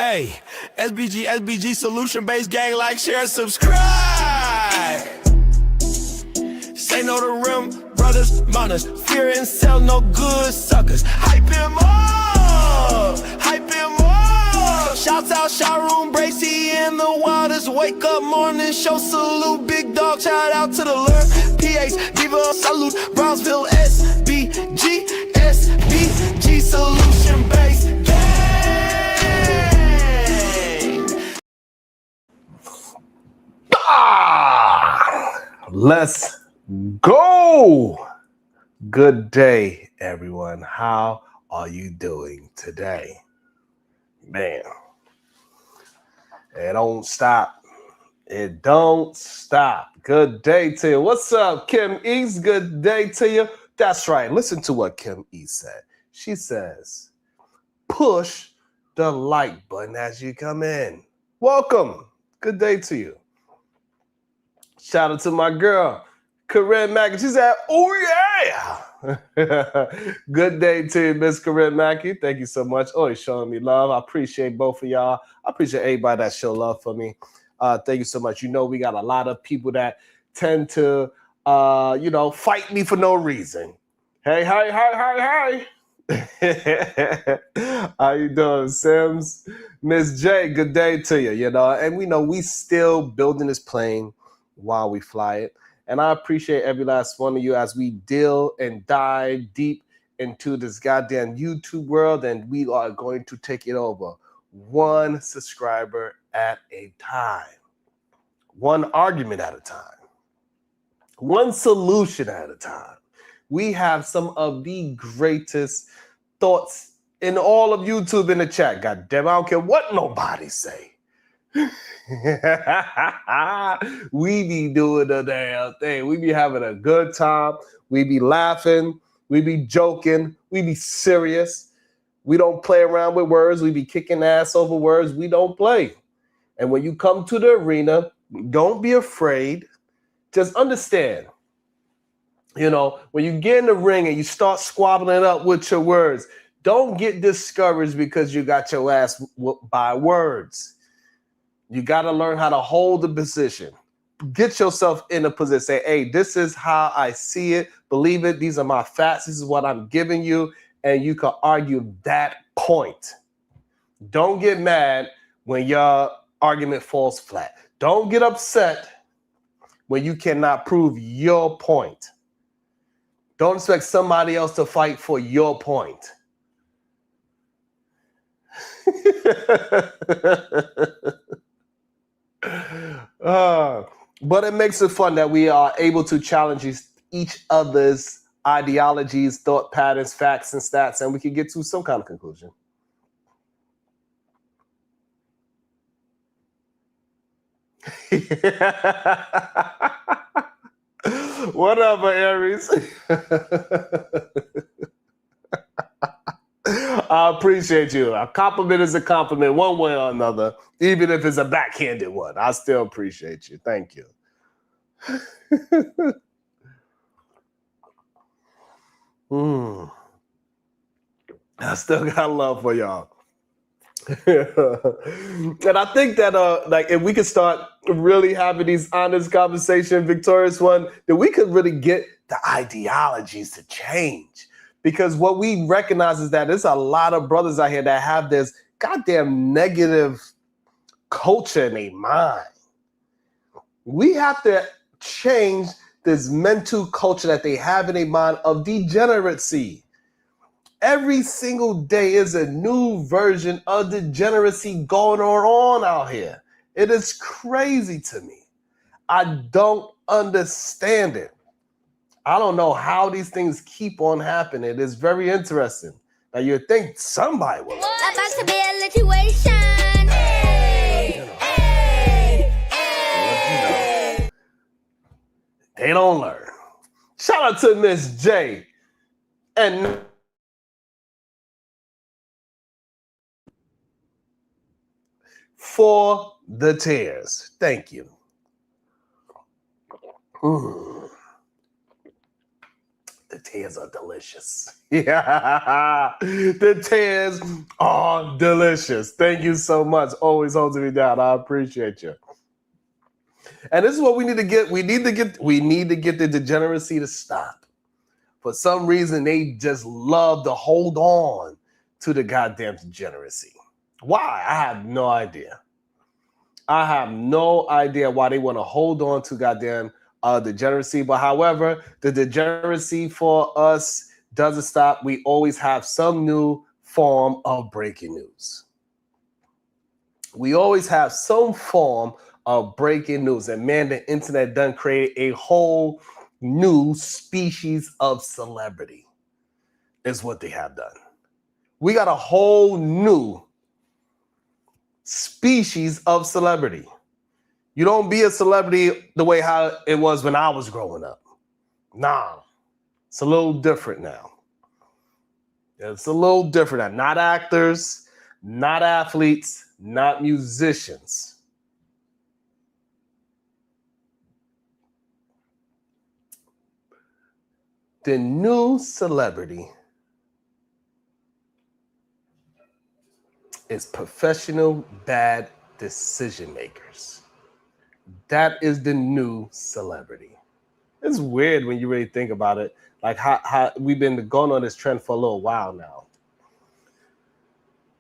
Hey, SBG solution-based gang, like, share, subscribe. Say no to rim, brothers, mothers, fear and sell no good suckers. Hype him up, hype him up. Shouts out, showroom, Bracy in the wildest. Wake up morning, show salute, big dog, shout out to the lurk. PH, Diva, salute, Brownsville, SBG solution-based gang. Let's go. Good day, everyone. How are you doing today? Man, it don't stop. It don't stop. Good day to you. What's up, Kim East? Good day to you. That's right. Listen to what Kim East said. She says, push the like button as you come in. Welcome. Good day to you. Shout out to my girl, Corinne Mackey. She said, oh, yeah. Good day to you, Miss Corinne Mackey. Thank you so much. Always showing me love. I appreciate both of y'all. I appreciate everybody that show love for me. Thank you so much. You know, we got a lot of people that tend to, fight me for no reason. Hey. How you doing, Sims? Miss J, good day to you, And we know we still building this plane while we fly it. And I appreciate every last one of you as we deal and dive deep into this goddamn YouTube world, and we are going to take it over one subscriber at a time, one argument at a time, one solution at a time. We have some of the greatest thoughts in all of YouTube in the chat. God damn, I don't care what nobody say. We be doing the damn thing. We be having a good time. We be laughing. We be joking. We be serious. We don't play around with words. We be kicking ass over words. We don't play. And when you come to the arena, don't be afraid. Just understand, when you get in the ring and you start squabbling up with your words, don't get discouraged because you got your ass whooped by words. You got to learn how to hold the position. Get yourself in a position. Say, hey, this is how I see it. Believe it. These are my facts. This is what I'm giving you. And you can argue that point. Don't get mad when your argument falls flat. Don't get upset when you cannot prove your point. Don't expect somebody else to fight for your point. But it makes it fun that we are able to challenge each other's ideologies, thought patterns, facts, and stats, and we can get to some kind of conclusion. Whatever, Aries. I appreciate you. A compliment is a compliment one way or another, even if it's a backhanded one. I still appreciate you. Thank you. I still got love for y'all. And I think that if we could start really having these honest conversations, victorious one, that we could really get the ideologies to change. Because what we recognize is that there's a lot of brothers out here that have this goddamn negative culture in their mind. We have to change this mental culture that they have in their mind of degeneracy. Every single day is a new version of degeneracy going on out here. It is crazy to me. I don't understand it. I don't know how these things keep on happening. It is very interesting. Now you think somebody will. About to be a situation. They don't learn. Shout out to Miss J. And for the tears. Thank you. the tears are delicious. Yeah, the tears are delicious. Thank you so much. Always holding me down. I appreciate you. And this is what we need to get. We need to get the degeneracy to stop. For some reason, they just love to hold on to the goddamn degeneracy. Why? I have no idea. I have no idea why they want to hold on to goddamn degeneracy. But however, the degeneracy for us doesn't stop. We always have some new form of breaking news. We always have some form of breaking news. And man, the internet done create a whole new species of celebrity is what they have done. We got a whole new species of celebrity. You don't be a celebrity the way how it was when I was growing up. Nah, it's a little different now. It's a little different now. Not actors, not athletes, not musicians. The new celebrity is professional bad decision makers. That is the new celebrity. It's weird when you really think about it. Like how we've been going on this trend for a little while now.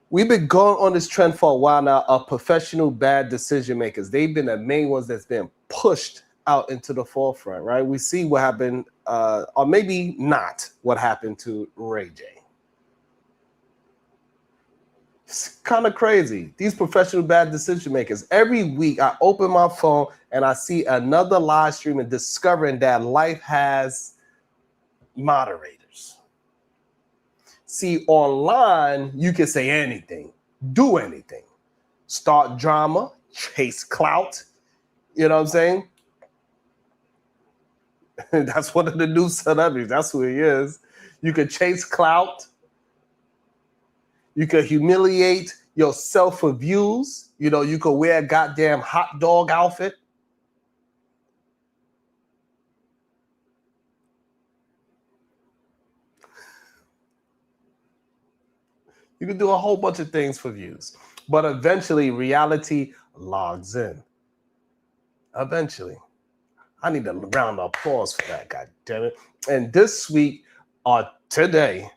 We've been going on this trend for a while now of professional bad decision makers. They've been the main ones that's been pushed out into the forefront, right? We see what happened, or maybe not what happened to Ray J. It's kind of crazy. These professional bad decision makers. Every week I open my phone and I see another live stream and discovering that life has moderators. See, online, you can say anything, do anything, start drama, chase clout. You know what I'm saying? That's one of the new celebrities. That's who he is. You can chase clout. You can humiliate yourself for views. You know, you could wear a goddamn hot dog outfit. You can do a whole bunch of things for views. But eventually, reality logs in. Eventually. I need a round of applause for that, God damn it. And this week, or today,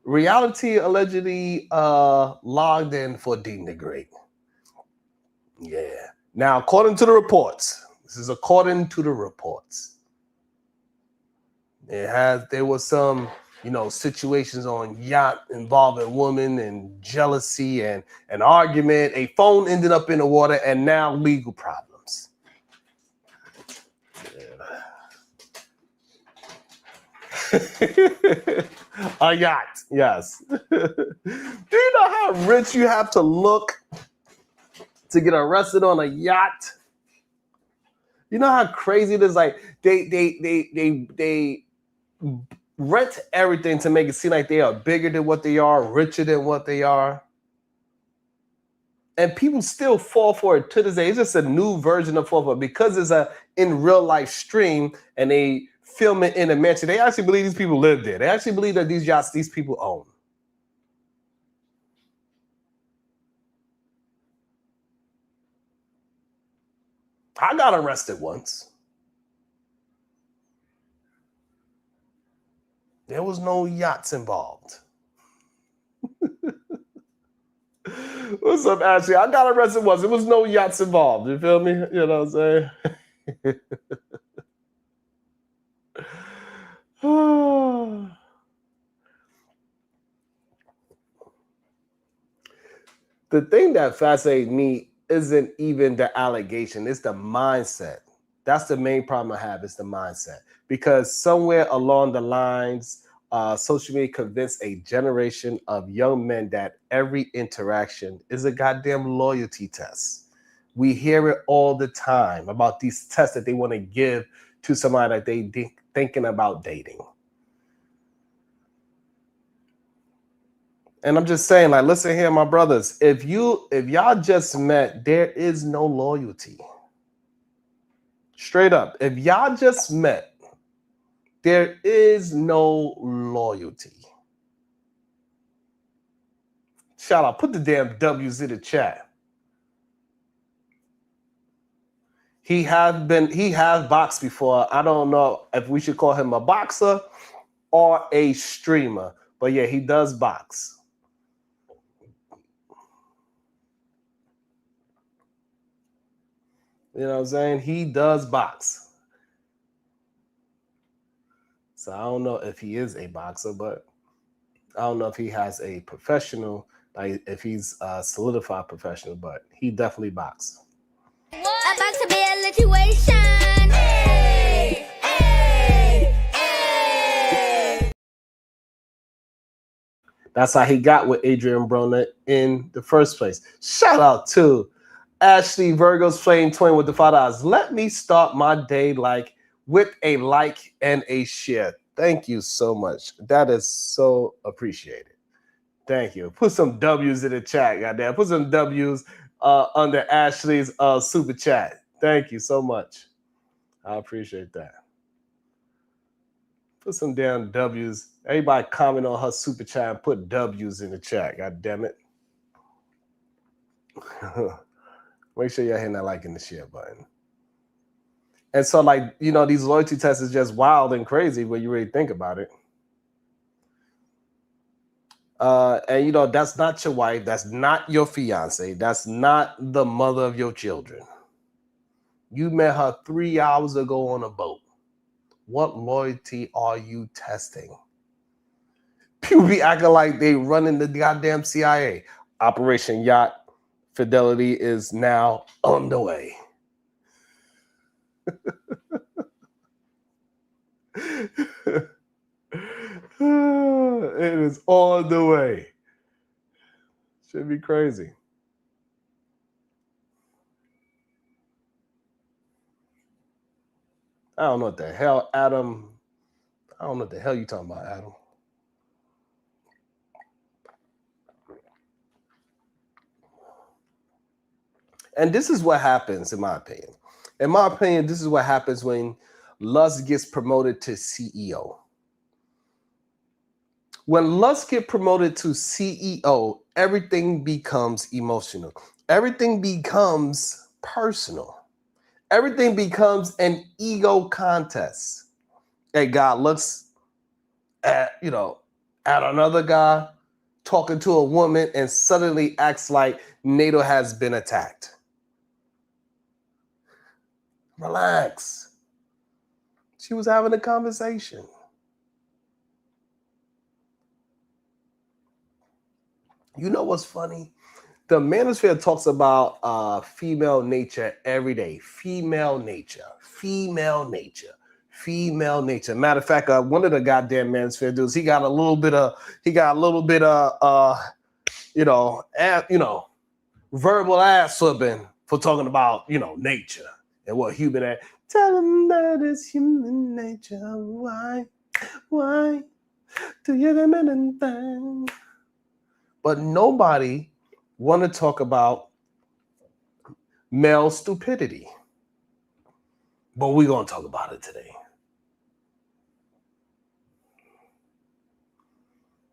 reality allegedly logged in for DeenTheGreat. Yeah. Now, according to the reports, this is according to the reports, there was some, situations on yacht involving women and jealousy and an argument. A phone ended up in the water and now legal problems. A yacht, yes. Do you know how rich you have to look to get arrested on a yacht? You know how crazy it is? Like they rent everything to make it seem like they are bigger than what they are, richer than what they are. And people still fall for it to this day. It's just a new version of fall for it because it's a in real life stream and they film it in a mansion. They actually believe these people live there. They actually believe that these yachts these people own. I got arrested once. There was no yachts involved. What's up, Ashley? I got arrested once. There was no yachts involved. You feel me? You know what I'm saying? The thing that fascinates me isn't even the allegation, it's the mindset. That's the main problem I have, is the mindset. Because somewhere along the lines, social media convinced a generation of young men that every interaction is a goddamn loyalty test. We hear it all the time about these tests that they want to give to somebody that they thinking about dating. And I'm just saying, like, listen here, my brothers, if y'all just met, there is no loyalty. Straight up. If y'all just met, There is no loyalty. Shout out, put the damn W's in the chat. He has boxed before. I don't know if we should call him a boxer or a streamer. But yeah, he does box. You know what I'm saying? He does box. So I don't know if he is a boxer, but I don't know if he has a professional, like if he's a solidified professional, but he definitely boxes. About to be a situation. Hey, hey, hey. That's how he got with Adrian Broner in the first place. Shout out to Ashley Virgo's Flame Twin with the $5. Let me start my day with a like and a share. Thank you so much. That is so appreciated. Thank you. Put some W's in the chat, goddamn. Put some W's under Ashley's super chat. Thank you so much. I appreciate that. Put some damn W's. Everybody comment on her super chat and put W's in the chat. God damn it. Make sure you're hitting that like and the share button. And so, these loyalty tests is just wild and crazy when you really think about it. And that's not your wife. That's not your fiance. That's not the mother of your children. You met her 3 hours ago on a boat. What loyalty are you testing? People be acting like they running the goddamn CIA. Operation Yacht Fidelity is now underway. It is on the way. Should be crazy. I don't know what the hell, Adam. I don't know what the hell you talking about, Adam. And this is what happens, in my opinion. In my opinion, this is what happens when Lust gets promoted to CEO. When Lust gets promoted to CEO, everything becomes emotional. Everything becomes personal. Everything becomes an ego contest. A guy looks at another guy talking to a woman and suddenly acts like NATO has been attacked. Relax. She was having a conversation. You know what's funny? The manosphere talks about female nature every day. Female nature. Matter of fact, one of the goddamn manosphere dudes, he got a little bit of verbal ass flipping for talking about, nature and what human ass. Tell him that it's human nature. Why do you them anything? But nobody want to talk about male stupidity. But we're going to talk about it today.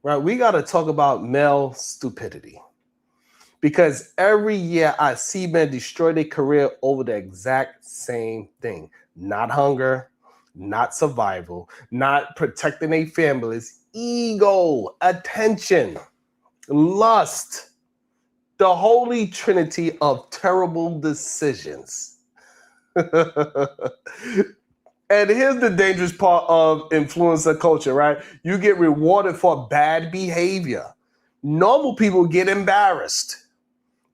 Right? We got to talk about male stupidity. Because every year I see men destroy their career over the exact same thing. Not hunger, not survival, not protecting their families, ego, attention, lust, the holy trinity of terrible decisions. And here's the dangerous part of influencer culture, right? You get rewarded for bad behavior. Normal people get embarrassed.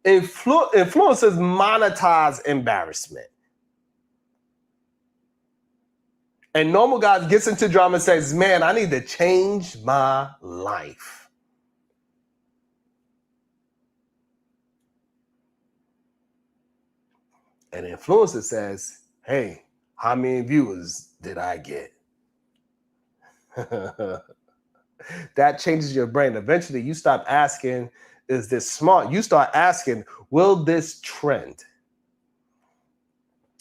Influencers monetize embarrassment. And normal guys gets into drama and says, man, I need to change my life. And influencer says, hey, how many viewers did I get? That changes your brain. Eventually, you stop asking, is this smart? You start asking, will this trend?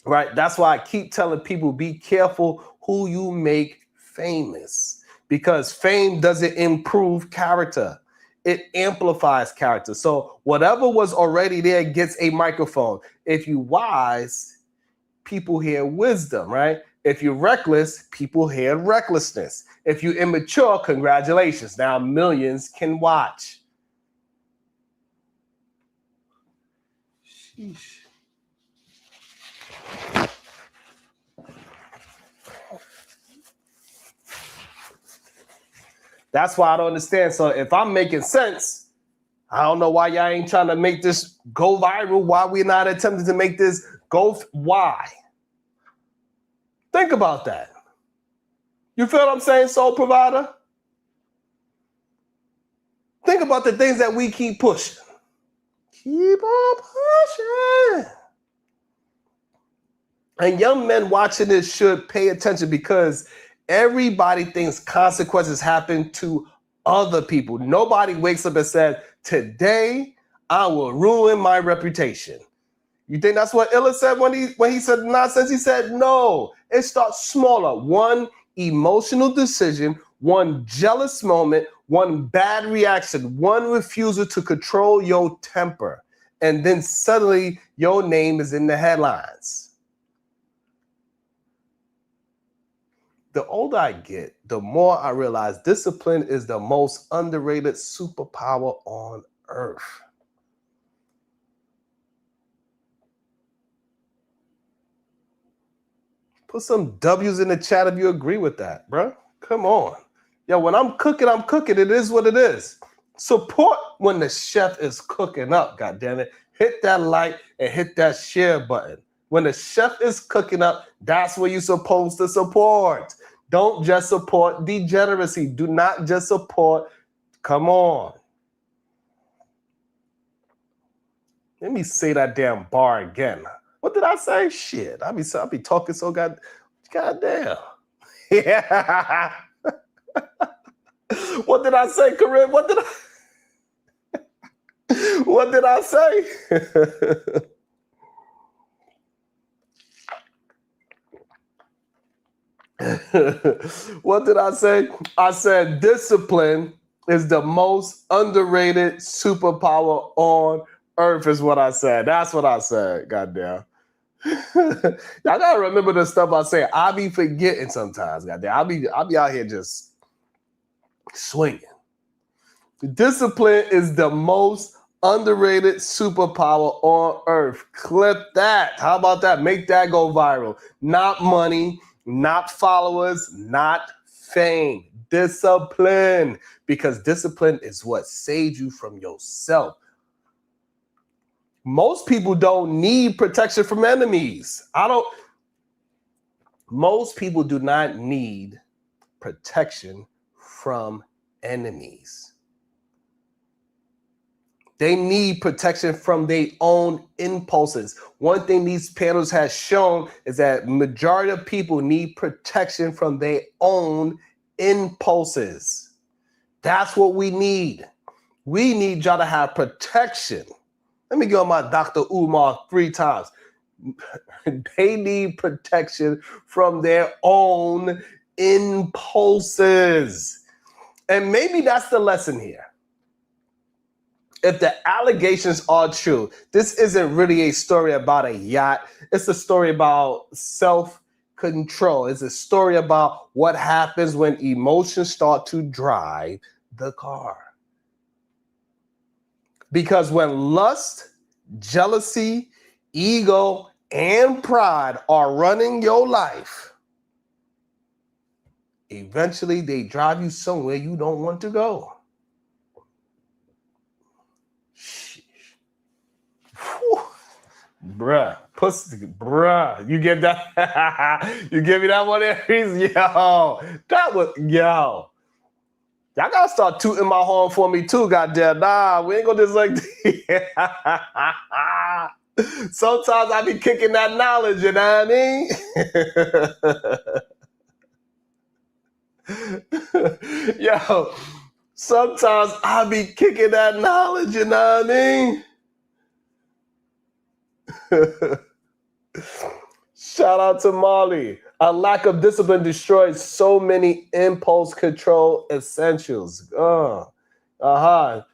Right? That's why I keep telling people, be careful who you make famous because fame doesn't improve character. It amplifies character. So whatever was already there gets a microphone. If you wise, people hear wisdom, right? If you're reckless, people hear recklessness. If you're immature, congratulations. Now millions can watch. Sheesh. That's why I don't understand. So if I'm making sense, I don't know why y'all ain't trying to make this go viral. Why we're not attempting to make this go? Why? Think about that. You feel what I'm saying, soul provider? Think about the things that we keep pushing. Keep on pushing. And young men watching this should pay attention because everybody thinks consequences happen to other people. Nobody wakes up and says, today I will ruin my reputation. You think that's what Illa said when he said nonsense? He said, no, it starts smaller. One emotional decision, one jealous moment, one bad reaction, one refusal to control your temper. And then suddenly your name is in the headlines. The older I get, the more I realize discipline is the most underrated superpower on earth. Put some W's in the chat if you agree with that, bro. Come on. Yo, when I'm cooking, it is what it is. Support when the chef is cooking up, goddammit. Hit that like and hit that share button. When the chef is cooking up, that's what you're supposed to support. Don't just support degeneracy. Do not just support, come on. Let me say that damn bar again. What did I say? Shit, I be talking so goddamn. Yeah. What did I say, Corinne? What did I say? What did I say? I said discipline is the most underrated superpower on earth is what I said. That's what I said. Goddamn. Y'all gotta remember the stuff I say. I be forgetting sometimes. Goddamn. I be out here just swinging. Discipline is the most underrated superpower on earth. Clip that. How about that? Make that go viral. Not money, not followers, not fame. Discipline. Because discipline is what saves you from yourself. Most people don't need protection from enemies. Most people do not need protection from enemies. They need protection from their own impulses. One thing these panels have shown is that majority of people need protection from their own impulses. That's what we need. We need y'all to have protection. Let me go on my Dr. Umar 3 times. They need protection from their own impulses. And maybe that's the lesson here. If the allegations are true, this isn't really a story about a yacht. It's a story about self-control. It's a story about what happens when emotions start to drive the car. Because when lust, jealousy, ego, and pride are running your life, eventually they drive you somewhere you don't want to go. Bruh, you get that? You give me that one, Aries? Yo, that was, yo. Y'all gotta start tooting my horn for me too, goddamn. Nah, we ain't gonna just like sometimes I be kicking that knowledge, you know what I mean? Yo, sometimes I be kicking that knowledge, you know what I mean? Shout out to Molly. A lack of discipline destroys so many impulse control essentials.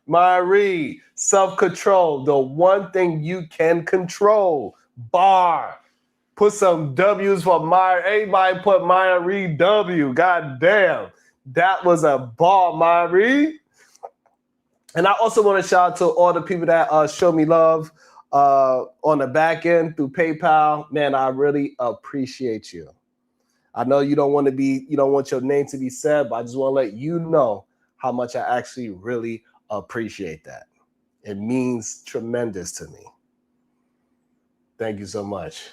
Marie, self-control, the one thing you can control. Bar. Put some W's for Maya. Everybody put Maya Reed W. God damn. That was a bar, Maya Reed. And I also want to shout out to all the people that show me love on the back end through PayPal. Man, I really appreciate you. I know you don't want your name to be said, but I just want to let you know how much I actually really appreciate that. It means tremendous to me. Thank you so much.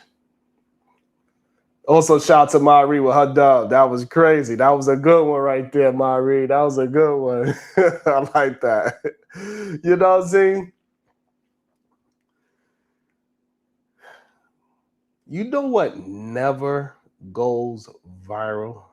Also, shout out to Marie with her dub. That was crazy. That was a good one right there, Marie. That was a good one. I like that. You know what I'm saying? You know what never goes viral?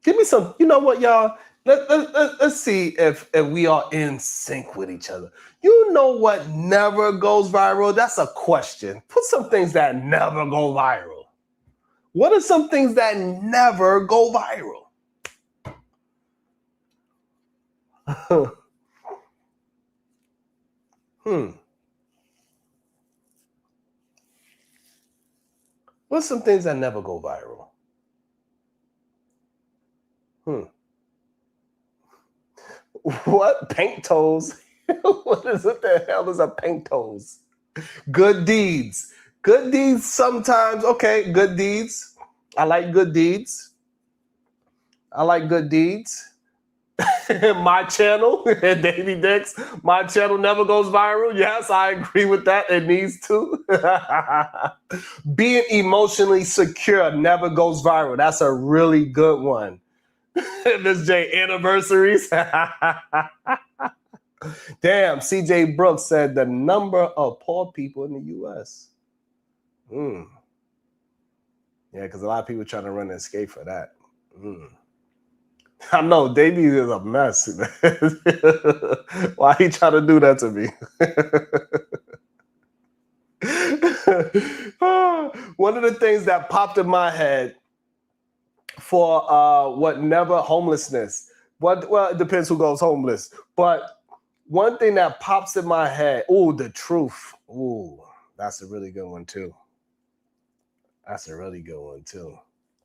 Give me some. You know what, y'all? Let's see if we are in sync with each other. You know what never goes viral? That's a question. Put some things that never go viral. What are some things that never go viral? What's some things that never go viral? What? Paint toes? What the hell is a paint toes? Good deeds. Good deeds sometimes. Okay, good deeds. I like good deeds. I like good deeds. My channel, Davey Dix, my channel never goes viral. Yes, I agree with that. It needs to. Being emotionally secure never goes viral. That's a really good one. Miss J, anniversaries. Damn, CJ Brooks said the number of poor people in the U.S. Yeah, because a lot of people trying to run and escape for that. I know, Davey is a mess. Why he trying to do that to me? One of the things that popped in my head for homelessness. Well, it depends who goes homeless. But one thing that pops in my head, the truth. That's a really good one too.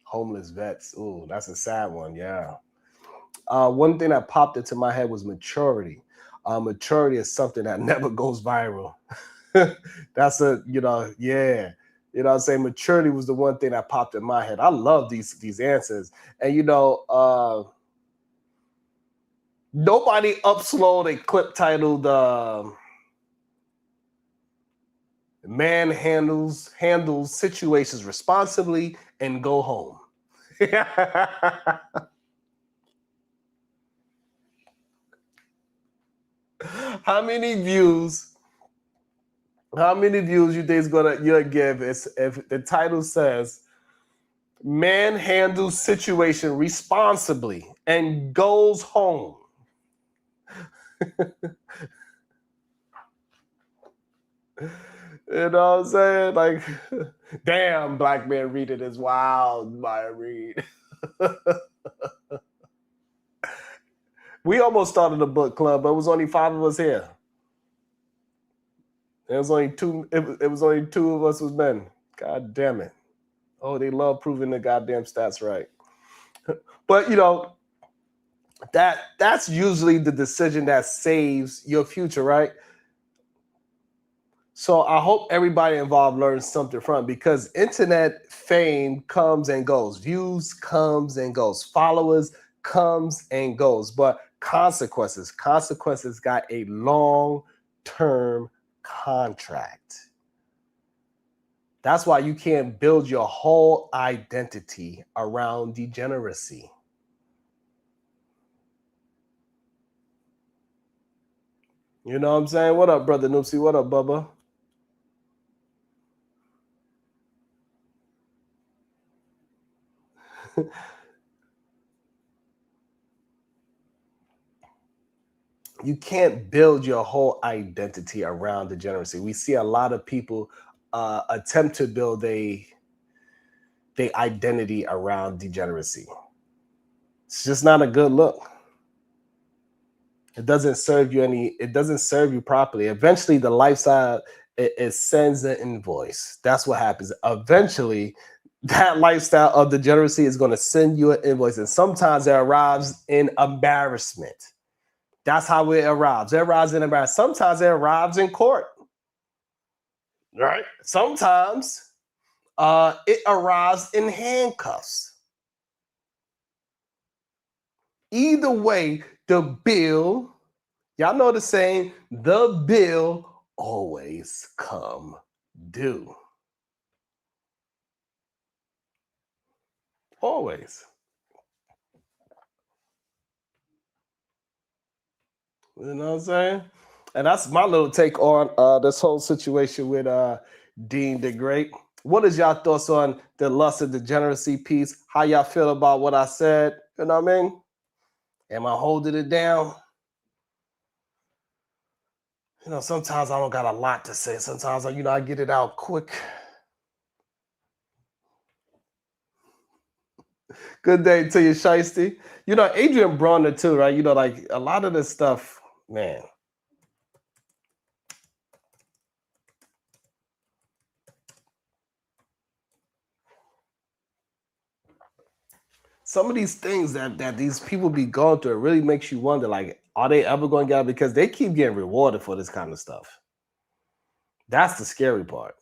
Homeless vets. That's a sad one, yeah. One thing that popped into my head was maturity. Maturity is something that never goes viral. That's yeah. You know what I'm saying? Maturity was the one thing that popped in my head. I love these answers. And nobody uploaded a clip titled Man handles situations responsibly and go home. How many views you think you'll give if the title says Man handles situation responsibly and goes home? You know what I'm saying? Like, damn, black man reading is wild, Maya Reed. We almost started a book club, but it was only 5 of us here. It was only 2. It was only 2 of us was men. God damn it! Oh, they love proving the goddamn stats right. But that's usually the decision that saves your future, right? So I hope everybody involved learns something from it, because internet fame comes and goes, views comes and goes, followers comes and goes, but consequences got a long-term contract. That's why you can't build your whole identity around degeneracy. You know what I'm saying? What up, brother Noopsy? What up, Bubba? You can't build your whole identity around degeneracy. We see a lot of people attempt to build a identity around degeneracy. It's just not a good look. It doesn't serve you properly. Eventually the lifestyle, it sends an invoice. That's what happens. Eventually that lifestyle of degeneracy is going to send you an invoice, and sometimes it arrives in embarrassment. That's how it arrives. It arrives in embarrassment. Sometimes it arrives in court. Right? Sometimes it arrives in handcuffs. Either way, the bill, y'all know the saying, the bill always come due. Always. You know what I'm saying? And that's my little take on this whole situation with DeenTheGreat. What is y'all thoughts on the lust and degeneracy piece? How y'all feel about what I said? You know what I mean? Am I holding it down? You know, sometimes I don't got a lot to say. Sometimes, I get it out quick. Good day to you, Shiesty. Adrian Bronner too, right? Like a lot of this stuff, man. Some of these things that these people be going through, it really makes you wonder, like, are they ever going to get out? Because they keep getting rewarded for this kind of stuff. That's the scary part.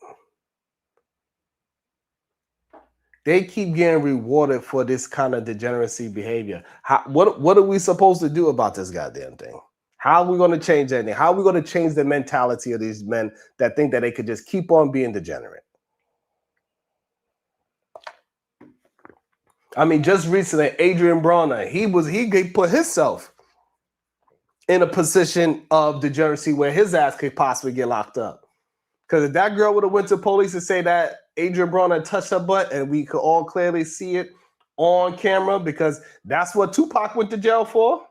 They keep getting rewarded for this kind of degeneracy behavior. What are we supposed to do about this goddamn thing? How are we going to change anything? How are we going to change the mentality of these men that think that they could just keep on being degenerate? I mean, just recently, Adrian Bronner, he put himself in a position of degeneracy where his ass could possibly get locked up. Because if that girl would have went to police and say that Adrian Bronner touched her butt, and we could all clearly see it on camera, because that's what Tupac went to jail for.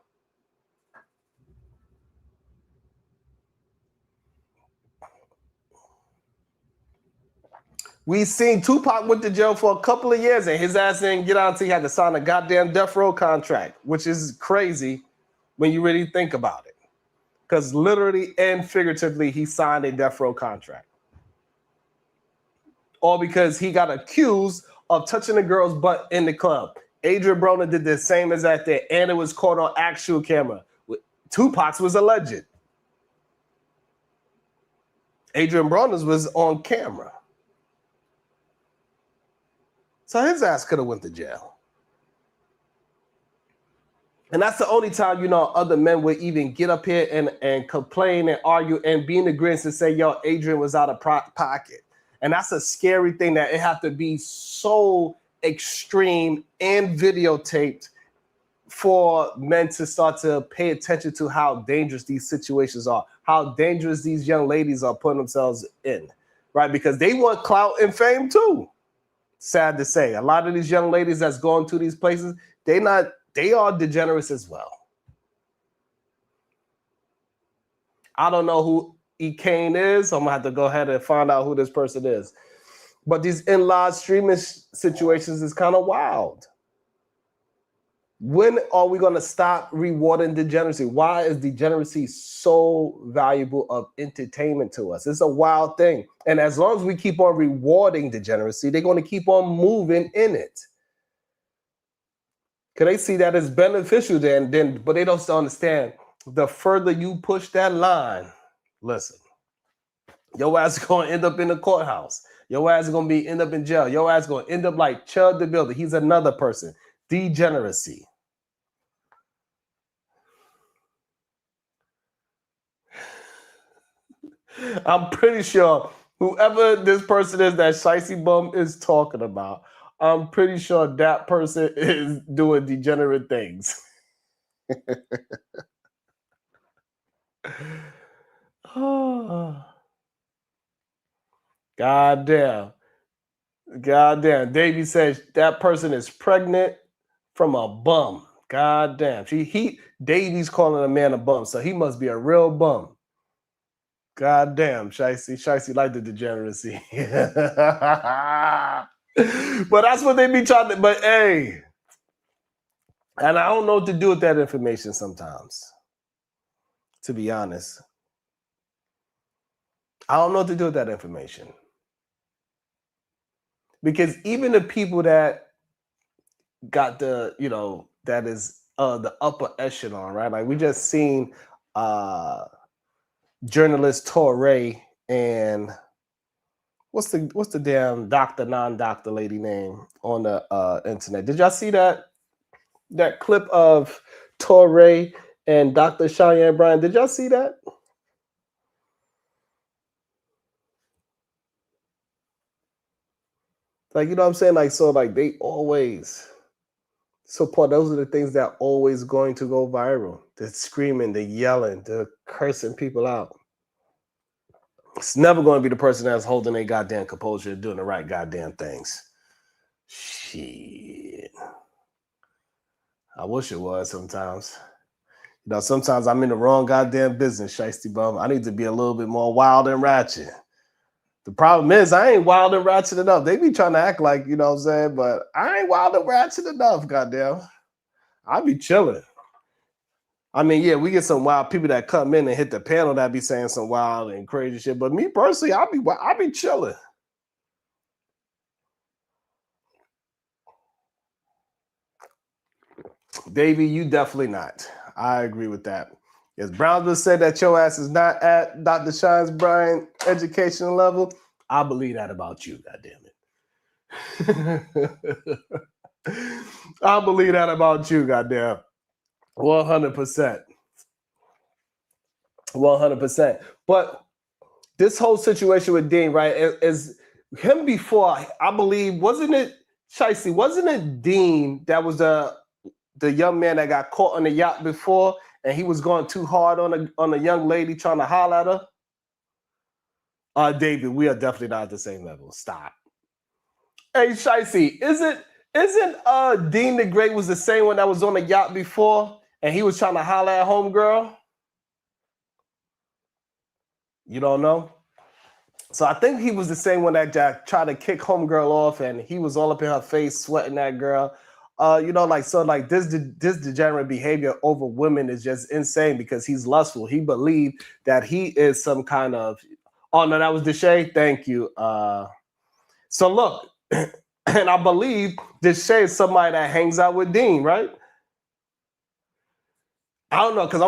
We seen Tupac went to jail for a couple of years, and his ass didn't get out until he had to sign a goddamn death row contract, which is crazy when you really think about it. Because literally and figuratively, he signed a death row contract. All because he got accused of touching a girl's butt in the club. Adrian Bronner did the same exact thing, and it was caught on actual camera. Tupac's was alleged. Adrian Bronner's was on camera. So his ass could have went to jail. And that's the only time, other men would even get up here and complain and argue and be in agreement and say, yo, Adrian was out of pocket. And that's a scary thing, that it have to be so extreme and videotaped for men to start to pay attention to how dangerous these situations are, how dangerous these young ladies are putting themselves in, right? Because they want clout and fame too. Sad to say, a lot of these young ladies that's going to these places, they are degenerates as well. I don't know who E. Kane is. I'm gonna have to go ahead and find out who this person is. But these in-live streaming situations is kind of wild. When are we gonna stop rewarding degeneracy? Why is degeneracy so valuable of entertainment to us? It's a wild thing. And as long as we keep on rewarding degeneracy, they're gonna keep on moving in it. Because they see that as beneficial but they don't understand, the further you push that line, listen, your ass is going to end up in the courthouse. Your ass is going to end up in jail. Your ass is going to end up like Chud the Builder. He's another person. Degeneracy. I'm pretty sure whoever this person is that Shicey Bum is talking about, I'm pretty sure that person is doing degenerate things. Oh. Goddamn. Davey says that person is pregnant from a bum. Goddamn. Davey's calling a man a bum, so he must be a real bum. God damn, Shicey. Shicey like the degeneracy. But that's what they be trying to, but hey. And I don't know what to do with that information sometimes, to be honest. I don't know what to do with that information. Because even the people that got the, that is the upper echelon, right? Like we just seen journalist Torre and what's the damn doctor, non-doctor lady name on the internet? Did y'all see that clip of Torre and Dr. Cheyenne Bryan? Did y'all see that? Like, you know what I'm saying? Like, so like they always support, those are the things that always going to go viral. The screaming, the yelling, the cursing people out. It's never going to be the person that's holding a goddamn composure, doing the right goddamn things. Shit. I wish it was sometimes. Sometimes I'm in the wrong goddamn business, Shiesty Bum. I need to be a little bit more wild and ratchet. The problem is I ain't wild and ratchet enough. They be trying to act like, you know what I'm saying? But I ain't wild and ratchet enough, goddamn. I be chilling. I mean, yeah, we get some wild people that come in and hit the panel that be saying some wild and crazy shit. But me personally, I be chilling. Davey, you definitely not. I agree with that. As Brownsville said that your ass is not at Dr. Shines Bryan educational level, I believe that about you, goddammit. I believe that about you, goddamn. 100%. 100%. But this whole situation with Dean, right, is him before, I believe, wasn't it, Shicey, wasn't it Dean that was the young man that got caught on the yacht before and he was going too hard on a young lady trying to holler at her? David, we are definitely not at the same level. Stop. Hey, Shicey, isn't Dean the Great was the same one that was on the yacht before and he was trying to holler at homegirl? You don't know? So I think he was the same one that tried to kick homegirl off and he was all up in her face sweating that girl. This degenerate behavior over women is just insane because he's lustful. He believed that he is some kind of, oh no, that was Deshae. Thank you. So look, and I believe Deshae is somebody that hangs out with Dean, right? I don't know, because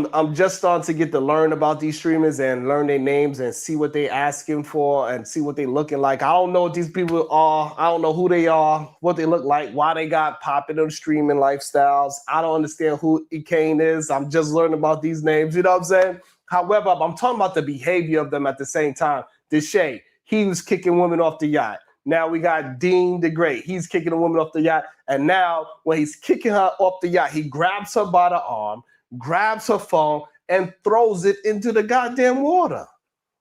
I'm just starting to get to learn about these streamers and learn their names and see what they asking for and see what they looking like. I don't know what these people are. I don't know who they are, what they look like, why they got popular streaming lifestyles. I don't understand who Ekane is. I'm just learning about these names, you know what I'm saying? However, I'm talking about the behavior of them at the same time. Deshae, he was kicking women off the yacht. Now we got Dean the Great. He's kicking a woman off the yacht. And now when he's kicking her off the yacht, he grabs her by the arm, grabs her phone, and throws it into the goddamn water.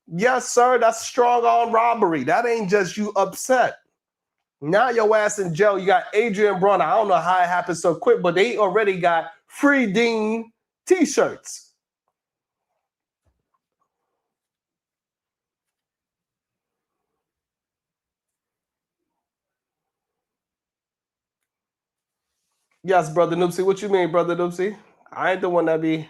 Yes, sir, that's strong arm robbery. That ain't just you upset. Now your ass in jail. You got Adrian Bronner. I don't know how it happened so quick, but they already got free Dean t-shirts. Yes, Brother Noopsy. What you mean, Brother Noopsy? I ain't the one that be...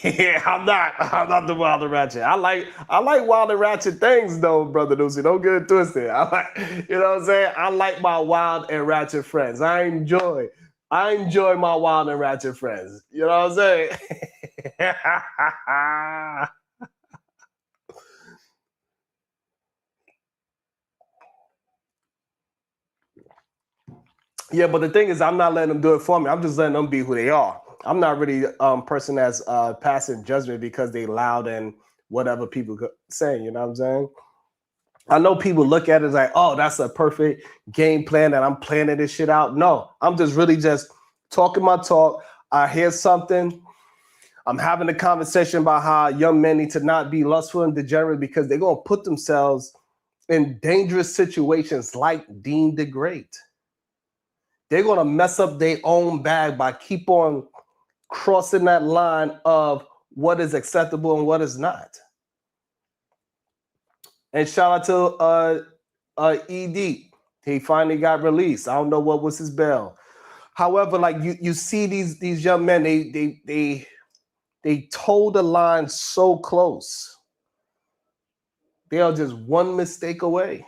Yeah, I'm not the wild and ratchet. I like wild and ratchet things though, Brother Noopsy. Don't get it twisted. I like, you know what I'm saying? I like my wild and ratchet friends. I enjoy my wild and ratchet friends. You know what I'm saying? Yeah, but the thing is, I'm not letting them do it for me. I'm just letting them be who they are. I'm not really person that's passing judgment because they loud and whatever people say. You know what I'm saying? I know people look at it like, oh, that's a perfect game plan that I'm planning this shit out. No, I'm just really just talking my talk. I hear something. I'm having a conversation about how young men need to not be lustful and degenerate because they're going to put themselves in dangerous situations like Dean the Great. They're going to mess up their own bag by keep on crossing that line of what is acceptable and what is not. And shout out to ED. He finally got released. I don't know what was his bail. However, like you see these young men, they toe the line so close. They are just one mistake away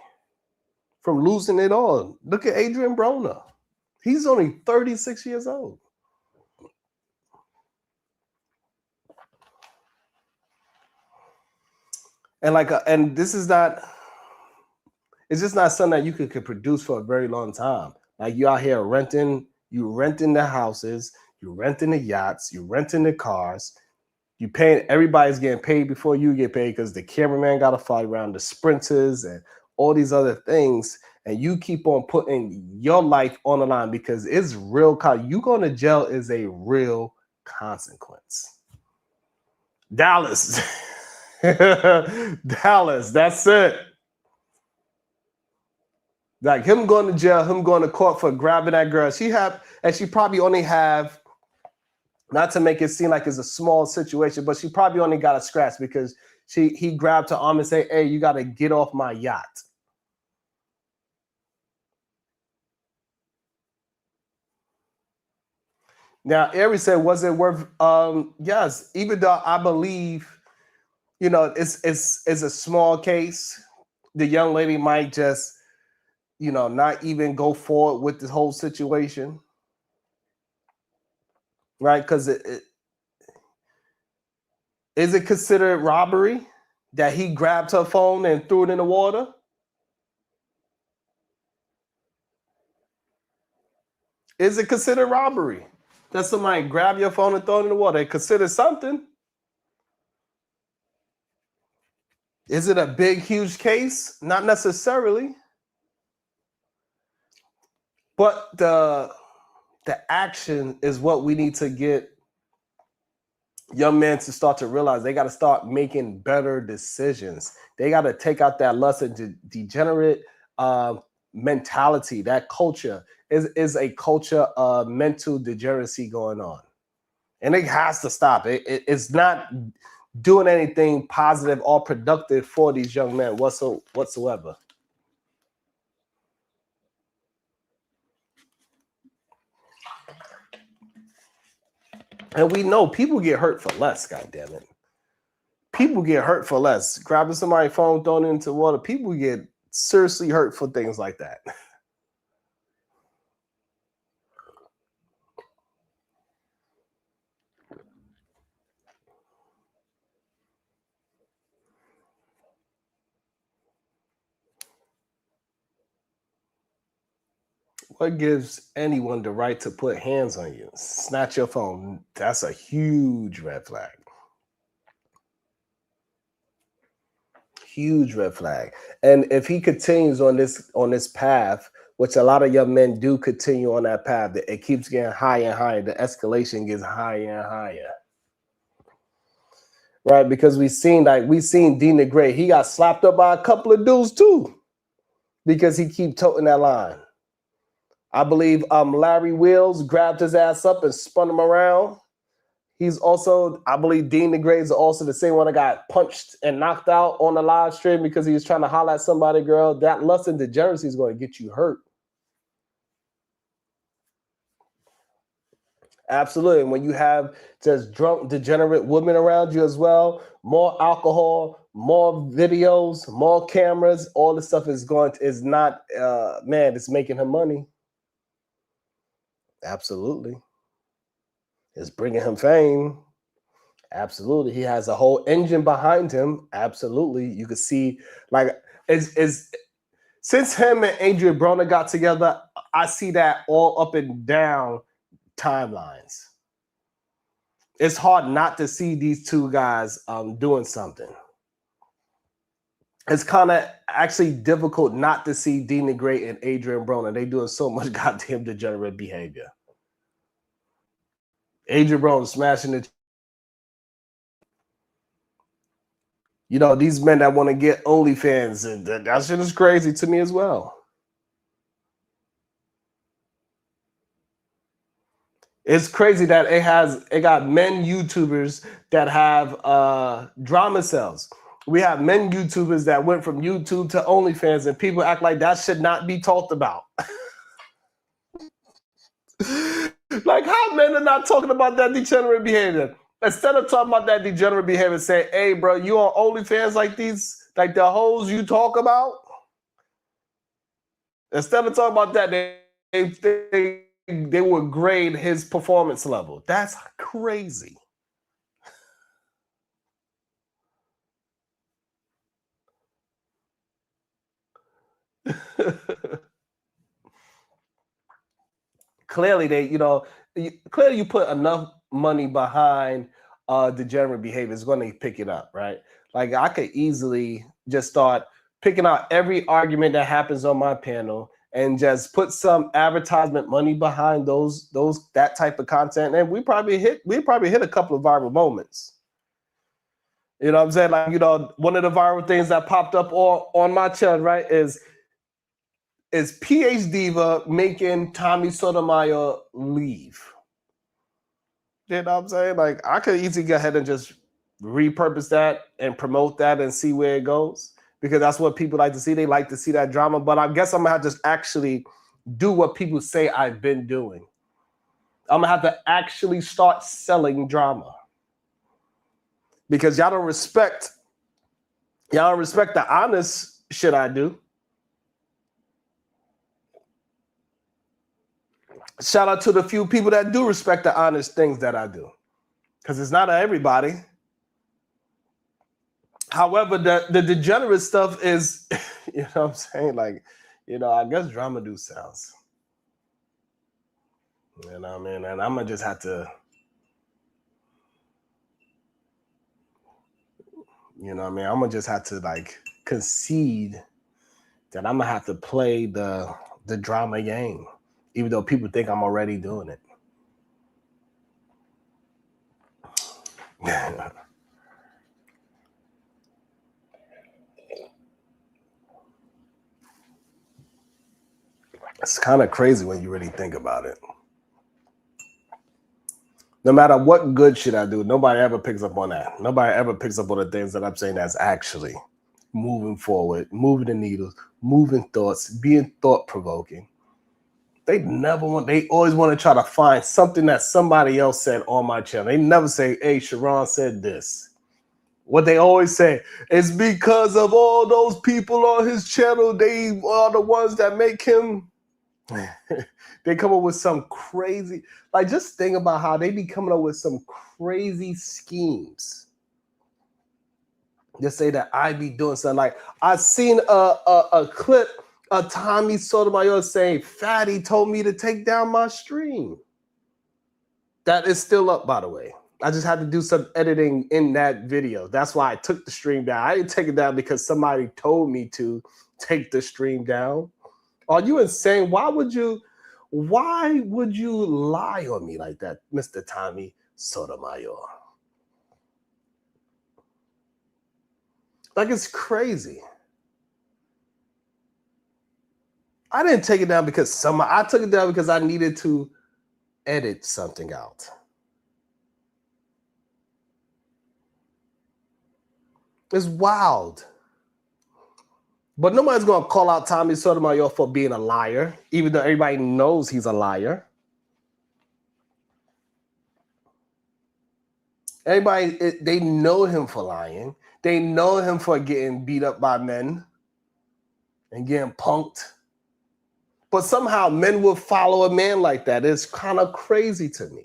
from losing it all. Look at Adrian Broner. He's only 36 years old. And this is not, it's just not something that you could produce for a very long time. Like you out here renting the houses, you renting the yachts, you renting the cars, you paying, everybody's getting paid before you get paid because the cameraman got to fly around, the sprinters and all these other things. And you keep on putting your life on the line because it's real. You going to jail is a real consequence. Dallas. Dallas, that's it. Like him going to jail, him going to court for grabbing that girl. She probably only have, not to make it seem like it's a small situation, but she probably only got a scratch because he grabbed her arm and said, "Hey, you got to get off my yacht." Now, Ari said, was it worth, yes, even though I believe, it's a small case, the young lady might just, not even go forward with this whole situation. Right? Because is it considered robbery that he grabbed her phone and threw it in the water? Is it considered robbery that somebody grab your phone and throw it in the water? They consider something. Is it a big, huge case? Not necessarily. But the action is what we need to get young men to start to realize. They got to start making better decisions. They got to take out that lust and degenerate mentality. That culture is a culture of mental degeneracy going on. And it has to stop. It's not doing anything positive or productive for these young men whatsoever. And we know people get hurt for less, goddammit. People get hurt for less. Grabbing somebody's phone, throwing it into water. People get seriously hurt for things like that. What gives anyone the right to put hands on you? Snatch your phone. That's a huge red flag. Huge red flag. And if he continues on this path, which a lot of young men do continue on that path, it keeps getting higher and higher. The escalation gets higher and higher. Right? Because we've seen DeenTheGreat. He got slapped up by a couple of dudes too. Because he keep toting that line. I believe Larry Wheels grabbed his ass up and spun him around. He's also, I believe DeenTheGreat is also the same one that got punched and knocked out on the live stream because he was trying to holler at somebody, girl. That lust and degeneracy is going to get you hurt. Absolutely. And when you have just drunk, degenerate women around you as well, more alcohol, more videos, more cameras, all this stuff it's making him money. Absolutely. It's bringing him fame. Absolutely. He has a whole engine behind him. Absolutely. You can see, like, since him and Adrian Broner got together, I see that all up and down timelines. It's hard not to see these two guys doing something. It's kind of actually difficult not to see DeenTheGreat and Adrian Broner. They doing so much goddamn degenerate behavior. Adrian Broner smashing it. These men that want to get OnlyFans, and that shit is crazy to me as well. It's crazy that it got men YouTubers that have drama cells. We have men YouTubers that went from YouTube to OnlyFans, and people act like that should not be talked about. Like, how men are not talking about that degenerate behavior? Instead of talking about that degenerate behavior, say, hey, bro, you on OnlyFans like these, like the hoes you talk about? Instead of talking about that, they would grade his performance level. That's crazy. Clearly, clearly you put enough money behind degenerate behavior, it's going to pick it up, right? Like, I could easily just start picking out every argument that happens on my panel and just put some advertisement money behind that type of content, and we probably hit a couple of viral moments. You know what I'm saying? Like, one of the viral things that popped up on my channel, right, is PH Diva making Tommy Sotomayor leave. You know what I'm saying? Like, I could easily go ahead and just repurpose that and promote that and see where it goes, because that's what people like to see. They like to see that drama. But I guess I'm gonna have to actually do what people say I've been doing. I'm gonna have to actually start selling drama, because y'all don't respect the honest shit I do. Shout out to the few people that do respect the honest things that I do, because it's not everybody. However, the degenerate stuff is, you know what I'm saying? Like, I guess drama do sells. You know what I mean? And I'm going to just have to, I'm going to just have to, like, concede that I'm going to have to play the drama game, even though people think I'm already doing it. It's kind of crazy when you really think about it. No matter what good shit I do, nobody ever picks up on that. Nobody ever picks up on the things that I'm saying that's actually moving forward, moving the needles, moving thoughts, being thought-provoking. They always want to try to find something that somebody else said on my channel. They never say, hey, Sharon said this. What they always say is because of all those people on his channel, they are the ones that make him. They come up with some crazy, like, just think about how they be coming up with some crazy schemes. Just say that I be doing something. Like, I seen a clip of Tommy Sotomayor saying, Fatty told me to take down my stream. That is still up, by the way. I just had to do some editing in that video. That's why I took the stream down. I didn't take it down because somebody told me to take the stream down. Are you insane? Why would you lie on me like that, Mr. Tommy Sotomayor? Like, it's crazy. I didn't take it down because I took it down because I needed to edit something out. It's wild. But nobody's going to call out Tommy Sotomayor for being a liar, even though everybody knows he's a liar. Everybody, they know him for lying. They know him for getting beat up by men and getting punked. But somehow men will follow a man like that. It's kind of crazy to me.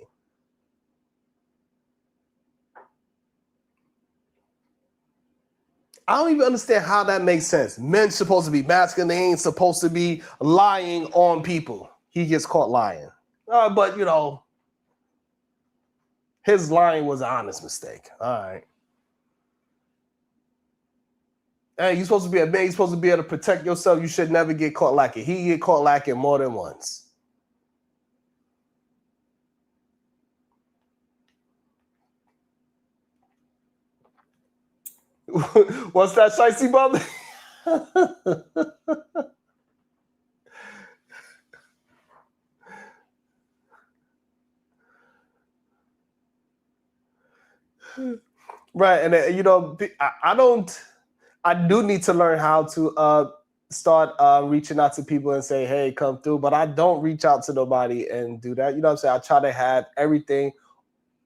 I don't even understand how that makes sense. Men supposed to be masculine. They ain't supposed to be lying on people. He gets caught lying. But, his lying was an honest mistake. All right. Hey, you're supposed to be a man. You're supposed to be able to protect yourself. You should never get caught lacking. He get caught lacking more than once. What's that, Shicey brother? Right, and you know, I don't. I do need to learn how to start reaching out to people and say, "Hey, come through." But I don't reach out to nobody and do that. You know what I'm saying? I try to have everything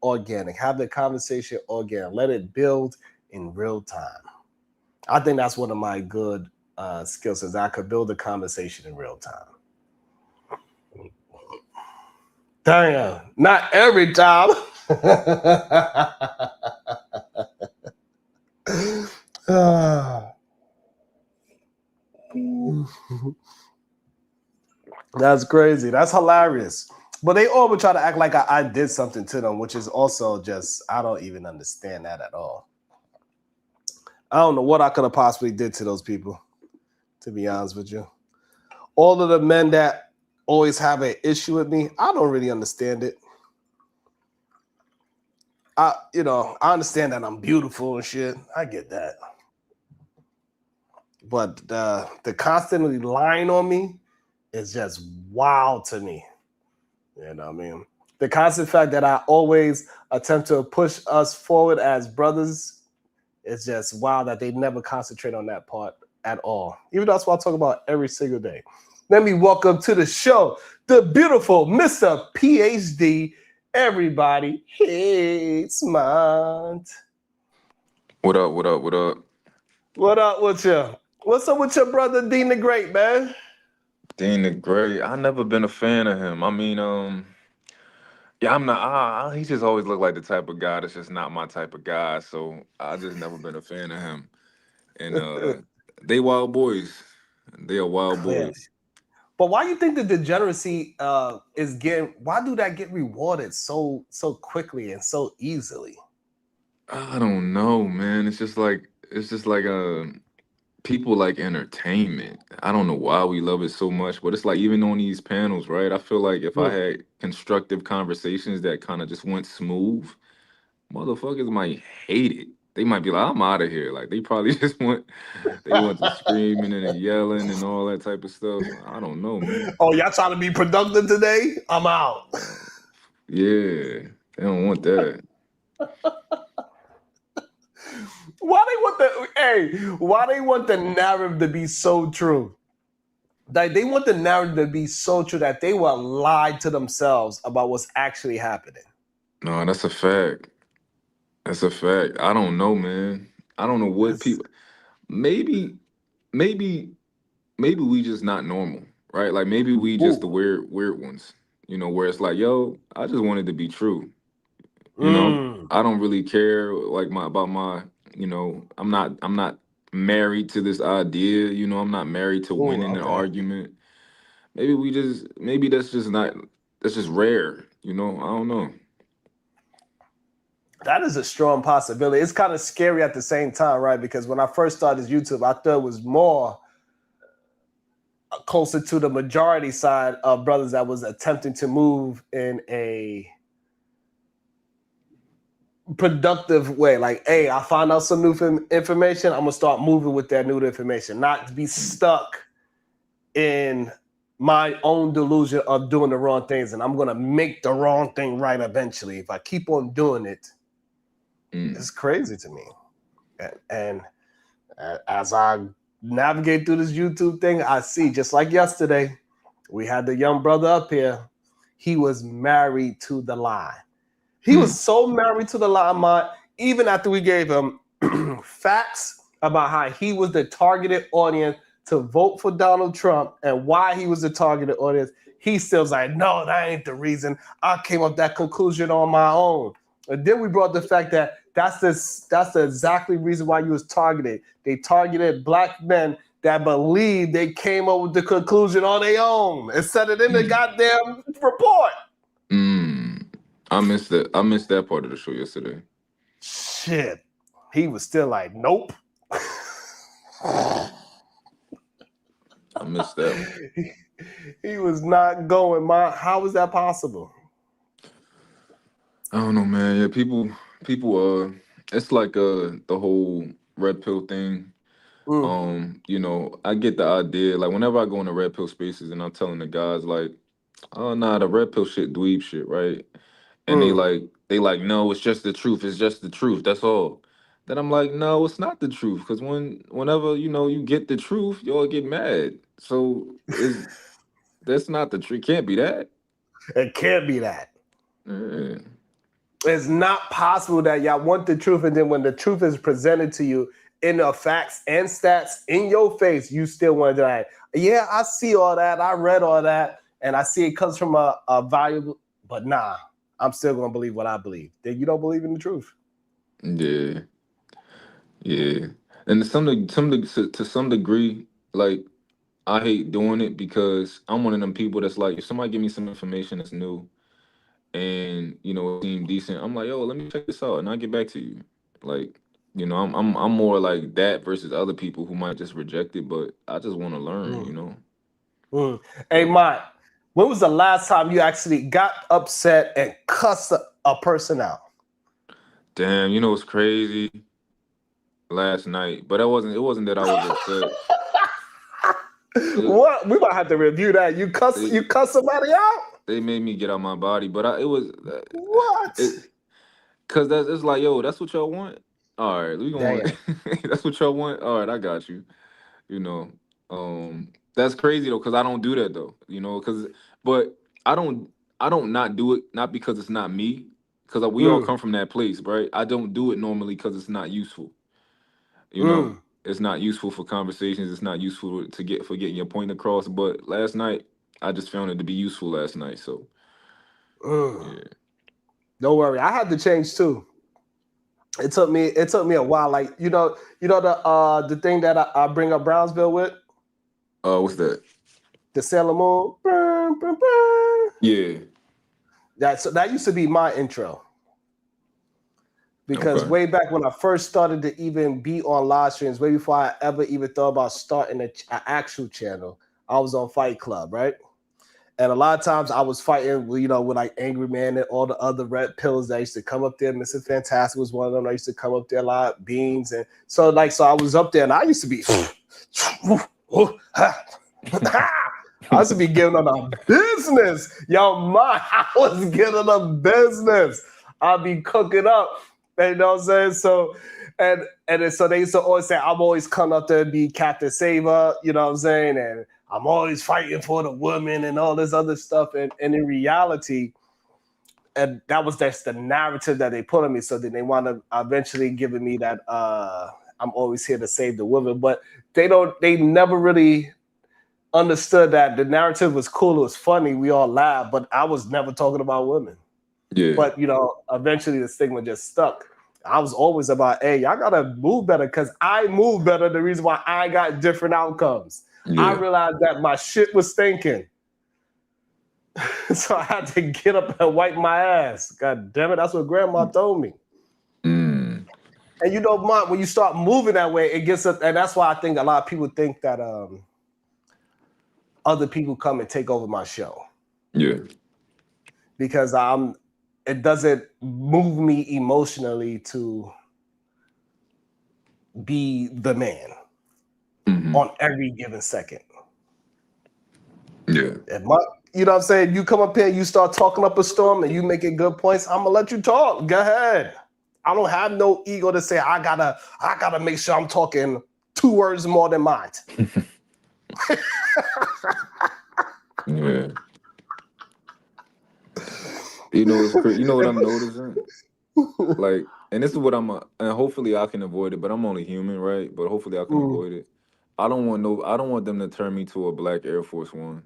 organic, have the conversation organic, let it build in real time. I think that's one of my good skills is I could build a conversation in real time. Damn, not every time. That's crazy. That's hilarious. But they all would try to act like I did something to them, which is also just, I don't even understand that at all. I don't know what I could have possibly did to those people, to be honest with you. All of the men that always have an issue with me, I don't really understand it. I understand that I'm beautiful and shit. I get that. But the constantly lying on me is just wild to me. You know what I mean? The constant fact that I always attempt to push us forward as brothers is just wild that they never concentrate on that part at all. Even though that's what I talk about every single day. Let me welcome to the show the beautiful Mr. PhD. Everybody, hey, smart. What up? What up? What up? What up with you? What's up with your brother DeenTheGreat, man? DeenTheGreat. I never been a fan of him. I mean, yeah, I'm not. He just always looked like the type of guy that's just not my type of guy. So I just never been a fan of him. And they wild boys. They are wild Clearly. boys. But why you think the degeneracy is getting? Why do that get rewarded so quickly and so easily? I don't know, man. It's just like people like entertainment. I don't know why we love it so much, but it's like even on these panels, right? I feel like if I had constructive conversations that kind of just went smooth, motherfuckers might hate it. They might be like, I'm out of here. Like they probably just want the screaming and yelling and all that type of stuff. I don't know, man. Oh, y'all trying to be productive today? I'm out. Yeah, they don't want that. Why they want the narrative to be so true? Like they want the narrative to be so true that they will lie to themselves about what's actually happening. No, that's a fact. That's a fact. I don't know, man. I don't know what people. Maybe, maybe, maybe we just not normal, right? Like maybe we just the weird ones. You know, where it's like, yo, I just wanted to be true. You know, I don't really care like about my. You know, I'm not married to this idea. You know, I'm not married to winning an argument. Maybe that's just not. That's just rare. You know, I don't know. That is a strong possibility. It's kind of scary at the same time, right? Because when I first started YouTube, I thought it was more closer to the majority side of brothers that was attempting to move in a productive way. Like, hey, I found out some new information. I'm going to start moving with that new information, not to be stuck in my own delusion of doing the wrong things. And I'm going to make the wrong thing right eventually. If I keep on doing it, it's crazy to me. And as I navigate through this YouTube thing, I see, just like yesterday, we had the young brother up here. He was married to the lie. He was so married to the lie, even after we gave him facts about how he was the targeted audience to vote for Donald Trump and why he was the targeted audience. He still's like, no, that ain't the reason. I came up with that conclusion on my own. And then we brought the fact that that's the exactly reason why you was targeted. They targeted black men that believed they came up with the conclusion on their own and said it in the goddamn report. I missed that part of the show yesterday. Shit. He was still like, nope. I missed that. He was not going. How was that possible? I don't know, man. Yeah, people it's like the whole red pill thing. You know, I get the idea. Like whenever I go into red pill spaces and I'm telling the guys like, oh nah, the red pill shit dweeb shit, right? And they like they like, no, it's just the truth. It's just the truth. That's all. Then I'm like, no, it's not the truth. Because whenever you get the truth, y'all get mad. So that's not the truth. Can't be that. It can't be that. Yeah. It's not possible that y'all want the truth, and then when the truth is presented to you in the facts and stats in your face, you still want to like, yeah, I see all that, I read all that, and I see it comes from a valuable, but nah, I'm still gonna believe what I believe. Then you don't believe in the truth. Yeah. Yeah. And to some degree, like I hate doing it because I'm one of them people that's like, if somebody give me some information that's new and it seemed decent, I'm like, yo, let me check this out and I'll get back to you. Like, I'm more like that versus other people who might just reject it, but I just want to learn. Hey, Mike, when was the last time you actually got upset and cussed a person out? Damn, it's crazy. Last night, but it wasn't that I was upset. What? We might have to review that. You cuss somebody out? They made me get out my body, but it was What? Cause it's like, yo, that's what y'all want. All right, we going. Damn. That's what y'all want. All right, I got you. You know, that's crazy though, cause I don't do that though. But I don't not do it not because it's not me, cause we all come from that place, right? I don't do it normally because it's not useful. It's not useful for conversations. It's not useful for getting your point across. But last night, I just found it to be useful last night. So, yeah. Don't worry, I had to change too. It took me a while. Like the thing that I bring up Brownsville with. What's that? The Sailor Moon. Burn, burn, burn. Yeah. That used to be my intro. Because Okay. way back when I first started to even be on live streams, way before I ever even thought about starting an actual channel, I was on Fight Club, right? And a lot of times I was fighting, with like Angry Man and all the other red pills that used to come up there. Mr. Fantastic was one of them. I used to come up there a lot, Beans. And so I was up there and I used to be, I used to be giving them a business. Yo, I was giving them business. I'd be cooking up. You know what I'm saying? So, so they used to always say, I'm always coming up there to be Captain Saver, you know what I'm saying? And I'm always fighting for the women and all this other stuff. And in reality, and that was just the narrative that they put on me. So then they wound up eventually giving me that I'm always here to save the women. But they never really understood that the narrative was cool, it was funny, we all laughed, but I was never talking about women. Yeah. But eventually the stigma just stuck. I was always about, hey, y'all gotta move better because I move better. The reason why I got different outcomes. Yeah. I realized that my shit was stinking. So I had to get up and wipe my ass. God damn it, that's what grandma told me. And Mom, when you start moving that way, it gets up, and that's why I think a lot of people think that other people come and take over my show. Yeah. Because it doesn't move me emotionally to be the man on every given second. Yeah. You know what I'm saying? You come up here, you start talking up a storm, and you making good points. I'm gonna let you talk. Go ahead. I don't have no ego to say I gotta make sure I'm talking 2 words more than mine. Yeah. You know what I'm noticing? Like, and this is what and hopefully I can avoid it, but I'm only human, right? But hopefully I can avoid it. I don't want them to turn me to a black Air Force One.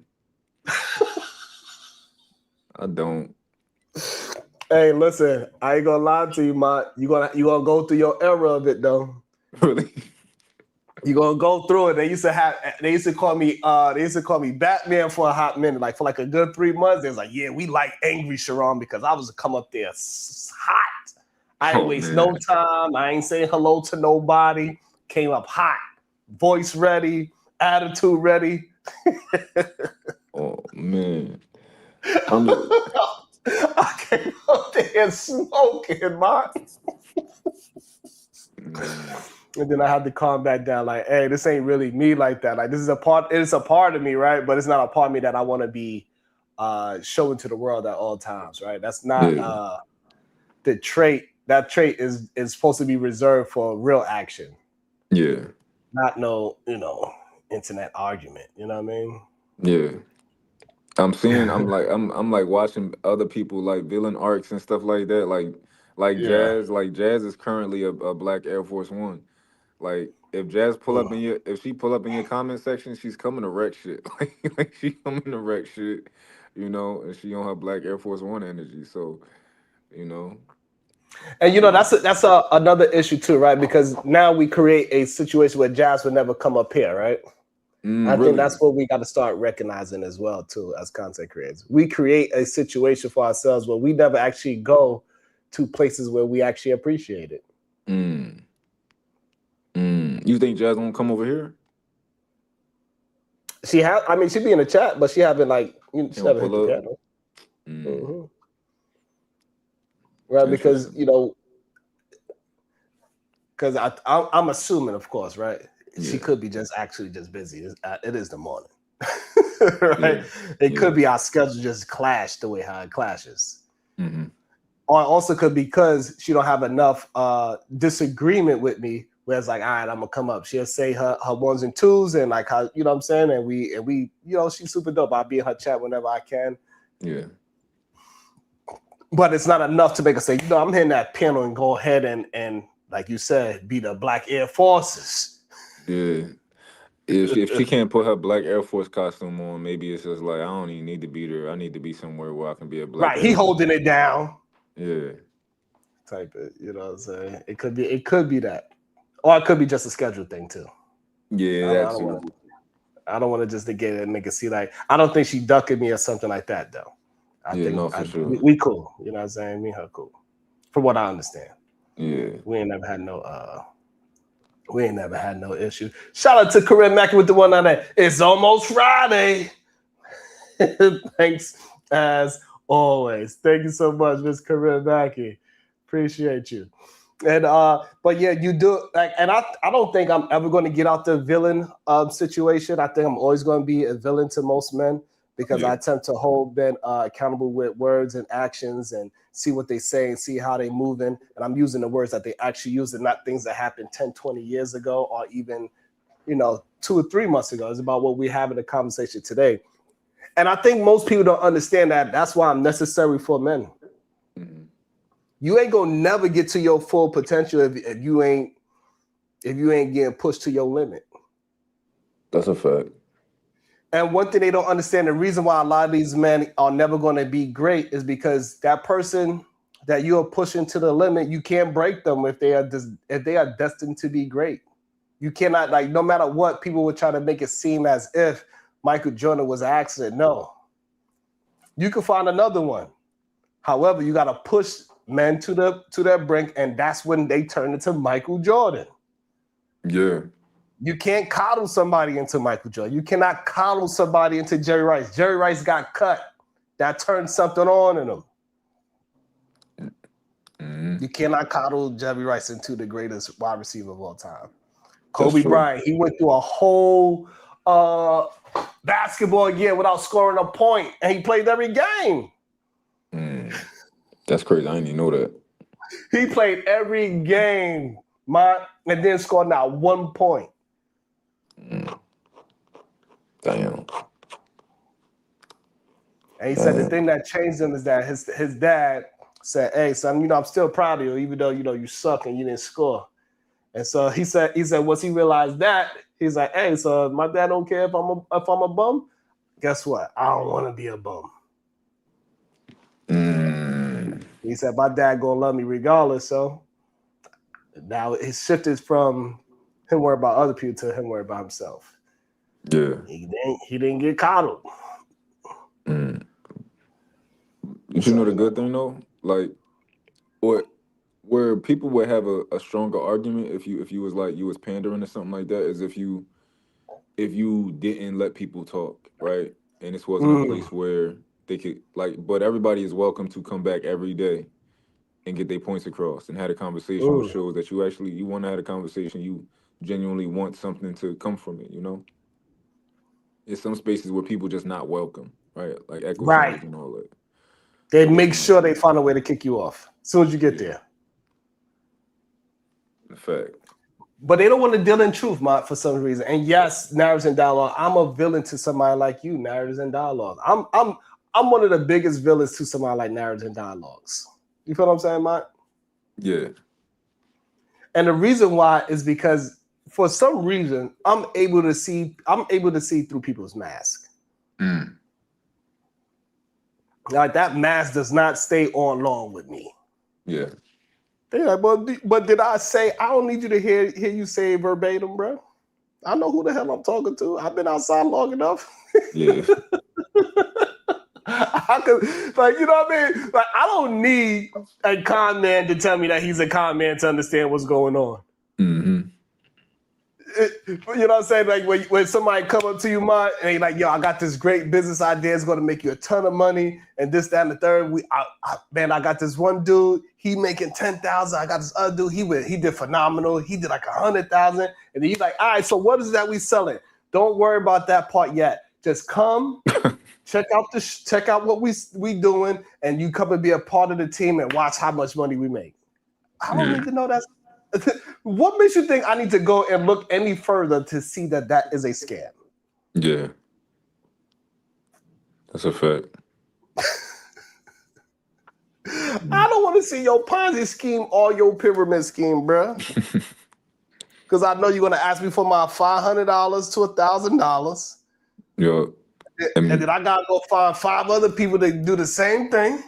I don't. Hey, listen, I ain't gonna lie to you, man. You gonna go through your era of it though. Really? You gonna go through it. They used to call me Batman for a hot minute, like for like a good 3 months. They was like, yeah, we like angry Sharon because I was come up there hot. I didn't waste no time. I ain't saying hello to nobody. Came up hot, voice ready, attitude ready. Oh man. I came up there smoking, man. And then I had to calm back down, like, hey, this ain't really me like that. Like, this is it's a part of me, right? But it's not a part of me that I want to be showing to the world at all times, right? That's not that trait is supposed to be reserved for real action, Yeah. not no, internet argument. You know what I mean? Yeah. I'm like watching other people like villain arcs and stuff like that. Yeah. Like Jazz is currently a black Air Force One. Like if Jazz if she pull up in your comment section, she's coming to wreck shit. Like she coming to wreck shit, and she on her black Air Force One energy. So, you know. And that's another issue too, right? Because now we create a situation where Jazz would never come up here, right? I think Really? that's what we got to start recognizing as well too, as content creators. We create a situation for ourselves where we never actually go to places where we actually appreciate it. Mm. You think Jazz won't come over here? She'd be in the chat, but she haven't she He'll never hit the pull up. panel. Mm. Right, because Interesting. I'm assuming, of course, right? She Yeah. could be just busy. It is the morning, right? Yeah. It could be our schedule just clashed the way how it clashes. Mm-hmm. Or also could be because she don't have enough disagreement with me. Where it's like, all right, I'm gonna come up. She'll say her ones and twos and like how you know what I'm saying, and we she's super dope. I'll be in her chat whenever I can. Yeah. But it's not enough to make her say, I'm hitting that panel and go ahead and like you said, be the Black Air Forces. Yeah. If she can't put her black Air Force costume on, maybe it's just like I don't even need to be there. I need to be somewhere where I can be a black. Right, he holding it down. Yeah. Type it. You know what I'm saying? It could be that. Or it could be just a schedule thing too. Yeah, I don't want to just negate it and make it see like I don't think she ducking me or something like that though. I think for sure. we cool. You know what I'm saying? Me and her cool. From what I understand. Yeah. We ain't never had no issue. Shout out to Corinne Mackey with the one on that. It's almost Friday. Thanks as always. Thank you so much, Miss Corinne Mackey. Appreciate you. And but yeah, you do and I don't think I'm ever going to get out the villain situation. I think I'm always going to be a villain to most men because I attempt to hold men accountable with words and actions and see what they say and see how they moving. And I'm using the words that they actually use and not things that happened 10, 20 years ago or even, 2 or 3 months ago. It's about what we have in the conversation today. And I think most people don't understand that. That's why I'm necessary for men. Mm-hmm. You ain't gonna never get to your full potential if you ain't getting pushed to your limit. That's a fact. And one thing they don't understand, the reason why a lot of these men are never going to be great is because that person that you are pushing to the limit, you can't break them if they are destined to be great. You cannot, no matter what, people would try to make it seem as if Michael Jordan was an accident. No. You can find another one. However, you got to push men to their brink, and that's when they turn into Michael Jordan. Yeah. You can't coddle somebody into Michael Jordan. You cannot coddle somebody into Jerry Rice. Jerry Rice got cut. That turned something on in him. Mm-hmm. You cannot coddle Jerry Rice into the greatest wide receiver of all time. Kobe Bryant, he went through a whole basketball year without scoring a point, and he played every game. That's crazy. I didn't even know that. He played every game, and then scored not 1 point. Damn. And he said the thing that changed him is that his dad said, "Hey, son, I'm still proud of you, even though you suck and you didn't score." And so he said once he realized that, he's like, "Hey, so my dad don't care if I'm a bum. Guess what? I don't want to be a bum." He said, "My dad gonna love me regardless." So now his shift is from him worried about other people to him worried about himself. Yeah, he didn't get coddled. Did you know the good thing though? Like, where people would have a stronger argument if you was like you was pandering or something like that is if you didn't let people talk, right? And this wasn't a place where they could but everybody is welcome to come back every day and get their points across and had a conversation which shows that you want to have a conversation, you genuinely want something to come from it, There's some spaces where people just not welcome, right? Like echo chambers and all that. They make sure they find a way to kick you off. soon as you get Yeah. there. In fact. But they don't want to deal in truth, for some reason. And yes, narratives and dialogue. I'm a villain to somebody like you, narratives and dialogue. I'm one of the biggest villains to somebody like narratives and dialogues. You feel what I'm saying, Mike? Yeah. And the reason why is because for some reason I'm able to see through people's mask. Mm. Like that mask does not stay on long with me. Yeah. They're like, but did I say? I don't need you to hear you say it verbatim, bro. I know who the hell I'm talking to. I've been outside long enough. Yeah. I could, like, you know what I mean? Like, I don't need a con man to tell me that he's a con man to understand what's going on. Mm-hmm. You know what I'm saying? Like when somebody come up to you, man, and you're like, yo, I got this great business idea. It's going to make you a ton of money and this, that, and the third. I got this one dude. He making 10,000. I got this other dude. He did phenomenal. He did like 100,000. And then you're like, all right, so what is that we selling? Don't worry about that part yet. Just come, check out what we doing, and you come and be a part of the team and watch how much money we make. I don't need to know that. What makes you think I need to go and look any further to see that is a scam? Yeah. That's a fact. I don't want to see your Ponzi scheme or your pyramid scheme, bro. Because I know you're going to ask me for my $500 to $1,000. Yeah. And then I got to go find 5 other people that do the same thing.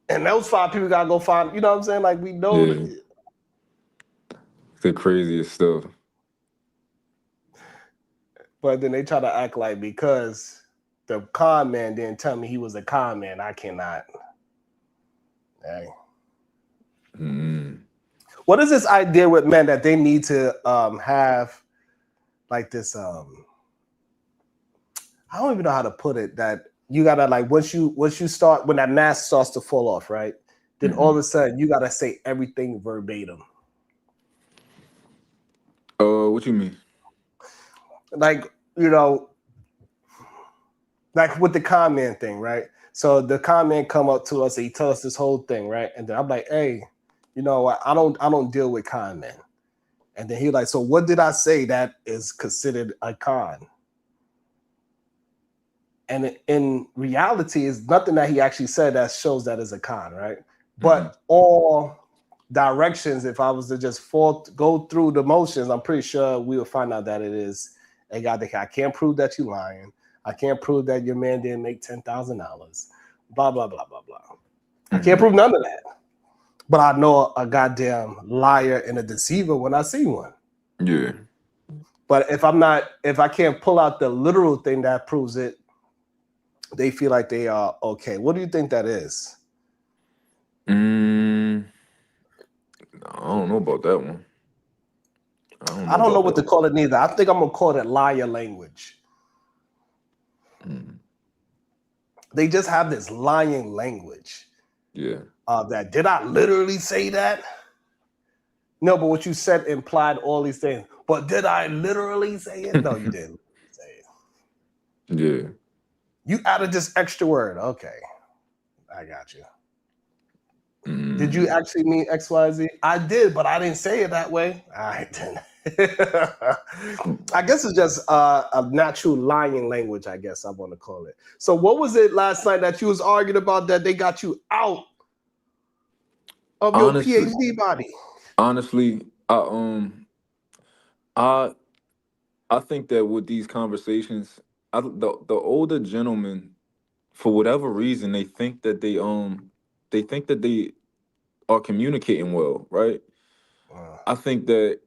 And those 5 people got to go find, you know what I'm saying? Like, we know. Yeah. The craziest stuff. But then they try to act like because the con man didn't tell me he was a con man, I cannot. Dang. Mm-hmm. What is this idea with men that they need to have like this? I don't even know how to put it. That you gotta like once you start when that mask starts to fall off, right? Then all of a sudden you gotta say everything verbatim. What you mean? Like, you know, like with the comment thing, right? So the comment come up to us and he tell us this whole thing, right? And then I'm like, hey, you know, I don't deal with con men. And then he like, so what did I say that is considered a con? And in reality, is nothing that he actually said that shows that is a con, right? But all directions, if I was to just go through the motions, I'm pretty sure we will find out that it is a guy that I can't prove that you're lying. I can't prove that your man didn't make $10,000. Blah, blah, blah, blah, blah. I can't prove none of that. But I know a goddamn liar and a deceiver when I see one. Yeah. But if I can't pull out the literal thing that proves it, they feel like they are okay. What do you think that is? I don't know about that one. I don't know what to call it neither. I think I'm gonna call it liar language. They just have this lying language. Yeah. That did I literally say that? No, but what you said implied all these things. But did I literally say it? No, you didn't say it. Yeah. You added this extra word. Okay, I got you. Did you actually mean X, Y, Z? I did, but I didn't say it that way. I didn't. I guess it's just a natural lying language, I guess I want to call it. So what was it last night that you was arguing about that they got you out of your PhD body? Honestly, I think that with these conversations, the older gentlemen, for whatever reason, they think that they are communicating well, right? I think that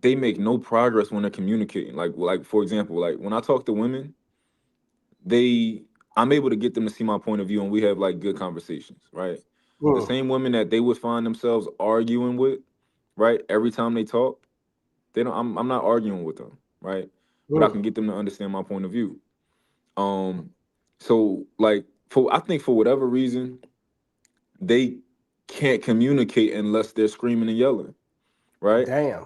they make no progress when they're communicating. Like for example, like when I talk to women, I'm able to get them to see my point of view, and we have like good conversations, right? The same women that they would find themselves arguing with, right? Every time they talk, I'm not arguing with them, right? But I can get them to understand my point of view. So like I think for whatever reason, they can't communicate unless they're screaming and yelling, right? Damn.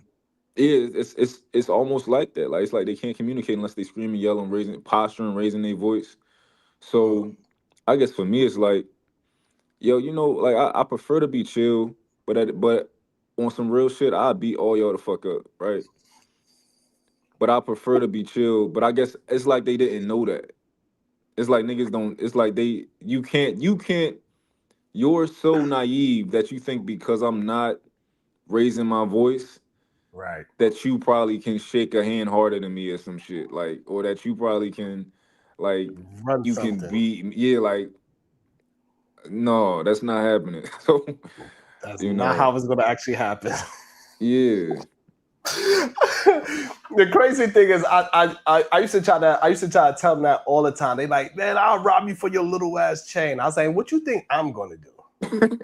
It's almost like that. Like it's like they can't communicate unless they scream and yell and raising their voice. So I guess for me it's like, yo, like I prefer to be chill, but on some real shit, I beat all y'all the fuck up, right? But I prefer to be chill. But I guess it's like they didn't know that. It's like niggas don't. It's like you can't. You're so naive that you think because I'm not raising my voice Right. that you probably can shake a hand harder than me or some shit, like, or that you probably can, like, Run you can something. be, yeah, like, no, that's not happening. So, That's you not know, how it's gonna actually happen. yeah, The crazy thing is, I used to try to tell them that all the time. They like, man, I'll rob you for your little ass chain. I was like, what you think I'm gonna do?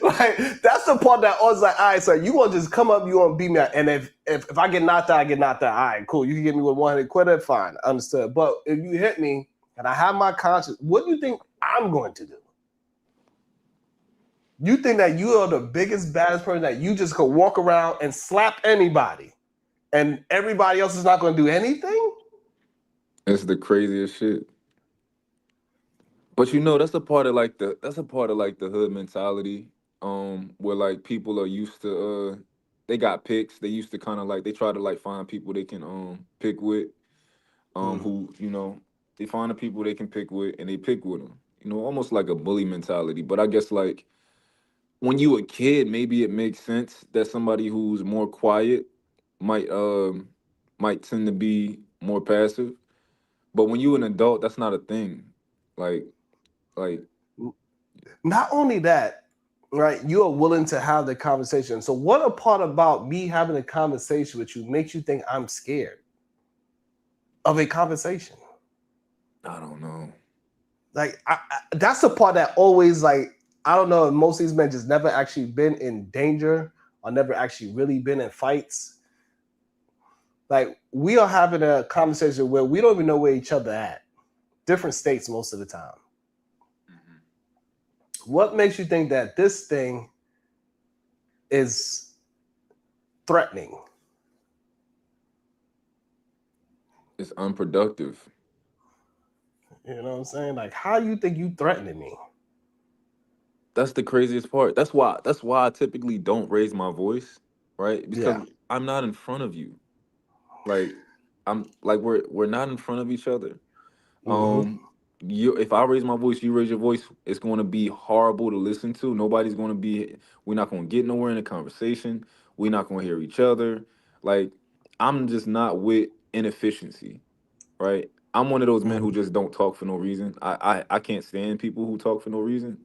Like, that's the part that I was like, all right, so you gonna just come up, you gonna beat me out. And if I get knocked out, I get knocked out. All right, cool. You can get me with 100 quitter, fine, understood. But if you hit me and I have my conscience, what do you think I'm going to do? You think that you are the biggest, baddest person that you just could walk around and slap anybody and everybody else is not going to do anything? it's the craziest shit. But that's a part of like the hood mentality, where like people are used to, they got picks. They used to kind of like they try to like find people they can pick with, Mm. who they find the people they can pick with and they pick with them. Almost like a bully mentality. But I guess like when you a kid, maybe it makes sense that somebody who's more quiet might might tend to be more passive. But when you an adult, that's not a thing. Like like Not only that, right? You are willing to have the conversation. So, what a part about me having a conversation with you makes you think I'm scared of a conversation? I don't know. Like, that's the part that always, like, I don't know if most of these men just never actually been in danger or never actually really been in fights. Like, we are having a conversation where we don't even know where each other at. Different states most of the time. What makes you think that this thing is threatening? It's unproductive. You know what I'm saying? Like, how you think you threatening me? That's the craziest part. That's why I typically don't raise my voice, right? Yeah. Because I'm not in front of you. Like I'm like we're not in front of each other. Mm-hmm. You if I raise my voice, you raise your voice, it's going to be horrible to listen to. Nobody's going to be we're not going to get nowhere in the conversation. We're not going to hear each other. Like I'm just not with inefficiency, right? I'm one of those men who Mm-hmm. just don't talk for no reason. I can't stand people who talk for no reason.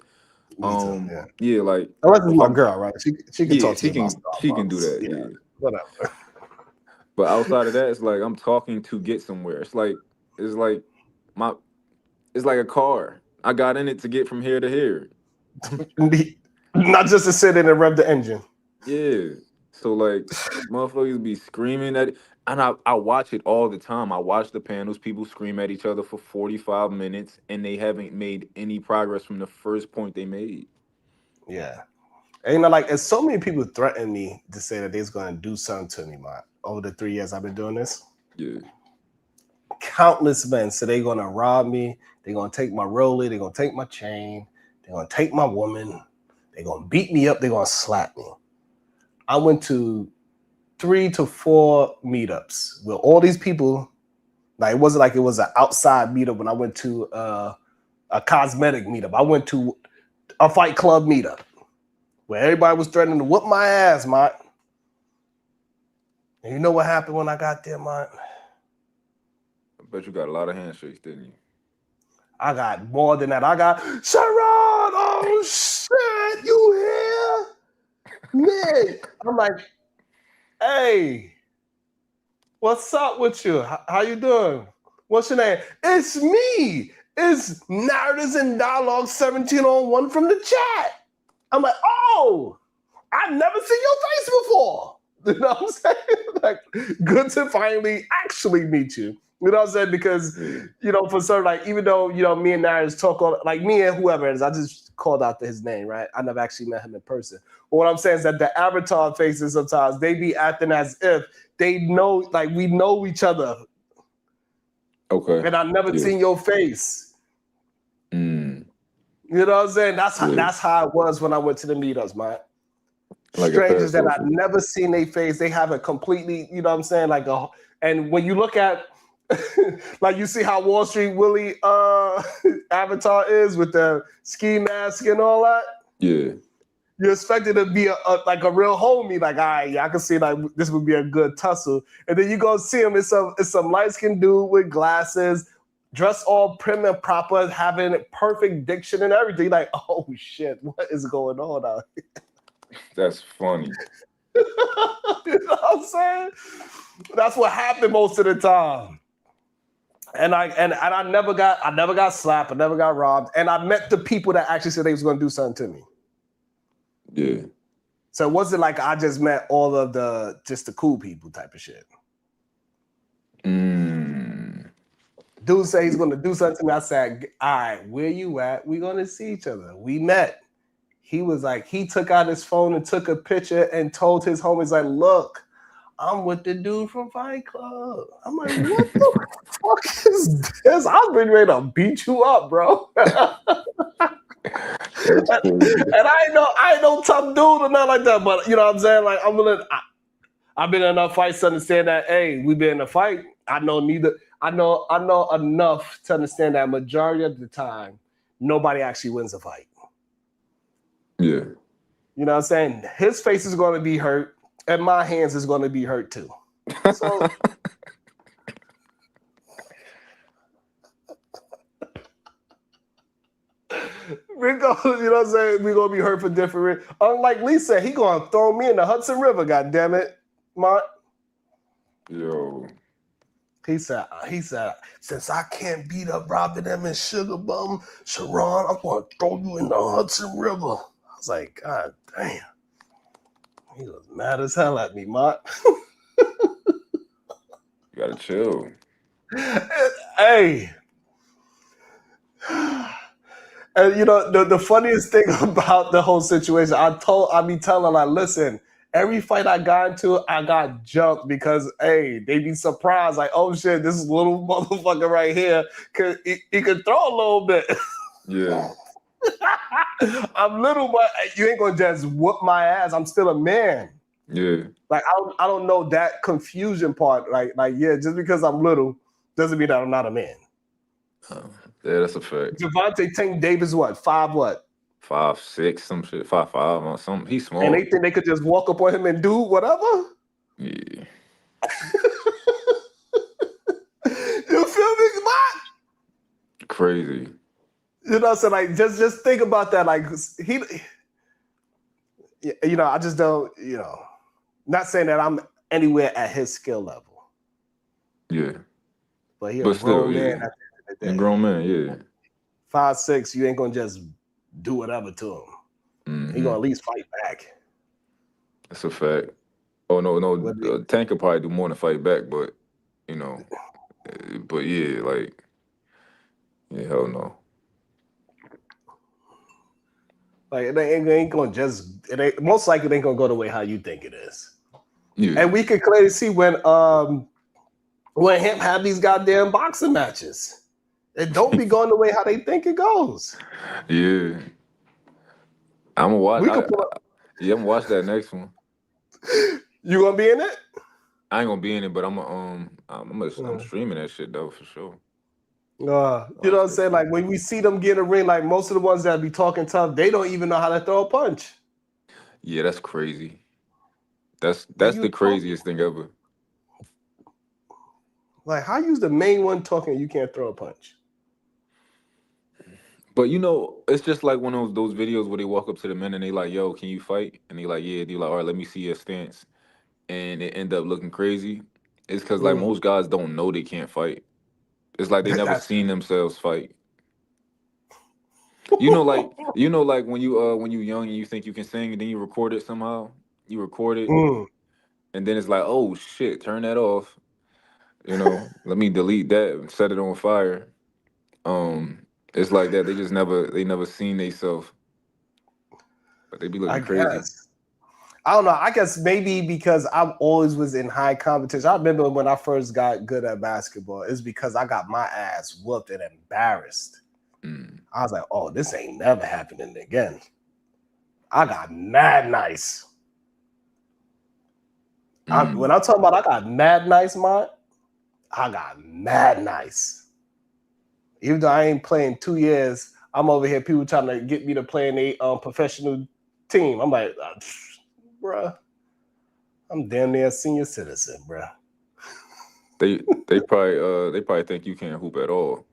Me too. Yeah. Yeah, like Unless it's if my I'm girl, right? She can yeah, talk to she me about can do Starbucks. that, Yeah. yeah. Whatever. But outside of that, it's like I'm talking to get somewhere. It's like my it's like a car. I got in it to get from here to here. Not just to sit in and rev the engine. Yeah. So like motherfuckers be screaming at it. And I watch it all the time. I watch the panels, people scream at each other for 45 minutes and they haven't made any progress from the first point they made. Yeah. And like, and so many people threaten me to say that they're going to do something to me, man. Over the 3 years I've been doing this, Yeah. countless men say they're going to rob me. They're going to take my rollie. They're going to take my chain. They're going to take my woman. They're going to beat me up. They're going to slap me. I went to 3 to 4 meetups with all these people. Like, it wasn't like it was an outside meetup when I went to a cosmetic meetup. I went to a fight club meetup where everybody was threatening to whoop my ass, man. And you know what happened when I got there, man? I bet you got a lot of handshakes, didn't you? I got more than that. I got, Sharon, oh shit, you here? Man. I'm like, hey, what's up with you? How you doing? What's your name? It's me. It's Narratives and Dialogue 1701 from the chat. I'm like, oh, I've never seen your face before. You know what I'm saying? Like, good to finally actually meet you. You know what I'm saying? Because, you know, for certain, like, even though, you know, me and Narius talk on, like, me and whoever it is, I just called out his name, right? I never actually met him in person. But what I'm saying is that the avatar faces sometimes, they be acting as if they know, like, we know each other. Okay. And I've never seen your face. Mm. You know what I'm saying? That's Yeah. how it was when I went to the meetups, man. Like a Strangers that pass I've over. never seen their face, they have a completely, you know what I'm saying? And when you look at, like you see how Wall Street Willie avatar is with the ski mask and all that. Yeah. You expect it to be like a real homie, like, all right, yeah, I can see like this would be a good tussle. And then you go see him, it's some light-skinned dude with glasses, dressed all prim and proper, having perfect diction and everything. Like, oh shit, what is going on out here? That's funny. You know what I'm saying? That's what happened most of the time. And I never got slapped, I never got robbed, and I met the people that actually said they was gonna do something to me. Yeah. So it wasn't like I just met all of the cool people type of shit. Dude said he's gonna do something to me. I said, all right, where you at? We're gonna see each other. We met. He was like, he took out his phone and took a picture and told his homies, like, look, I'm with the dude from Fight Club. I'm like, what the fuck is this? I'm ready to beat you up, bro. And I ain't no tough dude or nothing like that, but you know what I'm saying? Like, I've been in enough fights to understand that, hey, we've been in a fight. I know enough to understand that majority of the time, nobody actually wins a fight. Yeah. You know what I'm saying? His face is going to be hurt, and my hands is going to be hurt too. So we're going, you know what I'm saying? We're going to be hurt for different. Unlike Lisa, he going to throw me in the Hudson River, God damn it. Yo. He said, since I can't beat up Robin M and Sugar Bum, Sharon, I'm going to throw you in the Hudson River. I was like, God damn. He was mad as hell at me, Mott. You gotta chill. Hey. And you know, the funniest thing about the whole situation, I be telling, like, listen, every fight I got into, I got jumped because, hey, they be surprised, like, oh shit, this little motherfucker right here, he could throw a little bit. Yeah. I'm little, but you ain't gonna just whoop my ass. I'm still a man. Yeah. Like, I don't know that confusion part. Like, yeah, just because I'm little doesn't mean that I'm not a man. Yeah, that's a fact. Javante Tank Davis, what? 5'6", some shit, 5'5" or something. He's small. And they think they could just walk up on him and do whatever? Yeah. You feel me, Mott? Crazy. You know what I'm saying? Like, just think about that. Like, you know, I just don't, you know, not saying that I'm anywhere at his skill level. Yeah. But he's a grown man. A grown man, yeah. 5'6", you ain't gonna just do whatever to him. Mm-hmm. He gonna at least fight back. That's a fact. Oh no, Tank could probably do more than fight back, but you know, but yeah, like, yeah, hell no. Like, it ain't gonna just. Most likely it ain't gonna go the way how you think it is. Yeah. And we could clearly see when him have these goddamn boxing matches, it don't be going the way how they think it goes. Yeah. I'm gonna watch. I'm gonna watch that next one. You gonna be in it? I ain't gonna be in it, but I'm streaming that shit though for sure. You know what I'm saying? Like, when we see them get in a ring, like most of the ones that be talking tough, they don't even know how to throw a punch. Yeah, that's crazy. That's the craziest thing ever. Like, how you's the main one talking, you can't throw a punch? But you know, it's just like one of those videos where they walk up to the men and they like, "Yo, can you fight?" And they like, "Yeah." They like, "All right, let me see your stance," and it end up looking crazy. It's because like most guys don't know they can't fight. It's like they never seen themselves fight. You know, like when you young and you think you can sing and then you record it somehow. You record it, and then it's like, oh shit, turn that off. You know, let me delete that and set it on fire. It's like that. They just never seen themselves, but they be looking crazy. I don't know. I guess maybe because I always was in high competition. I remember when I first got good at basketball, it's because I got my ass whooped and embarrassed. I was like, oh, this ain't never happening again. I got mad nice. When I'm talking about I got mad nice, man, I got mad nice. Even though I ain't playing 2 years, I'm over here, people trying to get me to play in a professional team. I'm like, bruh, I'm damn near a senior citizen, bruh. They probably think you can't hoop at all.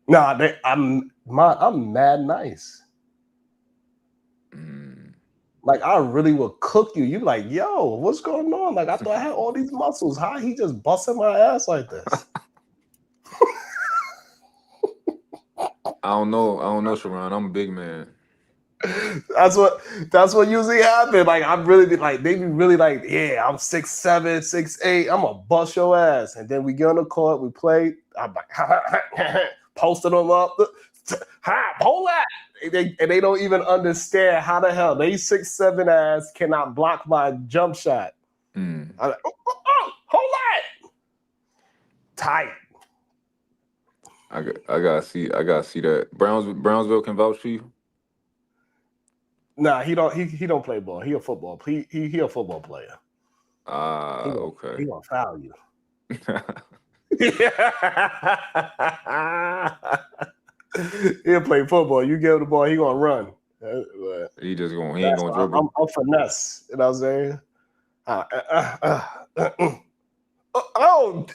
Nah, I'm mad nice. Like, I really will cook you. You be like, yo, what's going on? Like, I thought I had all these muscles. How he just busting my ass like this? I don't know, Sharon. I'm a big man. That's what usually happens. Like, I'm really like, they be really like, yeah, I'm 6'7", 6'8". I'm gonna bust your ass. And then we get on the court, we play. I'm like, posting them up. Hold that. And they don't even understand how the hell they 6'7" ass cannot block my jump shot. I'm like, hold that. Tight. I gotta see that. Brownsville can vouch for you. Nah, he don't play ball. He a football. He a football player. Okay. He gonna foul you. He'll play football. You give him the ball, he gonna run. He ain't gonna dribble. I'm finesse. You know what I'm saying? Oh,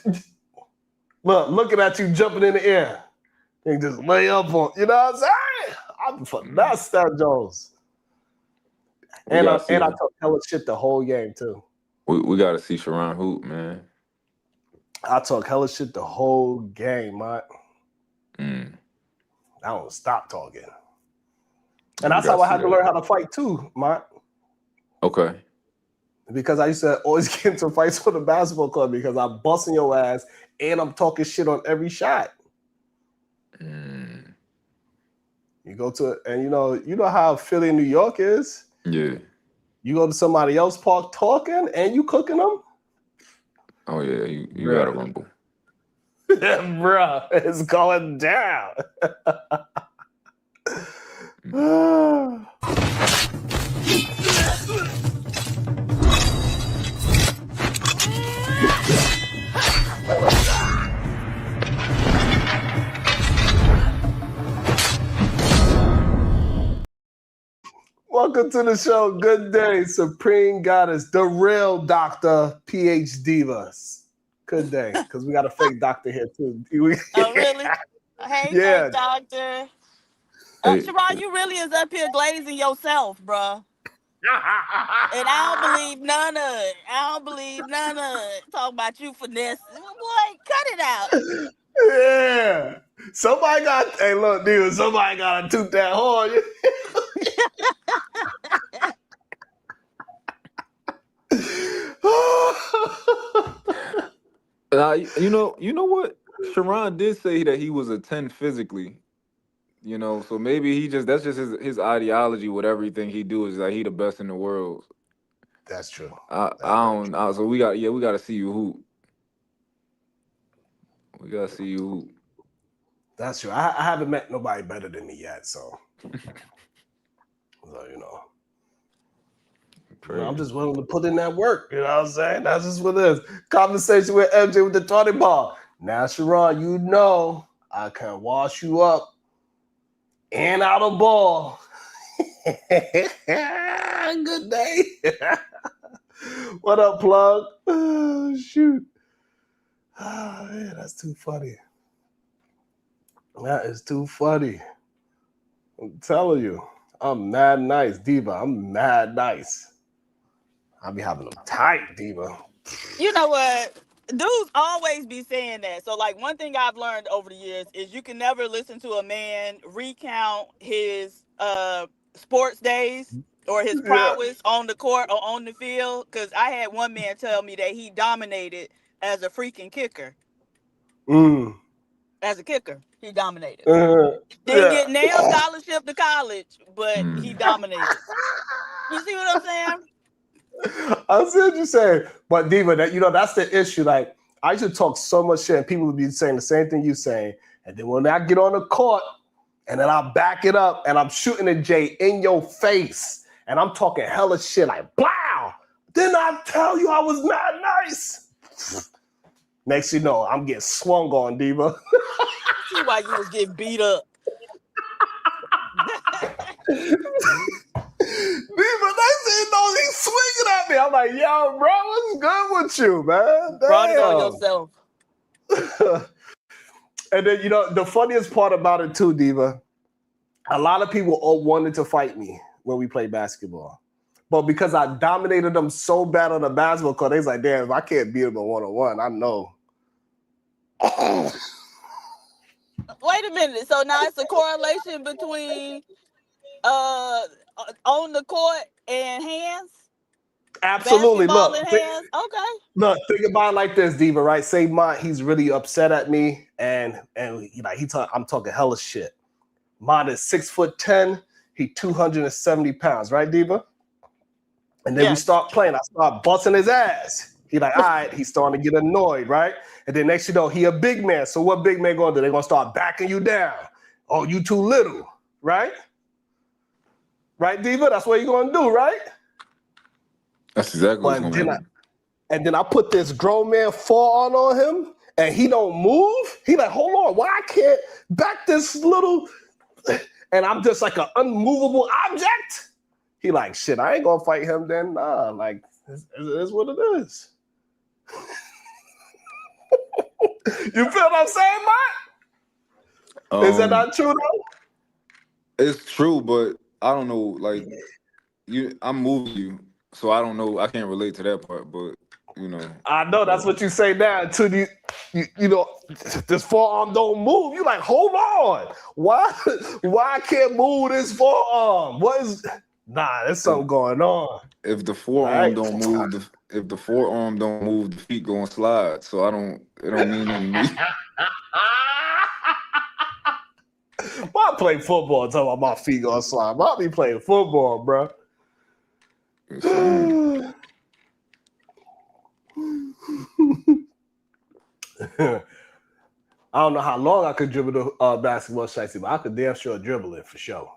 looking at you jumping in the air. And just lay up on. You know what I'm saying? I'm finesse that Jones. And I took hella shit the whole game too. We gotta see Sharon hoop, man. I talk hella shit the whole game, man. I don't stop talking. And that's how I had to learn how to fight too, man. Okay. Because I used to always get into fights with the basketball club because I'm busting your ass and I'm talking shit on every shot. You go to and you know how Philly and New York is? Yeah. You go to somebody else's park talking and you cooking them? Oh yeah, you gotta rumble. Bruh, it's going down. Welcome to the show. Good day, Supreme Goddess, the real Dr. PhD Divas. Good day, because we got a fake doctor here too. Oh, really? Hey, Yeah. fake doctor. Sharon, you really is up here glazing yourself, bruh. And I don't believe none of it. Talk about you finesse. Boy, cut it out. Yeah. Hey, look, dude, somebody got to toot that horn. You know what? Sharon did say that he was a 10 physically. So maybe that's just his ideology with everything he do is that he the best in the world. That's true. So we got to see you hoop. We gotta see you hoop. That's true. I haven't met nobody better than me yet, so I'm just willing to put in that work. You know what I'm saying? That's just what it is. Conversation with MJ with the 20 ball. Now, Sharon, you know I can wash you up and out of ball. Good day. What up, plug? Oh, shoot. Oh, man, that's too funny. That is too funny. I'm telling you, I'm mad nice, Diva. I'm mad nice. I be having them tight, Diva. You know what? Dudes always be saying that. So, like, one thing I've learned over the years is you can never listen to a man recount his sports days or his prowess on the court or on the field. Because I had one man tell me that he dominated as a freaking kicker. As a kicker, he dominated. Didn't get nail scholarship to college, but he dominated. You see what I'm saying? I see what you're saying. But Diva, that's the issue. Like, I used to talk so much shit and people would be saying the same thing you saying. And then when I get on the court and then I back it up, and I'm shooting a J in your face, and I'm talking hella shit like, "Wow! Didn't I tell you I was mad nice?" Next you know, I'm getting swung on, Diva. See why you was getting beat up. Diva, next thing you know, he's swinging at me. I'm like, "Yo, bro, what's good with you, man?" Brought it on Damn. yourself. And then, you know, the funniest part about it too, Diva, a lot of people all wanted to fight me when we played basketball. But because I dominated them so bad on the basketball court, they was like, "Damn, if I can't beat them in one-on-one, I know." Wait a minute. So now it's a correlation between on the court and hands? Absolutely. Basketball Look, and hands? Okay. look, think about it like this, Diva, right? Say he's really upset at me, and I'm talking hella shit. Mine is 6'10", he 270 pounds, right, Diva? And then we start playing. I start busting his ass. He like, all right, he's starting to get annoyed, right? And then next you know, he a big man. So what big man gonna do? They're gonna start backing you down. Oh, you too little, right? Right, Diva? That's what you're gonna do, right? That's exactly what's going to happen. And then I put this grown man forearm on him, and he don't move. He like, hold on, why I can't back this little? And I'm just like an unmovable object. He like, shit, I ain't gonna fight him then. Nah, like, it is what it is. You feel what I'm saying, Mike? Is that not true though? It's true, but I don't know. Like, I'm moving you, so I don't know. I can't relate to that part, but you know. I know that's what you say now. Until you know, this forearm don't move. You like, hold on, why I can't move this forearm? What is? Nah, there's something going on. If the forearm don't move, if the forearm don't move, the feet gonna slide. So it don't mean nothing to me. Why play football and talk about my feet gonna slide? Why be playing football, bro? I don't know how long I could dribble the basketball shicey, but I could damn sure dribble it for sure.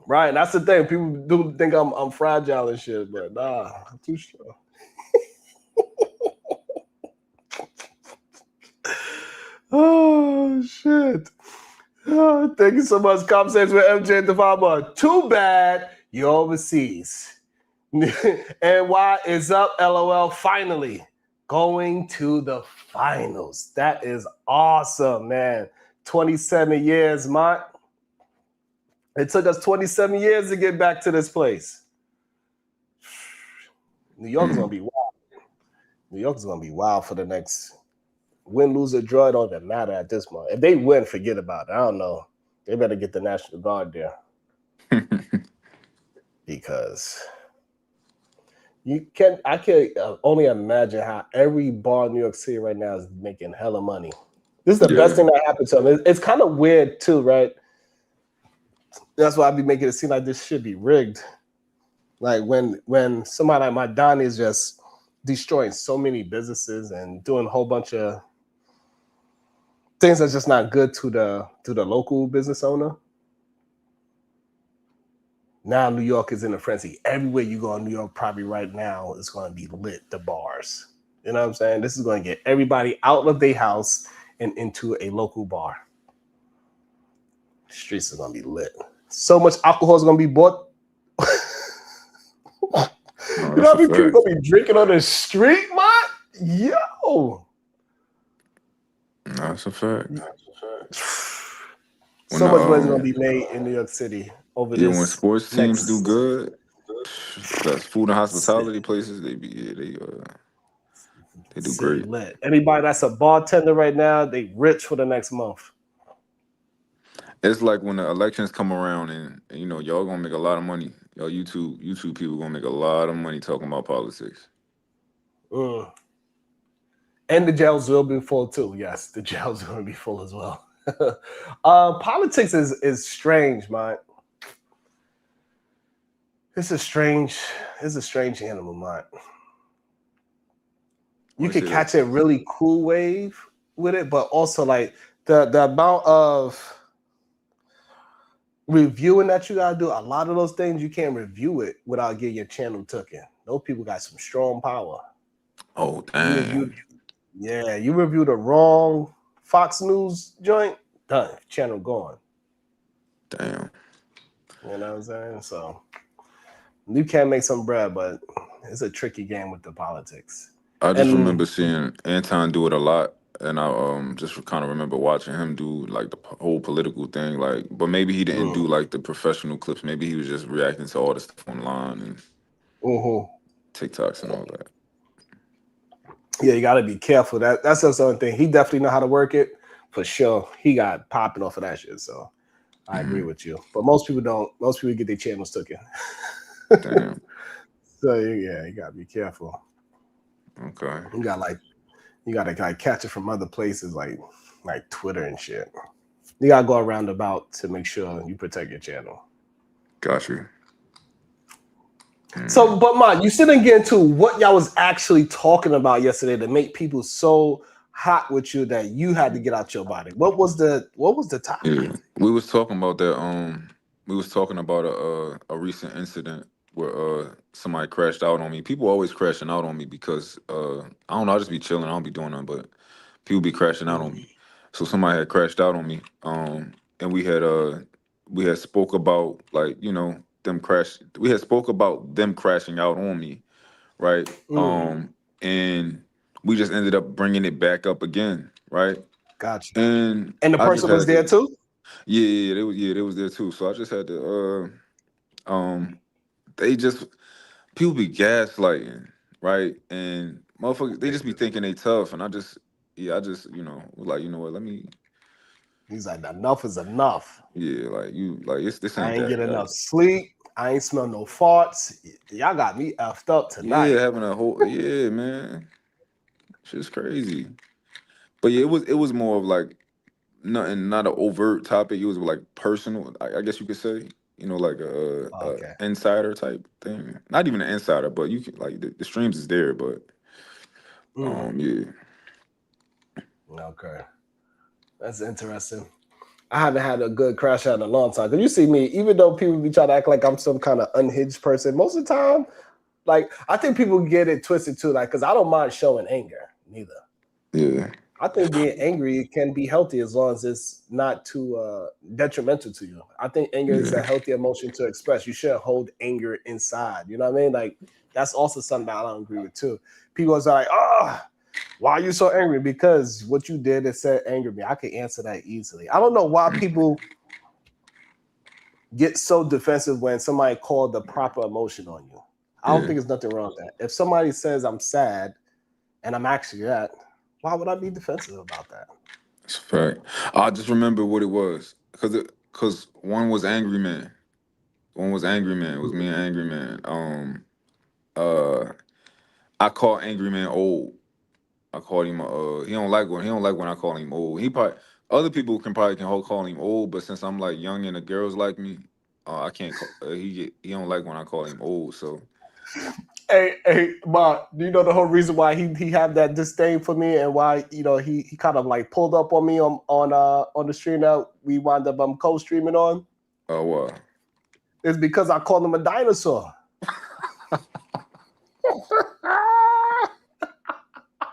Right, and that's the thing. People do think I'm fragile and shit, but nah, I'm too strong. Oh shit! Oh, thank you so much. Conversations with MJ and Devama. Too bad you're overseas. NY is up. LOL. Finally going to the finals. That is awesome, man. 27 years, Mont. It took us 27 years to get back to this place. New York is gonna be wild. New York is gonna be wild for the next win, lose, or draw. It don't even matter at this point. If they win, forget about it. I don't know. They better get the National Guard there. Because I can only imagine how every bar in New York City right now is making hella money. This is the best thing that happened to them. It's kind of weird too, right? That's why I be making it seem like this should be rigged. Like when somebody like my Donnie is just destroying so many businesses and doing a whole bunch of things that's just not good to the local business owner. Now New York is in a frenzy. Everywhere you go in New York, probably right now, is going to be lit, the bars. You know what I'm saying? This is going to get everybody out of their house and into a local bar. The streets are going to be lit. So much alcohol is going to be bought. You know how many people going to be drinking on the street, man? Yo. That's a fact. So much money is going to be made in New York City over this. When sports teams do good, that's food and hospitality places, they do great. Lit. Anybody that's a bartender right now, they rich for the next month. It's like when the elections come around and you know, y'all gonna make a lot of money. Y'all YouTube people gonna make a lot of money talking about politics. And the jails will be full too. Yes, the jails are gonna be full as well. Politics is strange, man. It's a strange animal, man. You can catch a really cool wave with it, but also like the amount of reviewing that you gotta do. A lot of those things you can't review it without getting your channel taken. Those people got some strong power. Oh You reviewed, damn. yeah, you reviewed the wrong Fox News joint, done. Channel gone. Damn. You know what I'm saying? So you can make some bread, but it's a tricky game with the politics. I just And remember seeing Anton do it a lot, and I just kind of remember watching him do like the whole political thing. Like, but maybe he didn't do like the professional clips. Maybe he was just reacting to all the stuff online and mhm. TikToks and all that. Yeah, you got to be careful. That's the other thing. He definitely know how to work it for sure. He got popping off of that shit. So I agree Hmm. with you. But most people don't. Most people get their channels taken. Damn. So yeah, you got to be careful. Okay. You got to like catch it from other places like Twitter and shit. You got to go around about to make sure you protect your channel. Got you. So, but man, you still didn't get into what y'all was actually talking about yesterday to make people so hot with you that you had to get out your body. What was the topic? Yeah, we was talking about that. We was talking about a recent incident where somebody crashed out on me. People always crashing out on me because I don't know. I just be chilling. I don't be doing nothing, but people be crashing out on me. So somebody had crashed out on me. And we had spoke about like them crash. We had spoke about them crashing out on me, right? Mm, And we just ended up bringing it back up again, right? gotcha. And And the I just person was had there to. too. They was there too. So I just had to they just people be gaslighting, right? And motherfuckers they They just be do. thinking they tough and I just, was like, you know what, let me He's like, enough is enough. like you like it's this I ain't ain't that. get enough sleep. I ain't smell no farts. Y'all got me effed up Yeah, tonight. having a whole man. Shit's crazy. But yeah, it was more of like nothing, not an overt topic. It was like personal, I guess you could say. Like a Okay. insider type thing. Not even an insider, but you can like the streams is there, but Mm, yeah. okay. That's interesting. I haven't had a good crash out in a long time. Cause you see me, even though people be trying to act like I'm some kind of unhinged person, most of the time, like I think people get it twisted too. Like, cause I don't mind showing anger neither. Yeah. I think being angry can be healthy as long as it's not too detrimental to you. I think anger is a Yeah. healthy emotion to express. You shouldn't hold anger inside. You know what I mean? Like that's also something that I don't agree with too. People are like, oh, why are you so angry? Because what you did is said anger me. I could answer that easily. I don't know why people get so defensive when somebody called the proper emotion on you. I don't Yeah. think there's nothing wrong with that. If somebody says I'm sad and I'm actually that, why would I be defensive about that? It's a fact. I just remember what it was. Cause one was Angry Man. One was Angry Man. It was me and Angry Man. Uh I call Angry Man old. I called him he don't like when I call him old. He probably other people can call him old, but since I'm like young and the girls like me, I can't call he don't like when I call him old. So Hey, Ma, do you know the whole reason why he had that disdain for me and why he kind of like pulled up on me on the stream that we wound up co-streaming on? uh It's because I called him a dinosaur.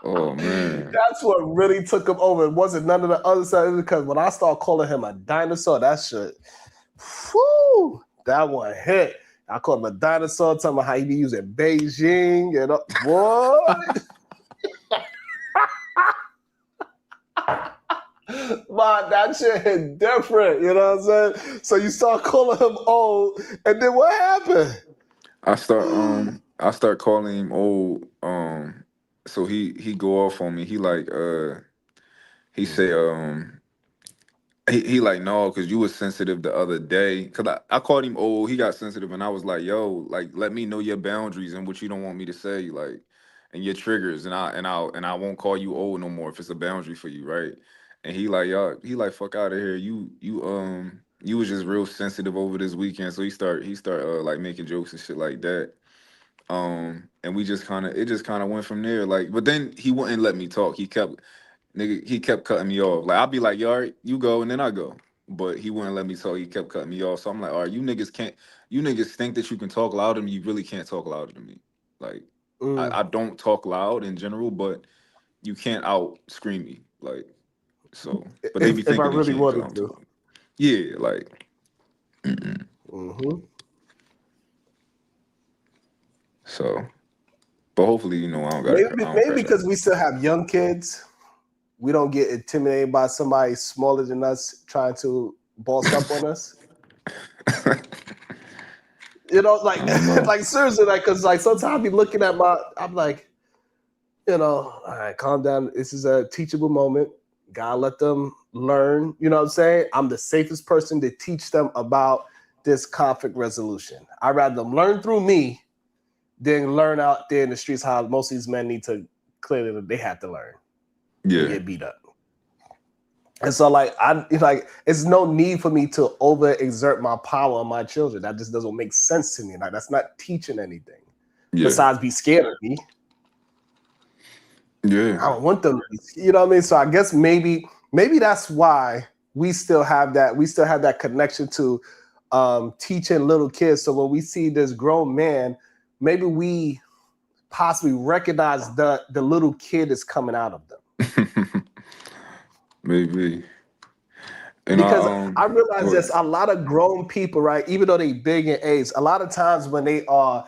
oh man. That's what really took him over. It wasn't none of the other side because when I started calling him a dinosaur, that shit, whew, that one hit. I called him a dinosaur, talking about how he be using Beijing and boy. Man, that shit hit different, you know what I'm saying? So you start calling him old, and then what happened? I start calling him old. So he go off on me. He like he say he like no, cause you was sensitive the other day. Cause I called him old. He got sensitive, and I was like, yo, like let me know your boundaries and what you don't want me to say, like, and your triggers, and I won't call you old no more if it's a boundary for you, right? And he like y'all, he like fuck out of here. You was just real sensitive over this weekend, so he start like making jokes and shit like that. And we just kind of went from there. Like, but then he wouldn't let me talk. He kept cutting me off. Like I'll be like, yo, all right, you go, and then I go. but he wouldn't let me talk. He kept cutting me off. So I'm like, all right, you niggas think that you can talk louder than me. You really can't talk louder than me. Like, I don't talk loud in general, but you can't out scream me. Like, so, but they be If I thinking they really can because wanted I'm to. talking. Yeah, like, Mm-hmm. so, but hopefully, I don't got Maybe, it. I don't maybe crash because out. we still have young kids, we don't get intimidated by somebody smaller than us trying to boss up on us. Like I don't know. like seriously, like because like sometimes I be looking at I'm like, all right, calm down. This is a teachable moment. Gotta let them learn. You know what I'm saying? I'm the safest person to teach them about this conflict resolution. I'd rather them learn through me than learn out there in the streets how most of these men need to clearly they have to learn and Yeah, get beat up. And so it's no need for me to overexert my power on my children. That just doesn't make sense to me. Like that's not teaching anything. yeah, Besides be scared of me. yeah, I don't want them to be, you know what I mean? So I guess maybe that's why we still have that connection to teaching little kids. So when we see this grown man, maybe we possibly recognize the little kid is coming out of them. maybe. And Because I realize go there's ahead. a lot of grown people, right? Even though they big in age, a lot of times when they are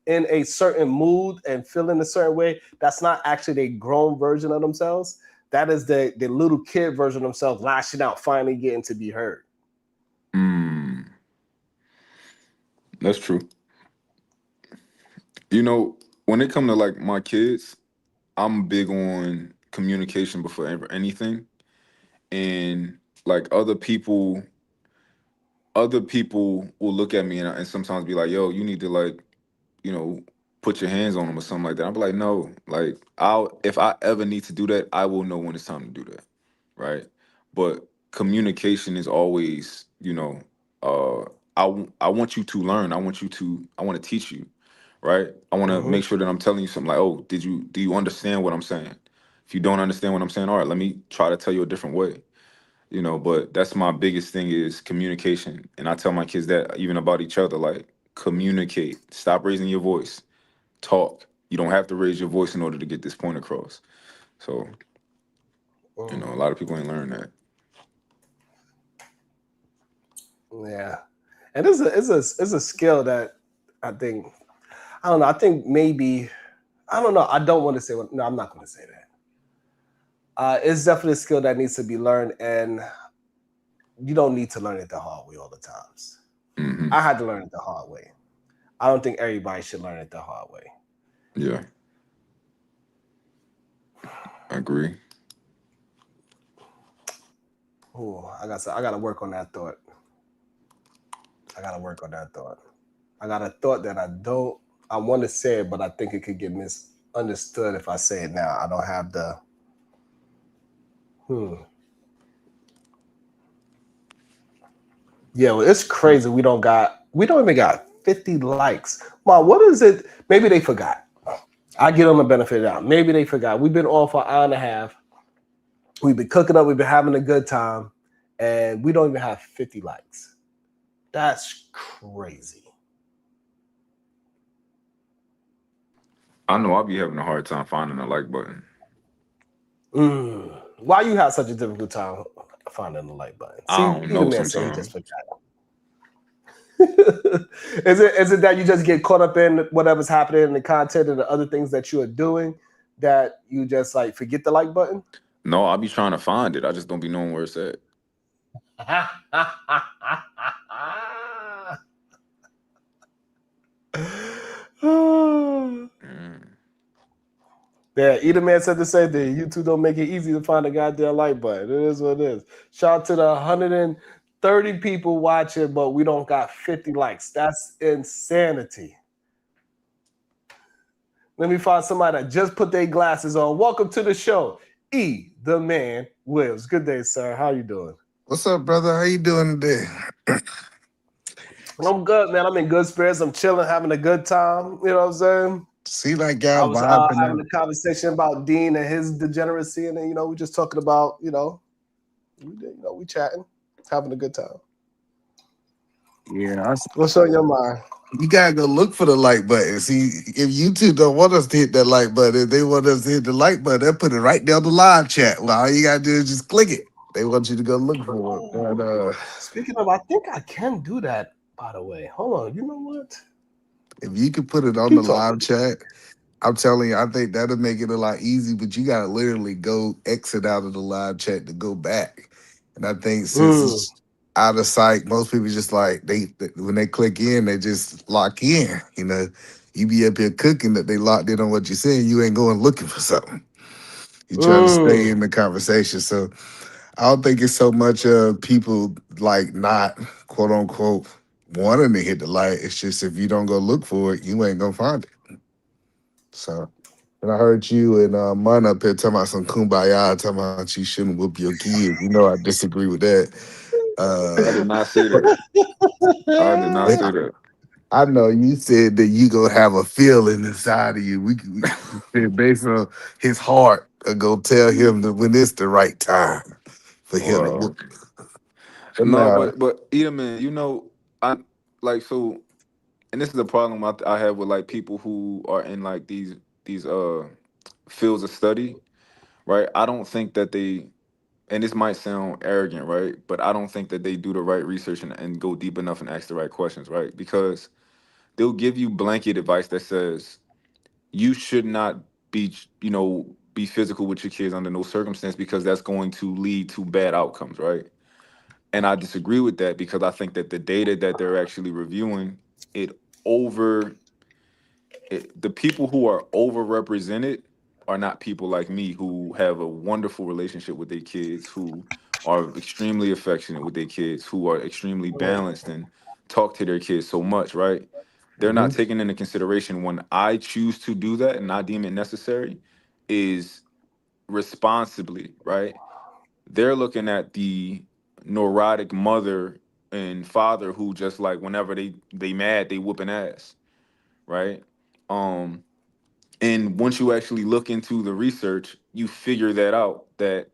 in a certain mood and feeling a certain way, that's not actually the grown version of themselves. That is the little kid version of themselves lashing out, finally getting to be heard. Mm, that's true. When it come to like my kids, I'm big on communication before anything, and like other people will look at me and sometimes be like, "Yo, you need to like, you know, put your hands on them or something like that." I'm like, "No, like if I ever need to do that, I will know when it's time to do that." Right? But communication is always, I want you to learn. I want to teach you, right? I want to Mm-hmm. make sure that I'm telling you something like, "Oh, do you understand what I'm saying?" If you don't understand what I'm saying, all right, let me try to tell you a different way. But that's my biggest thing is communication. And I tell my kids that even about each other, like communicate, stop raising your voice, talk. You don't have to raise your voice in order to get this point across. So, a lot of people ain't learned that. Yeah, and it's a skill that I think I don't know. I think maybe I don't know. I don't want to say no. I'm not going to say that. It's definitely a skill that needs to be learned, and you don't need to learn it the hard way all the times. Hmm. I had to learn it the hard way. I don't think everybody should learn it the hard way. Yeah, I agree. Oh, I got to work on that thought. I got to work on that thought. I got a thought that I want to say it, but I think it could get misunderstood if I say it now. I don't have the. Yeah, well, it's crazy. We don't even got 50 likes. Mom, what is it? Maybe they forgot. I get them the benefit of the doubt. Maybe they forgot. We've been on for an hour and a half. We've been cooking up. We've been having a good time, and we don't even have 50 likes. That's crazy. I know I'll be having a hard time finding the like button. Why you have such a difficult time finding the like button? See, I don't either know man say he just sometimes. forgot. Is it that you just get caught up in whatever's happening in the content and the other things that you are doing that you just like forget the like button? No, I'll be trying to find it. I just don't be knowing where it's at. Mm. Yeah, either man said the same thing. YouTube don't make it easy to find a goddamn like button. It is what it is. Shout out to the 130 people watching, but we don't got 50 likes. That's insanity. Let me find somebody that just put their glasses on. Welcome to the show, the man Wills. Good day, sir. How you doing? What's up, brother? How you doing today? I'm good, man. I'm in good spirits. I'm chilling, having a good time. You know what I'm saying? See that I guy was vibing having up. a conversation about Dean and his degeneracy, and then, we're just talking about, We chatting, having a good time. Yeah, What's on your mind? you gotta go look for the like button. See, if YouTube don't want us to hit that like button, if they want us to hit the like button, they'll put it right down the live chat. Well, all you gotta do is just click it. They want you to go look for it. But Speaking of, I think I can do that. By the way, hold on. You know what? if you could put it on the Keep talking. live chat, I'm telling you, I think that'll make it a lot easy, but you gotta literally go exit out of the live chat to go back. And I think since Mm, it's out of sight, most people just like when they click in, they just lock in. You be up here cooking that they locked in on what you're saying. You ain't going looking for something. You trying to stay mm. in the conversation. So I don't think it's so much people like not quote unquote wanting to hit the light. It's just if you don't go look for it, you ain't gonna find it. So, and I heard you and Mun up here talking about some kumbaya, talking about you shouldn't whoop your kids. You know, I disagree with that. I did Uh, not say that. I did not but say that. I know you said that you gonna have a feeling inside of you. We said based on his heart, go tell him that when it's the right time for him to Wow. whoop. But No, nah, but Edelman, I like so, and this is a problem I have with like people who are in like these fields of study, right? I don't think that they, and this might sound arrogant, right? But I don't think that they do the right research and go deep enough and ask the right questions, right? Because they'll give you blanket advice that says you should not be, be physical with your kids under no circumstance because that's going to lead to bad outcomes, right? And I disagree with that because I think that the data that they're actually reviewing, it over the people who are overrepresented are not people like me who have a wonderful relationship with their kids, who are extremely affectionate with their kids, who are extremely balanced and talk to their kids so much, right? They're not mhm. taking into consideration when I choose to do that and I deem it necessary is responsibly, right? They're looking at the neurotic mother and father who just like whenever they mad, they whooping ass, right? Um and once you actually look into the research, you figure that out that,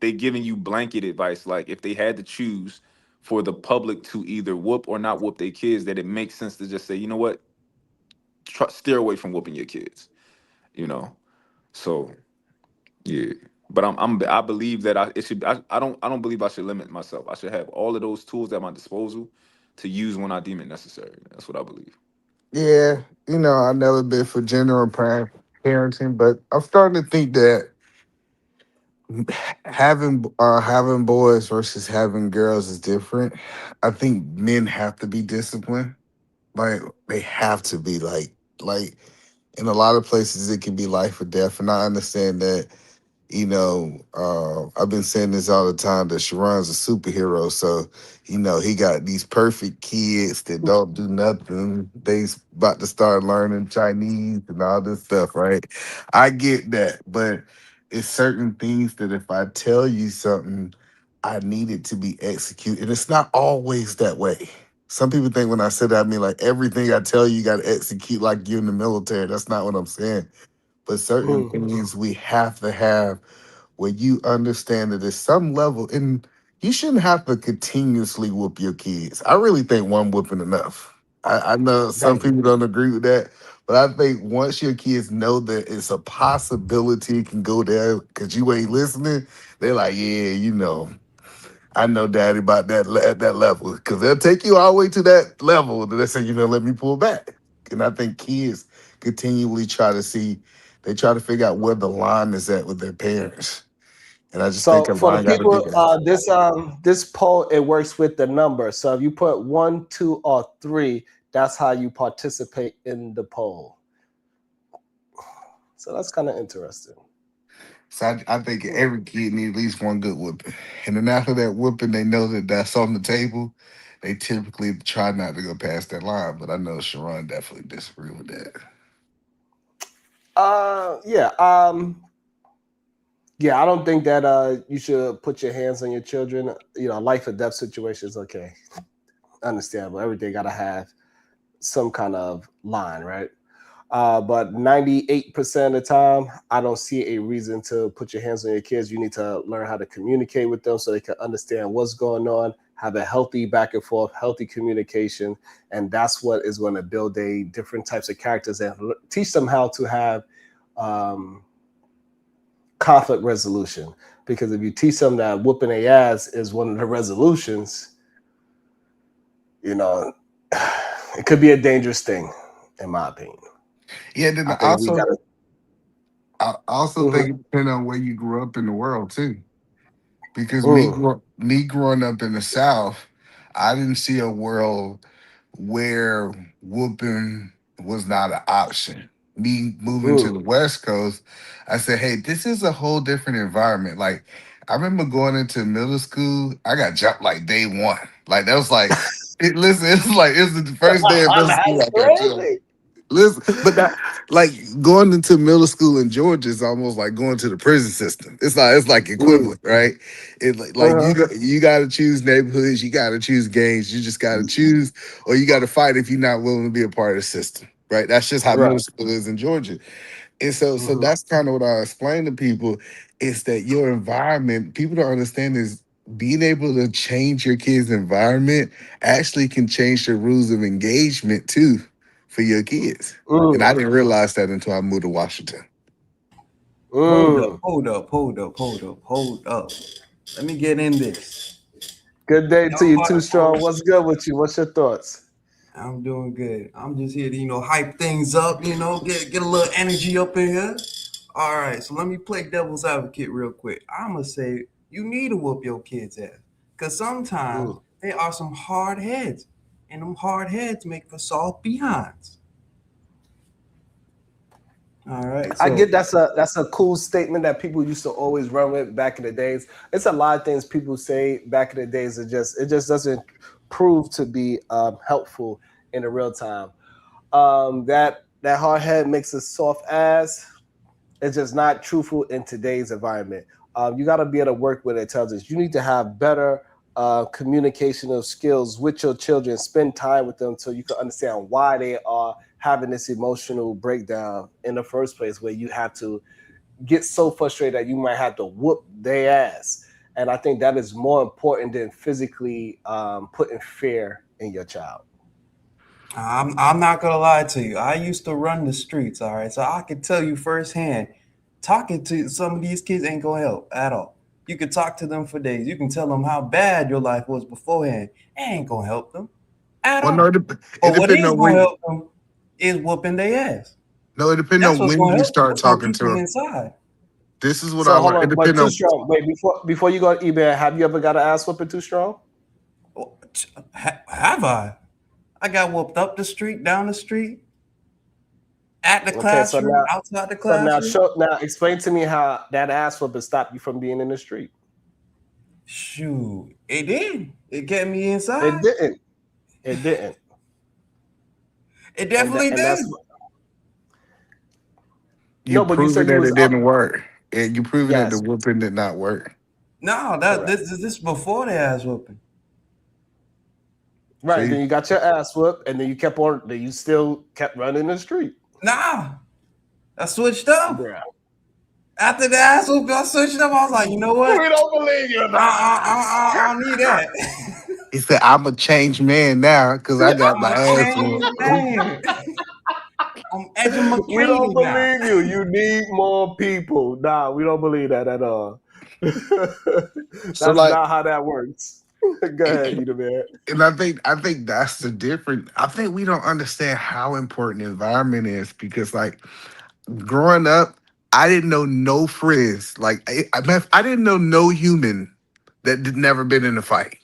they giving you blanket advice. Like if they had to choose for the public to either whoop or not whoop their kids, that it makes sense to just say, you know what, steer away from whooping your kids, you know? So yeah. But I believe that I don't believe I should limit myself. I should have all of those tools at my disposal to use when I deem it necessary. That's what I believe. Yeah, I've never been for general parenting, but I'm starting to think that having boys versus having girls is different. I think men have to be disciplined. Like they have to be like in a lot of places it can be life or death, and I understand that. I've been saying this all the time that Sharon's a superhero. So, he got these perfect kids that don't do nothing. About to start learning Chinese and all this stuff, right? I get that, but it's certain things that if I tell you something, I need it to be executed. And it's not always that way. Some people think when I say that, I mean like everything I tell you, you got to execute like you're in the military. That's not what I'm saying. But certain Mm. things we have to have where you understand that there's some level, and you shouldn't have to continuously whoop your kids. I really think one whooping enough. I know some Dang. people don't agree with that, but I think once your kids know that it's a possibility it can go there because you ain't listening, they're like, yeah, I know daddy about at that level because they'll take you all the way to that level. Then they say, let me pull back. And I think kids continually they try to figure out where the line is at with their parents. And I just think So a for the line got to be people, there. this poll it works with the number. So if you put 1, 2, or 3, that's how you participate in the poll. So that's kind of interesting. So I think every kid needs at least one good whooping. And then after that whooping, they know that that's on the table. They typically try not to go past that line. But I know Sharon definitely disagree with that. Yeah. Yeah, I don't think that you should put your hands on your children. Life or death situations, okay, understandable. Everything gotta have some kind of line, right? But 98% of the time, I don't see a reason to put your hands on your kids. You need to learn how to communicate with them so they can understand what's going on, have a healthy back and forth, healthy communication. And that's what is going to build a different types of characters and teach them how to have um, conflict resolution. Because if you teach them that whooping their ass is one of the resolutions, you know, it could be a dangerous thing, in my opinion. Yeah, then I think we got to. I also think Mhm. it depends on where you grew up in the world too. Because Mm, me growing up in the South, I didn't see a world where whooping was not an option. Me moving to mm, the West Coast, I said, "Hey, this is a whole different environment." Like I remember going into middle school, I got jumped like day one. Like that was like, listen, it's like it's the first day of middle school that's I got jumped. crazy. Listen, but that like going into middle school in Georgia is almost like going to the prison system. It's like Mm, equivalent, right? It like uh-huh. you got to choose neighborhoods, you got to choose gangs, you just got to choose, or you got to fight if you're not willing to be a part of the system, right? That's just how Right. middle school is in Georgia. And so Hmm. that's kind of what I explain to people is that your environment, people don't understand is being able to change your kid's environment actually can change the rules of engagement too for your kids. And I Mm, didn't realize that until I moved to Washington. Hold up, mm. hold up, hold up, hold up, hold up. Let me get in this. Good day to Y'all you, about Too to go. Strong. What's good with you? What's your thoughts? I'm doing good. I'm just here to, hype things up, get a little energy up in here. All right, so let me play devil's advocate real quick. I'ma say you need to whoop your kids' ass. Cause sometimes Mm. they are some hard heads. And them hard heads make for soft behinds. All right, I so get that's a cool statement that people used to always run with back in the days. It's a lot of things people say back in the days. It just doesn't prove to be helpful in the real time. That hard head makes a soft ass. It's just not truthful in today's environment. You got to be able to work with intelligence. You need to have better communicational skills with your children. Spend time with them so you can understand why they are having this emotional breakdown in the first place, where you have to get so frustrated that you might have to whoop their ass. And I think that is more important than physically putting fear in your child. I'm not gonna lie to you. I used to run the streets, all right. So I can tell you firsthand, talking to some of these kids ain't gonna help at all. You can talk to them for days. You can tell them how bad your life was beforehand. It ain't gonna help them at Well, no, all. it But what depends is on gonna when. help them is whooping their ass. No, it depends That's on what's when gonna you help them. start That's gonna talking keep to them them. inside. This is what I So hold learned. It on, but depends too on. strong. Wait, before you go to eBay, have you ever got an ass whooping too strong? Have I? I got whooped up the street, down the street, at the Okay, so classroom, now, outside the so now, classroom. explain to me how that ass whooping stopped you from being in the street. Shoot, it did. It kept me It inside. didn't. It didn't. It And definitely and that's did. You no, but you proving said you that was it up. didn't work, and you proving that the Yes, whooping did not work. No, that correct. this before the ass whooping. Right. See, Then you got your ass whooped, and then you kept on. Then you still kept running the street. Nah, I switched up. Bruh. After the ass whooping, I switched up. I was like, you know what? We don't believe you, nah. I don't need that. he said, "I'm a changed man now because I got I'm my a ass changed whooped." man. I'm We don't educated now. believe you. You need more people. Nah, we don't believe that at all. So That's like, not how that works. Go and, ahead, and, you the man. and I think that's the difference. I think we don't understand how important the environment is because like growing up, I didn't know no friends. Like I didn't know no human that did never been in a fight.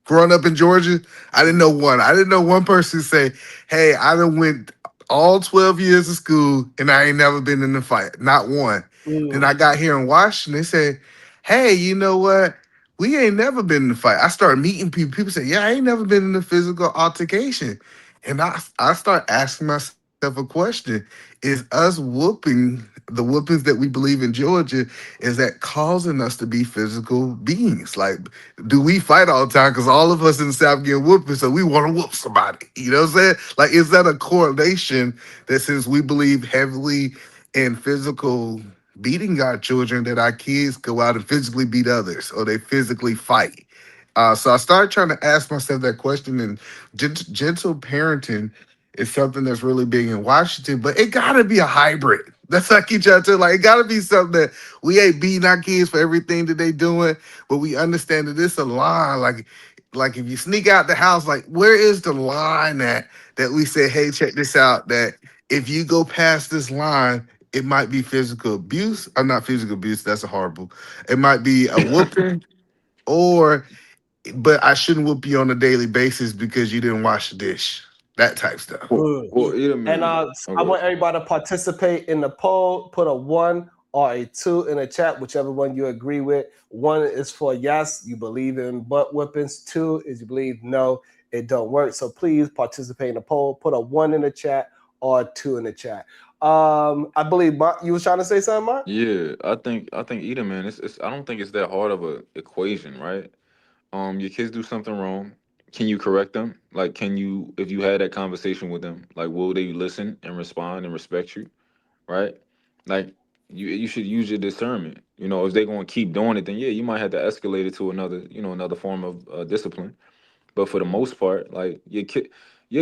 Growing up in Georgia, I didn't know one. I didn't know one person say, "Hey, I done went all 12 years of school and I ain't never been in a fight." Not one. Then Mm, I got here in Washington. They said, "Hey, you know what? We ain't never been in a fight." I started meeting people. People say, "Yeah, I ain't never been in a physical altercation." And I start asking myself, Of a question. Is us whooping the whoopings that we believe in Georgia, is that causing us to be physical beings? Like, do we fight all the time? Because all of us in the South get whooping, so we want to whoop somebody. You know what I'm saying? Like, is that a correlation that since we believe heavily in physical beating our children, that our kids go out and physically beat others or they physically fight? So I started trying to ask myself that question, and gentle parenting is something that's really big in Washington, but it gotta be a hybrid. That's what I keep trying to tell. Like, it gotta be something that we ain't beating our kids for everything that they doing, but we understand that it's a line. Like if you sneak out the house, like where is the line that we say, hey, check this out, that if you go past this line, it might be physical abuse. Or not physical abuse, that's a horrible. It might be a whooping, or but I shouldn't whoop you on a daily basis because you didn't wash the dish. That type stuff. Well, either And man. I Okay. want everybody to participate in the poll. Put a 1 or a 2 in the chat, whichever one you agree with. 1 is for yes, you believe in butt whippings. 2 is you believe no, it don't work. So please participate in the poll. Put a 1 in the chat or a 2 in the chat. I believe Mark, you was trying to say something, Mark? Yeah, I think either man. It's I don't think it's that hard of a equation, right? Your kids do something wrong. Can you correct them? Like, can you, if you had that conversation with them, like, will they listen and respond and respect you, right? Like, you should use your discernment. You know, if they're going to keep doing it, then yeah, you might have to escalate it to another, another form of discipline. But for the most part, like your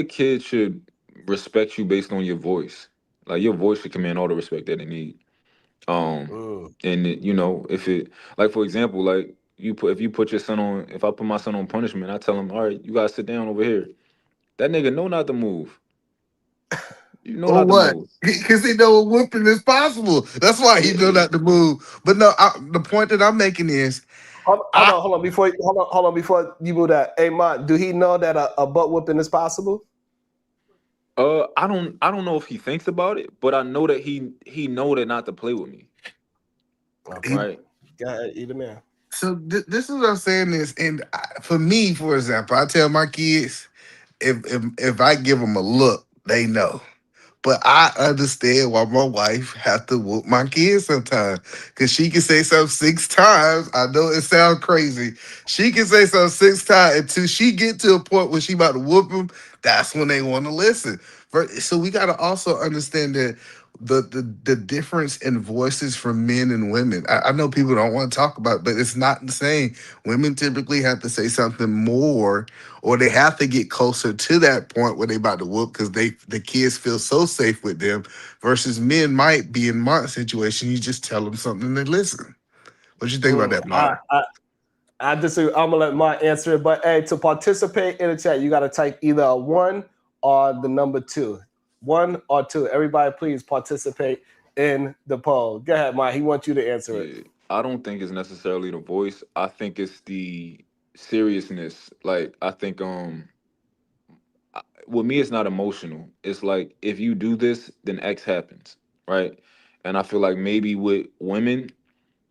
kid should respect you based on your voice. Like, your voice should command all the respect that they need. Um, Mm. and if it, like, for example, like, if you put your son on, if I put my son on punishment, I tell him, all right, you gotta sit down over here. That nigga know not to move. You know Or not to what? move. Because he know a whooping is possible. That's why he know Yeah. not to move. But no, the point that I'm making is, Hold I on, hold on. Hold on before you move that. Hey, Mark, do he know that a butt whooping is possible? I don't know if he thinks about it, but I know that he know that not to play with me. Okay. he, Right. Go ahead, either man. so this is what I'm saying is, and for me, for example, I tell my kids, if I give them a look, they know. But I understand why my wife have to whoop my kids sometimes. Cause she can say something 6 times. I know it sounds crazy. She can say something 6 times until she get to a point where she about to whoop them. That's when they want to listen. So we gotta also understand that the difference in voices from men and women. I know people don't want to talk about it, but it's not the same. Women typically have to say something more, or they have to get closer to that point where they about to whoop because the kids feel so safe with them. Versus men might be in Mark's situation. You just tell them something and they listen. What you think about Mm, that, Mark? I disagree. I'm gonna let Mark answer it, but hey, to participate in the chat, you gotta type either a 1 or the number 2. 1 or 2. Everybody, please participate in the poll. Go ahead, Mark. He wants you to answer it. Yeah. I don't think it's necessarily the voice. I think it's the seriousness. Like, I think with me, it's not emotional. It's like, if you do this, then X happens, right? And I feel like maybe with women,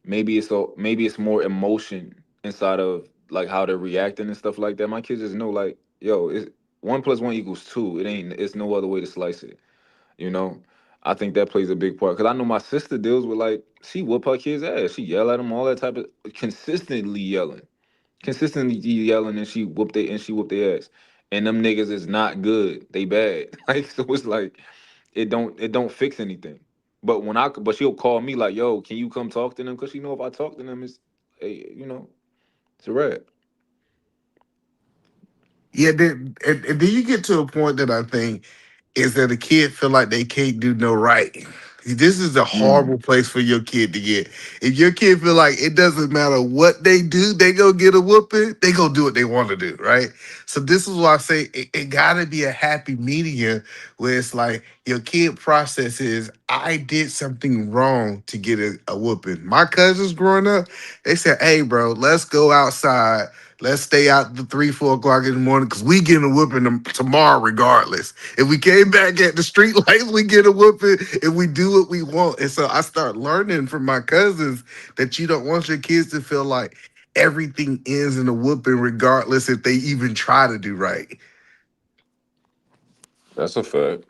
maybe it's more emotion inside of, like, how they're reacting and stuff like that. My kids just know, like, yo, it's 1 + 1 = 2. It's no other way to slice it. You know, I think that plays a big part because I know my sister deals with, like, she whoop her kids' ass. She yell at them, all that type of consistently yelling, and she whooped their ass. And them niggas is not good. They bad. Like, so it's like, it don't fix anything. But she'll call me like, yo, can you come talk to them? Because she know if I talk to them, it's, hey, it's a wrap. Yeah, and then you get to a point that I think is that a kid feel like they can't do no right. This is a Mm. horrible place for your kid to get. If your kid feel like it doesn't matter what they do, they go get a whooping, they go do what they want to do, right? So this is why I say it gotta be a happy medium where it's like your kid processes, I did something wrong to get a whooping. My cousins growing up, they said, hey bro, let's go outside. Let's stay out the 3, 4 o'clock in the morning because we getting a whooping tomorrow regardless. If we came back at the street lights, we get a whooping if we do what we want. And so I start learning from my cousins that you don't want your kids to feel like everything ends in a whooping, regardless if they even try to do right. That's a fact.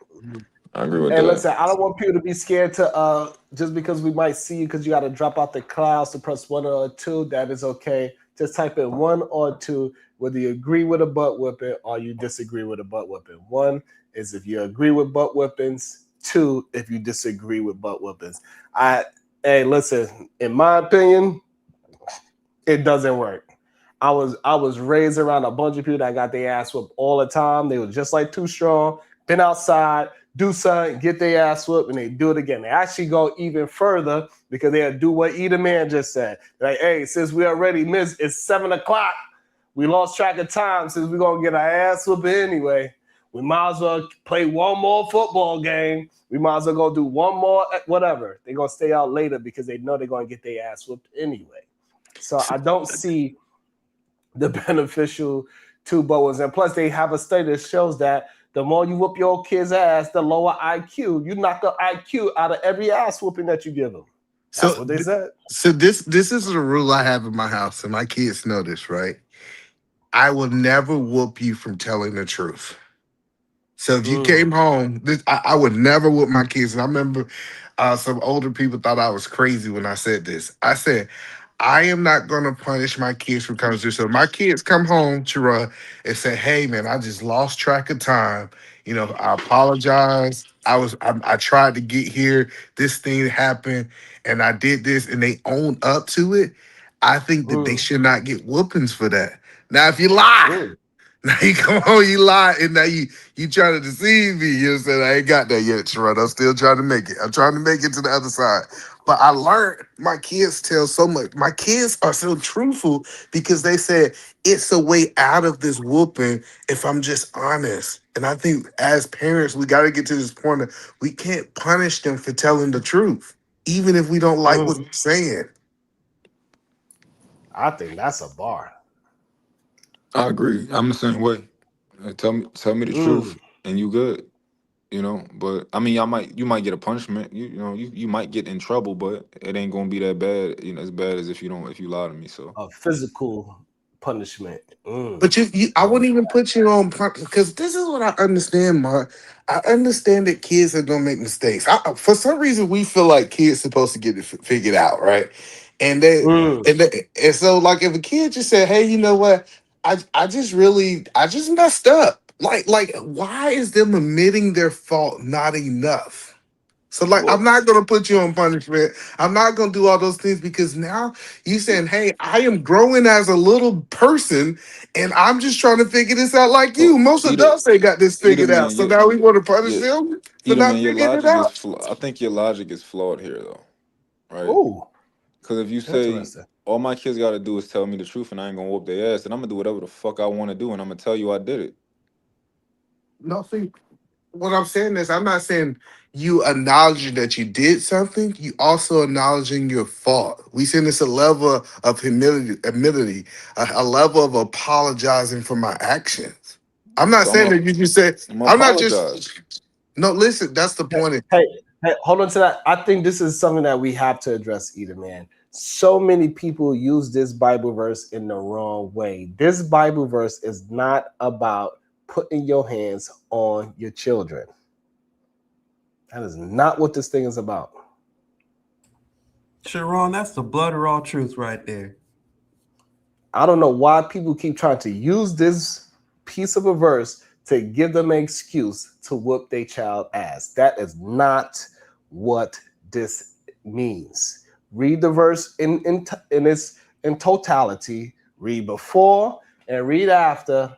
I agree with And that. listen, I don't want people to be scared to just because we might see you because you got to drop out the class to press one or two. That is okay. Just type in one or two, whether you agree with a butt whipping or you disagree with a butt whipping. One is if you agree with butt whippings. Two, if you disagree with butt whippings. I Hey, listen. In my opinion, it doesn't work. I was raised around a bunch of people that got their ass whooped all the time. They were just like too strong. Been outside, do something, get their ass whooped, and they do it again. They actually go even further because they'll do what Either Man just said. Like, hey, since we already missed, it's 7 o'clock. We lost track of time since we're gonna get our ass whooped anyway. We might as well play one more football game. We might as well go do one more whatever. They're gonna stay out later because they know they're gonna get their ass whooped anyway. So I don't see the beneficial to boas. And plus, they have a study that shows that the more you whoop your kid's ass, the lower IQ. You knock the IQ out of every ass whooping that you give them. That's So, what they said. so this is a rule I have in my house, and my kids know this, right? I will never whoop you from telling the truth. So if you Mm, came home, I would never whoop my kids. And I remember some older people thought I was crazy when I said this. I said, I am not going to punish my kids for coming through. So my kids come home, Chira, and say, "Hey, man, I just lost track of time. I apologize. I tried to get here. This thing happened, and I did this, and they own up to it. I think that they mm, should not get whoopings for that. Now, if you lie." mm, Now you come on, you lie, and now you trying to deceive me. You know what I'm saying? I ain't got that yet, Sharon. I'm still trying to make it. I'm trying to make it to the other side. But I learned my kids tell so much. My kids are so truthful because they said it's a way out of this whooping if I'm just honest. And I think as parents, we got to get to this point of we can't punish them for telling the truth, even if we don't like what mm. they're saying. I think that's a bar. I agree. I'm the same way. Tell me the truth, Mm, and you good. But I mean, you might get a punishment. You might get in trouble, but it ain't gonna be that bad. As bad as if you lie to me. So a physical punishment. Mm, But I no. wouldn't even put you on because this is what I understand, Mark. I understand that kids are gonna make mistakes. For some reason, we feel like kids supposed to get it figured out, right? And they Mm, and so like if a kid just said, "Hey, you know what? I just messed up." Like why is them admitting their fault not enough? So like I'm well, not gonna put you on punishment. I'm not gonna do all those things because now you saying, "Hey, I am growing as a little person, and I'm just trying to figure this out like you." so Most either adults ain't got this either figured out. man, So now we want to punish your them for either not man, your figuring it logic is. out. I think your logic is flawed here, though, right? oh, Because if you say interesting. all my kids got to do is tell me the truth, and I ain't gonna whoop their ass, and I'm gonna do whatever the fuck I want to do, and I'm gonna tell you I did it. No, see, what I'm saying is I'm not saying you acknowledging that you did something, you also acknowledging your fault. We saying it's a level of humility, a level of apologizing for my actions. I'm not So saying that you just said, I'm gonna I'm not apologize. just no, listen, that's the point. Hey, hey, hold on to that. I think this is something that we have to address, either man. So many people use this Bible verse in the wrong way. This Bible verse is not about putting your hands on your children. That is not what this thing is about. Sharon, that's the blood of all truth right there. I don't know why people keep trying to use this piece of a verse to give them an excuse to whoop their child ass. That is not what this means. Read the verse in its in totality. Read before and read after,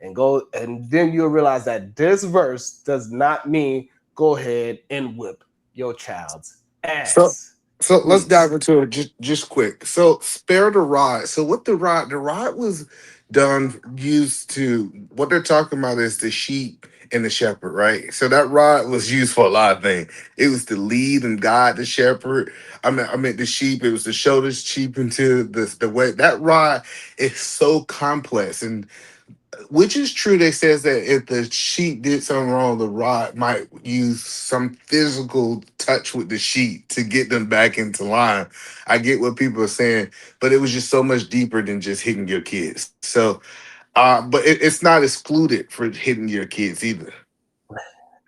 and go, and then you'll realize that this verse does not mean go ahead and whip your child's So ass. so let's dive Please. into it just quick. So spare the rod. So what the rod was done used to what they're talking about is the sheep and the shepherd, right? So that rod was used for a lot of things. It was to lead and guide the shepherd. I mean the sheep. It was to show the sheep into the way. That rod is so complex, and which is true. They says that if the sheep did something wrong, the rod might use some physical touch with the sheep to get them back into line. I get what people are saying, but it was just so much deeper than just hitting your kids. So, but it's not excluded for hitting your kids either.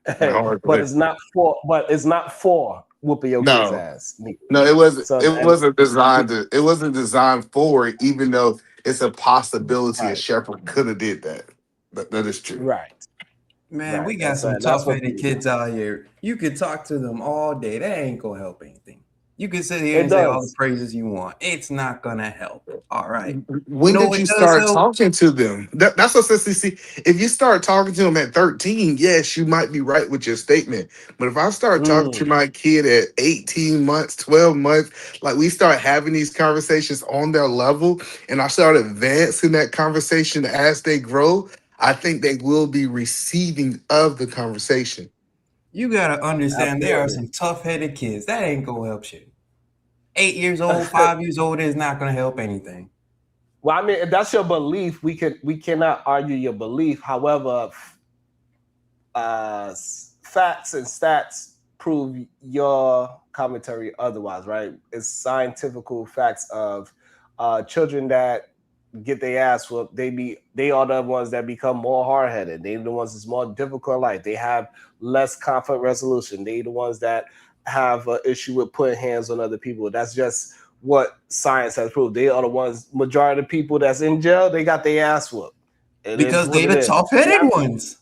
Hey, hard but way. it's not for whooping your kid's No, ass. Neither. no, it wasn't. So It and wasn't designed to. It wasn't designed for it. Even though it's a possibility a right, shepherd could have did that. That is true. right, Man, right. we got some That's what tough-headed kids out here. You could talk to them all day. That ain't gonna help anything. You can sit here it and say all the does. praises you want. It's not gonna help. All right. You When know did what you does start help? talking to them? That's what see. If you start talking to them at 13, yes, you might be right with your statement. But if I start talking to Mm, my kid at 18 months, 12 months, like we start having these conversations on their level, and I start advancing that conversation as they grow, I think they will be receiving of the conversation. You gotta understand there are absolutely. some tough-headed kids. That ain't gonna help shit. 8 years old, 5 years old is not gonna help anything. Well, I mean, if that's your belief, we cannot argue your belief. However, facts and stats prove your commentary otherwise, right? It's scientifical facts of children that get their ass whooped. They are the ones that become more hard headed. They're the ones that's more difficult in life. They have less conflict resolution. They the ones that have an issue with putting hands on other people. That's just what science has proved. They are the ones. Majority of people that's in jail, they got their ass whooped. It is Because what they it the is. tough-headed ones.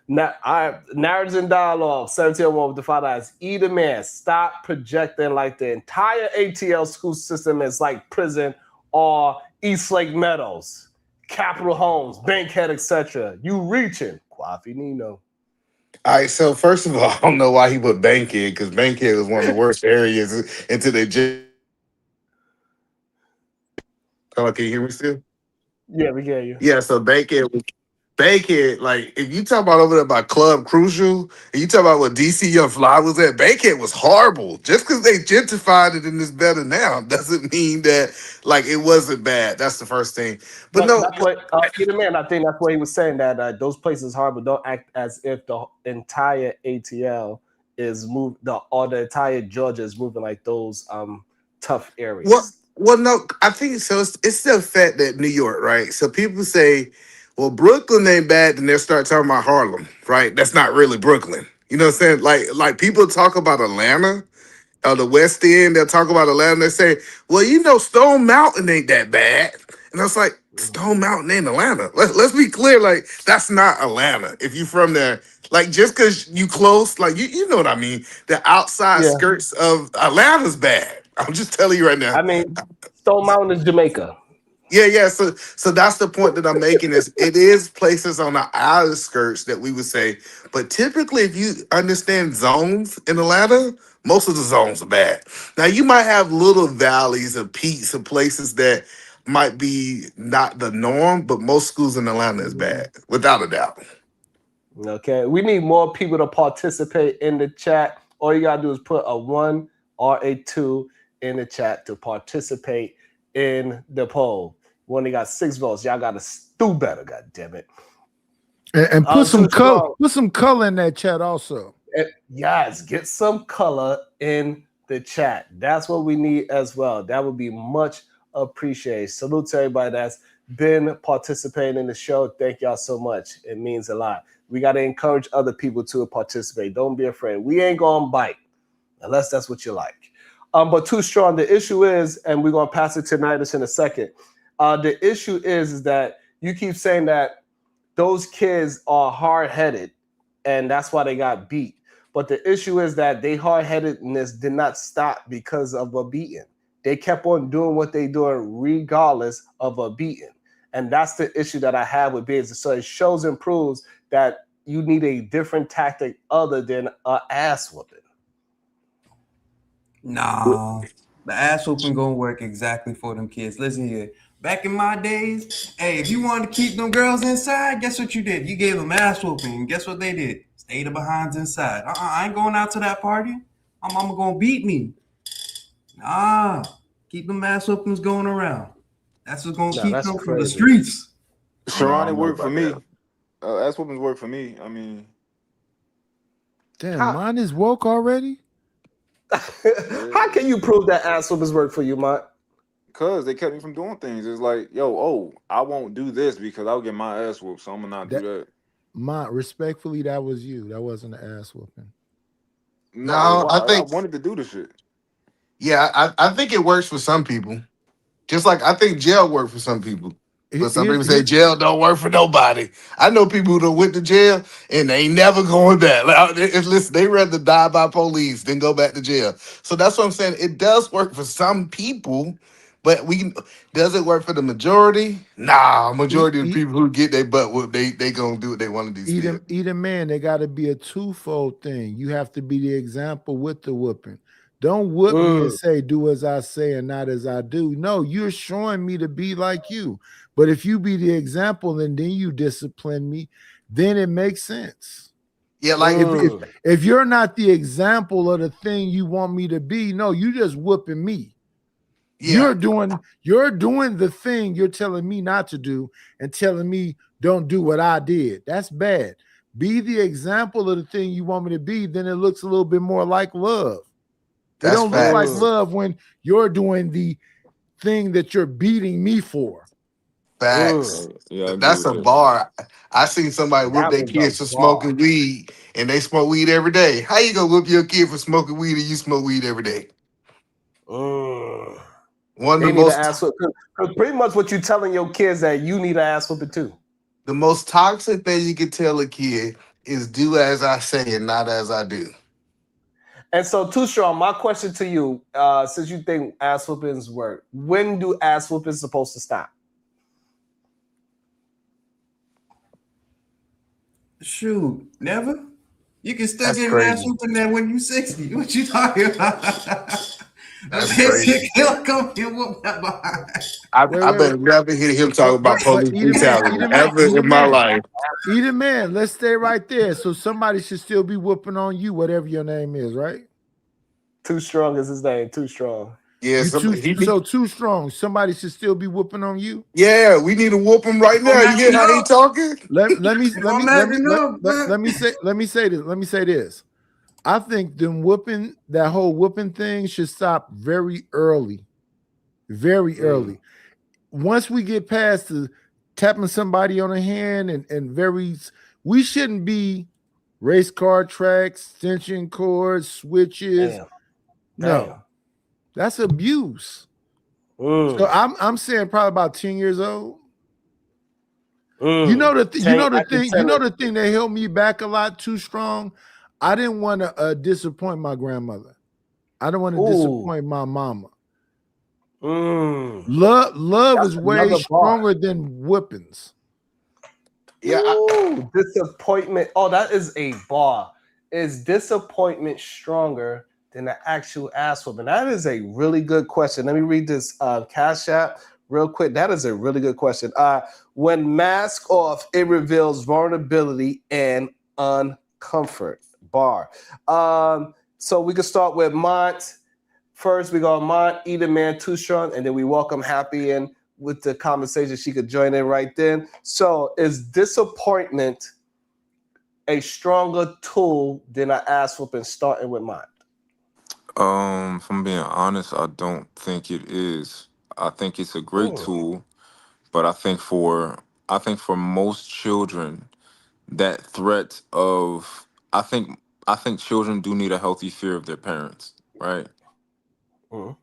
Narratives and dialogue, 1701 with the Father Eyes. Either man, stop projecting like the entire ATL school system is like prison or East Lake Meadows, Capitol Homes, Bankhead, etc. You reaching. Kwafi Nino. All right, so first of all, I don't know why he put Bankhead because Bankhead was one of the worst areas into the jail. Can you hear me still? Yeah, we get you. Yeah, so Bankhead, like if you talk about over there by Club Crucial, and you talk about what DC Young Fly was at, Bankhead was horrible. Just because they gentrified it and it's better now doesn't mean that like it wasn't bad. That's the first thing. But But no, that's what either man. I think that's what he was saying that those places hard, but don't act as if the entire ATL is moved. The entire Georgia is moving like those tough what? areas. Well, no, I think so. It's the fact that New York, right? So people say, well, Brooklyn ain't bad, then they start talking about Harlem, right? That's not really Brooklyn. You know what I'm saying? Like people talk about Atlanta, the West End, they'll talk about Atlanta. They say, well, you know, Stone Mountain ain't that bad. And I was like, Stone Mountain ain't Atlanta. Let's be clear, like, that's not Atlanta. If you from there, like, just because you close, like, you know what I mean? The outside Yeah, skirts of Atlanta's bad. I'm just telling you right now. I mean, Stone Mountain is Jamaica. Yeah. So that's the point that I'm making is it is places on the outer skirts that we would say, but typically if you understand zones in Atlanta, most of the zones are bad. Now you might have little valleys of peaks and places that might be not the norm, but most schools in Atlanta is bad, without a doubt. Okay, we need more people to participate in the chat. All you gotta do is put a 1 or a 2 in the chat to participate in the poll. We only got 6 votes. Y'all gotta do better, god damn it. And put some Too color. strong. Put some color in that chat also. Yes, get some color in the chat. That's what we need as well. That would be much appreciated. Salute to everybody that's been participating in the show. Thank y'all so much. It means a lot. We got to encourage other people to participate. Don't be afraid. We ain't going to bite unless that's what you like. But too strong. The issue is, and we're going to pass it to Nidus in a second. The issue is that you keep saying that those kids are hard-headed and that's why they got beat. But the issue is that they hard-headedness did not stop because of a beating. They kept on doing what they doing regardless of a beating. And that's the issue that I have with business. So it shows and proves that you need a different tactic other than an ass whooping. Nah, the ass whooping gonna work exactly for them kids. Listen here. Back in my days, hey, if you wanted to keep them girls inside, guess what you did? You gave them ass whooping. And guess what they did? Stay the behinds inside. I ain't going out to that party. My mama gonna beat me. Nah, keep them ass whoopings going around. That's what's gonna No, keep that's them from the crazy. streets. No, I Sharon, it don't know worked for about me. that. Ass whoopings work for me. I mean, Damn, How, mine is woke already. how can you prove that ass whoopings work for you, Mike? because they kept me from doing things. It's like, yo, I won't do this because I'll get my ass whooped, so I'm gonna not do That that. My respectfully, that was you. That wasn't an ass whooping. No, No, I I think wanted to do the shit. yeah, I think it works for some people. Just like I think jail work for some people. But some Here's people say here's jail don't work for nobody. I know people who done went to jail and they ain't never going back. Listen, they rather die by police than go back to jail. So that's what I'm saying. It does work for some people, but does it work for the majority? Nah, eat, majority of the eat, people who get their butt whooped, they gonna do what they want to do still. eat a man. They got to be a twofold thing. You have to be the example with the whooping. Don't whoop me and Mm, say do as I say and not as I do. No, you're showing me to be like you. But if you be the example and then you discipline me, then it makes sense. Yeah, like If if mm, if you're not the example of the thing you want me to be, no, you just whooping me. yeah, You're doing the thing you're telling me not to do and telling me don't do what I did. That's bad. Be the example of the thing you want me to be, then it looks a little bit more like love. It that's don't look like mm. facts. love when you're doing the thing that you're beating me for. Facts. Yeah, I agree That's with a that. bar. I seen somebody whoop That their was a kids for bar. smoking weed, and they smoke weed every day. How you gonna whoop your kid for smoking weed and you smoke weed every day? Mm. One of They need to the ask because pretty much what you telling your kids that you need to ask whooping too. most toxic thing you can tell a kid is do as I say and not as I do. And so, too strong. My question to you, since you think ass whoopings work, when do ass whoopings supposed to stop? Shoot, never. You can still That's get an ass crazy. whooping there when you 60. What you talking about? That's Okay, crazy. he'll come here whoop that behind. Wait, I wait, better wait. never hear him talk about But police brutality eat a man, ever in my life. eat a man. Let's stay right there. So somebody should still be whooping on you, whatever your name is, right? Too strong is his name. Too strong. Yeah, You too somebody, he, so too strong. Somebody should still be whooping on you. yeah, we need to whoop him right Don't now. You hear imagine how he up. talking? Don't imagine up, man. Let me say this. Let me say this. I think them whooping that whole whooping thing should stop very early. Very Mm, early. Once we get past the tapping somebody on the hand and we shouldn't be race car tracks, extension cords, switches. damn. No, Damn. that's abuse. So Mm, I'm saying probably about 10 years old. mm. You Tank, know the I can thing, you tell know it. the thing that held me back a lot too strong. I didn't want to disappoint my grandmother. I don't want to Ooh. disappoint my mama. Mm. Love That's is way another bar. stronger than whippings. Yeah, Ooh. Disappointment. Oh, that is a bar. Is disappointment stronger than the actual ass whooping? That is a really good question. Let me read this Cash App real quick. That is a really good question. When mask off, it reveals vulnerability and uncomfort. Bar. So we can start with Mont. First, we go Mont, Either Man, Too Strong, and then we welcome Happy in with the conversation. She could join in right then. So, is disappointment a stronger tool than an ass whooping starting with Mont? If I'm being honest, I don't think it is. I think it's a great Mm, tool, but I think for most children, that threat of I think children do need a healthy fear of their parents, right? mm,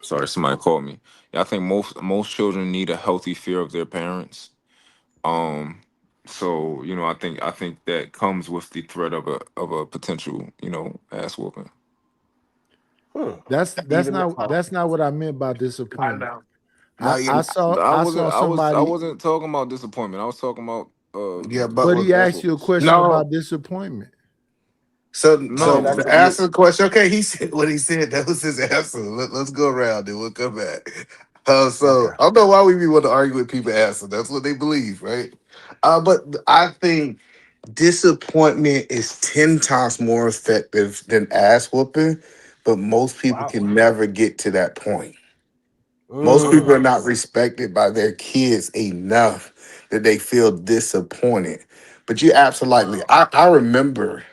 Sorry, somebody called me. Yeah, I think most children need a healthy fear of their parents. Um, so I think that comes with the threat of a potential ass whooping. mm. That's Either Man. not that's not what I meant by disappointment. no, I saw I somebody, wasn't talking about disappointment. I was talking about yeah, but he ass asked you a whoopings. question no. about disappointment. Yeah, So No, that's to a answer you. the question, okay, he said what he said. That was his answer. Let's go around and we'll come back. So Okay. I don't know why we be want to argue with people answer. That's what they believe, right? But I think disappointment is 10 times more effective than ass whooping, but most people Wow. can never get to that point. Most people are Mm, not respected by their kids enough that they feel disappointed. But you absolutely, I remember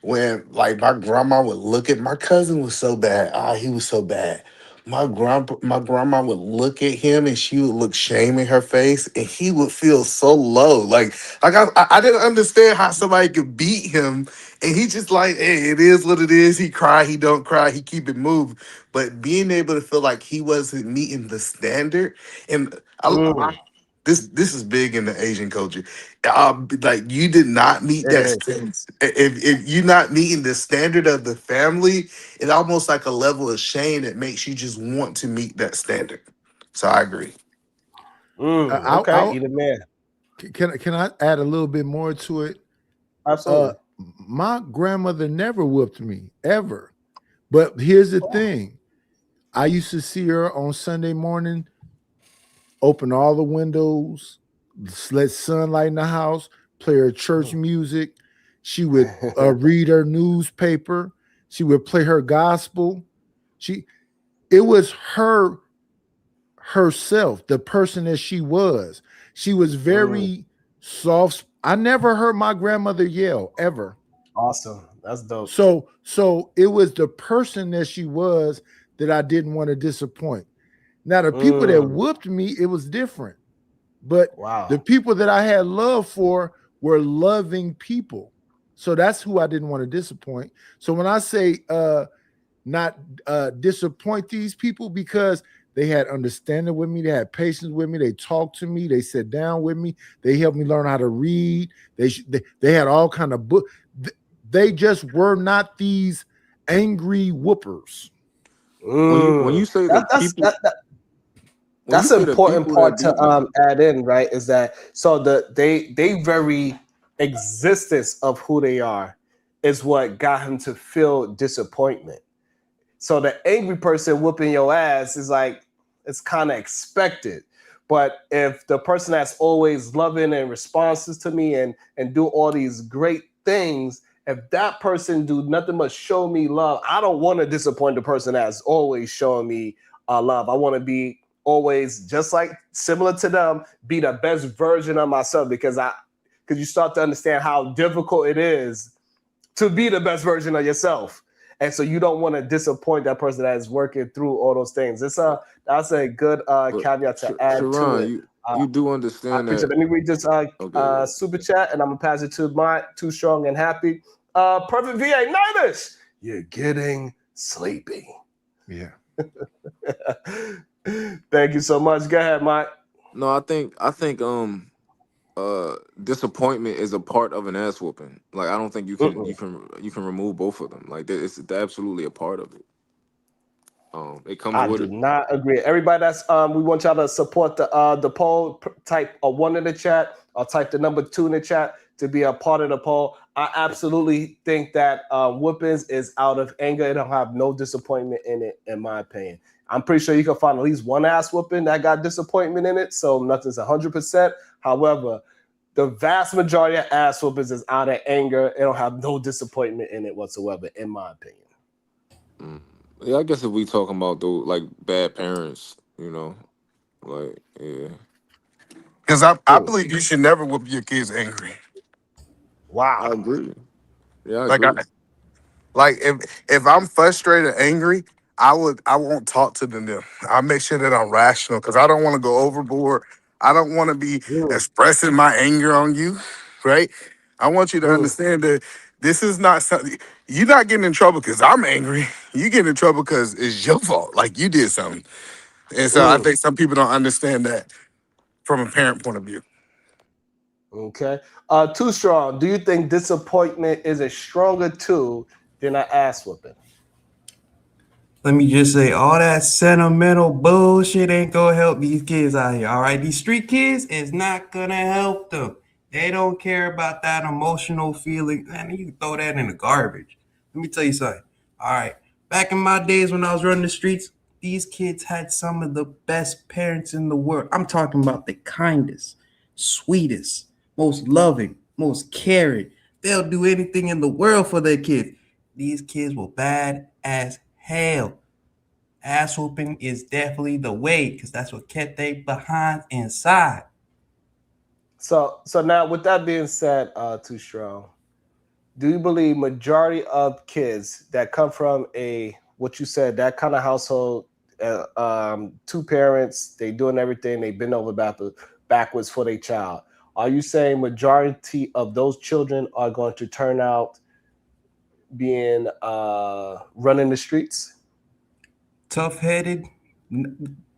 when like my grandma would look at my cousin was so bad. Ah, he was so bad. my grandma would look at him and she would look shame in her face and he would feel so low. Like I didn't understand how somebody could beat him and he just like, hey, it is what it is. He cry, he don't cry, he keep it moving. But being able to feel like he wasn't meeting the standard, and Mm, this is big in the Asian culture. Like you did not meet it that is. standard. If you're not meeting the standard of the family, it's almost like a level of shame that makes you just want to meet that standard. So I agree. Okay, I either man. can I add a little bit more to it? Uh, Absolutely. my grandmother never whooped me ever. But here's the thing: I used to see her on Sunday morning, open all the windows, let sunlight in the house, play her church music. She would read her newspaper. She would play her gospel. She it was her herself, the person that she was. She was Mm, very soft. I never heard my grandmother yell ever. awesome. That's dope. So it was the person that she was that I didn't want to disappoint. Now the people that Mm, whooped me, it was different. But the wow. people that I had love for were loving people. So that's who I didn't want to disappoint. So when I say not disappoint these people, because they had understanding with me, they had patience with me, they talked to me, they sat down with me, they helped me learn how to read. They had all kind of book. They just were not these angry whoopers. When you Mm. say the That, that's people, that, that when you that's an say the important people that part to beat me, add in, right? Is that so they very existence of who they are is what got him to feel disappointment. So the angry person whooping your ass is like it's kind of expected. But if the person that's always loving and responses to me and do all these great things, if that person do nothing but show me love, I don't want to disappoint the person that's always showing me love. I want to be always just like similar to them, be the best version of myself because you start to understand how difficult it is to be the best version of yourself. And so you don't want to disappoint that person that is working through all those things. That's a good but caveat to add to Sharon, it. Uh, you do I understand appreciate it. that. Let me read this Okay, super chat and I'm gonna pass it to my Too Strong and Happy. Perfect VA Niners. You're getting sleepy. Yeah. Thank you so much. Go ahead, Mike. no, I think disappointment is a part of an ass whooping. Like I don't think Mm-mm. you can remove both of them. Like it's absolutely a part of it. It comes I with do it. not agree. Everybody that's we want y'all to support the poll. Type a one in the chat or type the number 2 in the chat to be a part of the poll. I absolutely think that whoopings is out of anger. It don't have no disappointment in it, in my opinion. I'm pretty sure you can find at least one ass whooping that got disappointment in it. So nothing's 100%. However, the vast majority of ass whoopings is out of anger. It don't have no disappointment in it whatsoever, in my opinion. Mm. Yeah, I guess if we talking about those like bad parents, like yeah, Because I Mm. believe you should never whoop your kids angry. I Wow. agree. Yeah, I Like I agree. like if I'm frustrated or angry, I won't talk to them. I make sure that I'm rational because I don't want to go overboard. I don't want to be Mm. expressing my anger on you, right? I want you to Mm. understand that this is not something you're not getting in trouble because I'm angry. You get in trouble because it's your fault, like you did something. And so I Mm. think some people don't understand that from a parent point of view. Okay. Too strong. Do you think disappointment is a stronger tool than an ass whooping? Let me just say, all that sentimental bullshit ain't gonna help these kids out here. All right, these street kids is not gonna help them. They don't care about that emotional feeling. Man, you can throw that in the garbage. Let me tell you something. All right, back in my days when I was running the streets, these kids had some of the best parents in the world. I'm talking about the kindest, sweetest, most loving, most caring. They'll do anything in the world for their kids. These kids were bad as hell. Ass whooping is definitely the way because that's what kept they behind inside. So now with that being said, too strong. Do you believe majority of kids that come from a what you said that kind of household two parents, they doing everything, they bend over backwards for their child. Are you saying majority of those children are going to turn out being running the streets? Tough-headed.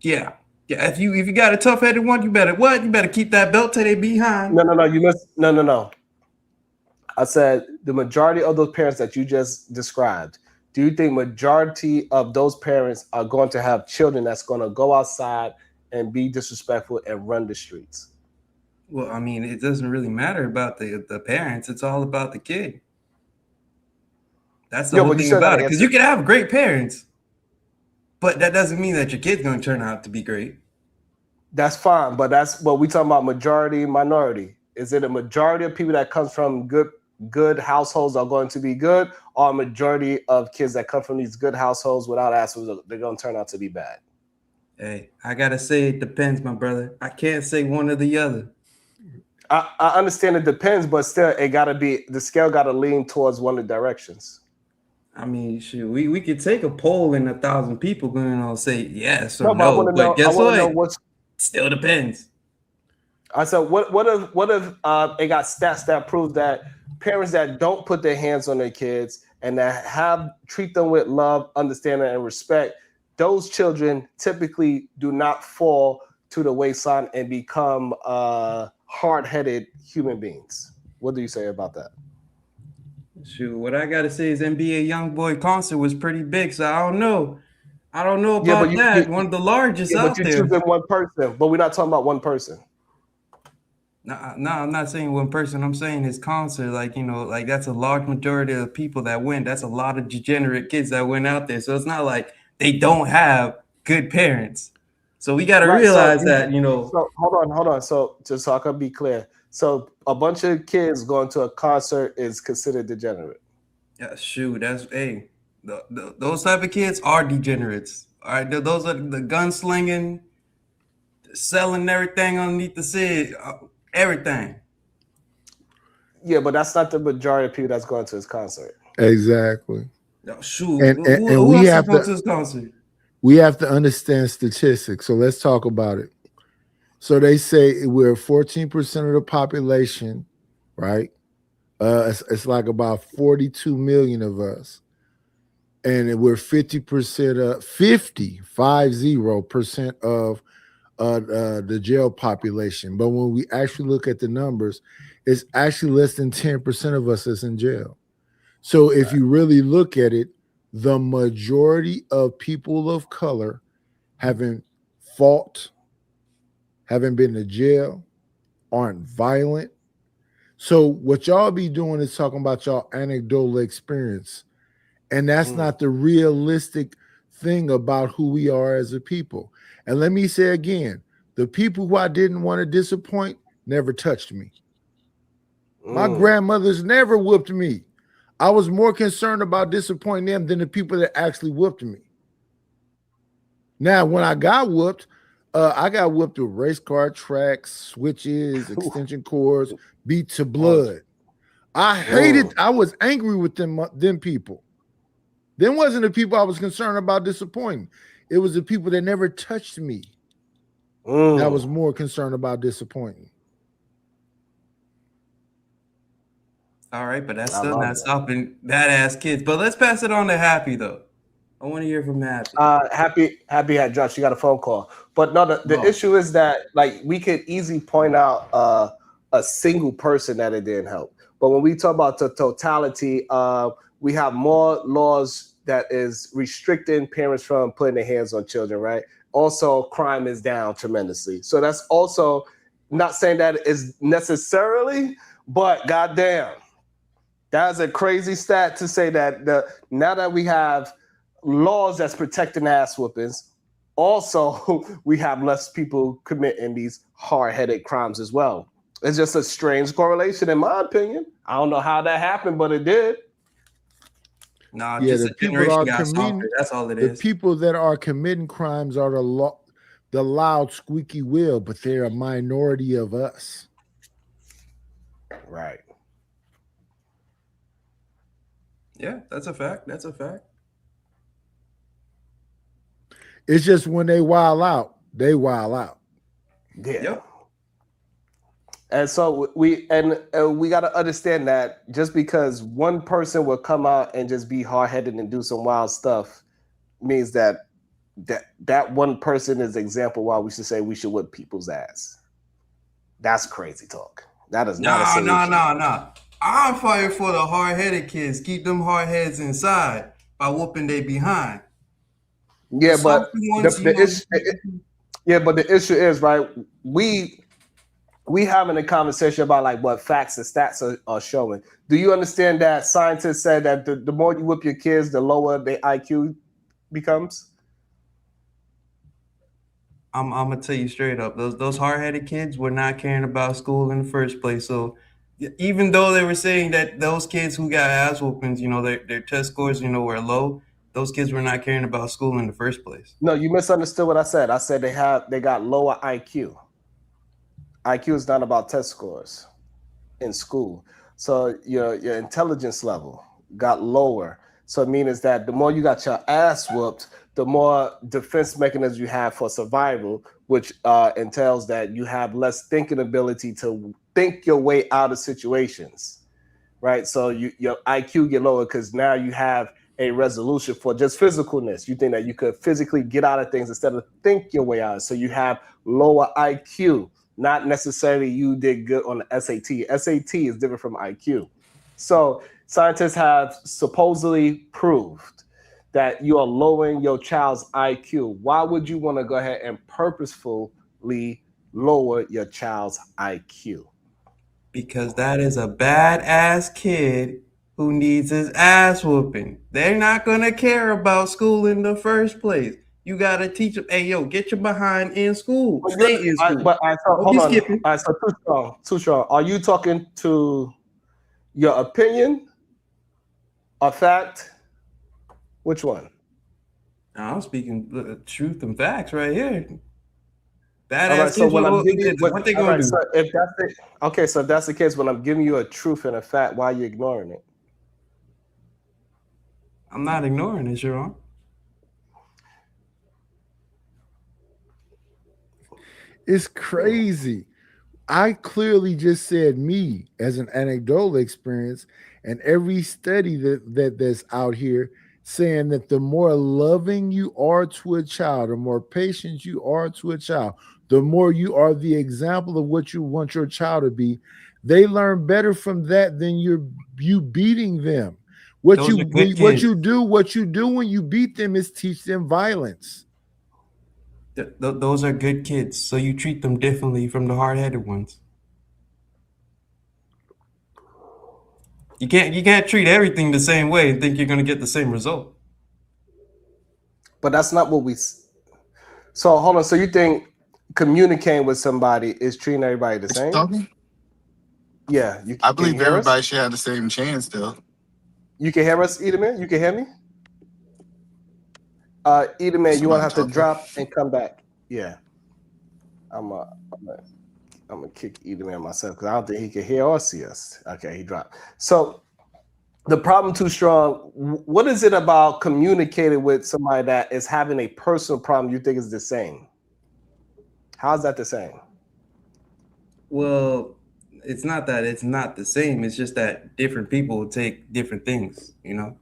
Yeah. Yeah, if you got a tough-headed one, you better keep that belt to their behind. No, you must no. I said the majority of those parents that you just described. Do you think majority of those parents are going to have children that's going to go outside and be disrespectful and run the streets? Well, I mean, it doesn't really matter about the parents. It's all about the kid. That's the whole But you thing still got about to it. Because answer. you can have great parents, but that doesn't mean that your kid's going to turn out to be great. That's fine, but we talking about majority, minority. Is it a majority of people that comes from good households are going to be good, or a majority of kids that come from these good households without assholes, they're going to turn out to be bad? Hey, I gotta say it depends, my brother. I can't say one or the other. I understand it depends, but still, the scale got to lean towards one of the directions. I mean, shoot, we could take a poll and 1,000 people going to say yes or No, but no. But I guess want to know what? what's. Still depends. I said, what if it got stats that prove that parents that don't put their hands on their kids and that treat them with love, understanding, and respect, those children typically do not fall to the wayside and become hard-headed human beings. What do you say about that? Shoot, what I gotta say is NBA YoungBoy concert was pretty big, so I don't know. I don't know Yeah, but about that. One of the largest out you're there. choosing one person, but we're not talking about one person. No, I'm not saying one person. I'm saying his concert, like that's a large majority of the people that went. That's a lot of degenerate kids that went out there. So it's not like they don't have good parents. So we got to Right. realize that, So hold on. So just so I can be clear. So a bunch of kids going to a concert is considered degenerate. Yeah, shoot, those type of kids are degenerates. All right, those are the gunslinging, selling everything underneath the seat, everything. Yeah, but that's not the majority of people that's going to his concert. Exactly. Oh, shoot, And who we else is have going to to this concert? we have to understand statistics. So let's talk about it. So they say we're 14% of the population, right? It's like about 42 million of us. And we're 50% 50% of the jail population. But when we actually look at the numbers, it's actually less than 10% of us that's in jail. So if you really look at it, the majority of people of color haven't fought, haven't been to jail, aren't violent. So what y'all be doing is talking about y'all anecdotal experience. And that's not the realistic thing about who we are as a people. And let me say again, the people who I didn't want to disappoint never touched me. My grandmothers never whooped me. I was more concerned about disappointing them than the people that actually whooped me. Now, when I got whooped with race car tracks, switches, extension cords, beat to blood. I hated, I was angry with them people. Them wasn't the people I was concerned about disappointing. It was the people that never touched me that I was more concerned about disappointing. All right, but that's still not stopping badass kids. But let's pass it on to Happy, though. I want to hear from Happy. Happy had Josh. She got a phone call, but no. The issue is that like we could easily point out a single person that it didn't help. But when we talk about the totality, we have more laws that is restricting parents from putting their hands on children. Right. Also, crime is down tremendously. So that's also not saying that is necessarily, but goddamn, that's a crazy stat to say that now that we have laws that's protecting ass whoopings, also we have less people committing these hard-headed crimes as well. It's just a strange correlation in my opinion. I don't know how that happened, but it did. No, yeah, just the people are committing. That's all it is. The people that are committing crimes are the loud, squeaky wheel, but they're a minority of us. Right. Yeah, that's a fact. That's a fact. It's just when they wild out, they wild out. Yeah. Yep. And so we got to understand that just because one person will come out and just be hard headed and do some wild stuff means that one person is the example why we should say we should whip people's ass. That's crazy talk. That is not a Nah, nah, solution. nah, nah. I'm fighting for the hard-headed kids. Keep them hard heads inside by whooping they behind. The Yeah, but softer ones, you the know. issue, yeah, but the issue is right. We having a conversation about like what facts and stats are showing. Do you understand that scientists said that the more you whip your kids, the lower their IQ becomes? I'm gonna tell you straight up, those hard-headed kids were not caring about school in the first place. So even though they were saying that those kids who got ass whoopings, you know, their test scores, you know, were low, those kids were not caring about school in the first place. No, you misunderstood what I said. I said they got lower IQ. IQ is not about test scores in school. So your intelligence level got lower. So it means that the more you got your ass whooped, the more defense mechanisms you have for survival, which entails that you have less thinking ability to think your way out of situations, right? So your IQ get lower because now you have a resolution for just physicalness. You think that you could physically get out of things instead of think your way out. So you have lower IQ. Not necessarily you did good on the SAT. SAT is different from IQ. So scientists have supposedly proved that you are lowering your child's IQ. Why would you want to go ahead and purposefully lower your child's IQ? Because that is a badass kid who needs his ass whooping. They're not gonna care about school in the first place. You gotta teach them, hey yo, get your behind in school. Stay in school. So Don't be hold on. skipping. All right, so too strong. Are you talking to your opinion, a fact? Which one? I'm speaking truth and facts right here. All right. Badass So kids, when I'm giving you, what they all gonna right. do? So if that's it, okay. So if that's the case, when I'm giving you a truth and a fact, why are you ignoring it? I'm not ignoring it, Sharon. It's crazy. I clearly just said me as an anecdotal experience, and every study that's out here saying that the more loving you are to a child, the more patient you are to a child, the more you are the example of what you want your child to be. They learn better from that than you beating them. What Those you are good what kids. you do what you do when you beat them is teach them violence. Those are good kids. So you treat them differently from the hard-headed ones. You can't treat everything the same way and think you're gonna get the same result. But that's not what we. So hold on. So you think communicating with somebody is treating everybody the What you same? talking? Yeah. I Can you believe hear us? everybody should have the same chance, though. You can hear us, Edelman? You can hear me? Edelman, you want to Somebody have to talking. drop and come back. Yeah. I'm gonna kick Edelman myself because I don't think he can hear or see us. Okay, he dropped. So the problem too strong. What is it about communicating with somebody that is having a personal problem you think is the same? How's that the same? Well, it's not that it's not the same. It's just that different people take different things, you know?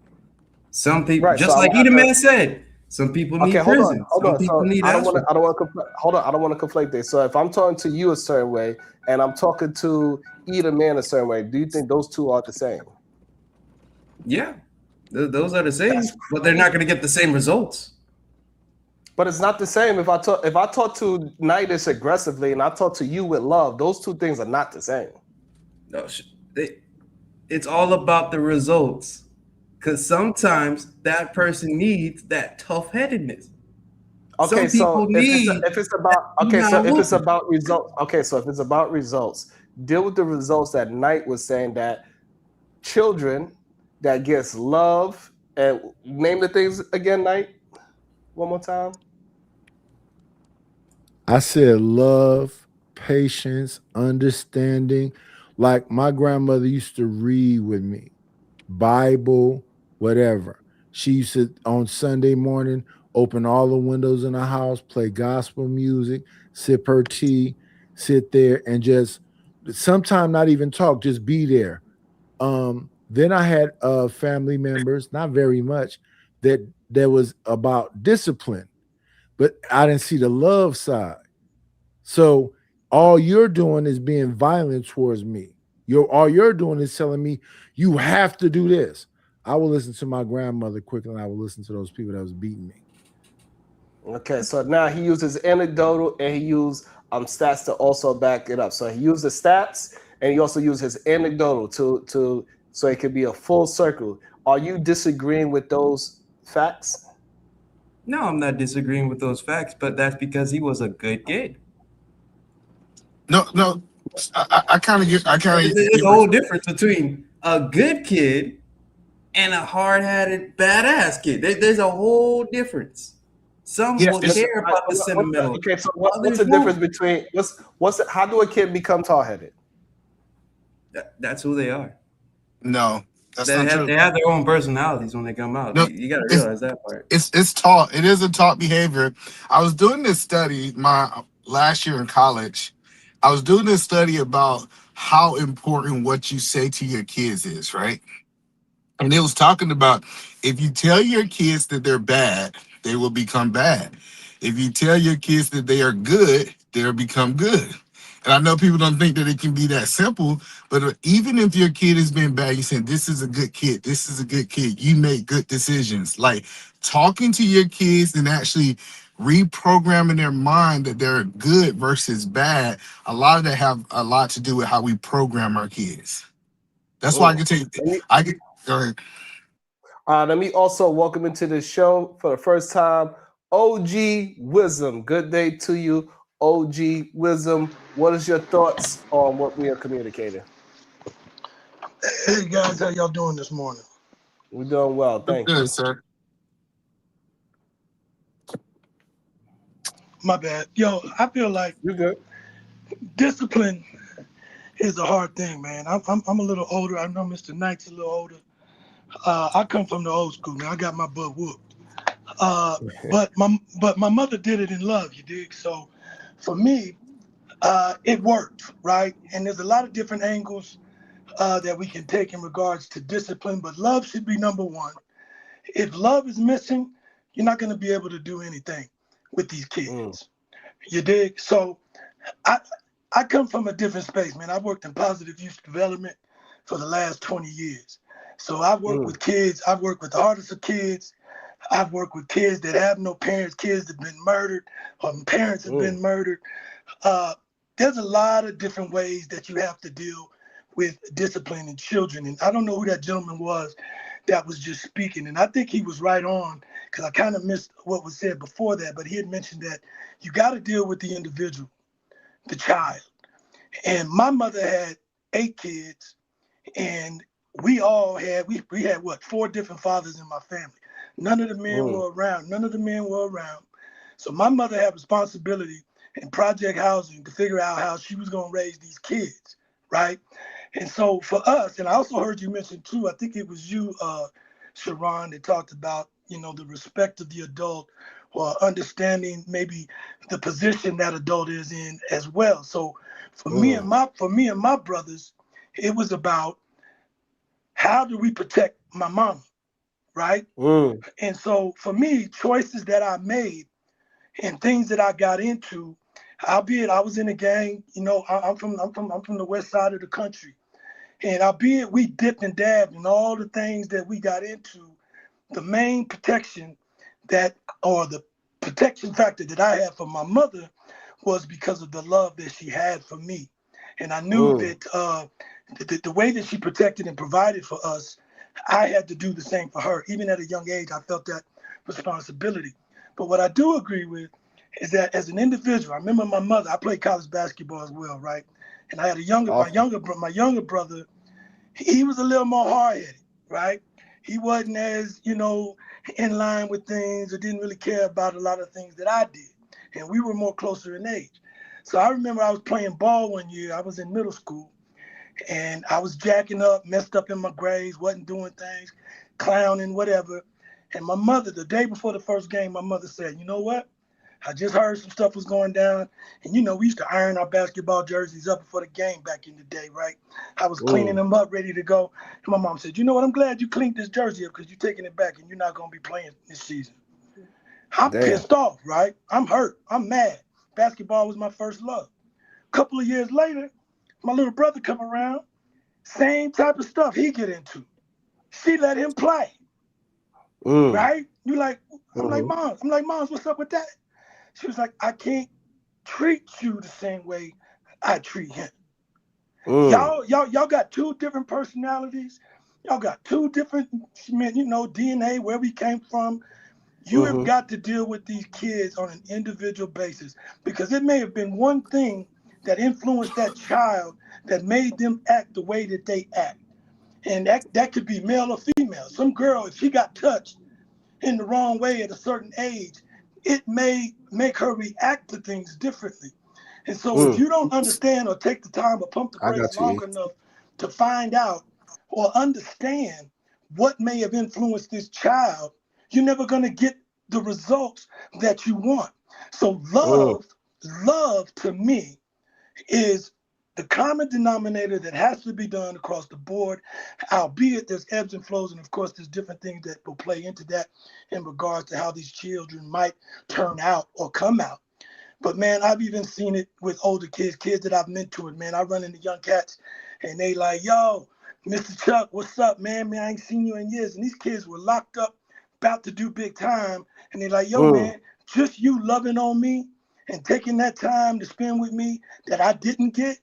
Some people, Right. So just I like would have Eda to. Man said, some people Okay, need prison. hold Some on. people So need ass whooping. I don't want to. Hold on, I don't want to conflate this. So if I'm talking to you a certain way and I'm talking to Edelman a certain way, do you think those two are the same? Yeah, those are the That's same, but they're not going to get the same results. But it's not the same if I talk to Nidus aggressively and I talk to you with love. Those two things are not the same. No, it's all about the results, because sometimes that person needs that tough headedness. Okay, Some people so need if it's about behind if it's whooping. about results, so if it's about results, deal with the results that Knight was saying that children that gets love and name the things again, Knight. One more time. I said love, patience, understanding. Like my grandmother used to read with me, Bible, whatever. She used to on Sunday morning open all the windows in the house, play gospel music, sip her tea, sit there and just sometimes not even talk, just be there. Then I had family members, not very much, that was about discipline, but I didn't see the love side. So all you're doing is being violent towards me. All you're doing is telling me you have to do this. I will listen to my grandmother quicker than I will listen to those people that was beating me. Okay, so now he uses anecdotal and he used stats to also back it up. So he used the stats and he also used his anecdotal to so it could be a full circle. Are you disagreeing with those facts? No, I'm not disagreeing with those facts, but that's because he was a good kid. No, no. I kind of get. I kind of There's get. a whole difference between a good kid and a hard-headed badass kid. There's a whole difference. Some Yeah, will it's care about the sentimental. Okay, so what's Others the difference won't. between how do a kid become tall headed? That's who they are. no. That's They not have true. they have their own personalities when they come out. No, You got to it's realize that part. it's taught. It is a taught behavior. I was doing this study my last year in college. I was doing this study about how important what you say to your kids is, right? And it was talking about if you tell your kids that they're bad, they will become bad. If you tell your kids that they are good, they'll become good. And I know people don't think that it can be that simple, but even if your kid has been bad, you saying this is a good kid, this is a good kid, you make good decisions. Like talking to your kids and actually reprogramming their mind that they're good versus bad, a lot of that have a lot to do with how we program our kids. That's why I Mm. can take Let me I get go ahead. let me also welcome into the show for the first time, OG Wisdom. Good day to you, OG Wisdom. What is your thoughts on what we are communicating? Hey guys, how y'all doing this morning? We're doing well, thank Good, you. sir. My bad. Yo, I feel like You good? discipline is a hard thing, man. I'm a little older. I know Mr. Knight's a little older. I come from the old school, man. I got my butt whooped. But my mother did it in love, you dig? So for me, it worked, right? And there's a lot of different angles that we can take in regards to discipline, but love should be number one. If love is missing, you're not going to be able to do anything with these Mm, kids. You dig? So I I come from a different space, man. I've worked in positive youth development for the last 20 years. So I've worked mm, with kids. I've worked with the hardest of kids. I've worked with kids that have no parents, kids that have been murdered, or parents have mm, been murdered. Uh, there's a lot of different ways that you have to deal with disciplining children. And I don't know who that gentleman was that was just speaking. And I think he was right on because I kind of missed what was said before that. But he had mentioned that you got to deal with the individual, the child. And my mother had 8 kids, and we had what 4 different fathers in my family. None of the men mm, were around. None of the men were around. So my mother had responsibility in project housing to figure out how she was going to raise these kids, right? And so for us, and I also heard you mention too, I think it was you, Sharon, that talked about, the respect of the adult or understanding maybe the position that adult is in as well. So mm, for me and my brothers, it was about how do we protect my mama, right? mm, And so for me, choices that I made and things that I got into, albeit I was in a gang, I'm from the west side of the country. And albeit we dipped and dabbed in all the things that we got into, the main protection that, or the protection factor that I had for my mother was because of the love that she had for me. And I knew mm, that the way that she protected and provided for us, I had to do the same for her. Even at a young age, I felt that responsibility. But what I do agree with is that as an individual, I remember my mother, I played college basketball as well, right? And I had awesome. my younger brother, he was a little more hard-headed, right? He wasn't as, in line with things or didn't really care about a lot of things that I did. And we were more closer in age. So I remember I was playing ball one year. I was in middle school and I was jacking up, messed up in my grades, wasn't doing things, clowning, whatever. And my mother, the day before the first game, my mother said, you know what? I just heard some stuff was going down. And, we used to iron our basketball jerseys up before the game back in the day, right? I was cleaning them up, ready to go. And my mom said, you know what? I'm glad you cleaned this jersey up because you're taking it back and you're not going to be playing this season. I'm pissed off, right? I'm hurt. I'm mad. Basketball was my first love. A couple of years later, my little brother come around. Same type of stuff he get into. She let him play. Right? I'm like, Mom. I'm like, Mom, what's up with that? She was like, I can't treat you the same way I treat him. Y'all got two different personalities. Y'all got two different, DNA, where we came from. You have got to deal with these kids on an individual basis because it may have been one thing that influenced that child that made them act the way that they act. And that could be male or female. Some girl, if she got touched in the wrong way at a certain age, it may make her react to things differently. And so if you don't understand or take the time or pump the brakes long enough to find out or understand what may have influenced this child, you're never going to get the results that you want. So love to me is the common denominator that has to be done across the board, albeit there's ebbs and flows. And of course, there's different things that will play into that in regards to how these children might turn out or come out. But man, I've even seen it with older kids that I've mentored, man. I run into young cats and they like, yo, Mr. Chuck, what's up, man? Man, I ain't seen you in years. And these kids were locked up, about to do big time. And they're like, yo, man, just you loving on me and taking that time to spend with me that I didn't get,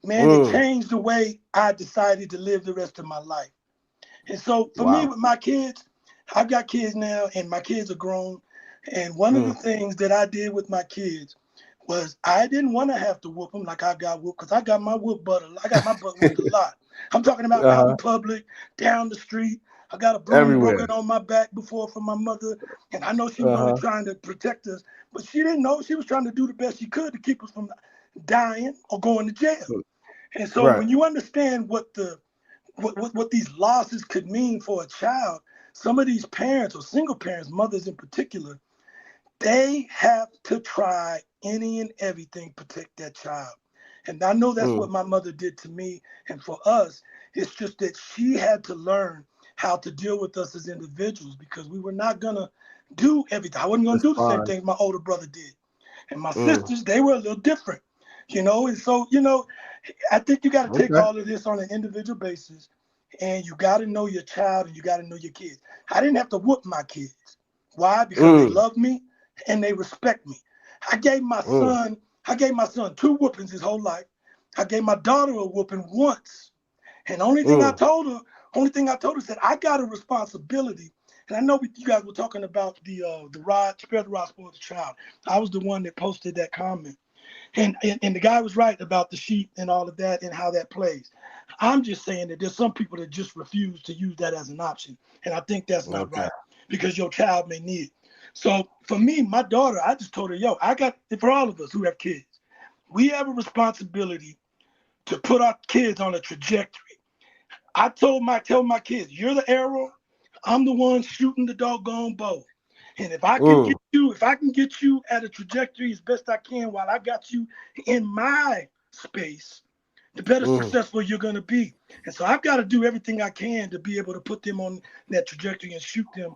man, it changed the way I decided to live the rest of my life. And so for me, with my kids, I've got kids now and my kids are grown. And one of the things that I did with my kids was I didn't want to have to whoop them like I got whooped because I got my I got my butt whooped a lot. I'm talking about out in public, down the street. I got a broom broken on my back before from my mother. And I know she was only trying to protect us, but she didn't know. She was trying to do the best she could to keep us from dying or going to jail. And so when you understand what these losses could mean for a child, some of these parents or single parents, mothers in particular, they have to try any and everything to protect that child. And I know that's what my mother did to me. And for us, it's just that she had to learn how to deal with us as individuals because we were not going to do everything. I wasn't going to do the same thing my older brother did. And my sisters, they were a little different, And so, I think you got to take all of this on an individual basis. And you got to know your child and you got to know your kids. I didn't have to whoop my kids. Why? Because they love me and they respect me. I gave my son 2 whoopings his whole life. I gave my daughter a whooping once. And the only thing I told her is that I got a responsibility. And I know you guys were talking about the rod, spare the rod, spoil the child. I was the one that posted that comment. And the guy was right about the sheep and all of that and how that plays. I'm just saying that there's some people that just refuse to use that as an option. And I think that's not right because your child may need it. So for me, my daughter, I just told her, for all of us who have kids, we have a responsibility to put our kids on a trajectory. I tell my kids, you're the arrow, I'm the one shooting the doggone bow. And if I can get you at a trajectory as best I can while I got you in my space, the better successful you're going to be. And so I've got to do everything I can to be able to put them on that trajectory and shoot them,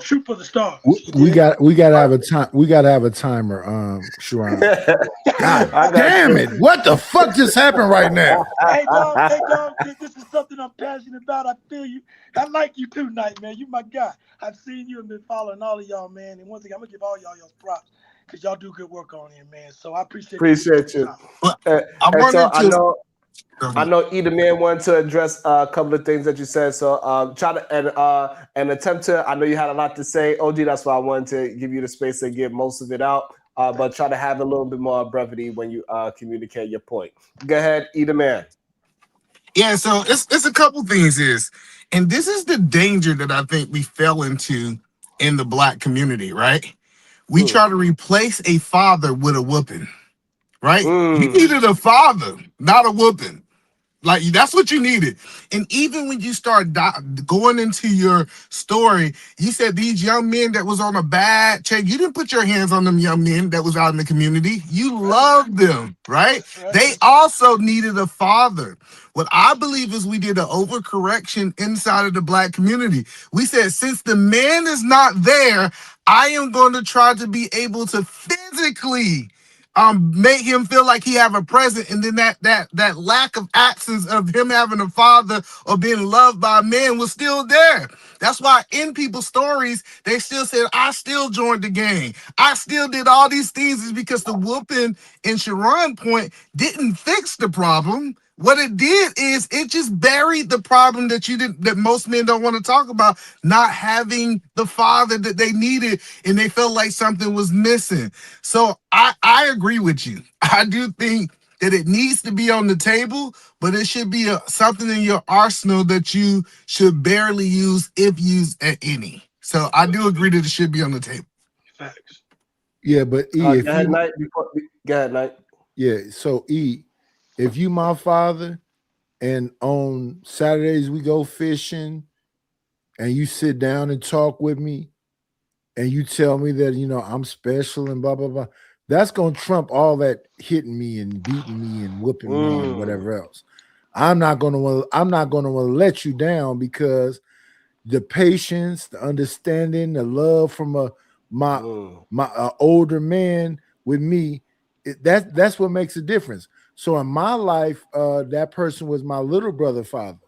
shoot for the stars. We got to have a time. We got to have a timer, Sharon. God damn it. What the fuck just happened right now? Hey, dog, this is something I'm passionate about. I feel you. I like you too, Knight, man. You my guy. I've seen you and been following all of y'all, man. And one thing, I'm going to give all y'all props because y'all do good work on here, man. So I appreciate you. I know either man wanted to address a couple of things that you said. So try to and attempt to. I know you had a lot to say, OG. That's why I wanted to give you the space to get most of it out. But try to have a little bit more brevity when you communicate your point. Go ahead, either man. Yeah. So it's a couple things and this is the danger that I think we fell into in the Black community. Right? We try to replace a father with a whooping. Right? You needed a father, not a whooping. Like that's what you needed. And even when you start going into your story, you said these young men that was on a bad check, you didn't put your hands on them young men that was out in the community. You loved them, right? That's right. They also needed a father. What I believe is we did an overcorrection inside of the black community. We said, since the man is not there, I am going to try to be able to physically make him feel like he have a present, and then that lack of absence of him having a father or being loved by a man was still there. That's why in people's stories they still said, I still joined the gang, I still did all these things, is because the whooping in Sharon Point didn't fix the problem. What it did is it just buried the problem that you didn't, that most men don't want to talk about, not having the father that they needed, and they felt like something was missing. So I agree with you. I do think that it needs to be on the table, but it should be something in your arsenal that you should barely use, if used at any. So I do agree that it should be on the table. Facts. Yeah, but Go if ahead, you Knight. Go ahead, Knight. yeah, so if you my father and on Saturdays we go fishing and you sit down and talk with me and you tell me that I'm special and blah blah blah, that's gonna trump all that hitting me and beating me and whooping me and whatever else. I'm not gonna want to let you down, because the patience, the understanding, the love from my older man with me, that's what makes a difference. So in my life, that person was my little brother father.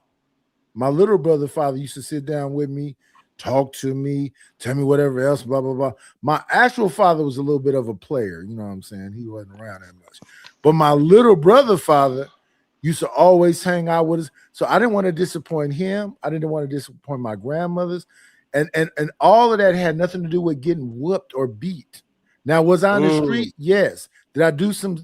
My little brother father used to sit down with me, talk to me, tell me whatever else, blah blah blah. My actual father was a little bit of a player, you know what I'm saying? He wasn't around that much. But my little brother father used to always hang out with us. So I didn't want to disappoint him. I didn't want to disappoint my grandmothers. And all of that had nothing to do with getting whooped or beat. Now, was I on the street? Yes. Did I do some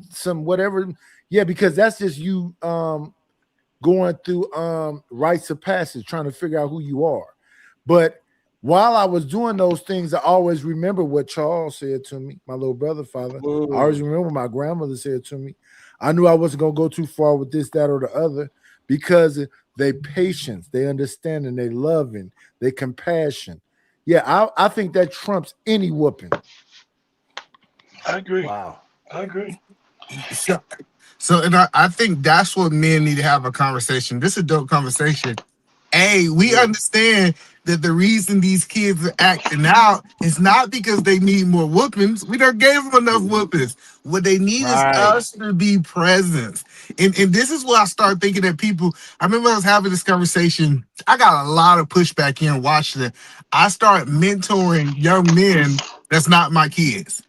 whatever? Yeah, because that's just you going through rites of passage, trying to figure out who you are. But while I was doing those things, I always remember what Charles said to me, my little brother father. I always remember what my grandmother said to me. I knew I wasn't going to go too far with this, that, or the other, because they patience, they understanding, they loving, they compassion. Yeah, I think that trumps any whooping. I agree. Wow. I agree. So and I think that's what men need to have a conversation. This is a dope conversation. Hey, we understand that the reason these kids are acting out is not because they need more whoopings. We done gave them enough whoopings. What they need is us to be present. And this is where I start thinking that people, I remember I was having this conversation. I got a lot of pushback here in Washington. I start mentoring young men that's not my kids.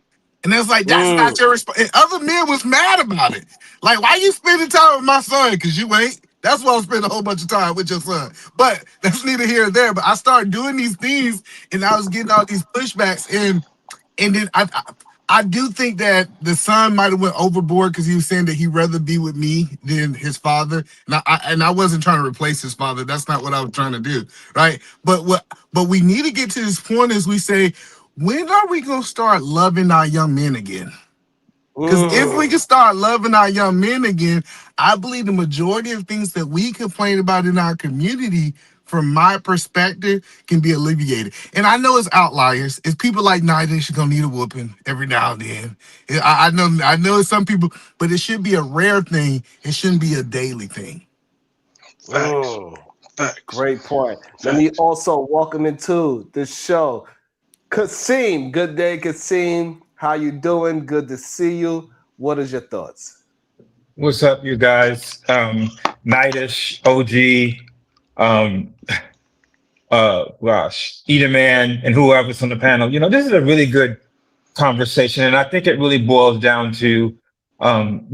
And it's like, that's not your response. And other men was mad about it. Like, why you spending time with my son? Because you ain't. That's why I spend a whole bunch of time with your son. But that's neither here nor there. But I started doing these things, and I was getting all these pushbacks. And then I do think that the son might have went overboard, because he was saying that he'd rather be with me than his father. And I wasn't trying to replace his father. That's not what I was trying to do, right? But we need to get to this point, as we say, when are we gonna start loving our young men again? Because if we can start loving our young men again, I believe the majority of things that we complain about in our community, from my perspective, can be alleviated. And I know it's outliers. It's people like Nightdish gonna need a whooping every now and then. I know it's some people, but it should be a rare thing. It shouldn't be a daily thing. Facts. Facts. Great point. Let me also welcome into the show Kasim. Good day, Kasim. How you doing? Good to see you. What is your thoughts? What's up, you guys? Nightish, OG, um, gosh, Edaman, and whoever's on the panel. This is a really good conversation, and I think it really boils down to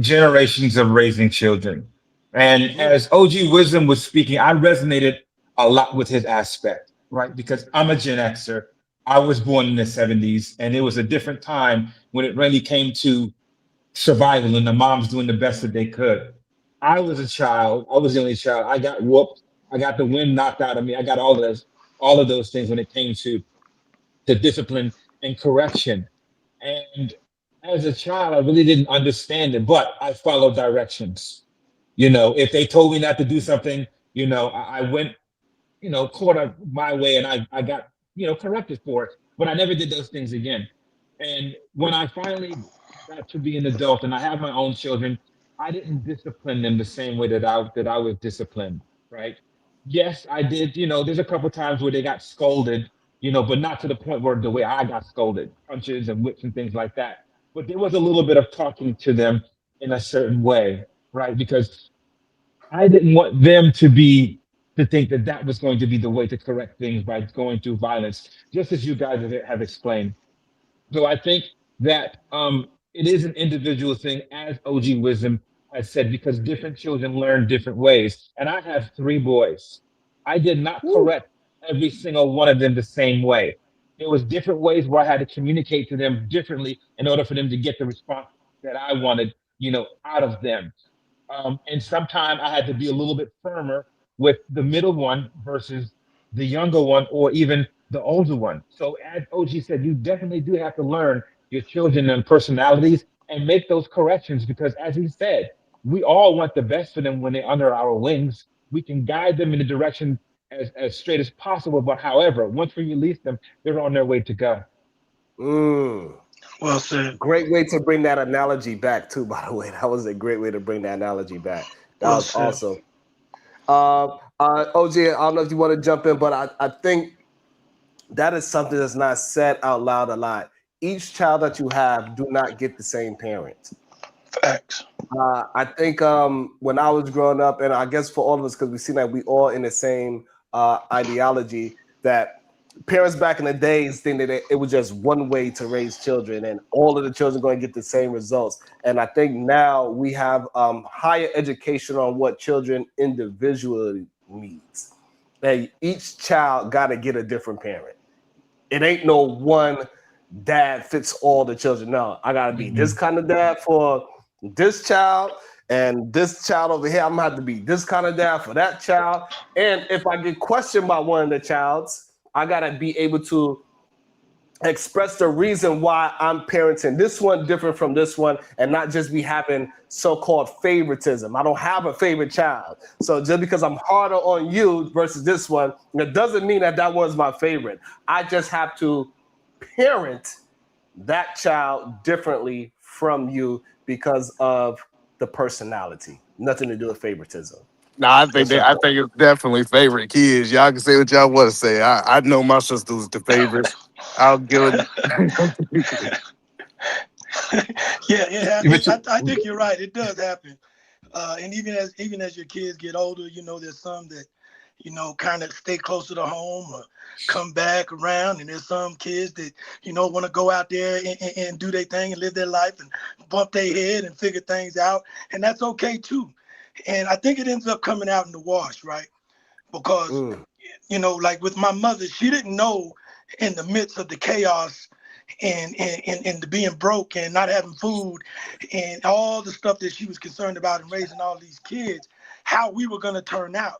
generations of raising children. And as OG Wisdom was speaking, I resonated a lot with his aspect, right? Because I'm a Gen Xer. I was born in the 70s, and it was a different time when it really came to survival and the moms doing the best that they could. I was a child. I was the only child. I got whooped. I got the wind knocked out of me. I got all of those things when it came to discipline and correction. And as a child, I really didn't understand it, but I followed directions. If they told me not to do something, I went, caught up my way, and I got, corrected for it. But I never did those things again. And when I finally got to be an adult and I have my own children, I didn't discipline them the same way that I was disciplined, right? Yes, I did. There's a couple times where they got scolded, but not to the point where the way I got scolded, punches and whips and things like that. But there was a little bit of talking to them in a certain way, right? Because I didn't want them to think that that was going to be the way to correct things by going through violence, just as you guys have explained. So I think that it is an individual thing, as OG Wisdom has said, because different children learn different ways. And I have three boys. I did not correct every single one of them the same way. There was different ways where I had to communicate to them differently in order for them to get the response that I wanted, out of them. And sometimes I had to be a little bit firmer with the middle one versus the younger one, or even the older one. So, as OG said, you definitely do have to learn your children and personalities and make those corrections because, as he said, we all want the best for them when they're under our wings. We can guide them in the direction as straight as possible. But, however, once we release them, they're on their way to go. Mm. Well said. Great way to bring that analogy back, too, by the way. That was a great way to bring that analogy back. That Well was said. awesome. OG, I don't know if you want to jump in, but I think that is something that's not said out loud a lot. Each child that you have do not get the same parent. Facts. I think when I was growing up, and I guess for all of us, because we seem like we all in the same ideology, that parents back in the days think that it was just one way to raise children, and all of the children going to get the same results. And I think now we have higher education on what children individually needs. That each child got to get a different parent. It ain't no one dad fits all the children. No, I got to be this kind of dad for this child, and this child over here, I'm gonna have to be this kind of dad for that child. And if I get questioned by one of the childs, I gotta be able to express the reason why I'm parenting this one different from this one, and not just be having so-called favoritism. I don't have a favorite child. So just because I'm harder on you versus this one, it doesn't mean that one's my favorite. I just have to parent that child differently from you because of the personality. Nothing to do with favoritism. Nah, I think it's definitely favorite kids. Y'all can say what y'all want to say. I know my sister was the favorite. I'll give it. Yeah, I think you're right. It does happen. And even as your kids get older, there's some that, kind of stay closer to home or come back around. And there's some kids that, want to go out there and do their thing and live their life and bump their head and figure things out. And that's okay too. And I think it ends up coming out in the wash, right? Because, like with my mother, she didn't know in the midst of the chaos and the being broke and not having food and all the stuff that she was concerned about in raising all these kids, how we were going to turn out.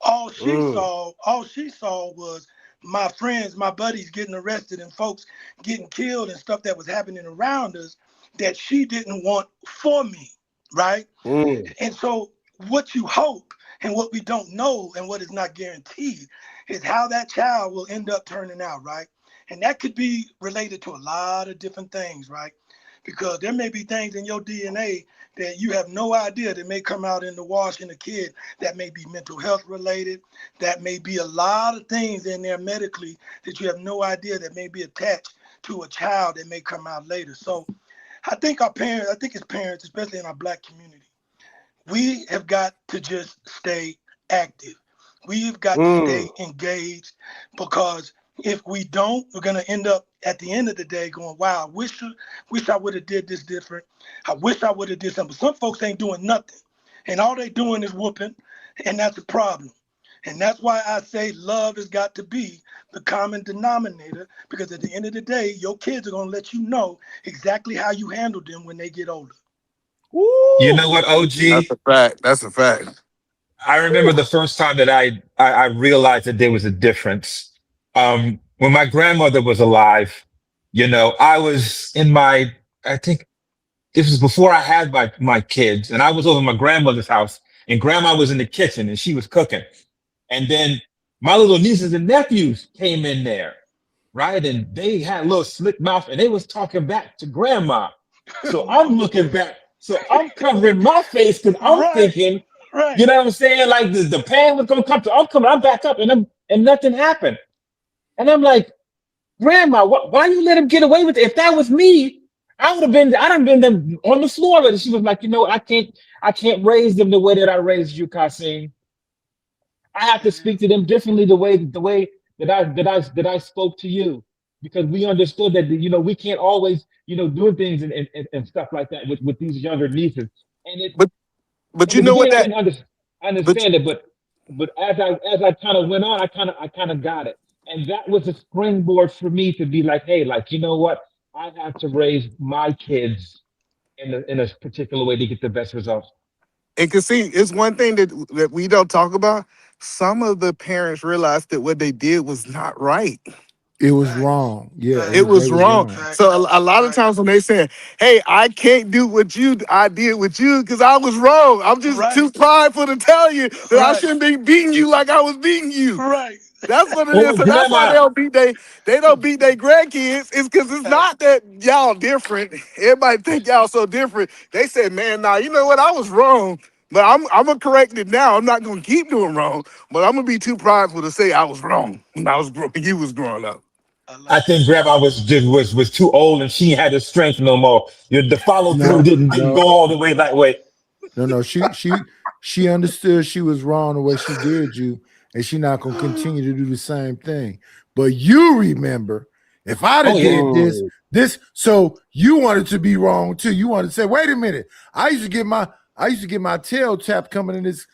All she saw was my friends, my buddies getting arrested and folks getting killed and stuff that was happening around us that she didn't want for me, right? And so what you hope and what we don't know and what is not guaranteed is how that child will end up turning out, right? And that could be related to a lot of different things, right? Because there may be things in your DNA that you have no idea that may come out in the wash in a kid that may be mental health related, that may be a lot of things in there medically that you have no idea that may be attached to a child that may come out later. So I think as parents, especially in our Black community, we have got to just stay active. We've got to stay engaged, because if we don't, we're going to end up at the end of the day going, wow, I wish I would have did this different. I wish I would have did something. But some folks ain't doing nothing. And all they doing is whooping. And that's a problem. And that's why I say love has got to be the common denominator, because at the end of the day, your kids are going to let you know exactly how you handle them when they get older. You know what, OG? That's a fact. That's a fact. I remember the first time that I realized that there was a difference. When my grandmother was alive, I was I think this was before I had my kids, and I was over at my grandmother's house, and grandma was in the kitchen and she was cooking. And then my little nieces and nephews came in there, right? And they had a little slick mouth and they was talking back to grandma. So I'm looking back. So I'm covering my face because I'm Right, thinking, right. you know what I'm saying? Like the pan was gonna come to, I'm back up and nothing happened. And I'm like, Grandma, why you let him get away with it? If that was me, I'd have been them on the floor. And she was like, you know, I can't raise them the way that I raised you, Kasim. I have to speak to them differently the way that I spoke to you. Because we understood that you know we can't always, you know, do things and stuff like that with these younger nieces. And it But but in you the know what beginning I that didn't but understand it, but as I kind of went on, I kind of got it, and that was a springboard for me to be like, hey, like you know what, I have to raise my kids in a particular way to get the best results. and can see it's one thing that we don't talk about. Some of the parents realized that what they did was not right. It was Facts, wrong. Yeah, It facts, they was was wrong. wrong. So facts. a lot of Right, times when they say, "Hey, I can't do what I did with you because I was wrong. I'm just right, too prideful to tell you that I right, shouldn't be beating you like I was beating you." right. That's what it is. Oh, So that's why grandma. they don't beat their grandkids. It's because it's Facts. not that y'all different. Everybody think y'all so different. They said, "Man, nah, you know what? I was wrong." But I'm gonna correct it now. I'm not gonna keep doing wrong, but I'm gonna be too prideful to say I was wrong when you was growing up. I I like think that. grandma was too old and she had the strength no more. The follow through No, didn't go no, all the way that way. no. She understood she was wrong the way she did you, and she not gonna continue to do the same thing. But you remember, if I'd Oh have yeah. did Mm. this, so you wanted to be wrong too. You wanted to say, wait a minute, I used to get my tail tapped coming in this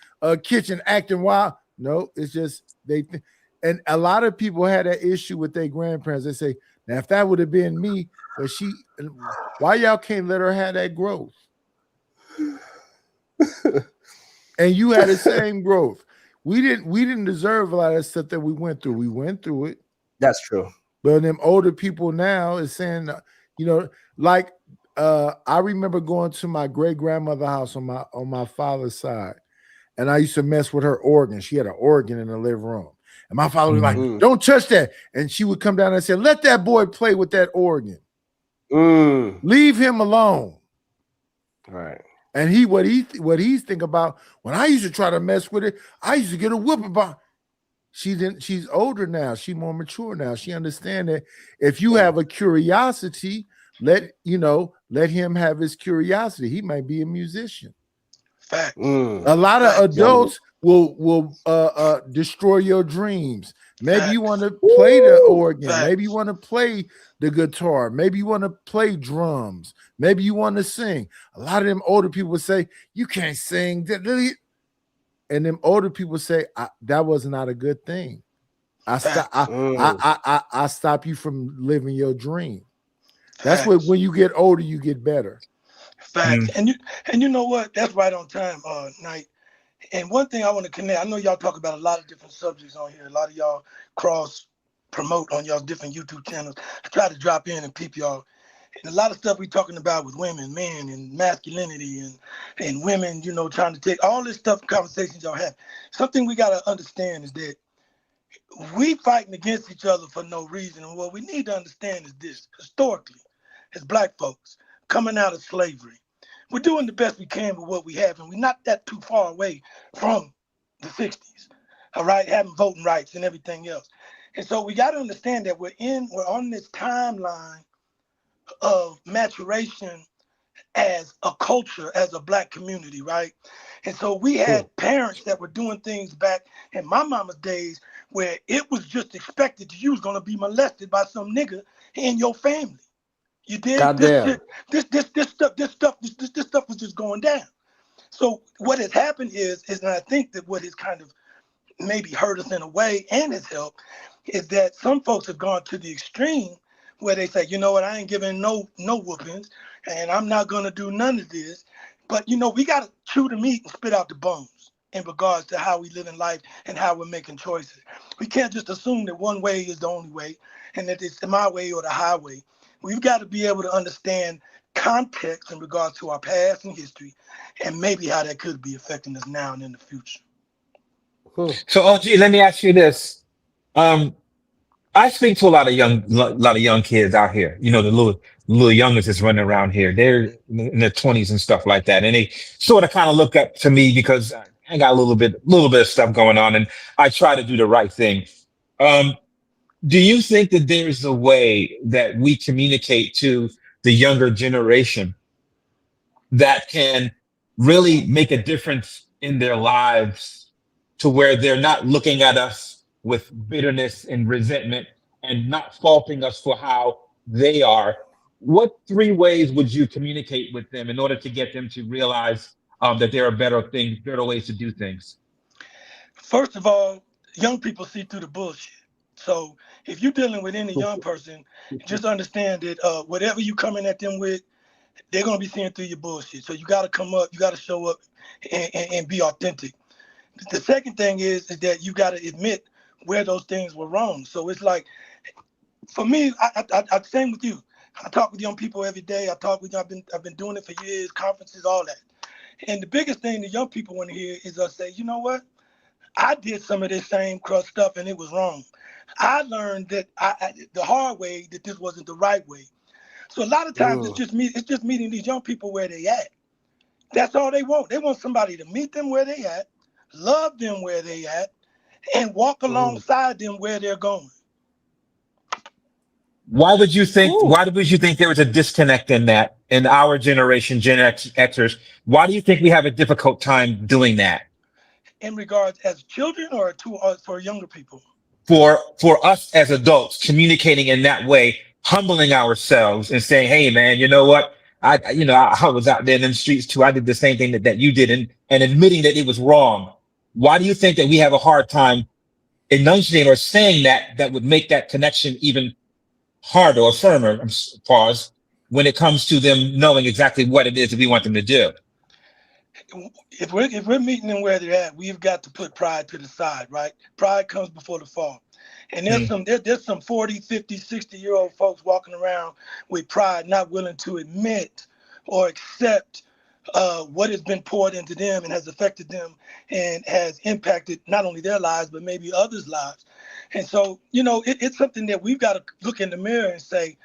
kitchen acting wild. No, it's just and a lot of people had that issue with their grandparents. They say, now if that would have been me, but why y'all can't let her have that growth? And you had the same growth. We didn't deserve a lot of that stuff that we went through. We went through it. That's true. But them older people now is saying, you know, like I remember going to my great grandmother's house on my father's side, and I used to mess with her organ. She had an organ in the living room. And my father was like, Mhm. Mm. don't touch that. And she would come down and say, let that boy play with that organ. Mm. Leave him alone. All right. And what he's thinking about, when I used to try to mess with it, I used to get a whoop about. She's older now. She's more mature now. She understands that if you have a curiosity, let him have his curiosity. He might be a musician. Facts, Mm. A lot of facts, Young. adults will destroy your dreams. Maybe you want facts, to play the Woo! organ. Maybe you facts. want to play the guitar. Maybe you want to play drums. Maybe you want to sing. A lot of them older people say you can't sing. And them older people say that was not a good thing. I stop. Facts, Mm. I stop you from living your dream. That's what facts, when you get older, you get better. facts. And you know what? That's right on time, Night. And one thing I want to connect. I know y'all talk about a lot of different subjects on here. A lot of y'all cross promote on y'all's different YouTube channels. I try to drop in and peep y'all. And a lot of stuff we talking about with women, men, and masculinity, and women, trying to take all this stuff conversations y'all have. Something we gotta understand is that we fighting against each other for no reason. And what we need to understand is this: historically, as Black folks coming out of slavery, we're doing the best we can with what we have, and we're not that too far away from the '60s. All right, having voting rights and everything else. And so we got to understand that we're on this timeline of maturation as a culture, as a Black community, right? And so we Mm. had parents that were doing things back in my mama's days where it was just expected that you was gonna be molested by some nigga in your family. You dig? This Goddamn. shit, this stuff was just going down. So what has happened is, and I think that what has kind of maybe hurt us in a way and has helped, is that some folks have gone to the extreme where they say, you know what, I ain't giving no whoopings, and I'm not gonna do none of this. But we gotta chew the meat and spit out the bones in regards to how we live in life and how we're making choices. We can't just assume that one way is the only way and that it's my way or the highway. We've got to be able to understand context in regards to our past and history, and maybe how that could be affecting us now and in the future. So, OG, let me ask you this. Um, I speak to a lot of young kids out here. You know, the little youngest that's running around here. They're in their 20s and stuff like that, and they sort of kind of look up to me because I got a little bit of stuff going on, and I try to do the right thing. Um, do you think that there's a way that we communicate to the younger generation that can really make a difference in their lives to where they're not looking at us with bitterness and resentment and not faulting us for how they are? What three ways would you communicate with them in order to get them to realize that there are better ways to do things? First of all, young people see through the bullshit. So if you're dealing with any young person, just understand that whatever you coming at them with, they're gonna be seeing through your bullshit. So you gotta come up, you gotta show up and be authentic. The second thing is that you gotta admit where those things were wrong. So it's like, for me, I same with you. I talk with young people every day. I talk with I've been doing it for years, conferences, all that. And the biggest thing the young people want to hear is us say, you know what? I did some of this same crust stuff and it was wrong. I learned that the hard way that this wasn't the right way. So a lot of times it's just meeting these young people where they at. That's all they want. They want somebody to meet them where they at, love them where they at, and walk alongside them where they're going. Why would you think? Why would you think there was a disconnect in that in our generation, Xers? Why do you think we have a difficult time doing that? In regards as children or for younger people? For us as adults, communicating in that way, humbling ourselves and saying, "Hey, man, you know what? I was out there in them streets too. I did the same thing that you did," and admitting that it was wrong. Why do you think that we have a hard time enunciating or saying that would make that connection even harder or firmer? Pause. When it comes to them knowing exactly what it is that we want them to do. If we're meeting them where they're at, we've got to put pride to the side, right? Pride comes before the fall. And there's some 40, 50, 60-year-old folks walking around with pride, not willing to admit or accept what has been poured into them and has affected them and has impacted not only their lives, but maybe others' lives. And so, it's something that we've got to look in the mirror and say,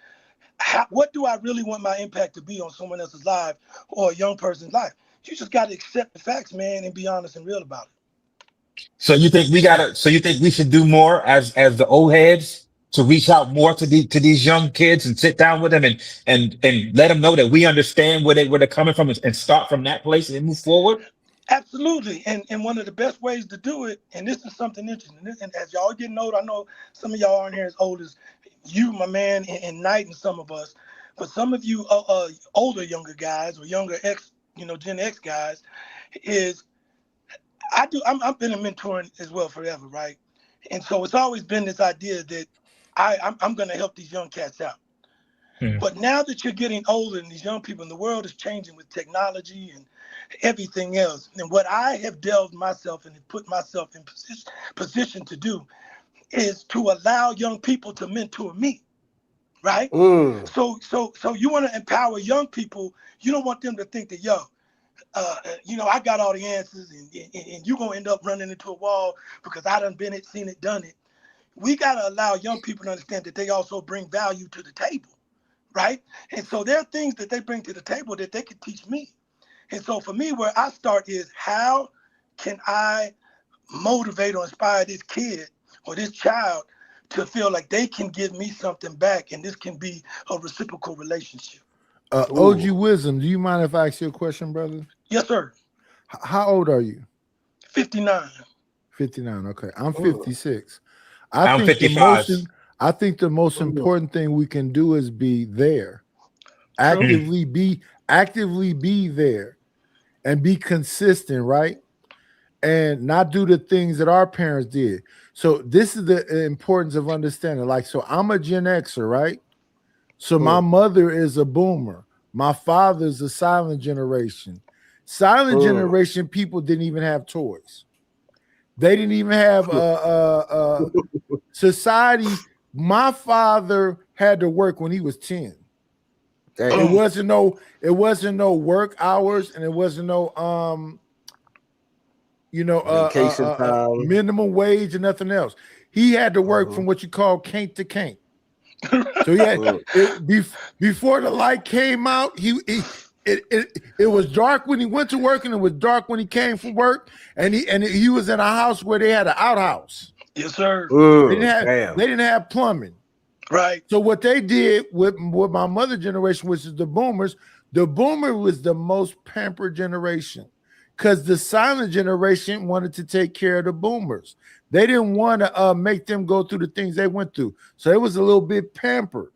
what do I really want my impact to be on someone else's life or a young person's life? You just got to accept the facts, man, and be honest and real about it. So you think we should do more as the old heads to reach out more to these young kids and sit down with them and let them know that we understand where they're coming from and start from that place and move forward? Absolutely. And one of the best ways to do it, and this is something interesting, and as y'all getting older, I know some of y'all aren't here as old as you, my man, and Knight and some of us, but some of you older younger guys or younger Gen X guys, is I've been a mentoring as well forever, right? And so it's always been this idea that I'm going to help these young cats out. But now that you're getting older and these young people in the world is changing with technology and everything else, and what I have delved myself and put myself in position to do is to allow young people to mentor me, right? So you want to empower young people. You don't want them to think that, I got all the answers and you're going to end up running into a wall because I done been it, seen it, done it. We got to allow young people to understand that they also bring value to the table, right? And so there are things that they bring to the table that they can teach me. And so for me, where I start is, how can I motivate or inspire this kid or this child to feel like they can give me something back, and this can be a reciprocal relationship. OG Wisdom, do you mind if I ask you a question, brother? Yes, sir. How old are you? 59. 59. Okay, I'm 56. I'm 55. I think the most important thing we can do is be there. Actively be there and be consistent, right? And not do the things that our parents did. So this is the importance of understanding. Like, so I'm a Gen Xer, right? So my mother is a boomer. My father's a silent generation. Silent generation people didn't even have toys. They didn't even have society. My father had to work when he was 10. It Damn. wasn't no work hours, and it wasn't no Vacation time. minimum wage and nothing else. He had to work Mhm. from what you call can't to can't. So he had Mm. before the light came out. It was dark when he went to work, and it was dark when he came from work. And he was in a house where they had an outhouse. Yes, sir. Damn. They didn't have plumbing. Right. So what they did with my mother generation, which is the boomers, the boomer was the most pampered generation because the silent generation wanted to take care of the boomers. They didn't want to make them go through the things they went through. So it was a little bit pampered.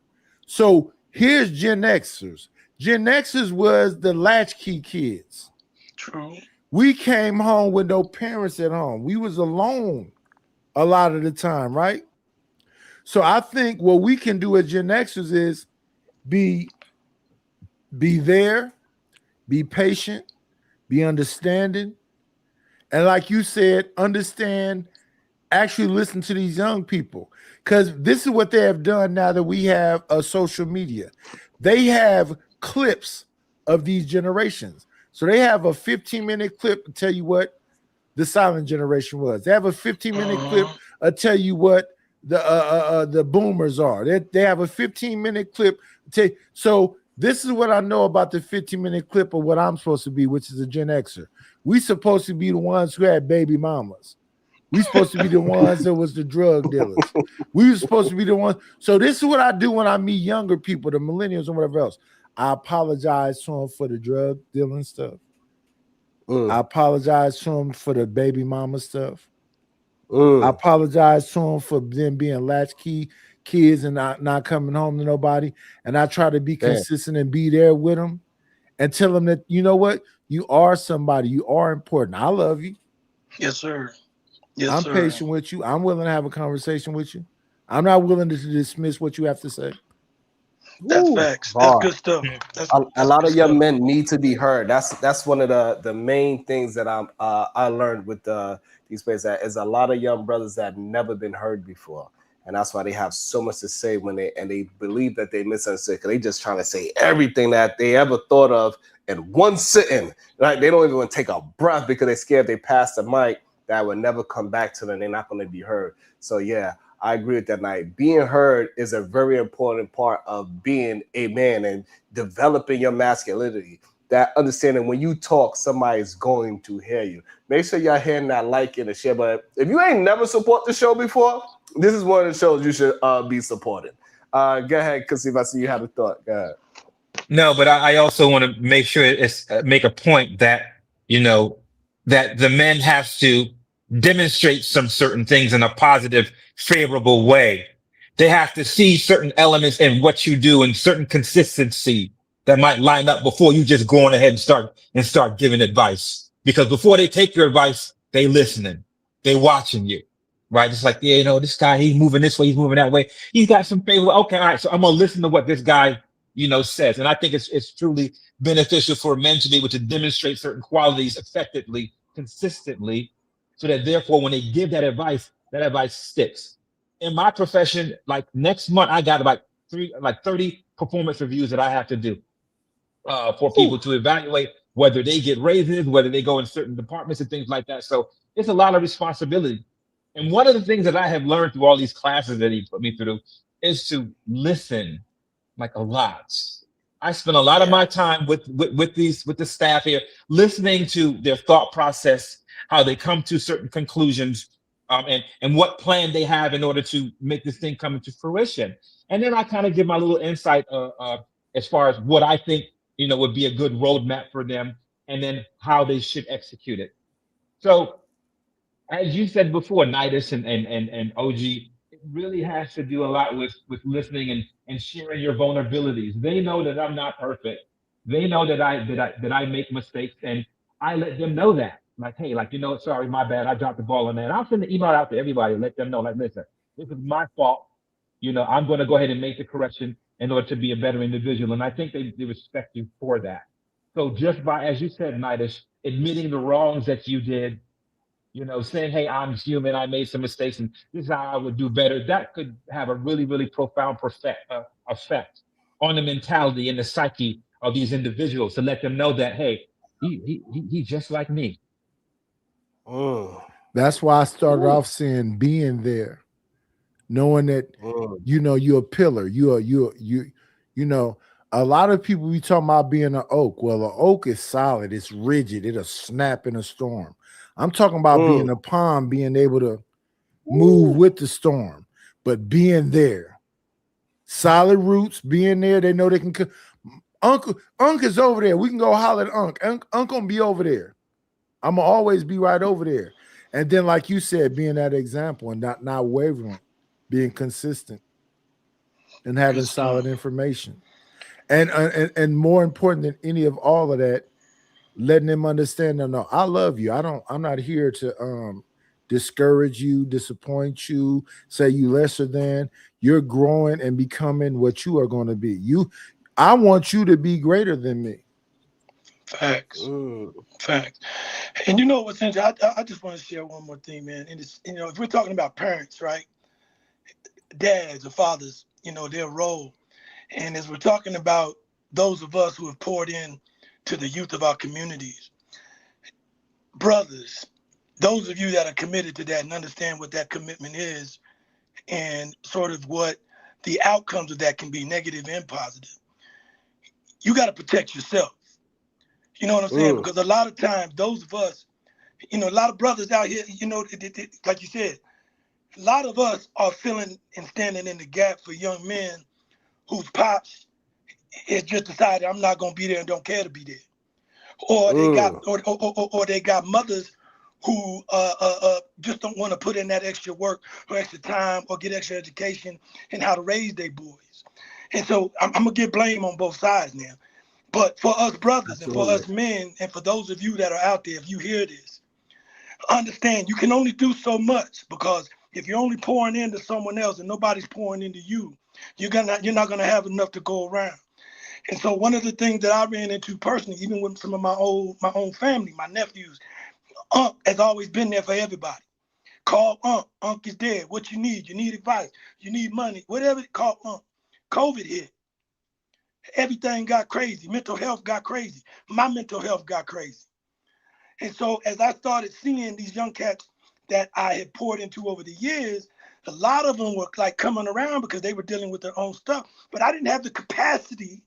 So here's Gen Xers. Gen Xers was the latchkey kids. True. We came home with no parents at home. We was alone a lot of the time, right? So I think what we can do as Gen Xers is be there, be patient, be understanding, and like you said, understand, actually listen to these young people. Because this is what they have done now that we have social media. They have clips of these generations. So they have a 15-minute clip to tell you what the silent generation was. They have a 15-minute clip to tell you what the boomers are. They have a 15-minute clip. So this is what I know about the 15-minute clip of what I'm supposed to be, which is a Gen Xer. We supposed to be the ones who had baby mamas. We supposed to be the ones that was the drug dealers. We were supposed to be the ones. So this is what I do when I meet younger people, the millennials and whatever else. I apologize to them for the drug dealing stuff. I apologize to them for the baby mama stuff. I apologize to them for them being latchkey kids and not coming home to nobody. And I try to be consistent and be there with them and tell them that, you know what? You are somebody. You are important. I love you. Yes, sir. Yes, I'm sir. patient with you. I'm willing to have a conversation with you. I'm not willing to dismiss what you have to say. That's Ooh, facts. That's hard. good stuff. A That's lot good of young stuff. men need to be heard. That's one of the main things that I learned with these players, that is a lot of young brothers that have never been heard before, and that's why they have so much to say when they believe that they misunderstood, because they just trying to say everything that they ever thought of in one sitting. Right? They don't even want to take a breath because they're scared they pass the mic that will never come back to them. They're not going to be heard. So yeah, I agree with that. Night being heard is a very important part of being a man and developing your masculinity. That understanding when you talk, somebody's going to hear you. Make sure y'all hitting that like and the share. But if you ain't never support the show before, this is one of the shows you should be supporting. Go ahead, because if I see you have a thought, go ahead. No, but I also want to make sure it's make a point that, you know, that the men have to demonstrate some certain things in a positive, favorable way. They have to see certain elements in what you do and certain consistency that might line up before you just go on ahead and start giving advice. Because before they take your advice, they listening, they watching you, right? It's like, yeah, you know, this guy, he's moving this way, he's moving that way. He's got some favorable. Okay, all right, so I'm gonna listen to what this guy, you know, says. And I think it's truly beneficial for men to be able to demonstrate certain qualities effectively, consistently, so that therefore when they give that advice sticks. In my profession, like next month, I got about 30 performance reviews that I have to do for people to evaluate whether they get raises, whether they go in certain departments and things like that. So it's a lot of responsibility. And one of the things that I have learned through all these classes that he put me through is to listen, like a lot. I spend a lot of my time with the staff here, listening to their thought process, how they come to certain conclusions, and what plan they have in order to make this thing come into fruition. And then I kind of give my little insight as far as what I think, you know, would be a good roadmap for them, and then how they should execute it. So, as you said before, Nidus and OG, it really has to do a lot with listening and sharing your vulnerabilities. They know that I'm not perfect. They know that I make mistakes, and I let them know that. Like, hey, like, you know, sorry, my bad, I dropped the ball on that. I'll send the email out to everybody, let them know, like, listen, this is my fault. You know, I'm going to go ahead and make the correction in order to be a better individual. And I think they respect you for that. So just by, as you said, Nidus, admitting the wrongs that you did, you know, saying, hey, I'm human, I made some mistakes, and this is how I would do better. That could have a really, really profound effect. on the mentality and the psyche of these individuals to let them know that, hey, he's just like me. That's why I started Ooh. off saying being there, knowing that Mm. you're a pillar. You know, a lot of people we talking about being an oak. Well, an oak is solid, it's rigid, it'll snap in a storm. I'm talking about being a palm, being able to move with the storm, but being there. Solid roots, being there, they know they can. Uncle is over there. We can go holler at Uncle. Uncle gonna be over there. I'm gonna always be right over there. And then, like you said, being that example and not wavering, being consistent, and having Good solid stuff. information. And more important than any of all of that, letting them understand, no, I love you. I'm not here to discourage you, disappoint you, say you lesser than. You're growing and becoming what you are going to be. I want you to be greater than me. Facts. Facts. And you know what's interesting? I just want to share one more thing, man. And it's, if we're talking about parents, right? Dads or fathers, their role. And as we're talking about those of us who have poured in to the youth of our communities, brothers, those of you that are committed to that and understand what that commitment is and sort of what the outcomes of that can be, negative and positive, you got to protect yourself. You know what I'm saying? Because a lot of times, those of us, a lot of brothers out here, like you said, a lot of us are feeling and standing in the gap for young men whose pops has just decided I'm not going to be there and don't care to be there. Or they got or they got mothers who just don't want to put in that extra work or extra time or get extra education in how to raise their boys. And so I'm going to get blame on both sides now. But for us brothers and for us men and for those of you that are out there, if you hear this, understand you can only do so much, because if you're only pouring into someone else and nobody's pouring into you, you're not gonna have enough to go around. And so one of the things that I ran into personally, even with some of my own family, my nephews, Unc has always been there for everybody. Call Unc. Unc is there. What you need? You need advice. You need money. Whatever. Call Unc. COVID hit. Everything got crazy. Mental health got crazy. My mental health got crazy. And so as I started seeing these young cats that I had poured into over the years, a lot of them were like coming around because they were dealing with their own stuff. But I didn't have the capacity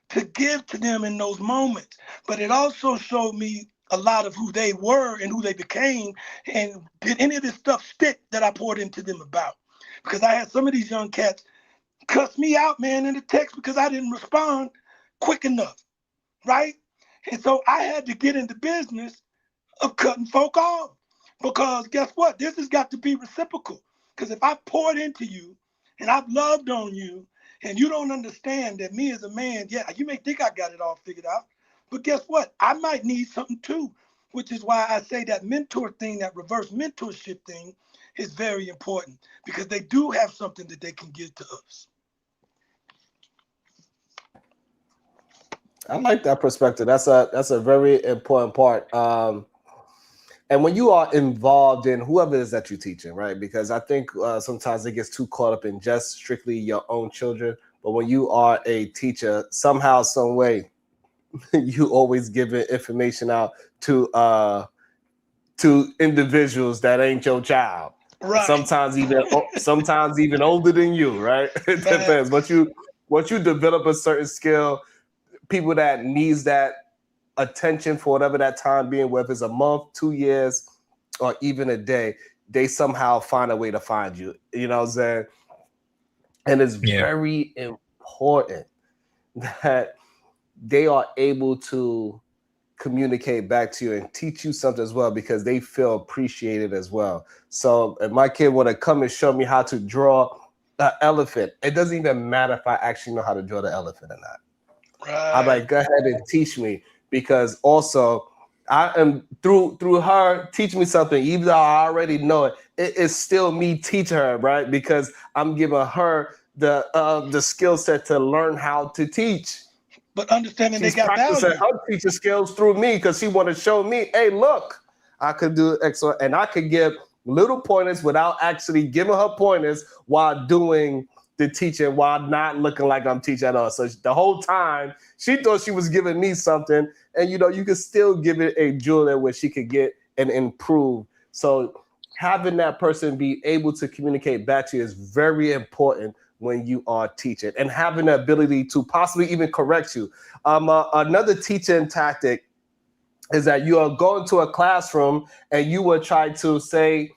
to give to them in those moments. But it also showed me a lot of who they were and who they became. And did any of this stuff stick that I poured into them about? Because I had some of these young cats cuss me out, man, in the text because I didn't respond quick enough, right? And so I had to get into business of cutting folk off, because guess what? This has got to be reciprocal. Because if I poured into you and I've loved on you and you don't understand that me as a man, yeah, you may think I got it all figured out, but guess what? I might need something too, which is why I say that mentor thing, that reverse mentorship thing is very important, because they do have something that they can give to us. I like that perspective. That's a very important part. And when you are involved in whoever it is that you're teaching, right? Because I think sometimes it gets too caught up in just strictly your own children. But when you are a teacher, somehow, some way, you always giving information out to individuals that ain't your child. Right. Sometimes even older than you, right? It depends. Once you develop a certain skill, people that needs that attention for whatever that time being, whether it's a month, 2 years, or even a day, they somehow find a way to find you. You know what I'm saying? And it's very important that they are able to communicate back to you and teach you something as well, because they feel appreciated as well. So if my kid want to come and show me how to draw an elephant, it doesn't even matter if I actually know how to draw the elephant or not. Right. I'm like, go ahead and teach me, because also I am through her teaching me something, even though I already know it, it is still me teaching her, right? Because I'm giving her the skill set to learn how to teach. But understanding She's they got practicing value. her teacher skills through me, because she want to show me, hey, look, I could do excellent, and I could give little pointers without actually giving her pointers while doing the teaching while not looking like I'm teaching at all. So the whole time she thought she was giving me something, and you could still give it a jewel where she could get and improve. So having that person be able to communicate back to you is very important when you are teaching, and having the ability to possibly even correct you. Another teaching tactic is that you are going to a classroom and you will try to say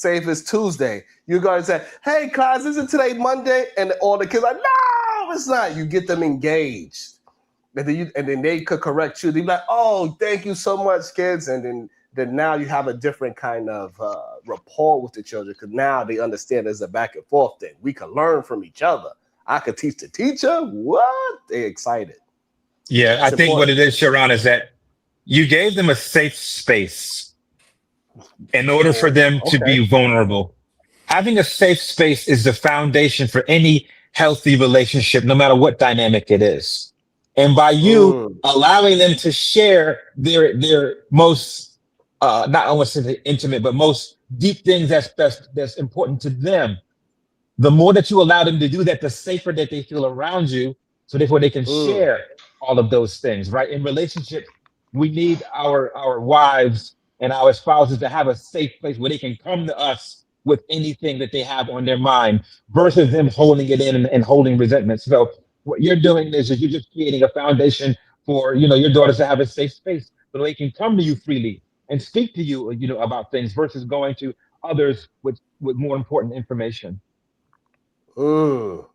if it's Tuesday, you're going to say, hey class, isn't today Monday? And all the kids are like, no, it's not. You get them engaged. And then they could correct you. They'd be like, oh, thank you so much, kids. And then now you have a different kind of rapport with the children, because now they understand there's a back and forth thing. We can learn from each other. I could teach the teacher. What? They're excited. Yeah, I It's think what important. it is, Sharon, is that you gave them a safe space in order for them to Okay. be vulnerable. Having a safe space is the foundation for any healthy relationship, no matter what dynamic it is. And by you Mm, allowing them to share their most not almost intimate, but most deep things that's important to them, the more that you allow them to do that, the safer that they feel around you. So therefore they can mm, share all of those things, right? In relationships, we need our wives and our spouses to have a safe place where they can come to us with anything that they have on their mind versus them holding it in and holding resentment. So what you're doing is you're just creating a foundation for, your daughters to have a safe space so they can come to you freely and speak to you, about things versus going to others with more important information. mm.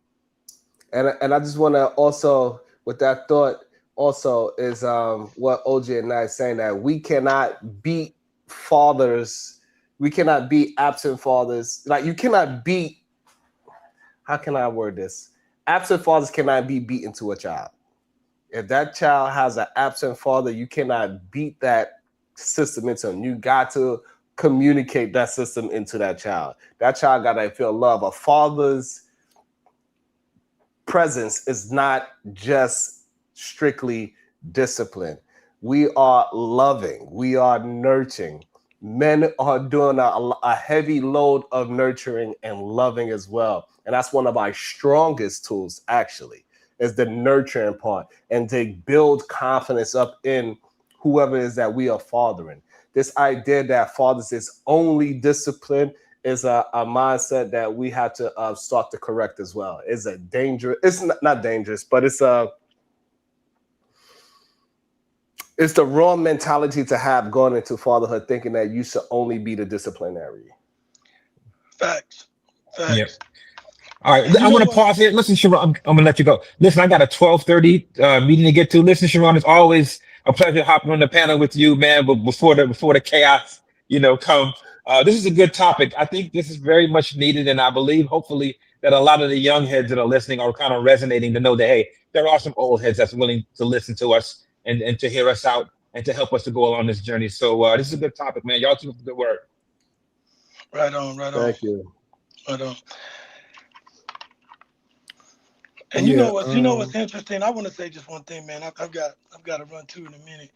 And I just want to also, with that thought, also is what OJ and I is saying, that we cannot beat fathers. We cannot beat absent fathers. Like, you cannot beat, how can I word this? Absent fathers cannot be beaten to a child. If that child has an absent father, you cannot beat that system into him. You got to communicate that system into that child. That child got to feel love. A father's presence is not just strictly discipline. We are loving. We are nurturing. Men are doing a heavy load of nurturing and loving as well. And that's one of our strongest tools, actually, is the nurturing part, and to build confidence up in whoever it is that we are fathering. This idea that fathers is only discipline is a mindset that we have to start to correct as well. It's a dangerous, it's not dangerous, but it's the wrong mentality to have going into fatherhood, thinking that you should only be the disciplinary. Facts. Yep. Facts. All right, And you I'm know going to what? pause here. Listen, Sharon, I'm going to let you go. Listen, I got a 12:30 meeting to get to. Listen, Sharon, it's always a pleasure hopping on the panel with you, man. But before the chaos, come. This is a good topic. I think this is very much needed, and I believe, hopefully, that a lot of the young heads that are listening are kind of resonating to know that, hey, there are some old heads that's willing to listen to us and to hear us out and to help us to go along this journey. So this is a good topic, man. Y'all keep up the good work. Right on, right on, Thank you. right on. And Yeah. you know what's interesting? I want to say just one thing, man. I've got to run to in a minute.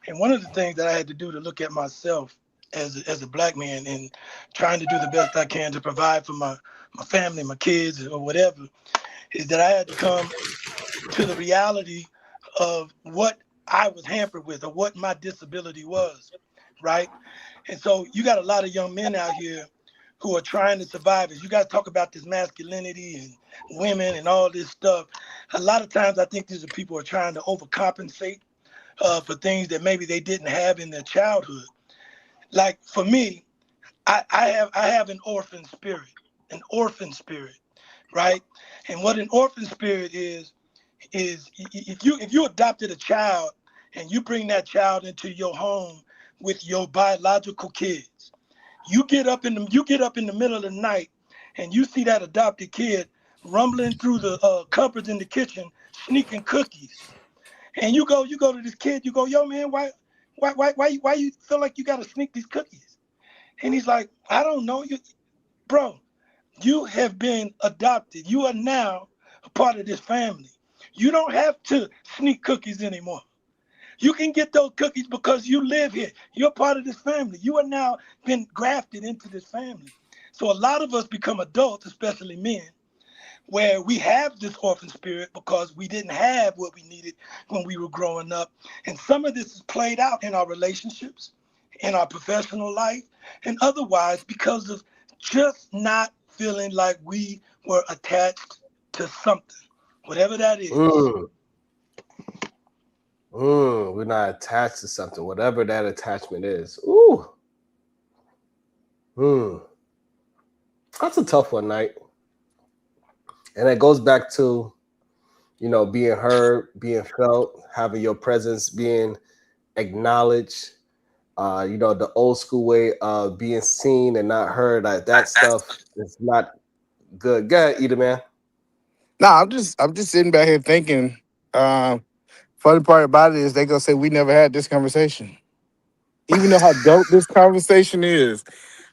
And one of the things that I had to do to look at myself as a black man and trying to do the best I can to provide for my family, my kids, or whatever, is that I had to come to the reality of what I was hampered with, or what my disability was, right? And so you got a lot of young men out here who are trying to survive. As you guys talk about this masculinity and women and all this stuff, a lot of times I think these are people who are trying to overcompensate for things that maybe they didn't have in their childhood. Like for me, I have an orphan spirit, right? And what an orphan spirit is if you adopted a child and you bring that child into your home with your biological kids, you get up in the middle of the night and you see that adopted kid rumbling through the cupboards in the kitchen, sneaking cookies, and you go to this kid, you go, yo man, why you feel like you gotta sneak these cookies? And he's like, I don't know, bro, you have been adopted. You are now a part of this family. You don't have to sneak cookies anymore. You can get those cookies because you live here. You're part of this family. You are now been grafted into this family. So a lot of us become adults, especially men, where we have this orphan spirit because we didn't have what we needed when we were growing up. And some of this is played out in our relationships, in our professional life, and otherwise because of just not feeling like we were attached to something, whatever that is. Mm, we're not attached to something, whatever that attachment is. Ooh. Mm. That's a tough one, Knight. And it goes back to, being heard, being felt, having your presence being acknowledged. The old school way of being seen and not heard. Like that stuff is not good. Go ahead, Either man. Nah, I'm just sitting back here thinking. Funny part about it is they gonna say we never had this conversation. Even though how dope this conversation is,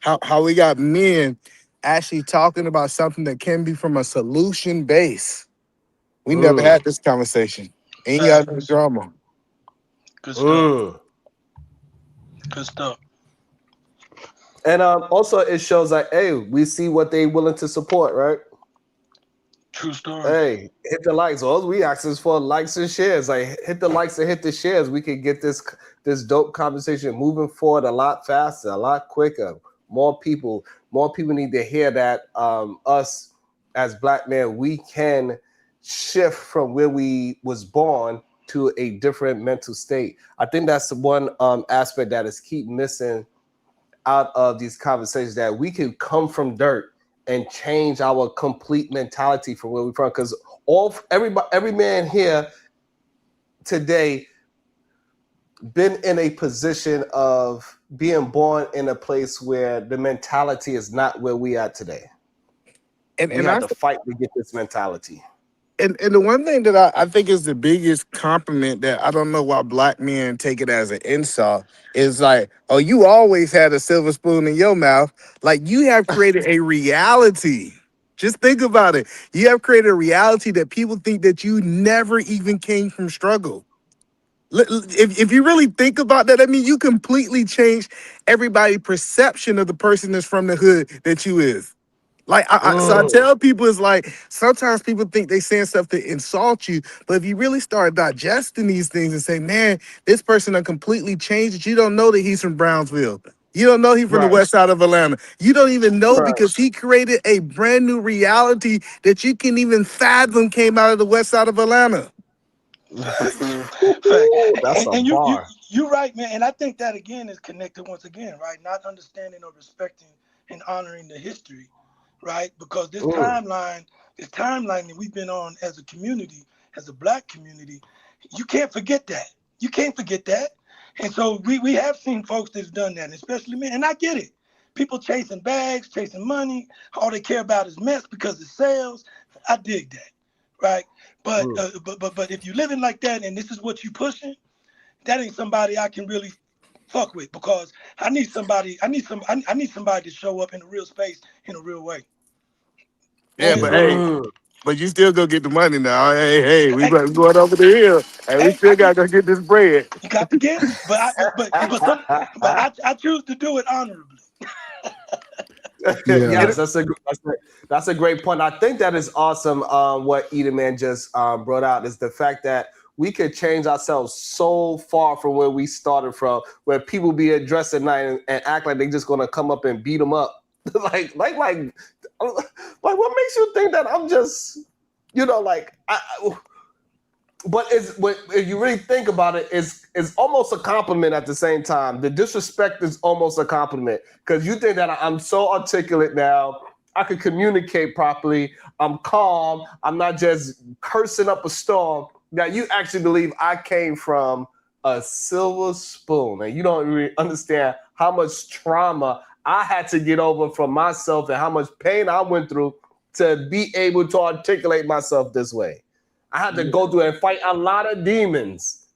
how we got men actually talking about something that can be from a solution base. We never Mm, had this conversation. Ain't got no Facts. drama. Good stuff. mm. Good stuff. And also it shows like, hey, we see what they willing to support, right? True story. Hey, hit the likes. All we ask is for likes and shares. Like hit the likes and hit the shares. We can get this dope conversation moving forward a lot faster, a lot quicker. More people need to hear that us as black men, we can shift from where we was born to a different mental state. I think that's the one aspect that is keep missing out of these conversations, that we can come from dirt and change our complete mentality from where we're from. Because every man here today been in a position of being born in a place where the mentality is not where we are today. And We and have I to fight to get this mentality. and the one thing that I think is the biggest compliment that I don't know why black men take it as an insult is like, oh, you always had a silver spoon in your mouth. Like you have created a reality. Just think about it. You have created a reality that people think that you never even came from struggle. If you really think about that, I mean, you completely change everybody's perception of the person that's from the hood that you is. Like, so I Mm, tell people, it's like sometimes people think they saying stuff to insult you, but if you really start digesting these things and say, man, this person done completely changed it, you don't know that he's from Brownsville. You don't know he's from the right, west side of Atlanta. You don't even know right. because he created a brand new reality that you can even fathom came out of the west side of Atlanta. Facts. Fact. Ooh, that's a And bar. you're right, man. And I think that again is connected once again, right? Not understanding or respecting and honoring the history, right? Because Mm, this timeline that we've been on as a community, as a black community, you can't forget that. You can't forget that. And so we have seen folks that's done that, especially men. And I get it. People chasing bags, chasing money, all they care about is mess because it sells. I dig that, right? But mm. but if you living like that and this is what you pushing, that ain't somebody I can really fuck with because I need somebody to show up in a real space in a real way. Yeah, And but so hey, Mm. but you still go get the money now. Hey, we hey, going over the hill. Hey, we hey, still gotta go get this bread. you got to get it. But I choose to do it honorably. Yeah. And Yes, that's a great point. I think that is awesome. What Edelman just brought out is the fact that we could change ourselves so far from where we started from, where people be addressed at night and act like they just gonna come up and beat them up. like, what makes you think that I'm just, like but if you really think about it, it's almost a compliment at the same time. The disrespect is almost a compliment because you think that I'm so articulate now, I can communicate properly, I'm calm, I'm not just cursing up a storm. Now you actually believe I came from a silver spoon, and you don't really understand how much trauma I had to get over from myself and how much pain I went through to be able to articulate myself this way. I had to go through and fight a lot of demons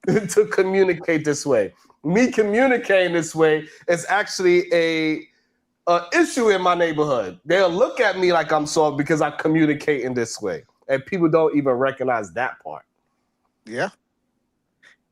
to communicate this way. Me communicating this way is actually a issue in my neighborhood. They'll look at me like I'm soft because I communicate in this way, and people don't even recognize that part. yeah.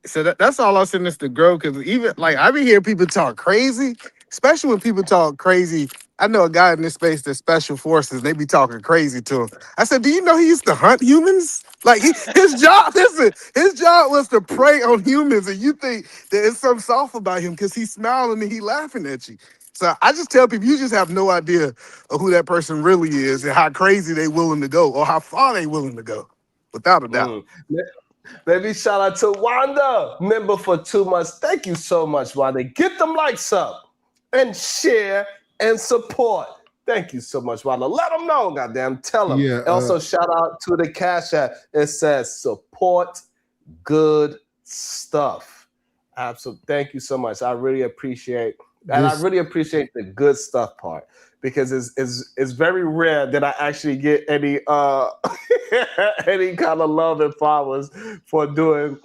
So that's all I'm saying is to grow because even like I be hearing people talk crazy, especially when people talk crazy I know a guy in this space that's special forces. They be talking crazy to him. I said, "Do you know he used to hunt humans? Like his job, listen, his job was to prey on humans, and you think that it's something soft about him because he's smiling and he laughing at you." So I just tell people, you just have no idea of who that person really is and how crazy they willing to go or how far they willing to go, without a doubt. Mm. Maybe shout out to Wanda, member for 2 months. Thank you so much, Wanda. Get them likes up and share and support. Thank you so much, Wanda. Let them know, goddamn. Tell them. Yeah, Also, shout out to the Cash App. It says support good stuff. Absolutely. Thank you so much. I really appreciate, and I this really appreciate the good stuff part because it's very rare that I actually get any any kind of love and flowers for doing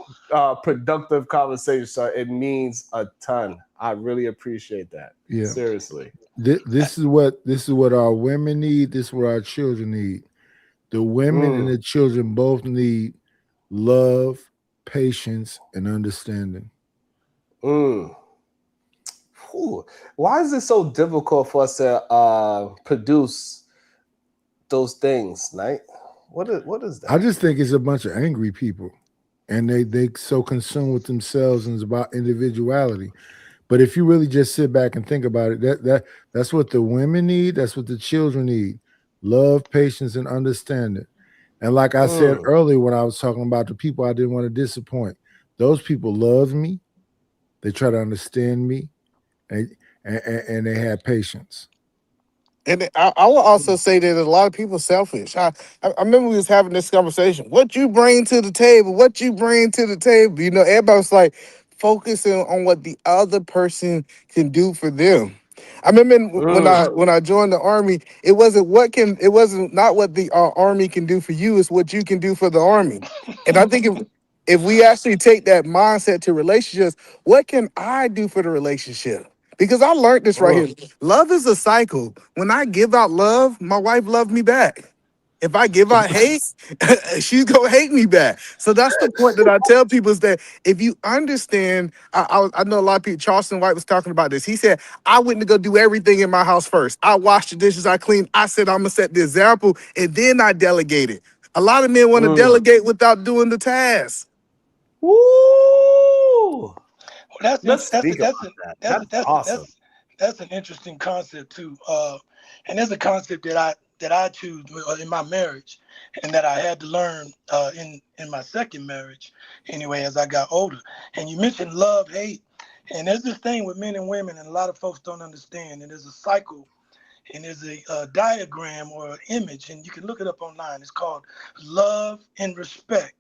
productive conversation. So it means a ton. I really appreciate that. yeah. Seriously. This is what our women need. This is what our children need. The women and Mm, the children both need love, patience, and understanding. mm. Whew. Why is it so difficult for us to produce those things, Knight? What is I that? just think it's a bunch of angry people, and they so consumed with themselves, and it's about individuality. But if you really just sit back and think about it, that's what the women need. That's what the children need: love, patience, and understanding. And like I said Mm, earlier, when I was talking about the people I didn't want to disappoint, those people love me. They try to understand me, and and they have patience. And I will also say that a lot of people selfish. I remember we was having this conversation. What you bring to the table? What you bring to the table? You know, everybody was like focusing on what the other person can do for them. I remember mm, when I joined the army, it wasn't not what the army can do for you. It's what you can do for the army. And I think if we actually take that mindset to relationships, what can I do for the relationship? Because I learned this right mm, here. Love is a cycle. When I give out love, my wife loves me back. If I give out hate, she's gonna hate me back. So that's the point that I tell people is that if you understand, I know a lot of people. Charleston White was talking about this. He said, "I went to go do everything in my house first. I washed the dishes, I cleaned. I said I'm gonna set the example, and then I delegated." A lot of men want to mm. delegate without doing the task. Woo! Well, that's Let's int- speak about that. That's awesome. that's an interesting concept too. And there's a concept that I choose in my marriage, and that I had to learn in my second marriage, anyway, as I got older. And you mentioned love, hate, and there's this thing with men and women, and a lot of folks don't understand. And there's a cycle, and there's a diagram or an image, and you can look it up online. It's called love and respect.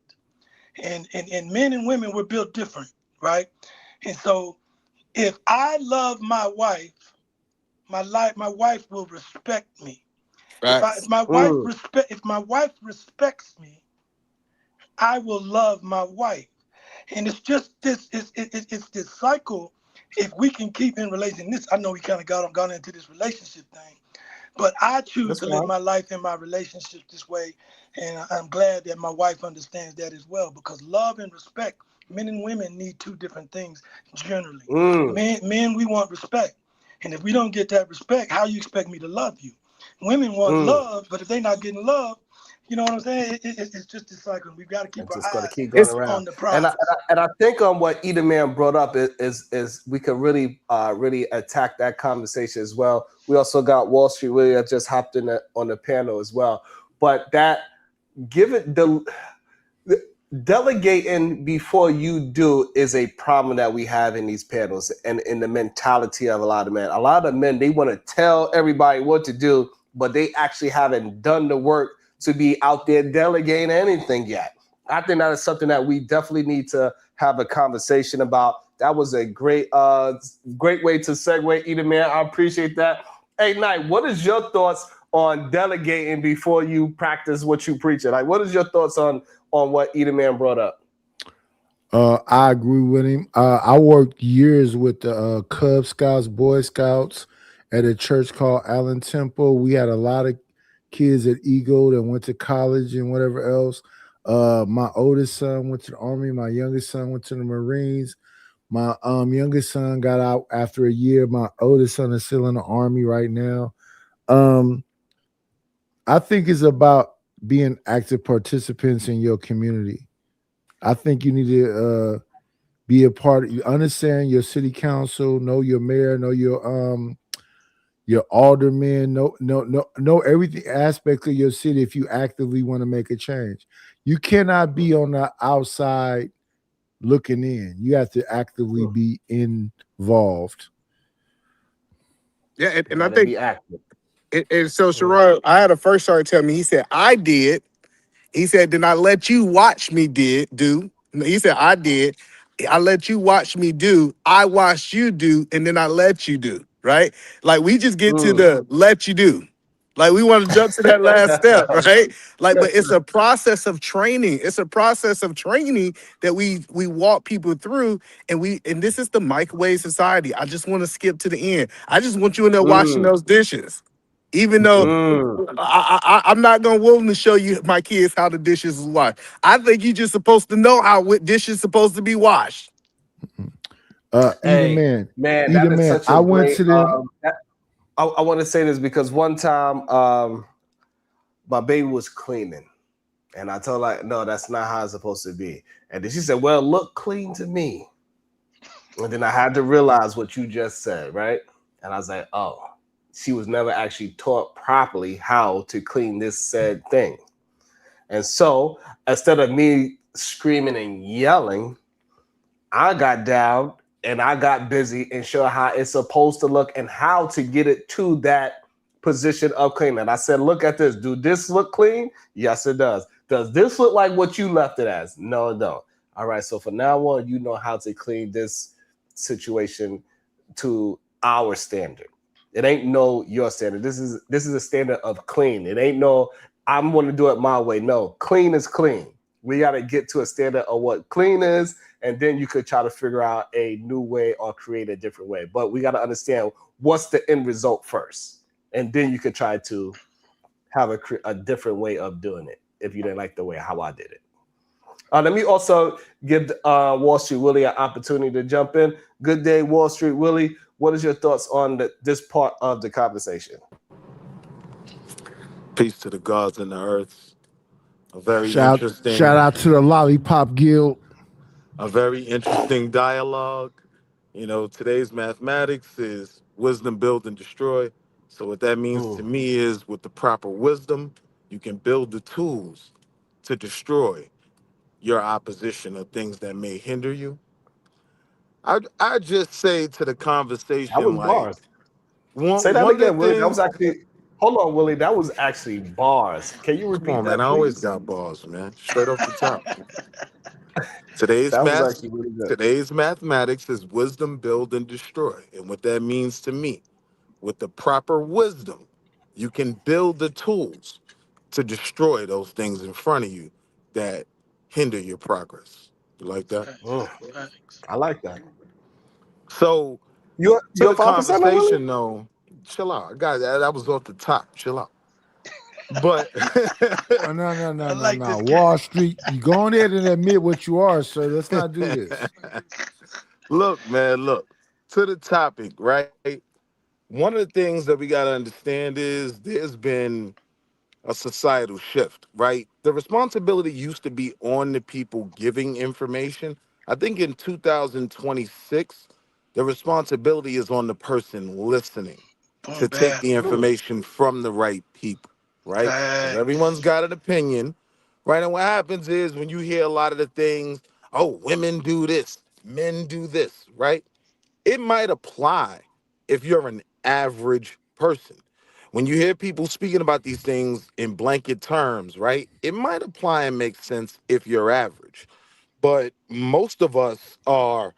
And men and women were built different, right? And so if I love my wife, my wife will respect me. Facts. Mm, If my wife respects me, I will love my wife. And it's just this it's this cycle. If we can keep in relation, this I know we kind of gone into this relationship thing, but I choose that's to live fine. my life in my relationship this way, and I'm glad that my wife understands that as well. Because love and respect, men and women need two different things generally. Mm, Men, we want respect, and if we don't get that respect, how you expect me to love you? Women want mm. love, but if they're not getting love, you know what I'm saying? It's just this cycle. We've got to keep It's our just going to eyes keep going It's around. on the And prize. I think what Eda Man brought up is we could really really attack that conversation as well. We also got Wall Street Willie that just hopped in on the panel as well. But that give it the delegating before you do is a problem that we have in these panels and in the mentality of a lot of men. A lot of men, they want to tell everybody what to do, but they actually haven't done the work to be out there delegating anything yet. I think that is something that we definitely need to have a conversation about. That was a great way to segue, Eda Man. I appreciate that. Hey, Knight, what is your thoughts on delegating before you practice what you preach? Like, what is your thoughts on what Eda Man brought up? I agree with him. I worked years with the Cub Scouts, Boy Scouts at a church called Allen Temple. We had a lot of kids at Eagle that went to college and whatever else. My oldest son went to the Army. My youngest son went to the Marines. My youngest son got out after a year. My oldest son is still in the Army right now. Um, I think it's about being active participants in your community. I think you need to be a part. You understand your city council, know your mayor, know your aldermen, know everything aspect of your city if you actively want to make a change. You cannot be on the outside looking in. You have to actively be involved. Yeah, and I Gotta think be active. and so Mm. Sharon, I had a first sergeant tell me, he said, I did. He said, then I let you watch me did do. No, he said, I did. I let you watch me do. I watched you do, and then I let you do. Right? Like we just get to Mm. the let you do. Like we want to jump to that last step, right? Like, but it's a process of training. It's a process of training that we walk people through, and this is the microwave society. I just want to skip to the end. I just want you in there washing Mm. those dishes, even though Mm. I'm not gonna willing to show you my kids how the dishes is washed. I think you just supposed to know how dishes supposed to be washed. Either Hey, man, man, either that is man. such a I went great. to them. I want to say this because one time, my baby was cleaning, and I told her, "No, that's not how it's supposed to be." And then she said, "Well, look clean to me." And then I had to realize what you just said, right? And I was like, "Oh, she was never actually taught properly how to clean this said thing." And so instead of me screaming and yelling, I got down and I got busy and show how it's supposed to look and how to get it to that position of clean. And I said, look at this. Do this look clean? Yes, it does. Does this look like what you left it as? No, it don't. All right. So from now on, you know how to clean this situation to our standard. It ain't no your standard. This is a standard of clean. It ain't no I'm going to do it my way. No, clean is clean. We got to get to a standard of what clean is, and then you could try to figure out a new way or create a different way. But we got to understand what's the end result first, and then you could try to have a different way of doing it if you didn't like the way how I did it. Let me also give Wall Street Willie an opportunity to jump in. Good day, Wall Street Willie. What is your thoughts on this part of the conversation? Peace to the gods and the earths. A very Shout interesting, out to the Lollipop Guild. a very interesting dialogue. You know, today's mathematics is wisdom, build, and destroy. So what that means to Mm. me is with the proper wisdom, you can build the tools to destroy your opposition or things that may hinder you. I just say to the That conversation, was like, bars. Say that one of the again, Willie. That was things, actually. Hold on, Willie. That was actually bars. Can you come repeat on, man, that, I always please? got balls, man, straight off the top. Today's That was math actually really good. today's mathematics is wisdom, build, and destroy. And what that means to me, with the proper wisdom, you can build the tools to destroy those things in front of you that hinder your progress. You like that? Facts, Mm. facts, facts. I like that. So to You're a the 5%er, Willie? conversation though, chill out. Guys, that was off the top. Chill out. But Oh, no, no, no, I no, like no. this cat. Wall Street, you go on ahead and admit what you are, sir. Let's not do this. look, man, look. To the topic, right? One of the things that we got to understand is there's been a societal shift, right? The responsibility used to be on the people giving information. I think in 2026, the responsibility is on the person listening Boom, to take bam. the Mm. information from the right people, right? Because everyone's Facts. got an opinion, right? And what happens is when you hear a lot of the things, oh, women do this, men do this, right? It might apply if you're an average person. When you hear people speaking about these things in blanket terms, right? It might apply and make sense if you're average. But most of us are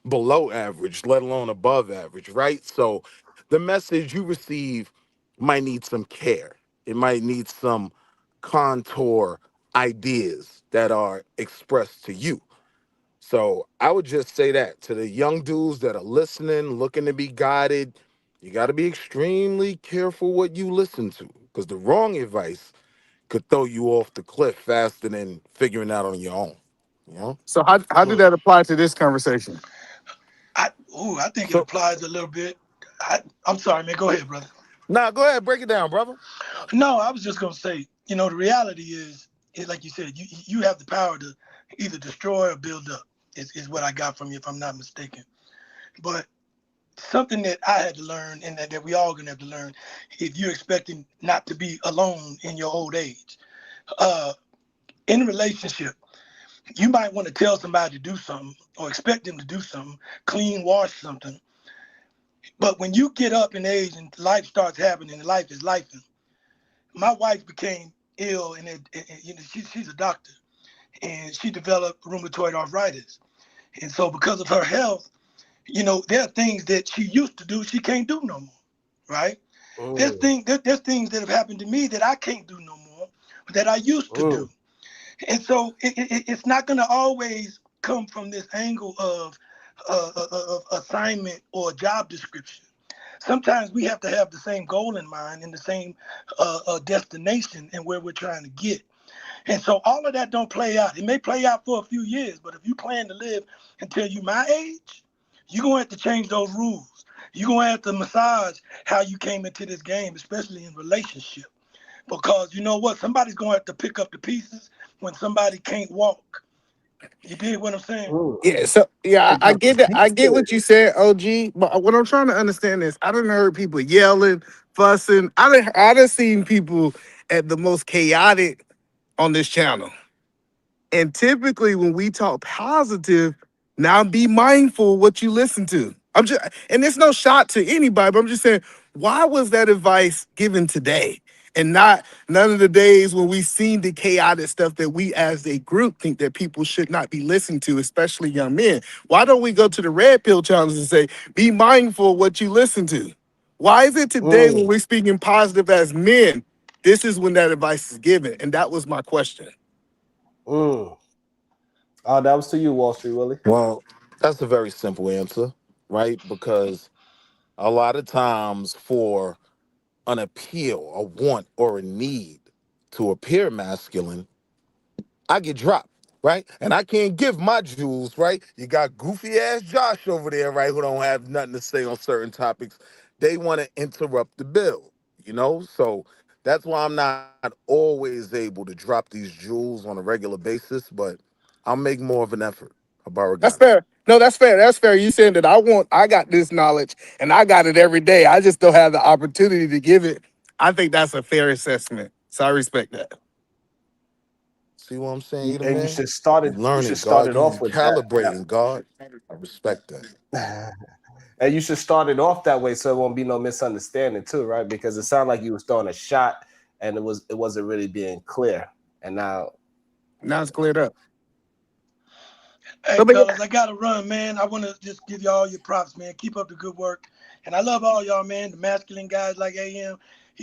below average, let alone above average, right? So the message you receive might need some care. It might need some contour ideas that are expressed to you. So I would just say that to the young dudes that are listening, looking to be guided, you got to be extremely careful what you listen to because the wrong advice could throw you off the cliff faster than figuring out on your own. You know? So how did Mm. that apply to this conversation? I think it So applies a little bit. I'm sorry, man. Go ahead, brother. Nah, go ahead, break it down, brother. No, I was just gonna say, the reality is like you said, you have the power to either destroy or build up. Is what I got from you, if I'm not mistaken. But something that I had to learn, and that we all gonna have to learn, if you're expecting not to be alone in your old age, uh, in a relationship, you might want to tell somebody to do something or expect them to do something, clean, wash something. But when you get up in age and life starts happening, and life is life, my wife became ill, and she's a doctor, and she developed rheumatoid arthritis. And so, because of her health, there are things that she used to do she can't do no more, right? Mm, There's things that have happened to me that I can't do no more that I used to do. mm, And so, it's not going to always come from this angle of assignment or job description. Sometimes we have to have the same goal in mind and the same destination and where we're trying to get. And so all of that don't play out. It may play out for a few years, but if you plan to live until you my age, you're gonna have to change those rules. You're gonna have to massage how you came into this game, especially in relationship. Because you know what? Somebody's gonna have to pick up the pieces when somebody can't walk. You dig what I'm saying? mm. Yeah, so yeah, Pick I up the get that. I get what you pieces. said, OG. But what I'm trying to understand is, I done heard people yelling, fussing. I done seen people at the most chaotic on this channel. And typically, when we talk positive, now be mindful what you listen to. I'm just, and it's no shot to anybody, but I'm just saying, why was that advice given today and not none of the days when we seen the chaotic stuff that we as a group think that people should not be listening to, especially young men? Why don't we go to the red pill challenge and say, be mindful of what you listen to? Why is it today when Mm, we're speaking positive as men, this is when that advice is given? And that was my question. mm. Oh, that was to you, Wall Street Willie. Well, that's a very simple answer, right? Because a lot of times for an appeal, a want, or a need to appear masculine, I get dropped, right? And I can't give my jewels, right? You got goofy ass Josh over there, right, who don't have nothing to say on certain topics. They want to interrupt the bill, So that's why I'm not always able to drop these jewels on a regular basis, but I'll make more of an effort. That's Abaragani. fair. No, that's fair. That's fair. You saying that I got this knowledge and I got it every day. I just don't have the opportunity to give it. I think that's a fair assessment. So I respect that. See what I'm saying? You the And man? You you should learning, start God. it You off with that. calibrating, God. I respect that. And you should start it off that way so it won't be no misunderstanding too, right? Because it sounded like you was throwing a shot and it wasn't really being clear. And now Now it's cleared up. Hey, So, but fellas, I gotta run, man. I want to just give y'all your props, man. Keep up the good work, and I love all y'all, man. The masculine guys like AM,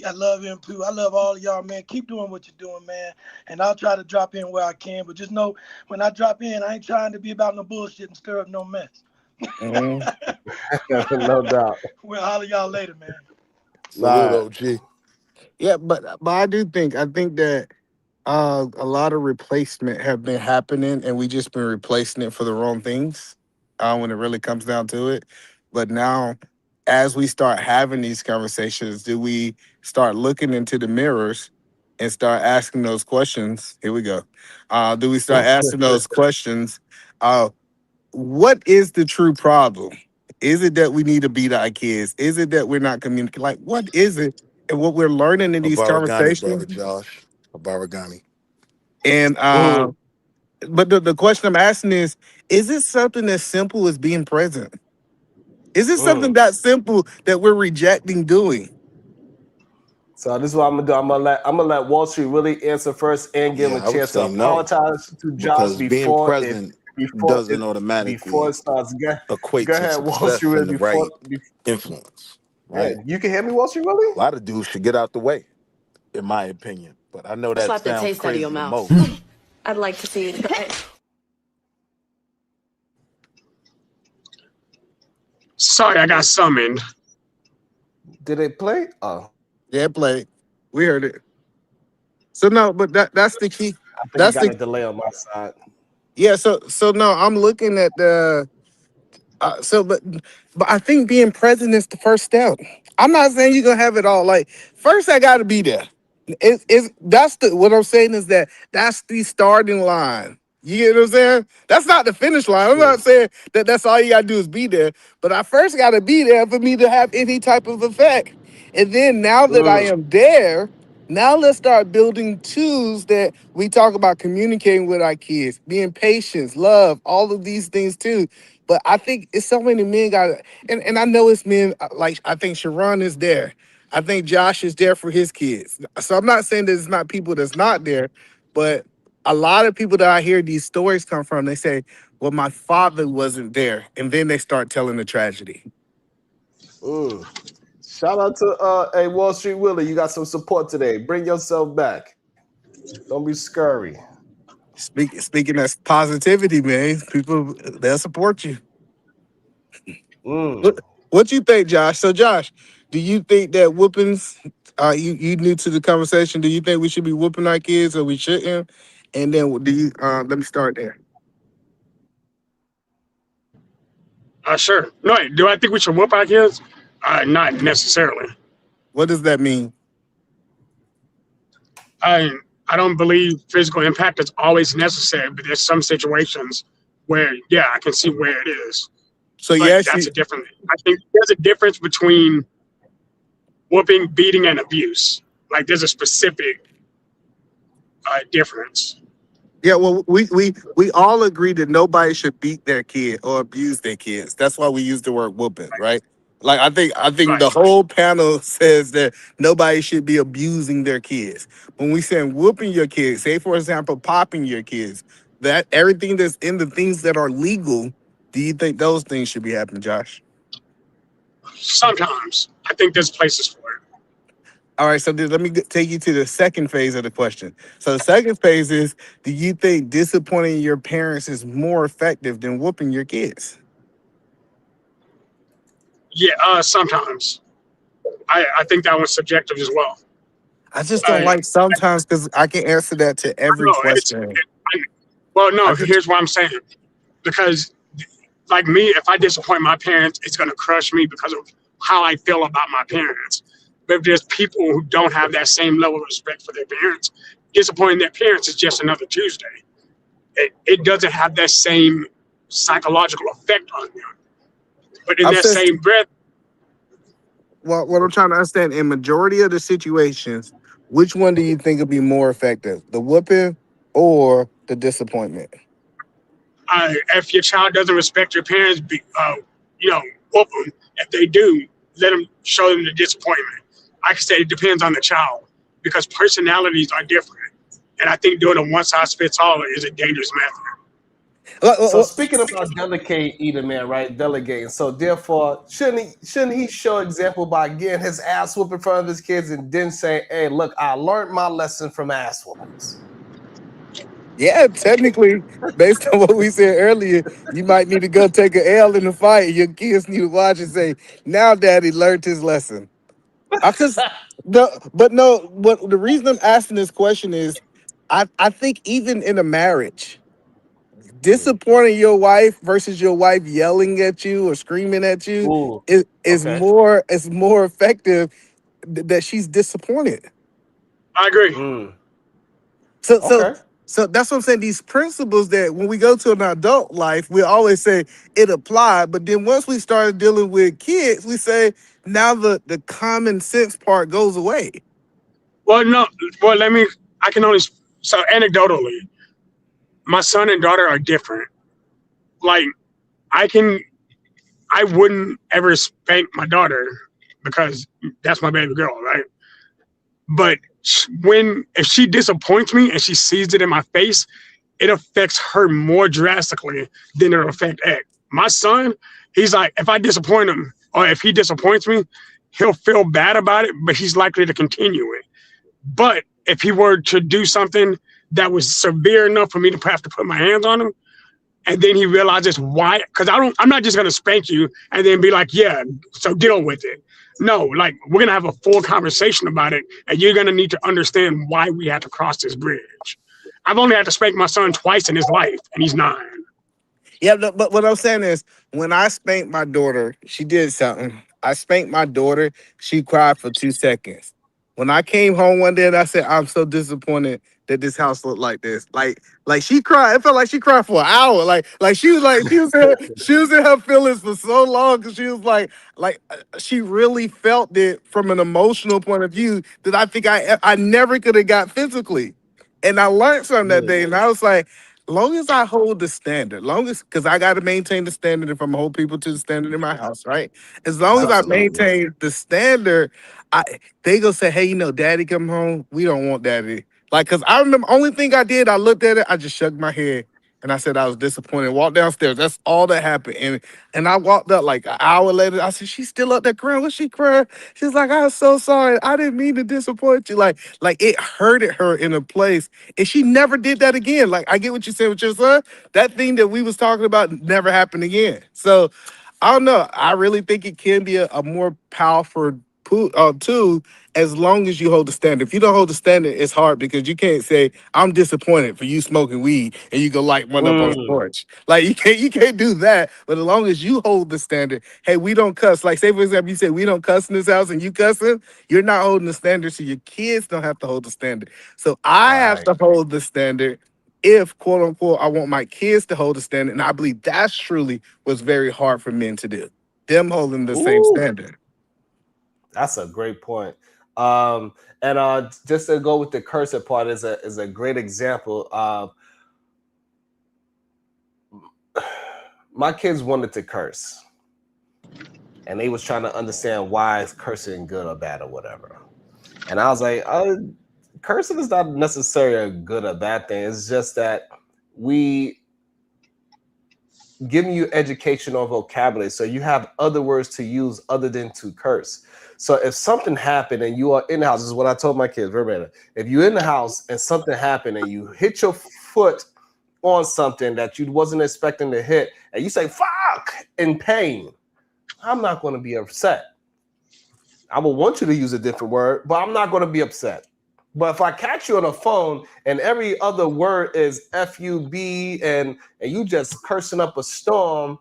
I love him too. I love all of y'all, man. Keep doing what you're doing, man. And I'll try to drop in where I can, but just know when I drop in, I ain't trying to be about no bullshit and stir up no mess. mhm. no doubt. We'll holler y'all later, man. Salute, Nah. OG. Yeah, but I think that a lot of replacement have been happening, and we just been replacing it for the wrong things. When it really comes down to it, but now, as we start having these conversations, do we start looking into the mirrors and start asking those questions? Here we go. Do we start asking those questions? Uh, what is the true problem? Is it that we need to beat our kids? Is it that we're not communicating? Like, what is it? And what we're learning in these Abaragani, brother conversations. Josh. Abaragani. And Mm, but the question I'm asking is it something as simple as being present? Is it something mm. that simple that we're rejecting doing? So this is what I'm gonna do. I'm gonna let Wall Street really answer first and give him a Yeah, I would chance to say no, apologize to Josh because being before it present before it doesn't before automatically it starts. Go equate to ahead, Wall Street success Willie. and the right influence, Yeah, right? you can hear me, Wall Street Willie? A lot of dudes should get out the way, in my opinion. But I know that Slap that sounds taste out of your crazy to mouth. most. I'd like to see you try. Sorry, I got summoned. Did it play? Oh, Yeah, play. We heard it. So no, but that's the key. I think it That's got the a delay on my side. yeah. So no, I'm looking at the so but I think being present is the first step. I'm not saying you're gonna have it all. Like, first I gotta be there. It's that's the what I'm saying is that that's the starting line. You get what I'm saying? That's not the finish line. I'm not saying that that's all you gotta do is be there, but I first gotta be there for me to have any type of effect. And then now that I Mm. am there, now let's start building tools that we talk about communicating with our kids, being patient, love, all of these things too. But I think it's so many men got, and I know it's men like I think Sharon is there. I think Josh is there for his kids. So I'm not saying there's not people that's not there, but a lot of people that I hear these stories come from, they say, well, my father wasn't there. And then they start telling the tragedy. Mm. Shout out to hey Wall Street Willie. You got some support today. Bring yourself back. Don't be scurry. Speaking of positivity, man, people, they'll support you. Mm. What you think, Josh? So, Josh, do you think that whoopings? You new to the conversation? Do you think we should be whooping our kids or we shouldn't? And then do you? Let me start there. Sure. No, do I think we should whoop our kids? Not necessarily. What does that mean? I I don't believe physical impact is always necessary, but there's some situations where, yeah, I can see where it is. So But yes, that's a different. I think there's a difference between whooping, beating, and abuse. Like there's a specific difference. yeah. Well, we all agree that nobody should beat their kid or abuse their kids. That's why we use the word whooping, right? Like I think Right. the whole panel says that nobody should be abusing their kids. When we say whooping your kids, say for example, popping your kids, that everything that's in the things that are legal, do you think those things should be happening, Josh? Sometimes I think there's places for it. All right, so let me take you to the second phase of the question. So the second phase is, do you think disappointing your parents is more effective than whooping your kids? Yeah, sometimes. I think that one's subjective as well. I just don't I like sometimes because I can answer that to every know question. well, no. I just Here's what I'm saying. Because, like me, if I disappoint my parents, it's gonna crush me because of how I feel about my parents. But if there's people who don't have that same level of respect for their parents, disappointing their parents is just another Tuesday. It doesn't have that same psychological effect on them. But in I'm that just same breath, well, what I'm trying to understand in majority of the situations, which one do you think would be more effective, the whooping or the disappointment? if your child doesn't respect your parents, you know, whoop them. If they do, let them show them the disappointment. I can say it depends on the child because personalities are different. And I think doing a one size fits all is a dangerous method. So speaking about delegate either man, right? Delegating. So therefore, shouldn't he show example by getting his ass whooped in front of his kids and then say, hey, look, I learned my lesson from ass whoopings. Yeah, technically, based on what we said earlier, you might need to go take an L in the fight. And your kids need to watch and say, "Now, Daddy learned his lesson." I just no, but no. What the reason I'm asking this question is, I think even in a marriage, Mm. disappointing your wife versus your wife yelling at you or screaming at you Ooh, is okay. more effective that she's disappointed. I agree. Mm, So so okay. so that's what I'm saying. These principles that when we go to an adult life, we always say it applied, but then once we started dealing with kids, we say now the common sense part goes away. Well, no, well, I can only, so anecdotally, my son and daughter are different. Like, I can, I wouldn't ever spank my daughter because that's my baby girl, right? But if she disappoints me and she sees it in my face, it affects her more drastically than it'll affect Ed. My son, he's like, if I disappoint him or if he disappoints me, he'll feel bad about it, but he's likely to continue it. But if he were to do something that was severe enough for me to have to put my hands on him, and then he realizes why, because I'm not just gonna spank you and then be like, yeah, so deal with it. No, like we're gonna have a full conversation about it, and you're gonna need to understand why we had to cross this bridge. I've only had to spank my son twice in his life, and he's 9. Yeah, but what I'm saying is when I spanked my daughter, she did something. I spanked my daughter. She cried for 2 seconds. When I came home one day and I said, I'm so disappointed that this house looked like this. Like she cried. It felt like she cried for an hour. Like she was in her feelings for so long because she was she really felt it from an emotional point of view that I think I never could have got physically. And I learned something that day, and I was like, long as I hold the standard, long as because I got to maintain the standard if I'm gonna hold people to the standard in my house, right? As long as I Absolutely. maintain the standard, I they gonna say, hey, daddy come home. We don't want daddy. Like, cause I remember only thing I did, I looked at it, I just shook my head and I said I was disappointed. Walked downstairs. That's all that happened. And I walked up like an hour later. I said, she's still up there crying. What's she crying? She's like, I'm so sorry. I didn't mean to disappoint you. Like it hurted her in a place. And she never did that again. Like, I get what you said with your son. That thing that we was talking about never happened again. So I don't know. I really think it can be a more powerful tool as long as you hold the standard. If you don't hold the standard, it's hard because you can't say, I'm disappointed for you smoking weed and you go light one up on the Mm. porch. Like you can't do that. But as long as you hold the standard, hey, we don't cuss. Like say for example, you say we don't cuss in this house and you cussing, you're not holding the standard, so your kids don't have to hold the standard. So I have Right. to hold the standard if quote unquote I want my kids to hold the standard. And I believe that's truly was very hard for men to do. Them holding the same Ooh, standard. that's a great point. And just to go with the cursor part is a great example of my kids wanted to curse, and they was trying to understand why is cursing good or bad or whatever. And I was like, cursing is not necessarily a good or bad thing. It's just that we giving you educational vocabulary so you have other words to use other than to curse. So if something happened and you are in the house, this is what I told my kids verbatim. If you're in the house and something happened and you hit your foot on something that you wasn't expecting to hit, and you say "fuck" in pain, I'm not going to be upset. I will want you to use a different word, but I'm not going to be upset. But if I catch you on a phone and every other word is FUB and you just cursing up a storm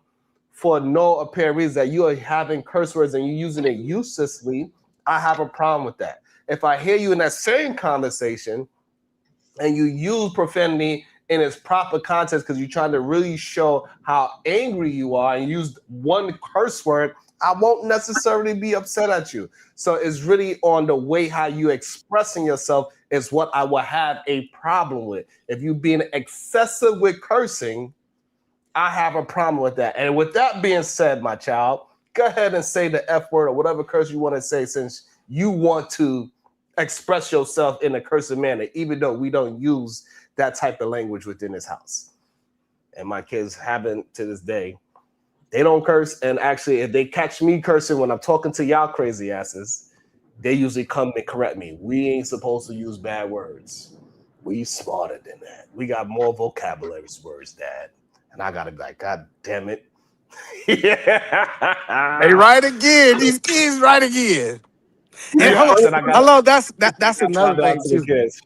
for no apparent reason, that you are having curse words and you're using it uselessly, I have a problem with that. If I hear you in that same conversation and you use profanity in its proper context because you're trying to really show how angry you are and use one curse word, I won't necessarily be upset at you. So it's really on the way how you expressing yourself is what I will have a problem with. If you being excessive with cursing, I have a problem with that. And with that being said, my child, go ahead and say the F word or whatever curse you want to say since you want to express yourself in a cursive manner, even though we don't use that type of language within this house. And my kids haven't to this day. They don't curse. And actually, if they catch me cursing when I'm talking to y'all crazy asses, they usually come and correct me. We ain't supposed to use bad words. We smarter than that. We got more vocabulary words, Dad. And I gotta be like, God damn it. They Yeah. right again. These kids right again. And Yeah, I said I got hello, that's another shout out thing to the too. kids.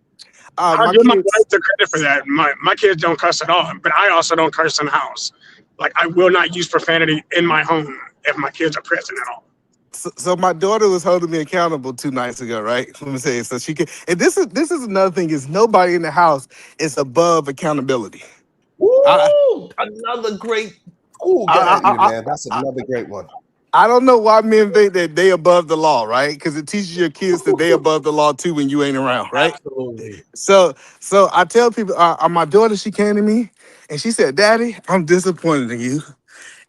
I'll My give my kids. wife the credit for that. My kids don't cuss at all, but I also don't curse in the house. Like I will not use profanity in my home if my kids are present at all. So my daughter was holding me accountable 2 nights ago, right? Let me say it. So she can. And this is another thing is nobody in the house is above accountability. I Woo! Another great. Ooh, get I at you, I, man. That's I, another great one. I don't know why men think that they above the law, right? Because it teaches your kids that they above the law too when you ain't around, right? Absolutely. So I tell people, my daughter, she came to me and she said, "Daddy, I'm disappointed in you."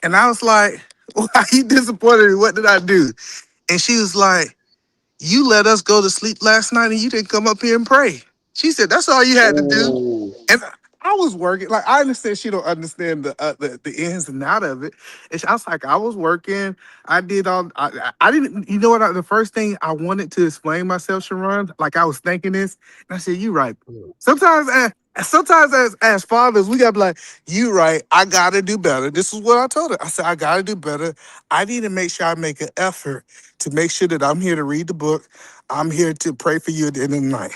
And I was like, "Why are you disappointed? What did I do?" And she was like, "You let us go to sleep last night and you didn't come up here and pray." She said, "That's all you had to do." Ooh. And I was working. Like I understand she don't understand the ins and out of it. And I was like, I was working. I did all. I didn't. You know what? The first thing I wanted to explain myself, Sharon. Like I was thinking this, and I said, "You right." Sometimes, as fathers, we gotta be like, "You right. I gotta do better." This is what I told her. I said, "I gotta do better. I need to make sure I make an effort to make sure that I'm here to read the book. I'm here to pray for you at the end of the night."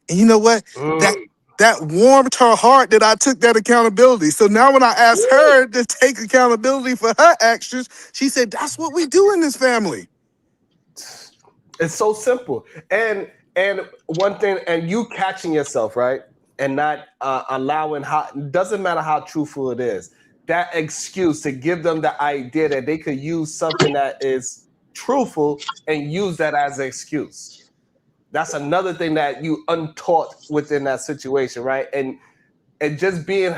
And you know what? That Mm. that warmed her heart that I took that accountability. So now when I asked her to take accountability for her actions, she said, "That's what we do in this family." It's so simple. And one thing, and you catching yourself, right? And not allowing how, doesn't matter how truthful it is, that excuse to give them the idea that they could use something that is truthful and use that as an excuse. That's another thing that you untaught within that situation, right? And just being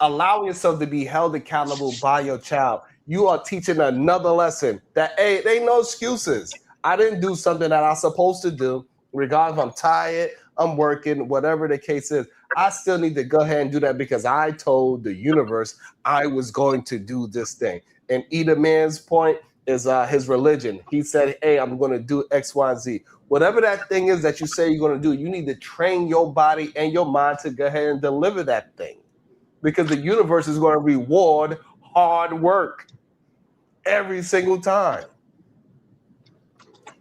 allowing yourself to be held accountable by your child. You are teaching another lesson that, hey, there ain't no excuses. I didn't do something that I'm supposed to do, regardless if I'm tired, I'm working, whatever the case is. I still need to go ahead and do that because I told the universe I was going to do this thing. And either man's point is his religion. He said, hey, I'm going to do X, Y, and Z. Whatever that thing is that you say you're going to do, you need to train your body and your mind to go ahead and deliver that thing. Because the universe is going to reward hard work every single time.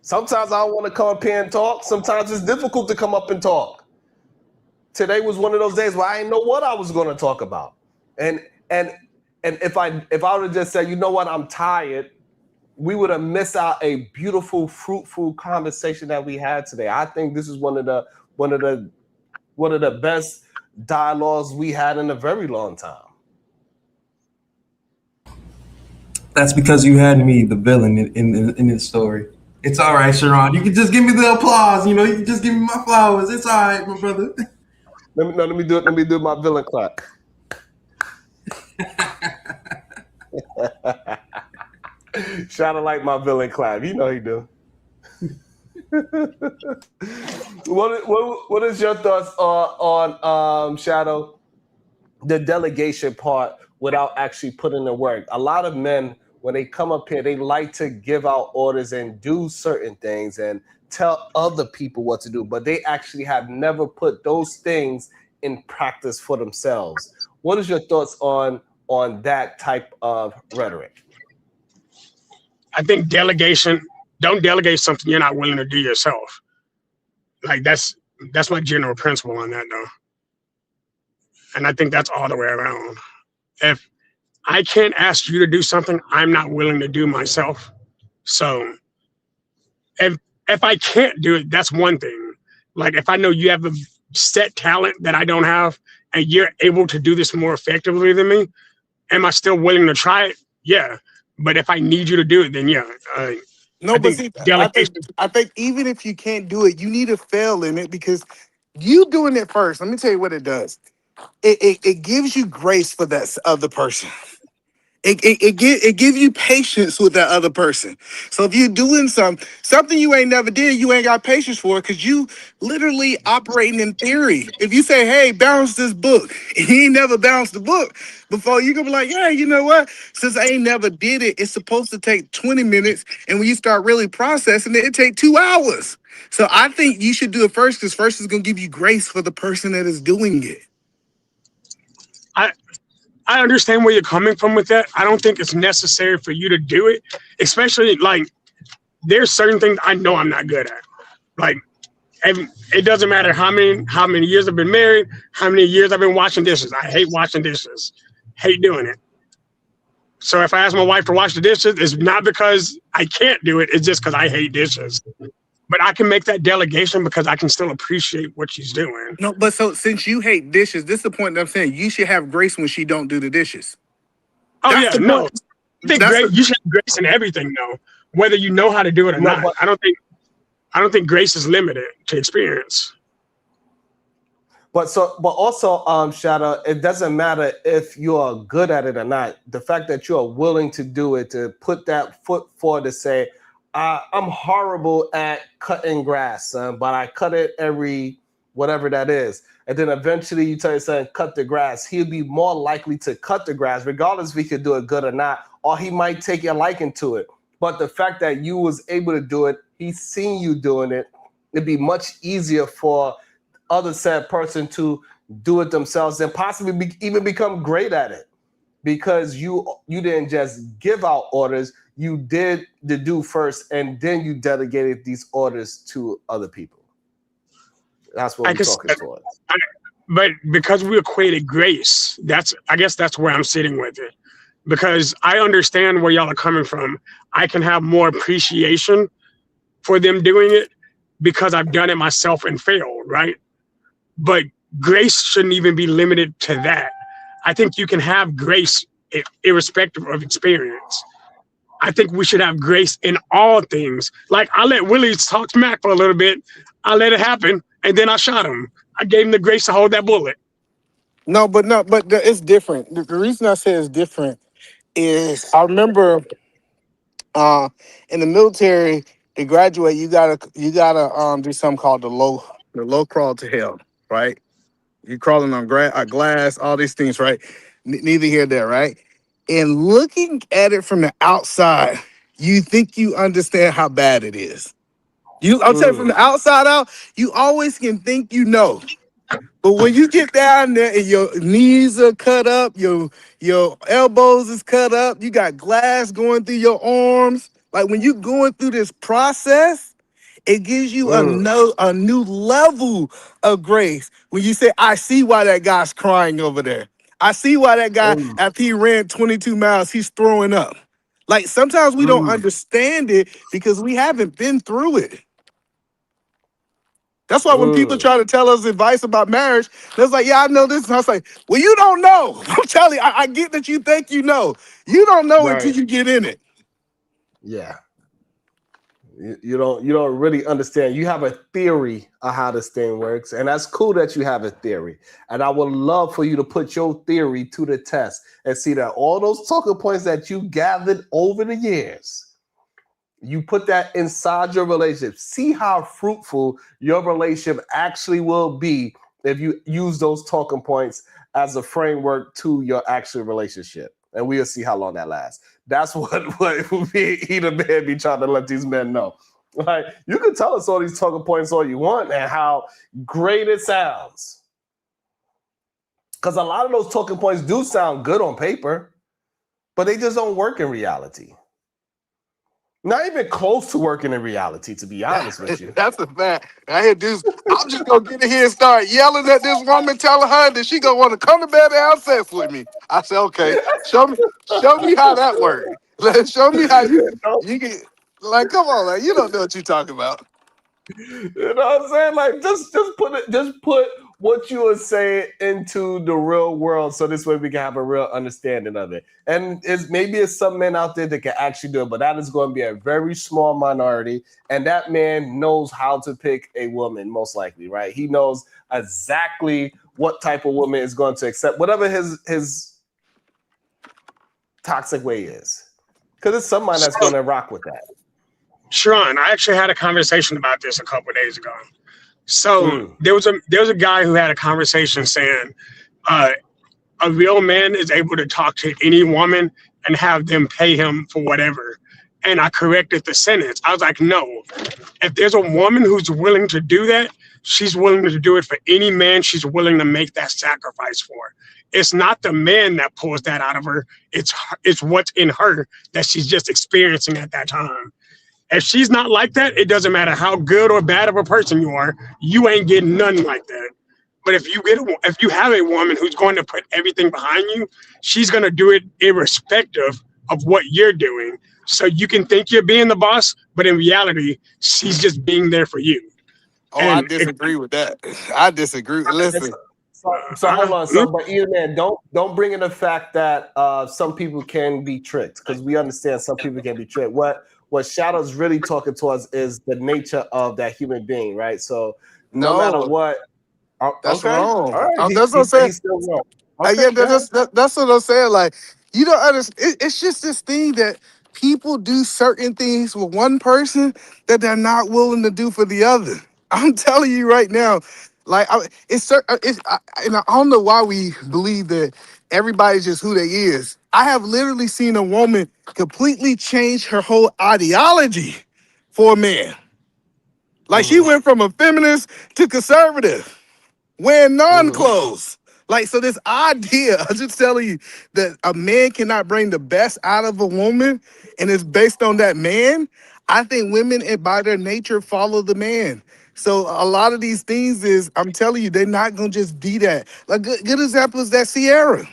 Sometimes I don't want to come up here and talk. Sometimes it's difficult to come up and talk. Today was one of those days where I didn't know what I was going to talk about. And if I would have just said, you know what, I'm tired, we would have missed out a beautiful, fruitful conversation that we had today. I think this is one of the best dialogues we had in a very long time. That's because you had me, the villain, in this story. It's all right, Sharon. You can just give me the applause. You can just give me my flowers. It's all right, my brother. Let me do my villain clap. Shout out like my villain clap. You know he do. What is your thoughts on Shadow, the delegation part without actually putting in the work? A lot of men, when they come up here, they like to give out orders and do certain things and tell other people what to do, but they actually have never put those things in practice for themselves. What is your thoughts on that type of rhetoric? I think don't delegate something you're not willing to do yourself. Like that's my general principle on that though. And I think that's all the way around. If I can't ask you to do something I'm not willing to do myself. So if I can't do it, that's one thing. Like if I know you have a set talent that I don't have and you're able to do this more effectively than me, am I still willing to try it? Yeah. But if I need you to do it, then yeah. No, but see, I think even if you can't do it, you need to fail in it because you doing it first. Let me tell you what it does. It gives you grace for that other person. It gives you patience with that other person. So if you're doing something you ain't never did, you ain't got patience for because you literally operating in theory. If you say, hey, balance this book, and he ain't never balanced the book before, you gonna be like, yeah, you know what? Since I ain't never did it, it's supposed to take 20 minutes. And when you start really processing it, it take 2 hours. So I think you should do it first because first is gonna give you grace for the person that is doing it. I understand where you're coming from with that. I don't think it's necessary for you to do it, especially like there's certain things I know I'm not good at. Like, and it doesn't matter how many years I've been married, how many years I've been washing dishes. I hate washing dishes, hate doing it. So if I ask my wife to wash the dishes, it's not because I can't do it. It's just because I hate dishes. But I can make that delegation because I can still appreciate what she's doing. No, but so since you hate dishes, this is the point that I'm saying. You should have grace when she don't do the dishes. Oh That's yeah, the no. point. I think you should have grace in everything though, whether you know how to do it or not. But I don't think grace is limited to experience. But also, Shadow, it doesn't matter if you are good at it or not. The fact that you are willing to do it, to put that foot forward to say, I'm horrible at cutting grass, but I cut it every whatever that is. And then eventually you tell your son, cut the grass. He'll be more likely to cut the grass, regardless if he could do it good or not, or he might take your liking to it. But the fact that you was able to do it, he's seen you doing it, it'd be much easier for other said person to do it themselves and possibly even become great at it, because you didn't just give out orders, you did the do first, and then you delegated these orders to other people. That's what we're talking for. But because we equated grace, I guess that's where I'm sitting with it. Because I understand where y'all are coming from. I can have more appreciation for them doing it because I've done it myself and failed, right? But grace shouldn't even be limited to that. I think you can have grace irrespective of experience. I think we should have grace in all things. Like I let Willie talk smack for a little bit. I let it happen, and then I shot him. I gave him the grace to hold that bullet. It's different. The reason I say it's different is I remember uh, in the military, to graduate, you gotta do something called the low crawl to hell, right? You crawling on glass, all these things, right? Neither here nor there, right? And looking at it from the outside, you think you understand how bad it is. I'm saying from Mm, the outside out, you always can think you know. But when you get down there and your knees are cut up, your elbows is cut up, you got glass going through your arms. Like when you going through this process, it gives you mm, a new level of grace. When you say, I see why that guy's crying over there. I see why that guy, mm, after he ran 22 miles, he's throwing up. Like sometimes we don't mm, understand it because we haven't been through it. That's why when people mm. try to tell us advice about marriage, they're like, yeah, I know this. And I was like, well, you don't know. I'm telling you, I get that you think you know. You don't know until Right. you get in it. Yeah. You don't really understand. You have a theory of how this thing works, and that's cool that you have a theory. And I would love for you to put your theory to the test and see that all those talking points that you gathered over the years, you put that inside your relationship. See how fruitful your relationship actually will be if you use those talking points as a framework to your actual relationship. And we'll see how long that lasts. That's what he the man be trying to let these men know. Like, you can tell us all these talking points all you want and how great it sounds. Because a lot of those talking points do sound good on paper, but they just don't work in reality. Not even close to working in reality, to be honest with you. That's a fact. I hear dudes, I'm just gonna get in here and start yelling at this woman, telling her that she gonna want to come to bed and have sex with me. I said, okay, show me how that works. Show me how you can, like, come on, like, you don't know what you're talking about. You know what I'm saying? Like, just put what you are saying into the real world, so this way we can have a real understanding of it. And maybe it's some men out there that can actually do it, but that is going to be a very small minority. And that man knows how to pick a woman, most likely, right? He knows exactly what type of woman is going to accept whatever his toxic way is. Because it's someone that's So, going to rock with that. Sharon, I actually had a conversation about this a couple of days ago. So Mm, there was a guy who had a conversation saying, uh, a real man is able to talk to any woman and have them pay him for whatever. And I corrected the sentence. I was like, no, if there's a woman who's willing to do that, she's willing to do it for any man she's willing to make that sacrifice for. It's not the man that pulls that out of her. It's what's in her that she's just experiencing at that time. If she's not like that, it doesn't matter how good or bad of a person you are, you ain't getting nothing like that. But if you have a woman who's going to put everything behind you, she's going to do it irrespective of what you're doing. So you can think you're being the boss, but in reality, she's just being there for you. Oh, I And if disagree with that. I disagree. it's Listen, So hold on. So, but either man, don't bring in the fact that some people can be tricked, because we understand some people can be tricked. What Shadow's really talking towards is the nature of that human being, right? So no matter no, what, that's okay, all wrong. right. That's what He I'm said saying. he's still wrong. Yeah, Okay, go ahead. that's what I'm saying. Like, you don't understand. It's just this thing that people do certain things with one person that they're not willing to do for the other. I'm telling you right now, like, and I don't know why we believe that everybody's just who they is. I have literally seen a woman completely change her whole ideology for a man. Like, she Mm-hmm, went from a feminist to conservative wearing mm-hmm. non-clothes. Like, so this idea, I'm just telling you that a man cannot bring the best out of a woman and it's based on that man. I think women, by their nature, follow the man. So a lot of these things is, I'm telling you, they're not gonna just be that. Like, good example is that Sierra.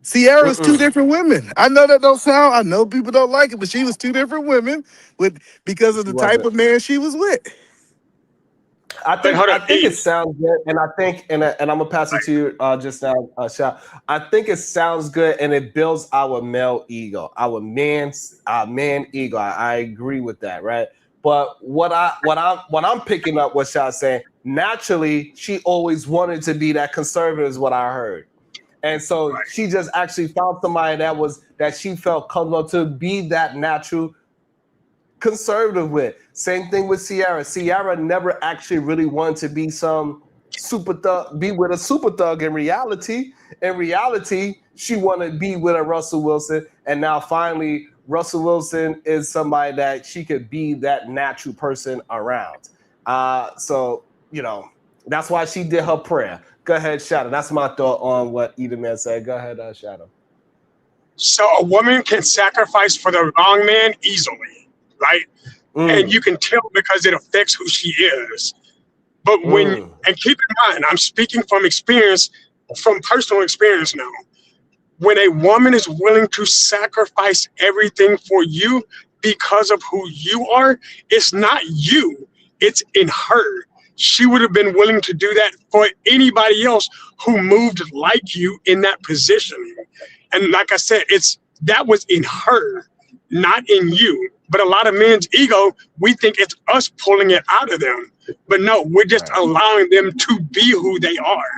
Sierra's two different women. I know that don't sound. I know people don't like it, but she was two different women because of She the type wasn't. of man she was with. But hold I up, think D. it sounds good, and I think and I'm gonna pass it to you just now, Sha. I think it sounds good, and it builds our male ego, our man ego. I agree with that, right? But what I'm picking up what Sha saying. Naturally, she always wanted to be that conservative, is what I heard, and so Right. she just actually found somebody that she felt comfortable to be that natural conservative with. Same thing with Sierra. Sierra never actually really wanted to be some super thug, be with a super thug in reality. In reality, she wanted to be with a Russell Wilson. And now finally, Russell Wilson is somebody that she could be that natural person around. So, that's why she did her prayer. Go ahead, Shadow. That's my thought on what either man said. Go ahead, Shadow. So a woman can sacrifice for the wrong man easily, right? And you Mm, can tell because it affects who she is. But mm, and keep in mind, I'm speaking from experience, from personal experience now. When a woman is willing to sacrifice everything for you because of who you are, it's not you, it's in her. She would have been willing to do that for anybody else who moved like you in that position. And like I said, that was in her, not in you. But a lot of men's ego, we think it's us pulling it out of them. But no, we're just right, allowing them to be who they are.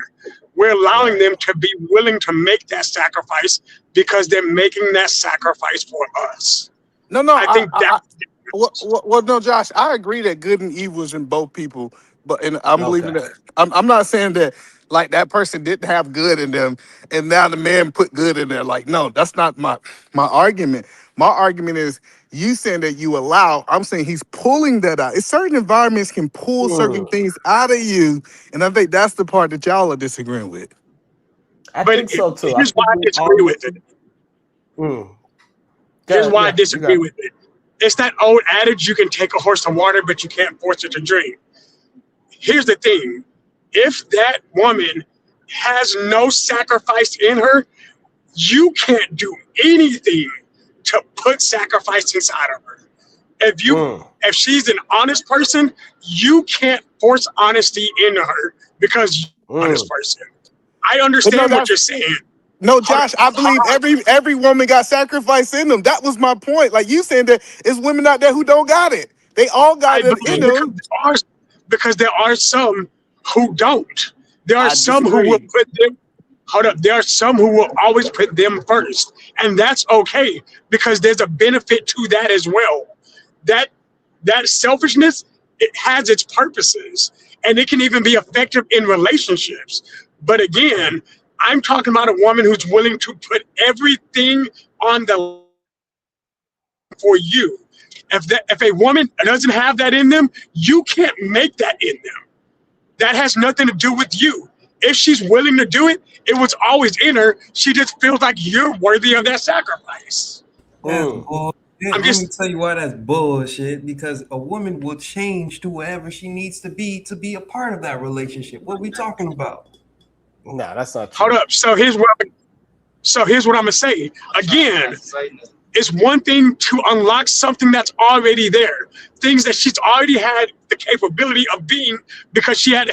We're allowing right. them to be willing to make that sacrifice because they're making that sacrifice for us. No, no, I think that's the difference. well, no, Josh, I agree that good and evil is in both people, but and I'm believing Okay. that I'm not saying that like that person didn't have good in them, and now the man put good in there. Like, no, that's not my argument. My argument is you saying that you allow. I'm saying he's pulling that out. It's certain environments can pull certain Mm, things out of you, and I think that's the part that y'all are disagreeing with. I But think so too. I here's why think I we disagree all. with it. Mm, Here's why I yeah, you disagree got. with it. It's that old adage you can take a horse to water, but you can't force it to drink. Here's the thing. If that woman has no sacrifice in her, you can't do anything to put sacrifice inside of her. Mm, If she's an honest person, you can't force honesty into her because you're an honest mm, person. I But no, understand what that's you're saying. no, Hold Josh. I believe on. every woman got sacrifice in them. That was my point. Like you saying that it's women out there who don't got it. They all got I it in believe them. because there are some who don't. There are I some who will disagree. put them. Hold up. There are some who will always put them first, and that's okay because there's a benefit to that as well. That that selfishness, it has its purposes, and it can even be effective in relationships. But again, I'm talking about a woman who's willing to put everything on the for you. If a woman doesn't have that in them, you can't make that in them. That has nothing to do with you. If she's willing to do it, it was always in her. She just feels like you're worthy of that sacrifice. That's Mm, bullshit. I'm Let me just tell you why that's bullshit. Because a woman will change to wherever she needs to be a part of that relationship. What we talking about? nah, that's not hold true. up. So here's what I'm gonna say. Again, it's one thing to unlock something that's already there, things that she's already had the capability of being because she had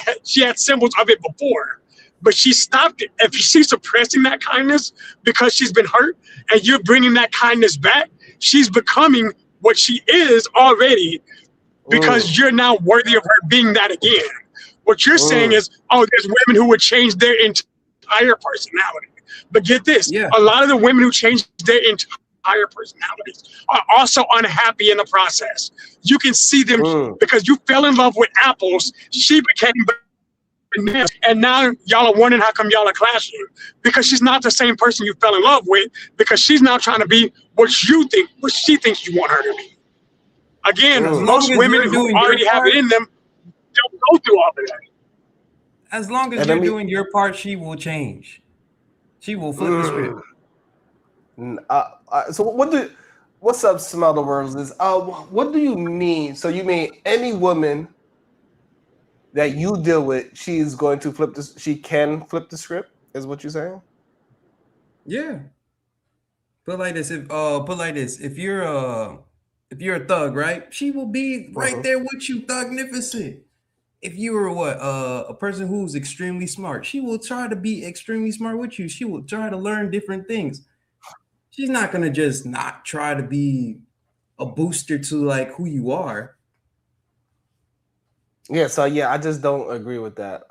symbols of it before, but she stopped it. If she's suppressing that kindness because she's been hurt, and you're bringing that kindness back, she's becoming what she is already because Mm, you're now worthy of her being that again. What you're saying mm, is, oh, there's women who would change their entire personality. But get this, Yeah, a lot of the women who change their entire personalities are also unhappy in the process. You can see them mm, because you fell in love with apples, she became bananas, and now y'all are wondering how come y'all are clashing because she's not the same person you fell in love with because she's now trying to be what she thinks you want her to be. Again, as mm. long most as women you're who doing your already have it part, in them don't go through all of that. as long as And let you're me. doing your part, she will change. She will flip the Mm, script. so what's up, Smell the Words? Is what do you mean? So you mean any woman that you deal with, she can flip the script? Is what you're saying? Yeah. Put like this, if you're a thug, right? She will be right Mhm. there with you, thugnificent. If you were a person who's extremely smart, she will try to be extremely smart with you. She will try to learn different things. She's not gonna just not try to be a booster to like who you are. Yeah, so yeah, I just don't agree with that.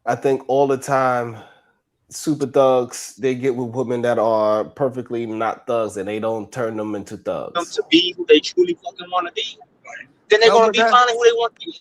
I think all the time super thugs they get with women that are perfectly not thugs and they don't turn them into Them thugs. to be who they truly fucking want to be, then they're No, gonna but be that finding who they want to be.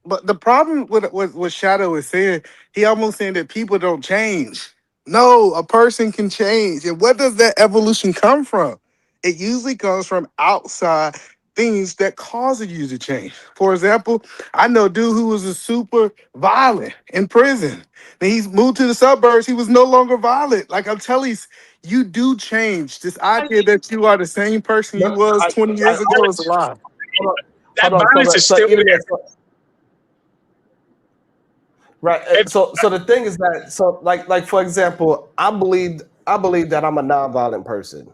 but the problem with what Shadow is saying, he almost saying that people don't change. No, a person can change. And where does that evolution come from? It usually comes from outside things that causes you to change. For example, I know a dude who was a super violent in prison. Then he's moved to the suburbs. He was no longer violent. Like I'm telling you, you do change. This idea that you are the same person you No, was 20 I years ago is a lie. hold on, That hold violence on. is So still idiot. there. Right. If So the thing is that so like for example, I believe that I'm a nonviolent person,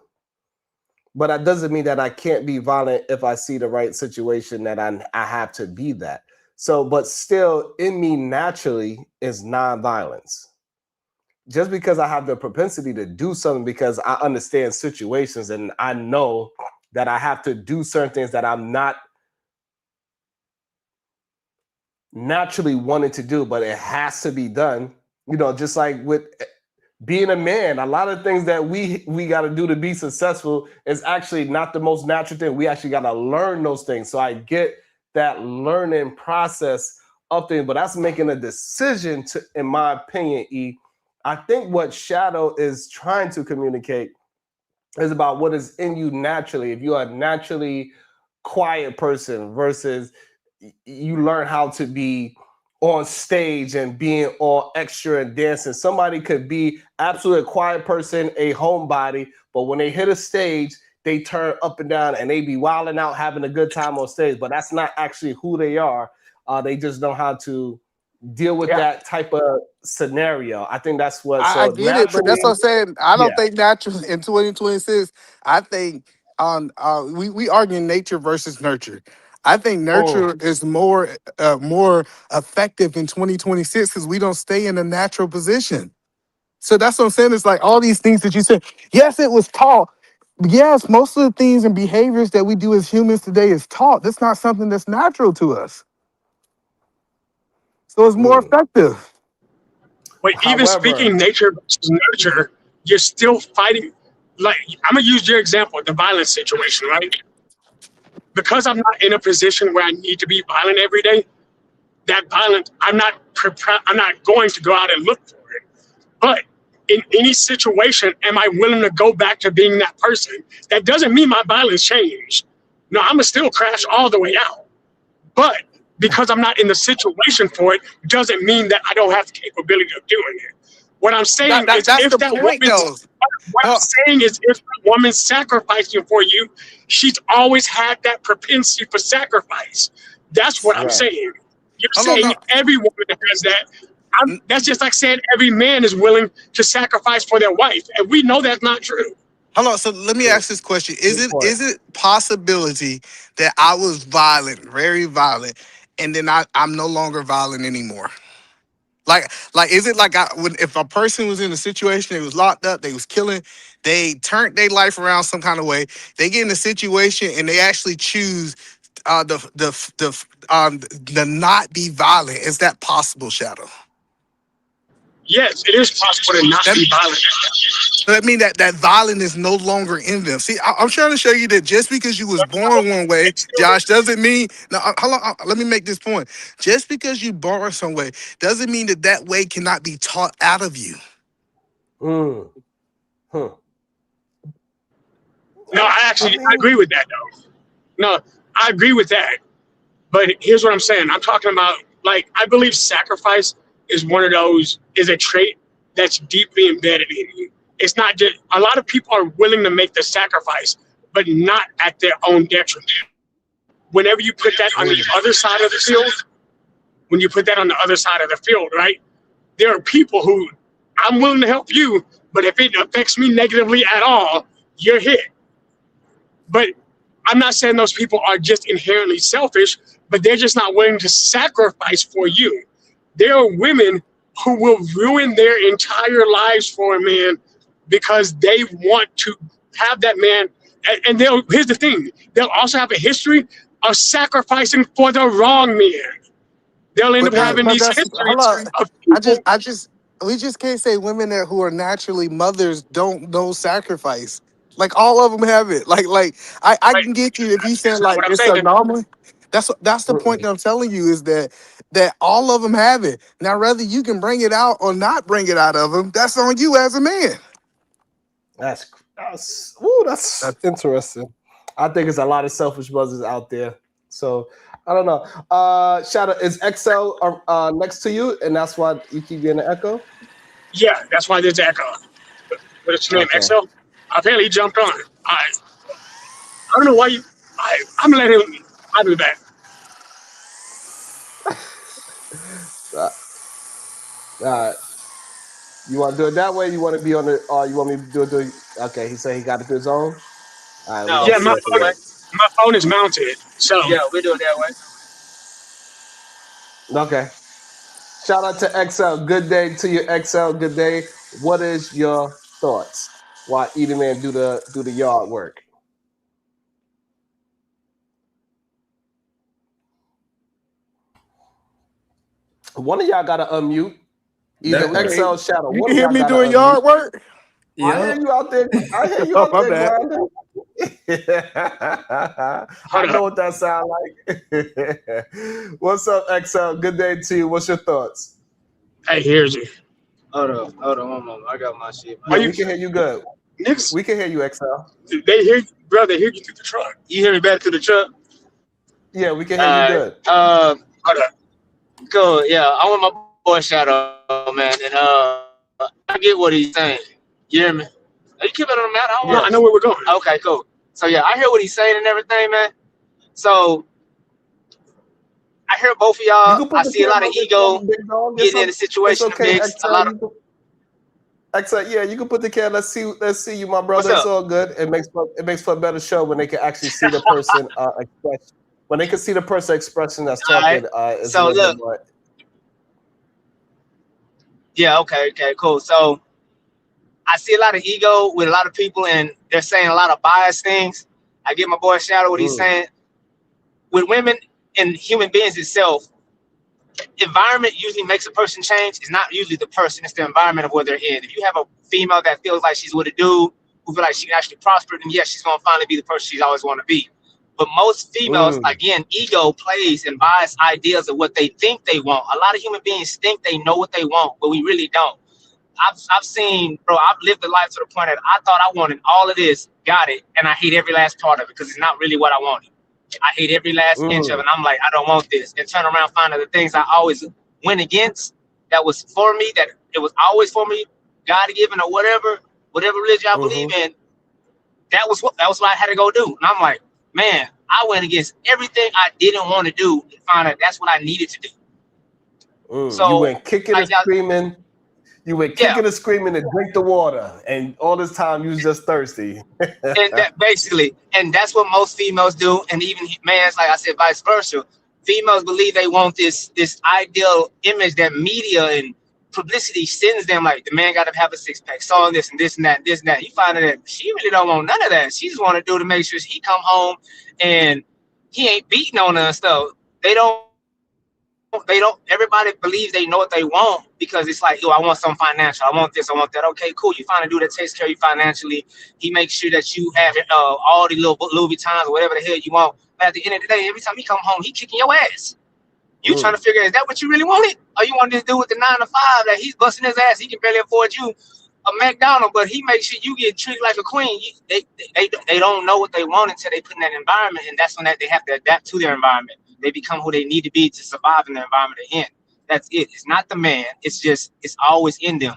but that doesn't mean that I can't be violent if I see the right situation that I have to be that. So, but still in me naturally is nonviolence. Just because I have the propensity to do something because I understand situations and I know that I have to do certain things that I'm not naturally wanting to do, but it has to be done. You know, just like with being a man, a lot of things that we got to do to be successful is actually not the most natural thing. We actually got to learn those things. So I get that learning process of things, but that's making a decision to, in my opinion, I think what Shadow is trying to communicate is about what is in you naturally. If you are a naturally quiet person versus you learn how to be on stage and being all extra and dancing. Somebody could be absolutely a quiet person, a homebody, but when they hit a stage, they turn up and down and they be wilding out, having a good time on stage. But that's not actually who they are. They just know how to deal with Yeah. that type of scenario. I think that's what. I So get it, but that's what I'm naturally, saying. I yeah. don't think natural in 2026. I think we arguing nature versus nurture. I think Mm, nurture is more effective in 2026 because we don't stay in a natural position. So that's what I'm saying. It's like all these things that you said. Yes, it was taught. Yes, most of the things and behaviors that we do as humans today is taught. That's not something that's natural to us. So it's more mm. effective. but even However, speaking nature versus nurture, you're still fighting. Like I'm gonna use your example, the violence situation, right? Because I'm not in a position where I need to be violent every day. That violence, I'm not going to go out and look for it. But in any situation, am I willing to go back to being that person? That doesn't mean my violence changed. No, I'm gonna still crash all the way out. But because I'm not in the situation for it, doesn't mean that I don't have the capability of doing it. What I'm saying is, That's if the that point, woman's though. what I'm saying is, if a woman's sacrificing for you, she's always had that propensity for sacrifice. That's what I'm right. saying. You're Hold on, saying no. every woman has that. That's just like saying every man is willing to sacrifice for their wife, and we know that's not true. Hold on. So let me Good, ask this question: good point. is it possibility that I was violent, very violent, and then I'm no longer violent anymore? Like is it like if a person was in a situation, they was locked up, they was killing, they turned their life around some kind of way, they get in a situation and they actually choose the not be violent. Is that possible, Shadow? Yes, it is possible to not That be violent. That mean that violence is no longer in them. See, I'm trying to show you that just because you was born one way, It's still Josh, doesn't mean. Now, hold on, let me make this point. Just because you born some way doesn't mean that that way cannot be taught out of you. Mm, hmm. no, I I mean, agree with that though. No, I agree with that. But here's what I'm saying. I'm talking about like I believe sacrifice is one of those is a trait that's deeply embedded in you. It's not just a lot of people are willing to make the sacrifice, but not at their own detriment. Whenever you put that on the mm, other side of the field, when you put that on the other side of the field, right? There are people who I'm willing to help you, but if it affects me negatively at all, you're hit. But I'm not saying those people are just inherently selfish, but they're just not willing to sacrifice for you. There are women who will ruin their entire lives for a man because they want to have that man. And they'll, here's the thing, they'll also have a history of sacrificing for the wrong man. They'll end up having But these that's hold histories on. of people. We just can't say women that who are naturally mothers don't know sacrifice. Like all of them have it. I Like, can get you if you saying that's not like what I'm it's saying. a normal. That's the point that I'm telling you is that all of them have it. Now whether you can bring it out or not bring it out of them, that's on you as a man. That's interesting. I think there's a lot of selfish brothers out there. So I don't know. Shout out, is XL next to you, and that's why you keep getting an echo? Yeah, that's why there's echo. What is his name? Okay. XL? Apparently he jumped on. I don't know why you. I'm gonna let him. I'll be back. You want to do it that way? You want to be on the? You want me to do it? Okay, he said he got it to his own. All right, we're No, gonna Yeah, we see do my it if it that phone. way. works. My phone is mounted. So Yeah, we do it that way. Okay. Shout out to XL. Good day to you, XL. Good day. What is your thoughts? Why Edie Man do the yard work? One of y'all gotta unmute. Either That work. XL Shadow. You One can of hear y'all me gotta doing unmute. yard work. I hear Yup. you out there. I hear you Oh, out my there bad. grinding. I hold know up. what that sound like. What's up, XL? Good day to you. What's your thoughts? Hey, here's you. Hold on, one moment. I got my shit. Are Yeah, you we can hear you good. niggas? We can hear you, XL. They hear you, bro. They hear you through the truck. You hear me back to the truck? Yeah, we can hear you Alright. good. Hold up. Cool. Yeah, I want my boy Shadow, man, and I get what he's saying. You hear me? Are you keeping it on the mat? I don't want. No, I Yes. know where we're going. Okay, cool. So yeah, I hear what he's saying and everything, man. So I hear both of You y'all. can I put the see a lot camera of a bit for ego me, big dog. getting in the It's situation okay, mix. A XL. lot of XL, yeah, you can put the camera. Let's see you, my what's brother. It's up? all good. It makes for a better show when they can actually see the person express. When they can see the person expression that's All right. talking, it's a So little bit look, more. yeah, okay, cool. So I see a lot of ego with a lot of people, and they're saying a lot of biased things. I get my boy Shadow what he's Mm, saying with women and human beings itself. Environment usually makes a person change. It's not usually the person; it's the environment of where they're in. If you have a female that feels like she's with a dude who feel like she can actually prosper, then yes, she's gonna finally be the person she's always want to be. But most females, mm, again, ego plays and biased ideas of what they think they want. A lot of human beings think they know what they want, but we really don't. I've seen, bro. I've lived a life to the point that I thought I wanted all of this, got it, and I hate every last part of it because it's not really what I wanted. I hate every last inch of it. mm, And I'm like, I don't want this. And turn around, find out the things I always went against that was for me, that it was always for me, God given or whatever religion I believe mm-hmm, in. That was what I had to go do. And I'm like, man, I went against everything I didn't want to do and found out that's what I needed to do. mm. You So, went kicking and like, y'all, screaming. You went yeah. kicking and screaming and drink the water, and all this time you was just thirsty. And that basically, and that's what most females do, and even man's, like I said, vice versa. Females believe they want this ideal image that media and publicity sends them, like the man got to have a six pack, so this and this and that, this and that. You find out that she really don't want none of that. She just want to do to make sure he come home and he ain't beating on her and stuff. They don't. Everybody believes they know what they want because it's like, yo, I want some financial. I want this. I want that. Okay, cool. You find a dude that takes care of you financially. He makes sure that you have all the little Louis Vuittons or whatever the hell you want. But at the end of the day, every time he come home, he kicking your ass. You trying to figure, is that what you really wanted? Or you want this dude with the 9 to 5 that he's busting his ass? He can barely afford you a McDonald's, but he makes sure you get treated like a queen. They don't know what they want until they put in that environment, and that's when they have to adapt to their environment. They become who they need to be to survive in the environment they're in. That's it. It's not the man. It's always in them.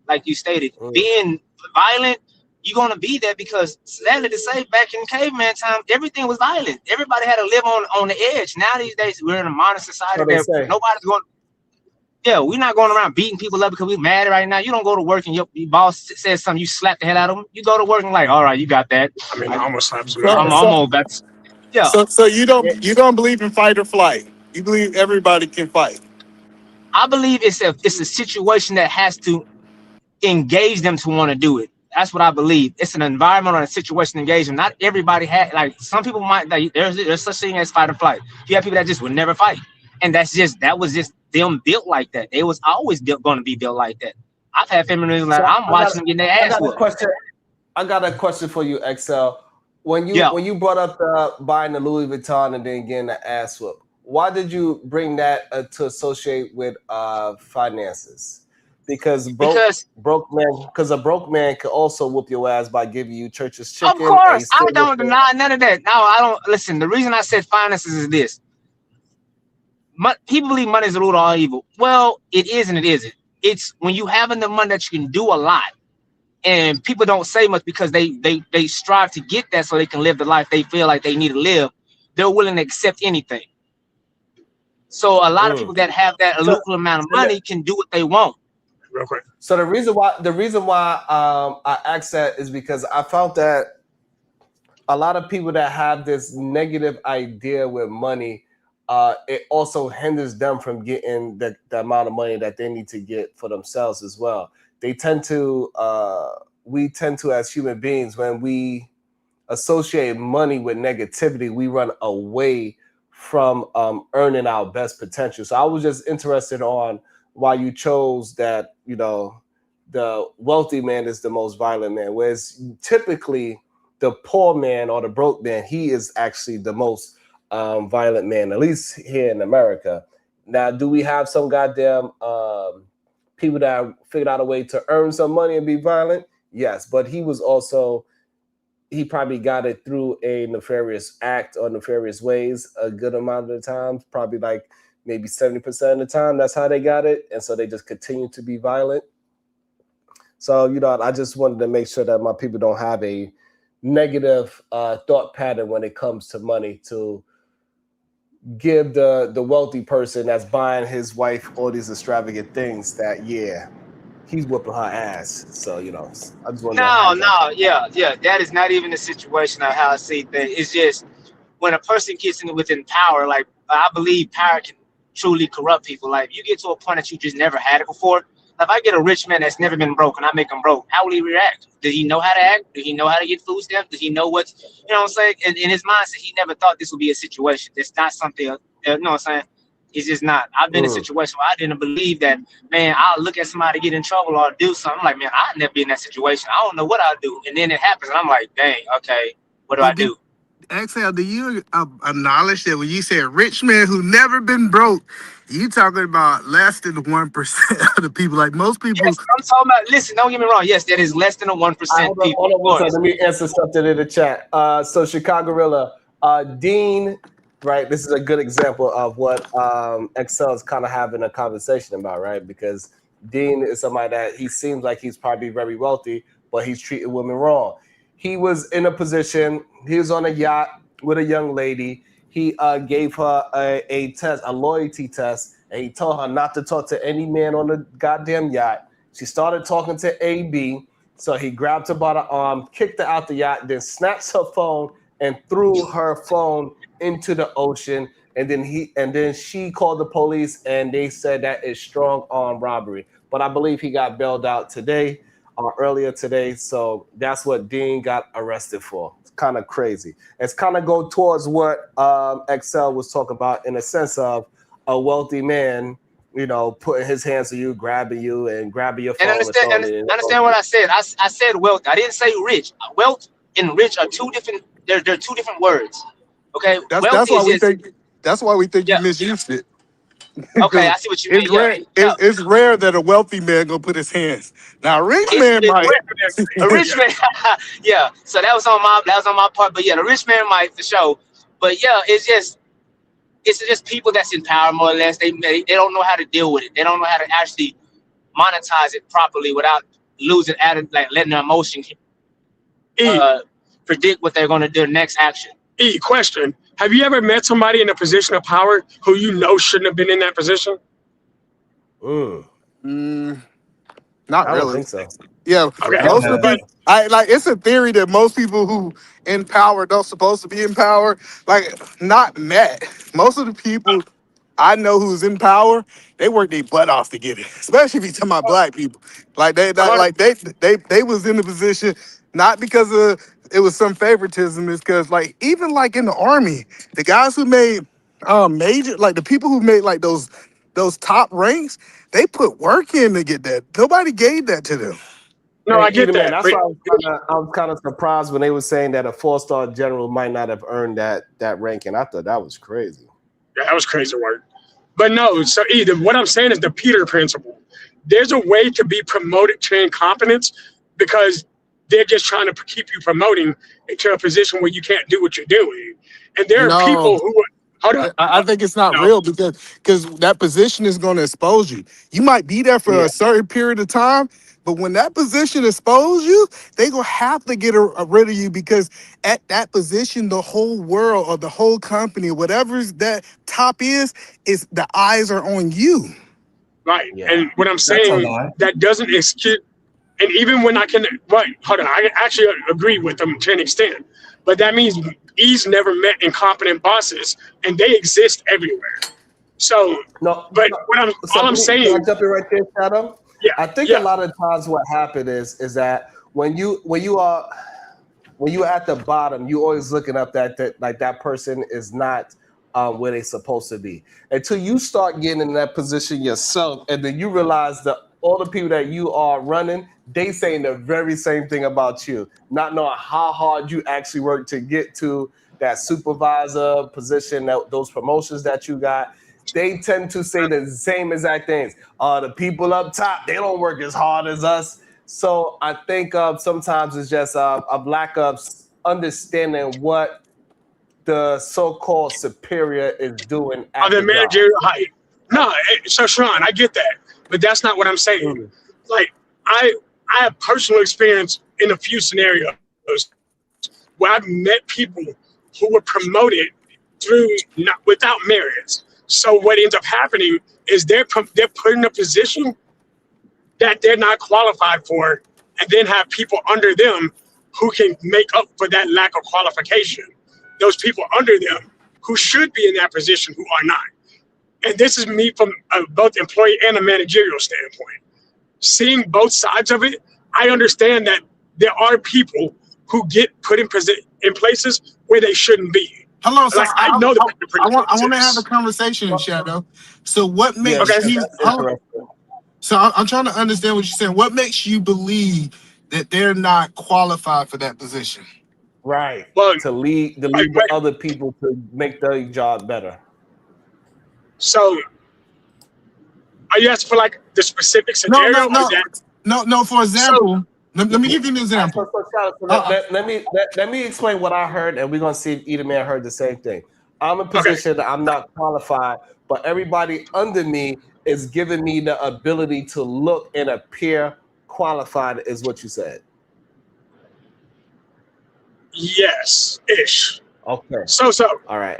Like you stated, being violent, you're gonna be there because sadly to say, back in caveman time, everything was violent. Everybody had to live on the edge. Now these days we're in a modern society So they that say. nobody's going. Yeah, we're not going around beating people up because we're mad right now. You don't go to work and your boss says something, you slap the hell out of them. You go to work and like, all right, you got that. I mean, I almost slapped So, somebody. I'm so, almost that's yeah. so you don't believe in fight or flight. You believe everybody can fight. I believe it's a situation that has to engage them to want to do it. That's what I believe. It's an environment or a situation to engage them. Not everybody had like some people might like there's such thing as fight or flight. You have people that just would never fight. And that was just them built like that. They was always going to be built like that. I've had feminists like So I'm watching them getting their I ass got a whooped. question. I got a question for you, Excel. Yeah, When you brought up the buying the Louis Vuitton and then getting the ass whoop, why did you bring that to associate with finances? Because because a broke man could also whoop your ass by giving you church's of chicken, a course I silver don't fork. deny none of that. No, I don't listen. The reason I said finances is this. People believe money is the root of all evil. Well, it is and it isn't. It's when you have enough money that you can do a lot. And people don't say much because they strive to get that so they can live the life they feel like they need to live. They're willing to accept anything. So a lot of people that have that So, lucrative amount of money can do what they want. Real quick. so the reason why I asked that is because I found that a lot of people that have this negative idea with money, it also hinders them from getting the amount of money that they need to get for themselves as well. They tend to, we tend to, as human beings, when we associate money with negativity, we run away from earning our best potential. So I was just interested on why you chose that, the wealthy man is the most violent man, whereas typically the poor man or the broke man, he is actually the most violent man, at least here in America. Now, do we have some goddamn people that figured out a way to earn some money and be violent? Yes, but he probably got it through a nefarious act or nefarious ways a good amount of the time, probably like maybe 70% of the time. That's how they got it. And so they just continue to be violent. So, I just wanted to make sure that my people don't have a negative thought pattern when it comes to money, to give the wealthy person that's buying his wife all these extravagant things that, he's whooping her ass. So, I just wanted to have that. Yeah. That is not even the situation of how I see things. It's just when a person gets within power, like I believe power can truly corrupt people. Like you get to a point that you just never had it before. If I get a rich man that's never been broke and I make him broke, how will he react? Does he know how to act? Does he know how to get food stamps? Does he know what I'm saying? And in his mindset, he never thought this would be a situation. It's not something, you know what I'm saying? It's just not. I've been in a situation where I didn't believe that, man, I'll look at somebody get in trouble or do something. I'm like, man, I'll never be in that situation. I don't know what I'll do. And then it happens, and I'm like, dang, okay, what do I do? Exhale, do you acknowledge that when you say a rich man who never been broke, you talking about less than 1% of the people? Like most people. Yes, I'm talking about. Listen, don't get me wrong. Yes, that is less than a 1% people. Hold on, let me answer something in the chat. So Chicago Gorilla, Dean, right? This is a good example of what Excel is kind of having a conversation about, right? Because Dean is somebody that he seems like he's probably very wealthy, but he's treating women wrong. He was in a position, he was on a yacht with a young lady. He gave her a test, a loyalty test, and he told her not to talk to any man on the goddamn yacht. She started talking to AB, so he grabbed her by the arm, kicked her out the yacht, then snatched her phone and threw her phone into the ocean. And then she called the police, and they said that is strong arm robbery. But I believe he got bailed out today. Earlier today, so that's what Dean got arrested for. It's kind of crazy. It's kind of go towards what Excel was talking about in a sense of a wealthy man, putting his hands on you, grabbing you, and grabbing your phone. And understand what I said. I said wealth. I didn't say rich. Wealth and rich are two different. They're two different words. Okay. That's why we think you misused it. Okay, I see what you mean. It's rare that a wealthy man gonna put his hands. Now, a rich man might. A rich man, yeah. So that was on my part. But yeah, the rich man might for sure. But yeah, it's just people that's in power more or less. They don't know how to deal with it. They don't know how to actually monetize it properly without losing like letting their emotion predict what they're going to do next action. Question. Have you ever met somebody in a position of power who shouldn't have been in that position? Not I don't really. think so. Yeah, Okay, most of the but people. I like. It's a theory that most people who in power don't supposed to be in power. Like, not Matt. Most of the people I know who's in power, they work their butt off to get it. Especially if you talking about black people. Like hold they was in the position not because of it was some favoritism. It's because like even like in the army, the guys who made major like the people who made like those top ranks, they put work in to get that. Nobody gave that to them. no, Hey, I get either man, that, that's but why I was kind of surprised when they were saying that a 4-star general might not have earned that ranking. I thought that was crazy. yeah, that was crazy work. But no, so either what I'm saying is the Peter principle. There's a way to be promoted to incompetence because they're just trying to keep you promoting into a position where you can't do what you're doing. And there are No, people who hold up, I think it's not no, real because that position is going to expose you. You might be there for Yeah. a certain period of time, but when that position exposes you, they gonna have to get rid of you because at that position, the whole world or the whole company, whatever's that top is the eyes are on you. right. Yeah. And what I'm That's a saying lie. that doesn't excuse. And even when I can, right, hold on, I actually agree with them to an extent, but that means he's never met incompetent bosses, and they exist everywhere. So, No. but what I'm So all I'm can I saying, jump in right there, Shadow? yeah, I think a yeah, lot of times what happened is that when you're at the bottom, you always looking up that like that person is not where they're supposed to be until you start getting in that position yourself, and then you realize that all the people that you are running, they saying the very same thing about you, not knowing how hard you actually work to get to that supervisor position, that those promotions that you got. They tend to say the same exact things. The people up top, they don't work as hard as us. So I think sometimes it's just a lack of understanding what the so-called superior is doing on at the the job. managerial height. No, so Sharon, I get that, but that's not what I'm saying. Mm. Like I, I have personal experience in a few scenarios where I've met people who were promoted through not without merits. So what ends up happening is they're put in a position that they're not qualified for, and then have people under them who can make up for that lack of qualification. Those people under them who should be in that position who are not. And this is me from both employee and a managerial standpoint. Seeing both sides of it, I understand that there are people who get put in places where they shouldn't be. Hold on, so Like I know the I principle want to have a exists. conversation, Shadow. So what Yeah, makes Okay. you? that's interesting. So I'm trying to understand what you're saying. What makes you believe that they're not qualified for that position? Right. Well, To lead the other people to make their job better. so are you asking for like the specific No, no, scenario, or is no, that no. For so? example, let me give you an example. Let me explain what I heard, and we're gonna see if either man heard the same thing. I'm in a Okay. position that I'm not qualified, but everybody under me is giving me the ability to look and appear qualified, is what you said. Yes, ish. Okay. So All right.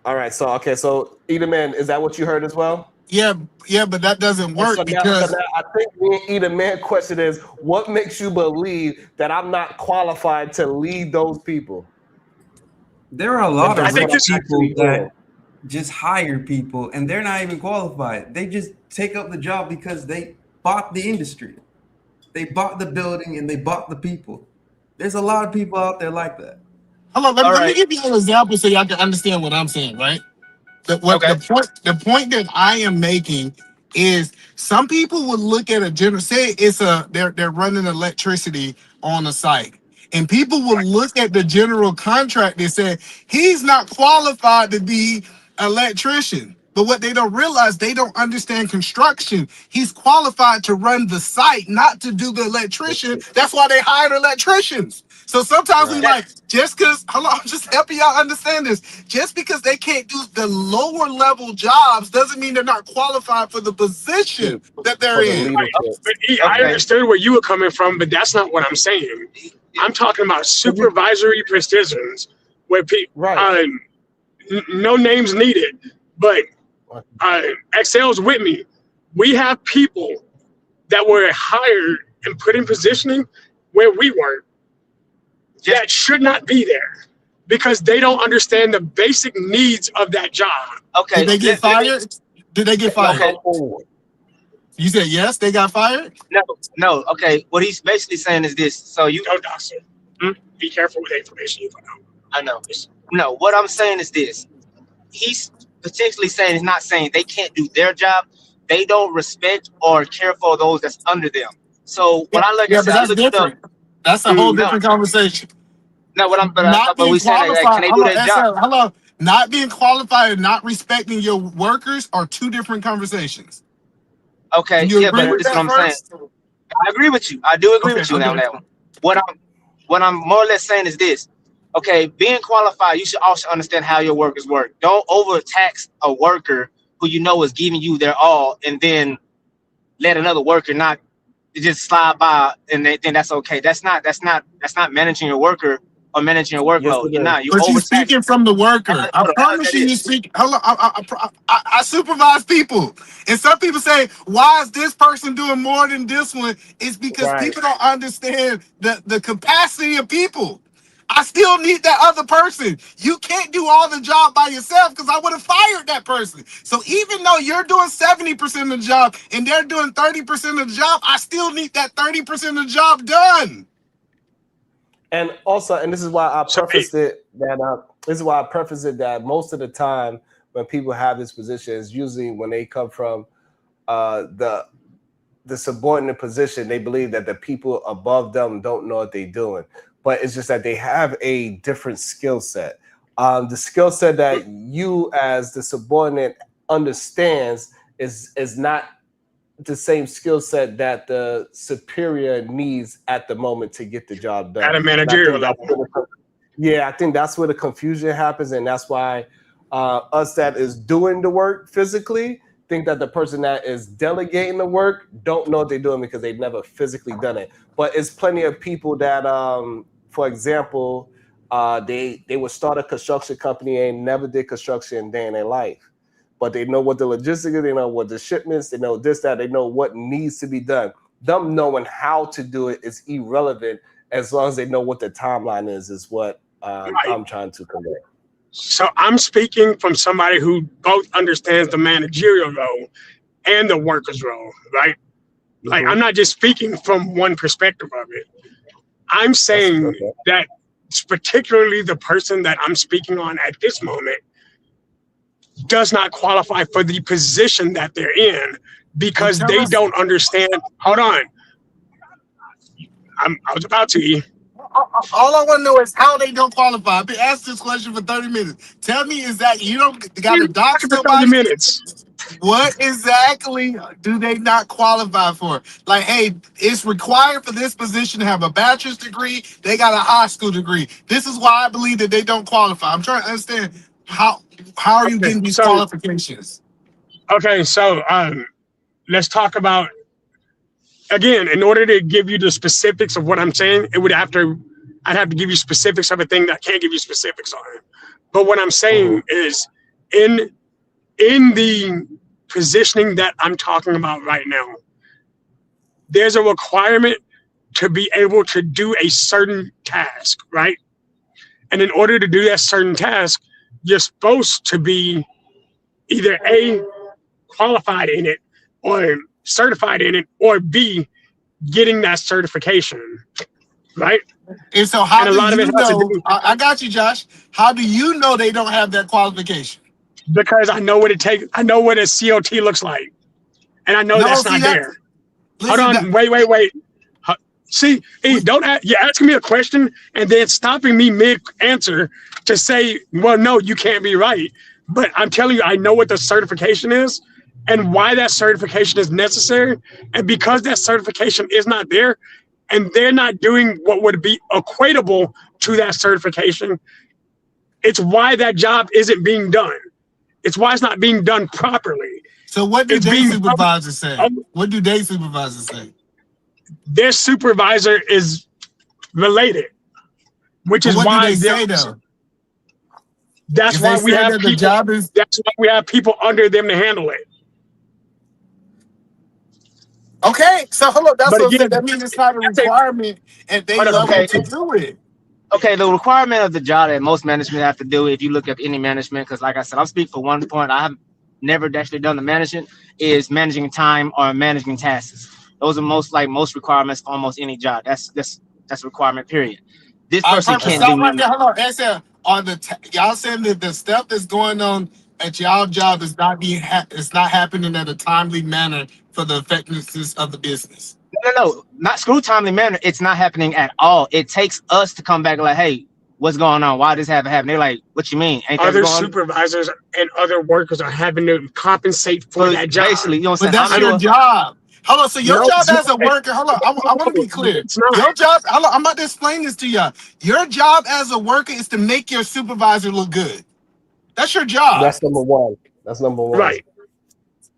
All right. So okay. So either man, is that what you heard as well? Yeah, yeah, but that doesn't And work so because now I think me and either man question is, what makes you believe that I'm not qualified to lead those people? There are a If lot I of that's what think rich I'm this. actually people doing. that just hire people and they're not even qualified. They just take up the job because they bought the industry. They bought the building and they bought the people. There's a lot of people out there like that. hold on, All let me right. give you an example so y'all can understand what I'm saying, right? Okay. The point that I am making is some people would look at a general say they're running electricity on a site. And people will look at the general contract and say he's not qualified to be an electrician. But what they don't realize, they don't understand construction. He's qualified to run the site, not to do the electrician. That's why they hired electricians. So sometimes we Right. like, just because, hold on, I'm just helping y'all understand this. Just because they can't do the lower level jobs doesn't mean they're not qualified for the position that they're For the in. Right. leadership. But I Okay. understood where you were coming from, but that's not what I'm saying. I'm talking about supervisory positions where people, Right. no names needed, but excels with me. We have people that were hired and put in positioning where we were that should not be there because they don't understand the basic needs of that job. Did Okay, they get fired? Did they get fired? okay, You said yes, they got fired? no. Okay, what he's basically saying is this. So you, Don't doctor. Be careful with the information you put out. I know. No, what I'm saying is this. He's potentially saying, he's not saying they can't do their job. They don't respect or care for those that's under them. So when I look Yeah, at but I that's looked it up. different. That's a whole No, different conversation. no, what I'm Not but being we saying that can qualified. they Hold do on, their job? hold on. Not being qualified and not respecting your workers are two different conversations. Okay, Do you yeah, agree but with this is what that I'm saying. first? I agree with you. I do agree Okay, with you on okay. that one. What I'm more or less saying is this. Okay, being qualified, you should also understand how your workers work. Don't overtax a worker who you know is giving you their all, and then let another worker not just slide by and they think that's okay. That's not managing your worker or managing your Yes, workload. it You're is. not. You But you overtax. speaking from the worker. I Hold on, how is promise that you, you is? speak. Hold on, I supervise people, and some people say, "Why is this person doing more than this one?" It's because Right. people don't understand the capacity of people. I still need that other person. You can't do all the job by yourself because I would have fired that person. So even though you're doing 70% of the job and they're doing 30% of the job, I still need that 30% of the job done. And also, and this is why I So, prefaced it that most of the time when people have this position is usually when they come from the subordinate position, they believe that the people above them don't know what they're doing. But it's just that they have a different skill set. The skill set that you as the subordinate understands is not the same skill set that the superior needs at the moment to get the job done. at a managerial level. I think that's where the confusion happens, and that's why us that is doing the work physically think that the person that is delegating the work don't know what they're doing because they've never physically done it. But it's plenty of people that, for example, they would start a construction company and never did construction a day in their life. But they know what the logistics is, they know what the shipments, they know this, that, they know what needs to be done. Them knowing how to do it is irrelevant as long as they know what the timeline is what Right. I'm trying to convey. So I'm speaking from somebody who both understands the managerial role and the worker's role, right? Like I'm not just speaking from one perspective of it. I'm saying that particularly the person that I'm speaking on at this moment does not qualify for the position that they're in because they don't understand. Hold on. I was about to. All I want to know is how they don't qualify. I've been asked this question for 30 minutes. Tell me, is that you don't got a doc For 30 somebody? minutes. What exactly do they not qualify for? Like, hey, it's required for this position to have a bachelor's degree. They got a high school degree. This is why I believe that they don't qualify. I'm trying to understand how are you getting these qualifications? Okay, so let's talk about again. In order to give you the specifics of what I'm saying, I'd have to give you specifics of a thing that I can't give you specifics on. But what I'm saying is in the positioning that I'm talking about right now, there's a requirement to be able to do a certain task, right? And in order to do that certain task, you're supposed to be either A, qualified in it or certified in it, or B, getting that certification, right? And so how do you know? I got you, Josh. How do you know they don't have that qualification? Because I know what it takes. I know what a COT looks like, and I know that's not there. Hold on, wait. See, hey, you're asking me a question and then stopping me mid-answer to say, well, no, you can't be right. But I'm telling you, I know what the certification is and why that certification is necessary. And because that certification is not there and they're not doing what would be equatable to that certification, it's why that job isn't being done. It's why it's not being done properly. So what do their supervisors say? What do their supervisors say? Their supervisor is related, which is why they say though. That's why we have people. That's why we have people under them to handle it. Okay, so hold up. That's But what I'm saying. again, That means it's not a that's a requirement at they hold up. level Okay, to do it. okay. The requirement of the job that most management have to do, if you look at any management, because like I said, I'm speaking for one point. I have never actually done the management, is managing time or managing tasks. Those are most requirements for almost any job. That's a requirement. Period. This All right, person perfect. can't do Stop right none. there. Hold on. They said on y'all saying that the stuff that's going on at y'all job is not it's not happening in a timely manner for the effectiveness of the business. No, not screw timely manner. It's not happening at all. It takes us to come back like, hey, what's going on? Why this haven't happened? They're like, what you mean? Ain't that Other going on? supervisors and other workers are having to compensate for So that job. basically, you know what But I'm saying? that's I'm I your doing. job. Hold on. So your no, job it's not. as a worker, hold on. I want to No, be clear. it's not. Your job, hold on, I'm about to explain this to y'all. Your job as a worker is to make your supervisor look good. That's your job. That's number one. That's number one. Right.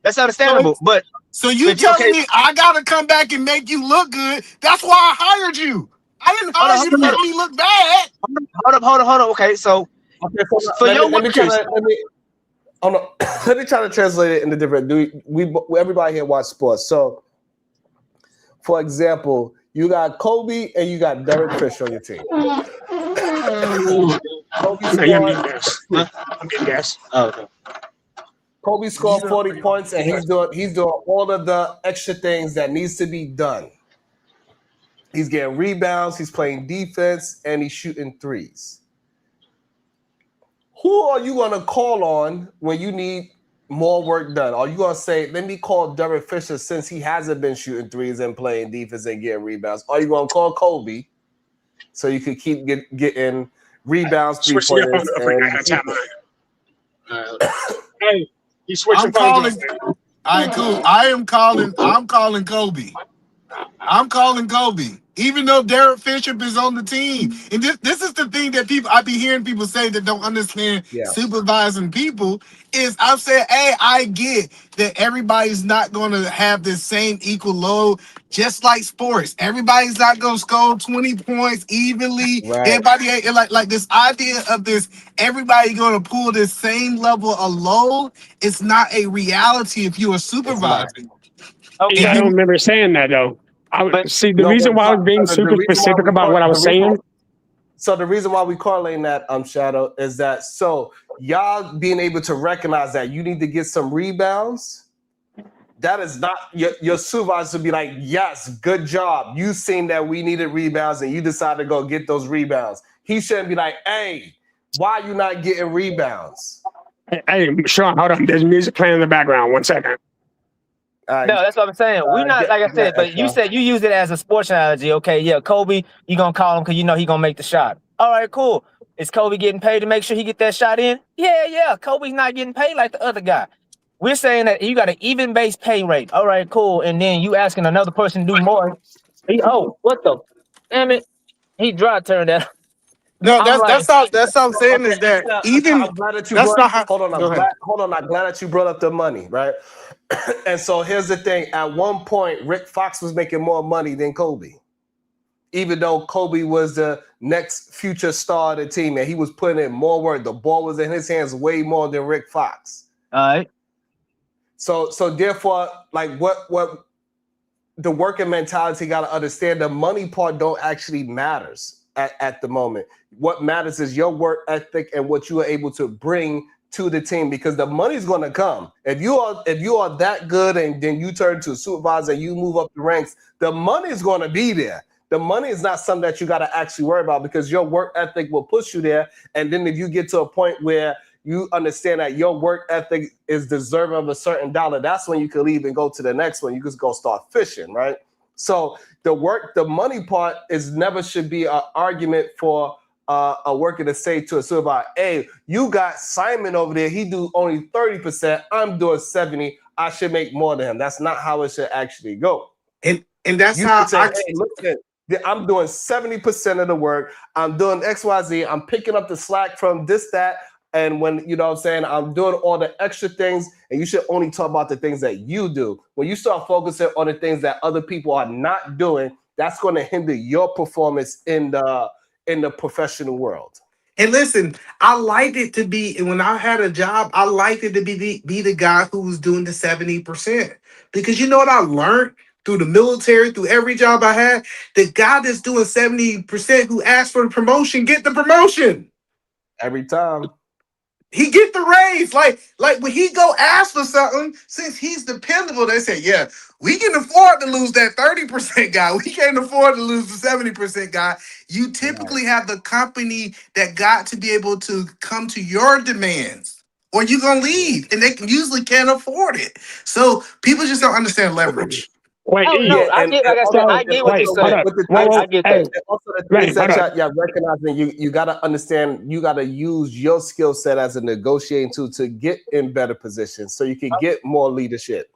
That's So, understandable. But so you if you telling okay, me I gotta come back and make you look good? That's why I hired you. I didn't hold hire on, you to hold make on, me look bad. hold on. Okay, so Okay, so for let me your let me try workers, to let me oh no, let me try to translate it into different. We everybody here watch sports. So, for example, you got Kobe and you got Derek Fisher on your team. Kobe No, yeah, I'm scored getting gas. huh? I'm getting gas. Oh, okay. Kobe scored 40 points and he's doing all of the extra things that needs to be done. He's getting rebounds, he's playing defense, and he's shooting threes. Who are you going to call on when you need more work done? Are you going to say, let me call Derek Fisher since he hasn't been shooting threes and playing defense and getting rebounds? Are you going to call Kobe so you could keep getting rebounds, Switching your phone three-pointers, up right now. I and gotta tap defense? mine. All right, hold on. Hey, he's I'm switching phones up. calling. All right, cool. I'm calling Kobe. I'm calling Kobe, even though Derek Fisher is on the team. And this is the thing that I be hearing people say that don't understand Yeah, supervising people is I'm saying, hey, I get that everybody's not going to have the same equal load, just like sports. Everybody's not going to score 20 points evenly. right. Everybody ain't like this idea of this, everybody going to pull this same level of load. It's not a reality if you're a It's not. supervisor. And Okay, I don't remember saying that though. but See the No, reason why I was being the super reason why specific about what I was saying. the reason why we correlating that Shadow is that so y'all being able to recognize that you need to get some rebounds. That is not your supervisor to be like, yes, good job. You seen that we needed rebounds and you decided to go get those rebounds. He shouldn't be like, hey, why are you not getting rebounds? Hey, Sean, hold on. There's music playing in the background. 1 second. no, that's what I'm saying. We not like I said, but you Extra. said you use it as a sports analogy. Okay, yeah, Kobe, you gonna call him because you know he gonna make the shot. All right, cool. Is Kobe getting paid to make sure he get that shot in? Yeah. Kobe's not getting paid like the other guy. We're saying that you got an even base pay rate. All right, cool. And then you asking another person to do more. What the? Damn it. He dry turned that. No, I'm like, that's all I'm saying is that even I'm glad that you that's brought. not how. Hold on, Go ahead. I'm glad that you brought up the money, right? And so here's the thing: at one point, Rick Fox was making more money than Kobe, even though Kobe was the next future star of the team, and he was putting in more work. The ball was in his hands way more than Rick Fox. all right. So therefore, like what the working mentality got to understand, the money part don't actually matters at the moment. What matters is your work ethic and what you are able to bring to the team, because the money's going to come. If you are that good and then you turn to a supervisor and you move up the ranks, the money is going to be there. The money is not something that you got to actually worry about, because your work ethic will push you there. And then if you get to a point where you understand that your work ethic is deserving of a certain dollar, that's when you can leave and go to the next one. You just go start fishing, right? So the money part is never should be an argument for a worker to say to a supervisor, hey, you got Simon over there, he do only 30%, I'm doing 70%, I should make more than him. That's not how it should actually go. And that's You how should say, hey, listen, I'm doing 70% of the work, I'm doing XYZ, I'm picking up the slack from this, that, and when, you know what I'm saying, I'm doing all the extra things, and you should only talk about the things that you do. When you start focusing on the things that other people are not doing, that's going to hinder your performance in the professional world. And listen, I liked it to be, and when I had a job, I liked it to be the guy who was doing the 70%. Because you know what I learned? through the military, through every job I had, the guy that's doing 70% who asked for the promotion get the promotion. Every time. He get the raise. Like when he go ask for something, since he's dependable, they say, yeah, we can afford to lose that 30% guy. We can't afford to lose the 70% guy. You typically have the company that got to be able to come to your demands, or you're gonna leave, and they can usually can't afford it. So people just don't understand leverage. Wait, Oh E. no, Yeah, I get. Like I said, So I get what wait, you're hold saying. up. with the Whoa, things, I whoa, get hey, that. and also the Ray, things hold that up. y'all recognizing, you got to understand, you got to use your skill set as a negotiating tool to get in better positions so you can get more leadership.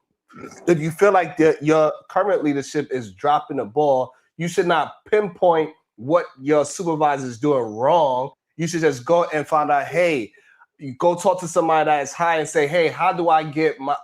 If you feel like your current leadership is dropping the ball, you should not pinpoint what your supervisor is doing wrong. You should just go and find out, hey, you go talk to somebody that is high and say, hey, how do I get my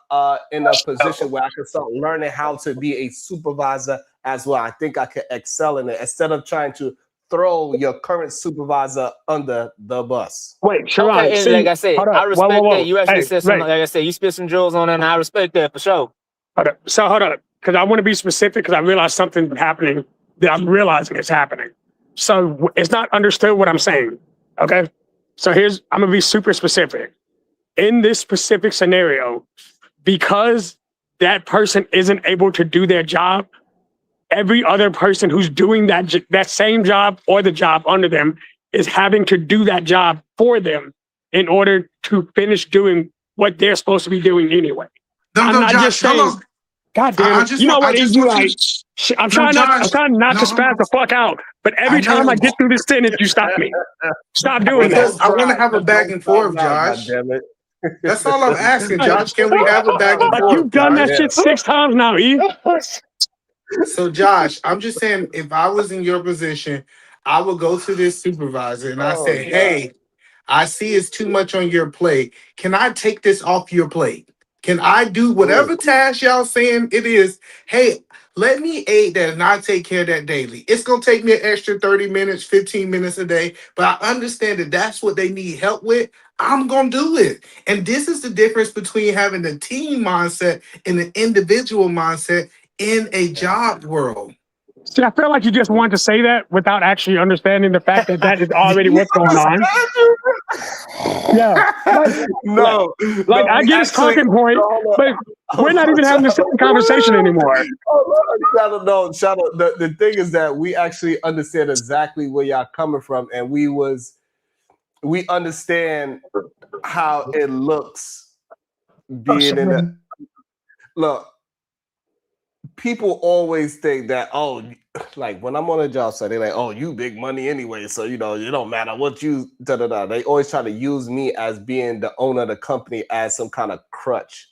in a position where I can start learning how to be a supervisor as well? I think I can excel in it, instead of trying to throw your current supervisor under the bus. Wait, Sharon, Okay, and see, like I said, hold I up. Whoa, whoa, respect that. whoa. You actually Hey, said some. Ray, Like I said, you spit some jewels on that, and I respect that for sure. hold up. So hold up, because I want to be specific, because I realize something happening that I'm realizing is happening. So it's not understood what I'm saying. Okay. So I'm gonna be super specific. In this specific scenario, because that person isn't able to do their job, every other person who's doing that same job or the job under them is having to do that job for them in order to finish doing what they're supposed to be doing anyway. No, I'm no, not just Josh, hold saying, on. God damn I it. just You know want I what? just You want you like, to I'm no, trying Josh. not No, to hold spaz on. the fuck out, but I every time I know. get through this sentence, you stop me. Stop doing Well, that. Because don't I want to try. have a Just back don't and try forth, now, God Josh. damn it. That's all I'm asking, Like, Josh. Can we have a back and like forth, you've done that Josh? Yeah. shit 6 times now, E. So, Josh, I'm just saying, if I was in your position, I would go to this supervisor and I Oh say, God. hey, I see it's too much on your plate. Can I take this off your plate? Can I do Mm. whatever task y'all saying it is? Hey, let me aid that and I take care of that daily. It's going to take me an extra 30 minutes, 15 minutes a day, but I understand that that's what they need help with. I'm going to do it. And this is the difference between having a team mindset and an individual mindset in a job world. See, I feel like you just wanted to say that without actually understanding the fact that that is already You what's going on. Yeah. Like, understand? like, No, like no, I we get his actually, talking point, no, hold but we're not on. even having the same conversation anymore. Shout out. The thing is that we actually understand exactly where y'all coming from, and we understand how it looks being in a look. People always think that, oh, like when I'm on a job site, they're like, oh, you big money anyway, so it don't matter what you da da da. They always try to use me as being the owner of the company as some kind of crutch.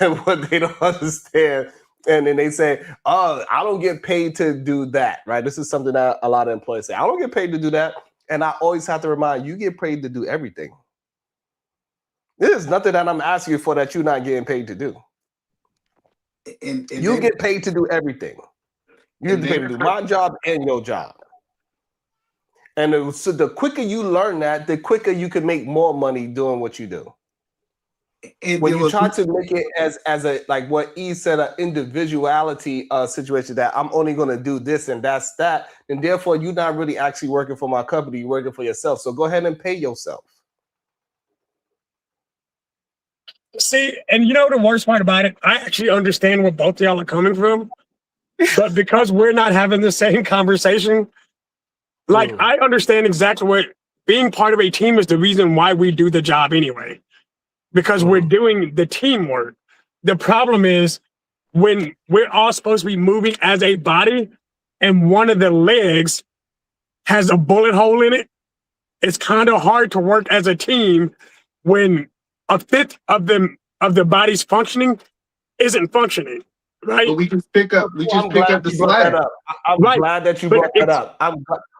And what they don't understand, and then they say, oh, I don't get paid to do that, right? This is something that a lot of employees say. I don't get paid to do that. And I always have to remind you, get paid to do everything. There's nothing that I'm asking you for that you're not getting paid to do. And You get paid to do everything. You get paid to do my job and your job. And so the quicker you learn that, the quicker you can make more money doing what you do. When you try to make it as a, like what E said, an individuality situation, that I'm only going to do this and that's that, and therefore you're not really actually working for my company, you're working for yourself. So go ahead and pay yourself. See, and you know the worst part about it? I actually understand where both y'all are coming from, but because we're not having the same conversation, like I understand exactly what being part of a team is the reason why we do the job anyway, because we're doing the teamwork. The problem is when we're all supposed to be moving as a body and one of the legs has a bullet hole in it, it's kind of hard to work as a team when a fifth of the body's functioning isn't functioning, right? But we just pick up I'm glad the you brought that slack. up. I'm Right. glad that you But brought that up.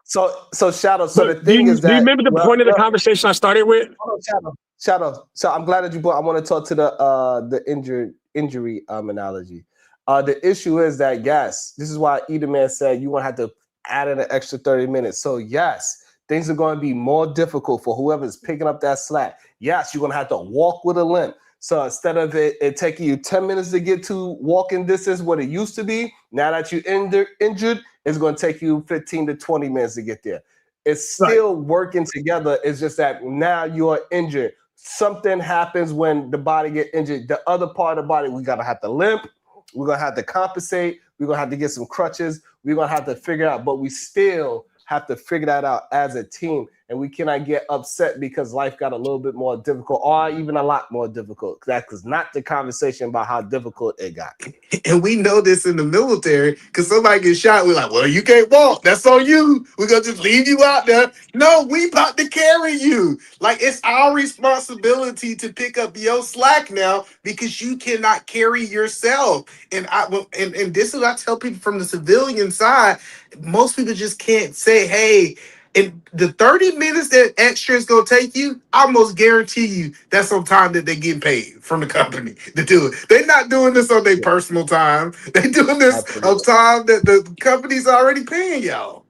So Shadow. So the but thing is do you that, remember the point of the conversation I started with? hold on, Shadow. So I'm glad that you brought. I want to talk to the injury analogy. The issue is that, yes, this is why Edelman said you want to have to add in an extra 30 minutes. So yes, things are going to be more difficult for whoever's picking up that slack. Yes, you're going to have to walk with a limp. So instead of it taking you 10 minutes to get to walking distance, what it used to be, now that you're injured, it's going to take you 15 to 20 minutes to get there. It's still working together. It's just that now you're injured. Something happens when the body get injured. The other part of the body, we got to have to limp. We're going to have to compensate. We're going to have to get some crutches. We're going to have to figure it out. But we still have to figure that out as a team. And we cannot get upset because life got a little bit more difficult or even a lot more difficult. That was not the conversation about how difficult it got. And we know this in the military because somebody gets shot. We're like, well, you can't walk. That's on you. We're going to just leave you out there. No, we about to carry you. Like, it's our responsibility to pick up your slack now because you cannot carry yourself. And and this is what I tell people from the civilian side. Most people just can't say, hey, and the 30 minutes that extra is going to take you, I almost guarantee you that's on time that they get paid from the company to do it. They're not doing this on their personal time. They're doing this on time that the company's already paying y'all.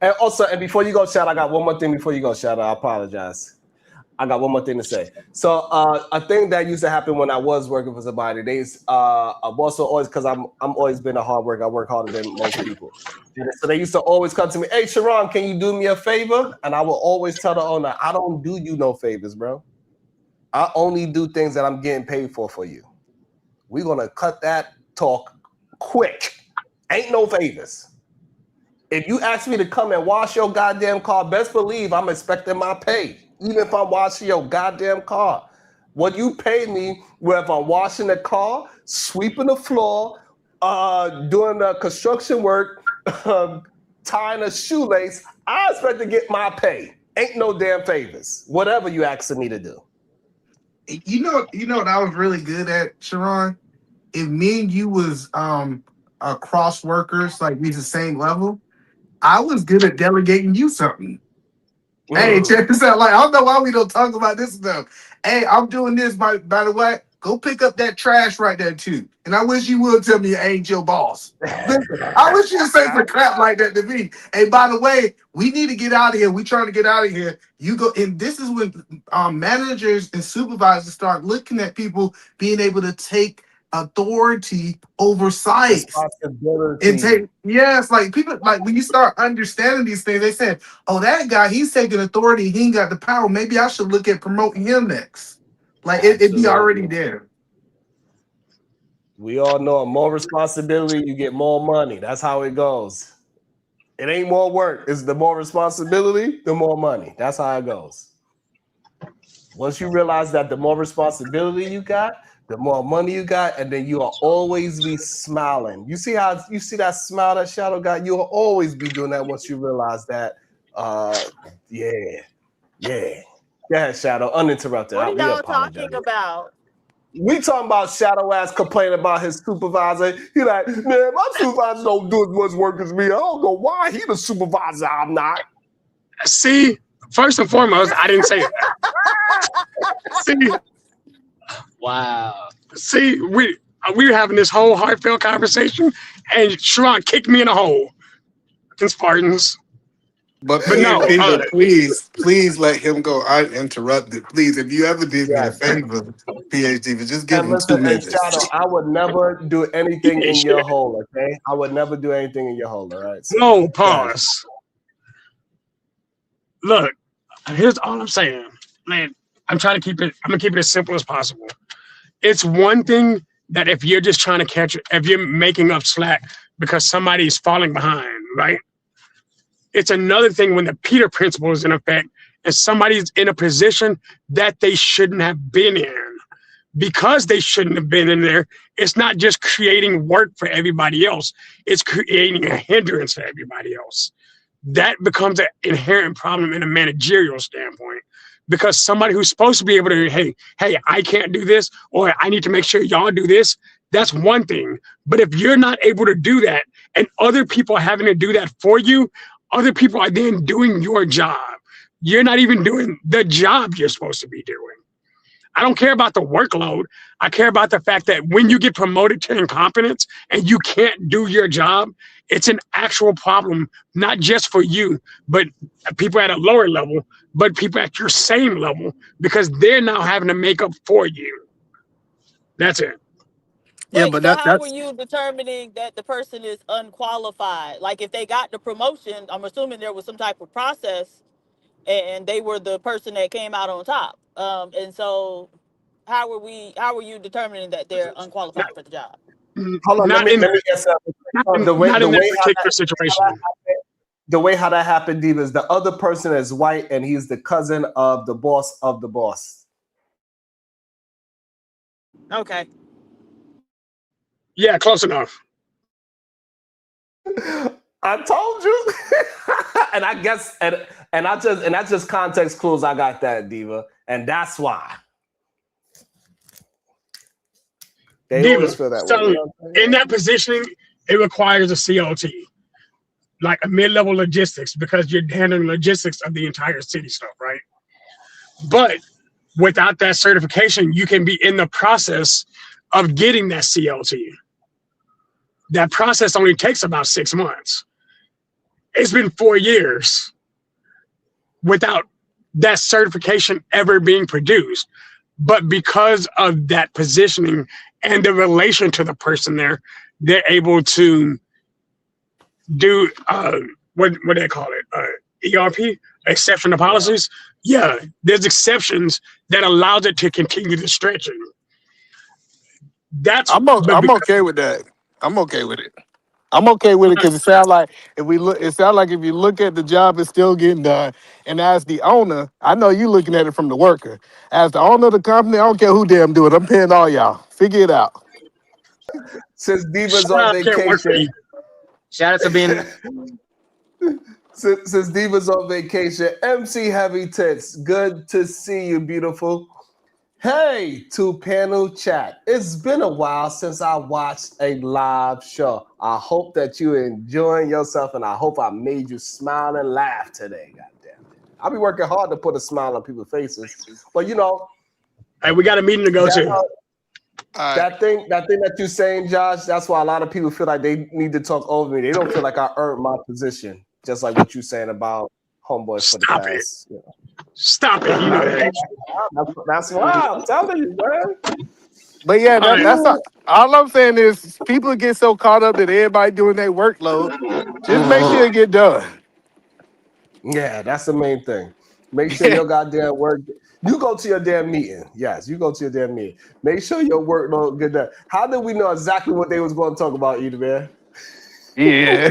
And also, and before you go, Shadow, I got one more thing before you go, Shadow. I apologize. I got one more thing to say. So a thing that used to happen when I was working for somebody, I'm also always, because I'm always been a hard worker. I work harder than most people. So they used to always come to me, hey, Sharon, can you do me a favor? And I will always tell the owner, I don't do you no favors, bro. I only do things that I'm getting paid for you. We're going to cut that talk quick. Ain't no favors. If you ask me to come and wash your goddamn car, best believe I'm expecting my pay. Even if I'm washing your goddamn car. What you pay me, whether I'm washing the car, sweeping the floor, doing the construction work, tying a shoelace, I expect to get my pay. Ain't no damn favors. Whatever you asking me to do. You know what I was really good at, Sharon? If me and you was cross workers, like we the same level, I was good at delegating you something. Hey, check this out. Like, I don't know why we don't talk about this stuff. Hey, I'm doing this, by the way. Go pick up that trash right there, too. And I wish you would tell me I ain't your boss. Listen, I wish you'd say some crap like that to me. Hey, by the way, we need to get out of here. We trying to get out of here. You go, and this is when managers and supervisors start looking at people being able to take authority over sites and take like people, like when you start understanding these things, they said, oh, that guy, he's taking authority, he ain't got the power, maybe I should look at promoting him next. Like it'd be already there. We all know more responsibility, you get more money. That's how it goes. It ain't more work. It's the more responsibility, the more money. That's how it goes. Once you realize that the more responsibility you got, the more money you got, and then you'll always be smiling. You see that smile that Shadow got? You'll always be doing that once you realize that. Yeah. Go ahead, Shadow, uninterrupted. What are y'all talking about? We talking about Shadow ass complaining about his supervisor. He like, man, my supervisor don't do as much work as me. I don't know why he the supervisor. I'm not. See, first and foremost, I didn't say that. See. Wow. See, we were having this whole heartfelt conversation, and Sharon kicked me in a hole. In Spartans. But no, please let him go. I interrupted. Please, if you ever did me a favor, PhD, but just give him 2 minutes. Shadow, I would never do anything in your hole, okay? I would never do anything in your hole, all right? So, no, pause. Look, here's all I'm saying. Man, I'm gonna keep it as simple as possible. It's one thing that if you're just trying to catch it, if you're making up slack because somebody is falling behind, right? It's another thing when the Peter principle is in effect and somebody's in a position that they shouldn't have been in. Because they shouldn't have been in there, it's not just creating work for everybody else, it's creating a hindrance for everybody else. That becomes an inherent problem in a managerial standpoint. Because somebody who's supposed to be able to, hey, I can't do this, or I need to make sure y'all do this, that's one thing. But if you're not able to do that and other people are having to do that for you, other people are then doing your job. You're not even doing the job you're supposed to be doing. I don't care about the workload. I care about the fact that when you get promoted to incompetence and you can't do your job, it's an actual problem, not just for you, but people at a lower level, but people at your same level, because they're now having to make up for you. That's it. Yeah, Wait, but so how were that's you determining that the person is unqualified? Like if they got the promotion, I'm assuming there was some type of process and they were the person that came out on top. And so how were you determining that they're Not, unqualified for the job? Hold on, let not me in let me get something. The way not the in that way how particular that situation. the way how that happened, Diva, is the other person is white and he's the cousin of the boss of the boss. Okay. Yeah, close enough. I told you. And I guess and that's just context clues. I got that, Diva. And that's why. They always Diva. feel that way. You So know what I'm in saying? that positioning, it requires a COT, like a mid-level logistics, because you're handling logistics of the entire city stuff, right? But without that certification, you can be in the process of getting that CLT. That process only takes about 6 months. It's been 4 years without that certification ever being produced. But because of that positioning and the relation to the person there, they're able to do what do they call it? ERP, exception to policies. Yeah, there's exceptions that allows it to continue to stretch it. That's but I'm because okay with that. I'm okay with it. I'm okay with it because it sounds like it sounds like if you look at the job, it's still getting done. And as the owner, I know you looking at it from the worker. As the owner of the company, I don't care who damn do it. I'm paying all y'all. Figure it out. Since Diva's shout on out, I can't work for vacation, you. Shout out to being since Diva's on vacation, MC Heavy Tits, good to see you, beautiful. Hey, to panel chat. It's been a while since I watched a live show. I hope that you're enjoying yourself and I hope I made you smile and laugh today. God damn it. I'll be working hard to put a smile on people's faces. But you know, Hey, we got a meeting to go that to. All right. that thing that you're saying, Josh, that's why a lot of people feel like they need to talk over me. They don't feel like I earned my position, just like what you're saying about homeboy for the Stop it. past. You know. Stop it. You know that. That's why I'm telling you, man. But yeah, All right. that's all I'm saying is people get so caught up that everybody doing their workload. Just make sure it get done. Yeah, that's the main thing. Make sure your goddamn work. You go to your damn meeting. Yes, you go to your damn meeting. Make sure your workload get done. How did we know exactly what they was going to talk about, either man? Yeah.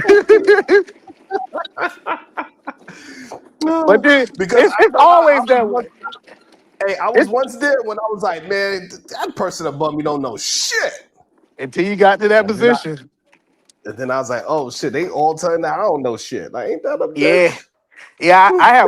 But No, then because I it's know I always was that way. once, hey, I was It's once there when I was like, man, that person above me don't know shit. until you got to that And then position. I was like, oh shit, they all telling that I don't know shit. Like, ain't that a Yeah. bitch? Yeah, I had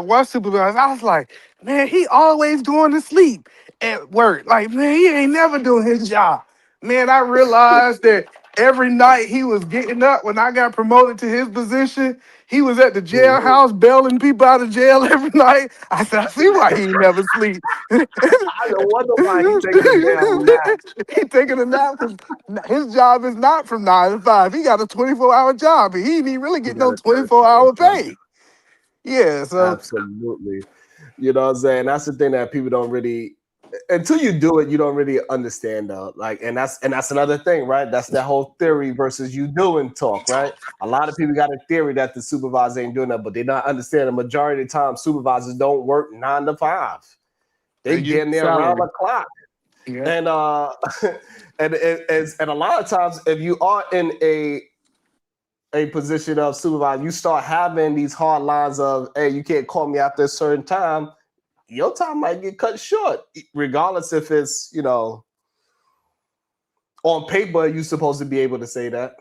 one supervisor. I was like, man, he always going to sleep at work. Like, man, he ain't never doing his job. Man, I realized that every night he was getting up when I got promoted to his position. He was at the Mhm. jailhouse bailing people out of jail every night. I said, I see why he never sleep. I don't wonder why he taking a damn nap. He taking a nap because his job is not from 9 to 5. He got a 24-hour job, and he ain't even really He getting got no a 34 24-hour job. pay. Yeah, so Absolutely. You know what I'm saying? That's the thing that people don't really until you do it, you don't really understand like and that's another thing, right? That's that whole theory versus you doing talk, right? A lot of people got a theory that the supervisor ain't doing that, but they not understand the majority of the time supervisors don't work 9 to 5. they They get getting there around salary. the clock. Yeah. And and a lot of times if you are in a position of supervisor, you start having these hard lines of, hey, you can't call me after a certain time. Your time might get cut short, regardless if it's, on paper, you're supposed to be able to say that.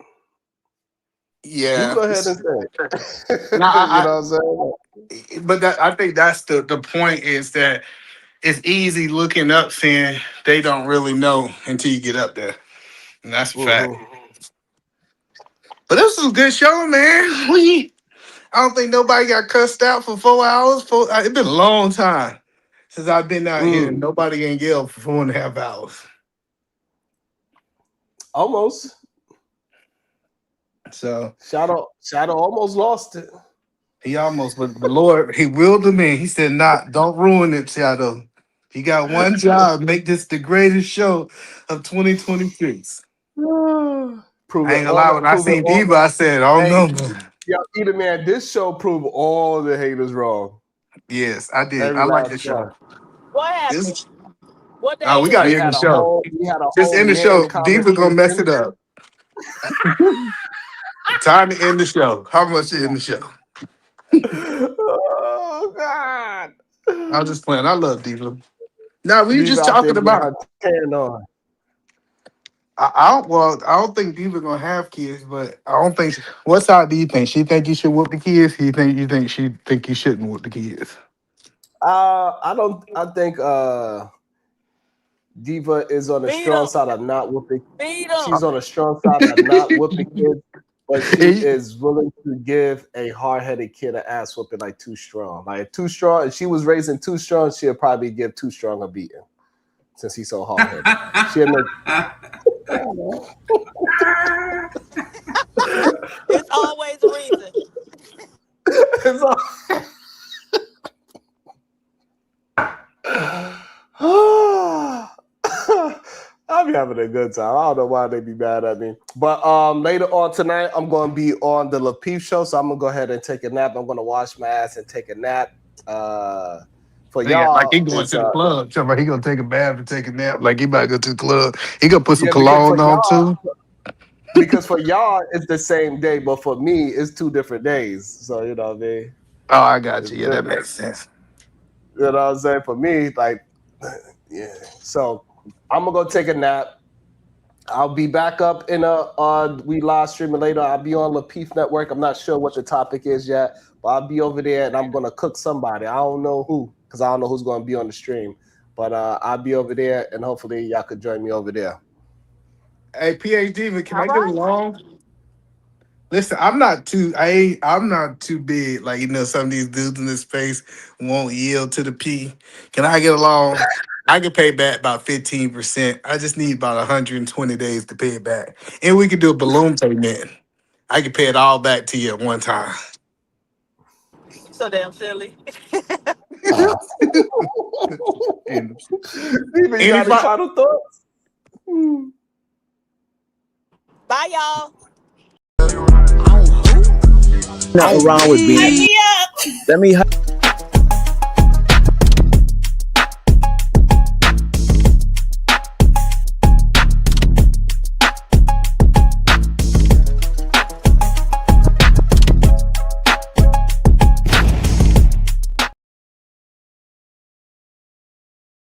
You Yeah. go ahead and say No, it. You know what I'm saying? but that I think that's the point is that it's easy looking up saying they don't really know until you get up there. And that's a fact. Mm-hmm. But this was a good show, man. I don't think nobody got cussed out for 4 hours. It's been a long time since I've been out here. Nobody ain't yelled for 4.5 hours. Almost. So Shadow almost lost it. he almost, but the Lord, he willed him in. He said, "Not, don't ruin it, Shadow. He got one job, make this the greatest show of 2026." Prove I it ain't gonna lie, all. when I Prove it seen all. Diva, I said, "Oh Hey, no." yo, either man, this show proved all the haters wrong. Yes, I did. Every I like last the show. one. What happened? This, What the we got to haters We end the had do? a show. Just end the men show. Diva gonna mess conversation. it up. Time to end the show. How much to end the show? Oh God. I was just playing. I love Diva. Now we were Diva just out there talking getting about. her tan on. I don't think Diva gonna have kids, but I don't think. What side do you think? She think you should whoop the kids? You think she think you shouldn't whoop the kids? I think Diva is on the Beat strong 'em. side of not whooping. Beat 'em. She's on the strong side of not whooping kids, but she is willing to give a hard-headed kid an ass whooping like Too Strong. Like Too Strong, if she was raising Too Strong, she'll probably give Too Strong a beating since he's so hard-headed. It's always a reason. I'll be having a good time. I don't know why they be mad at me. But later on tonight, I'm going to be on the Lapeef show, so I'm going to go ahead and take a nap. I'm going to wash my ass and take a nap. For y'all, like he going to the club. Somebody he gonna take a bath and take a nap. Like he about to go to the club. He gonna put some cologne on too. Because for y'all, it's the same day, but for me, it's 2 different days. So you know what I mean? Oh, I got you. Yeah, that makes sense. You know what I'm saying? For me, like, yeah. So I'm gonna go take a nap. I'll be back up in we live streaming later. I'll be on Lapeef Network. I'm not sure what the topic is yet, but I'll be over there and I'm gonna cook somebody. I don't know who, because I don't know who's gonna be on the stream. But I'll be over there and hopefully y'all could join me over there. Hey, PhD, can I get along? Listen, I'm not too big. Like, you know, some of these dudes in this space won't yield to the P. Can I get along? I can pay back about 15%. I just need about 120 days to pay it back. And we can do a balloon payment. I can pay it all back to you at one time. So damn silly. Any final thoughts? Bye, y'all. Nothing wrong with being. Let me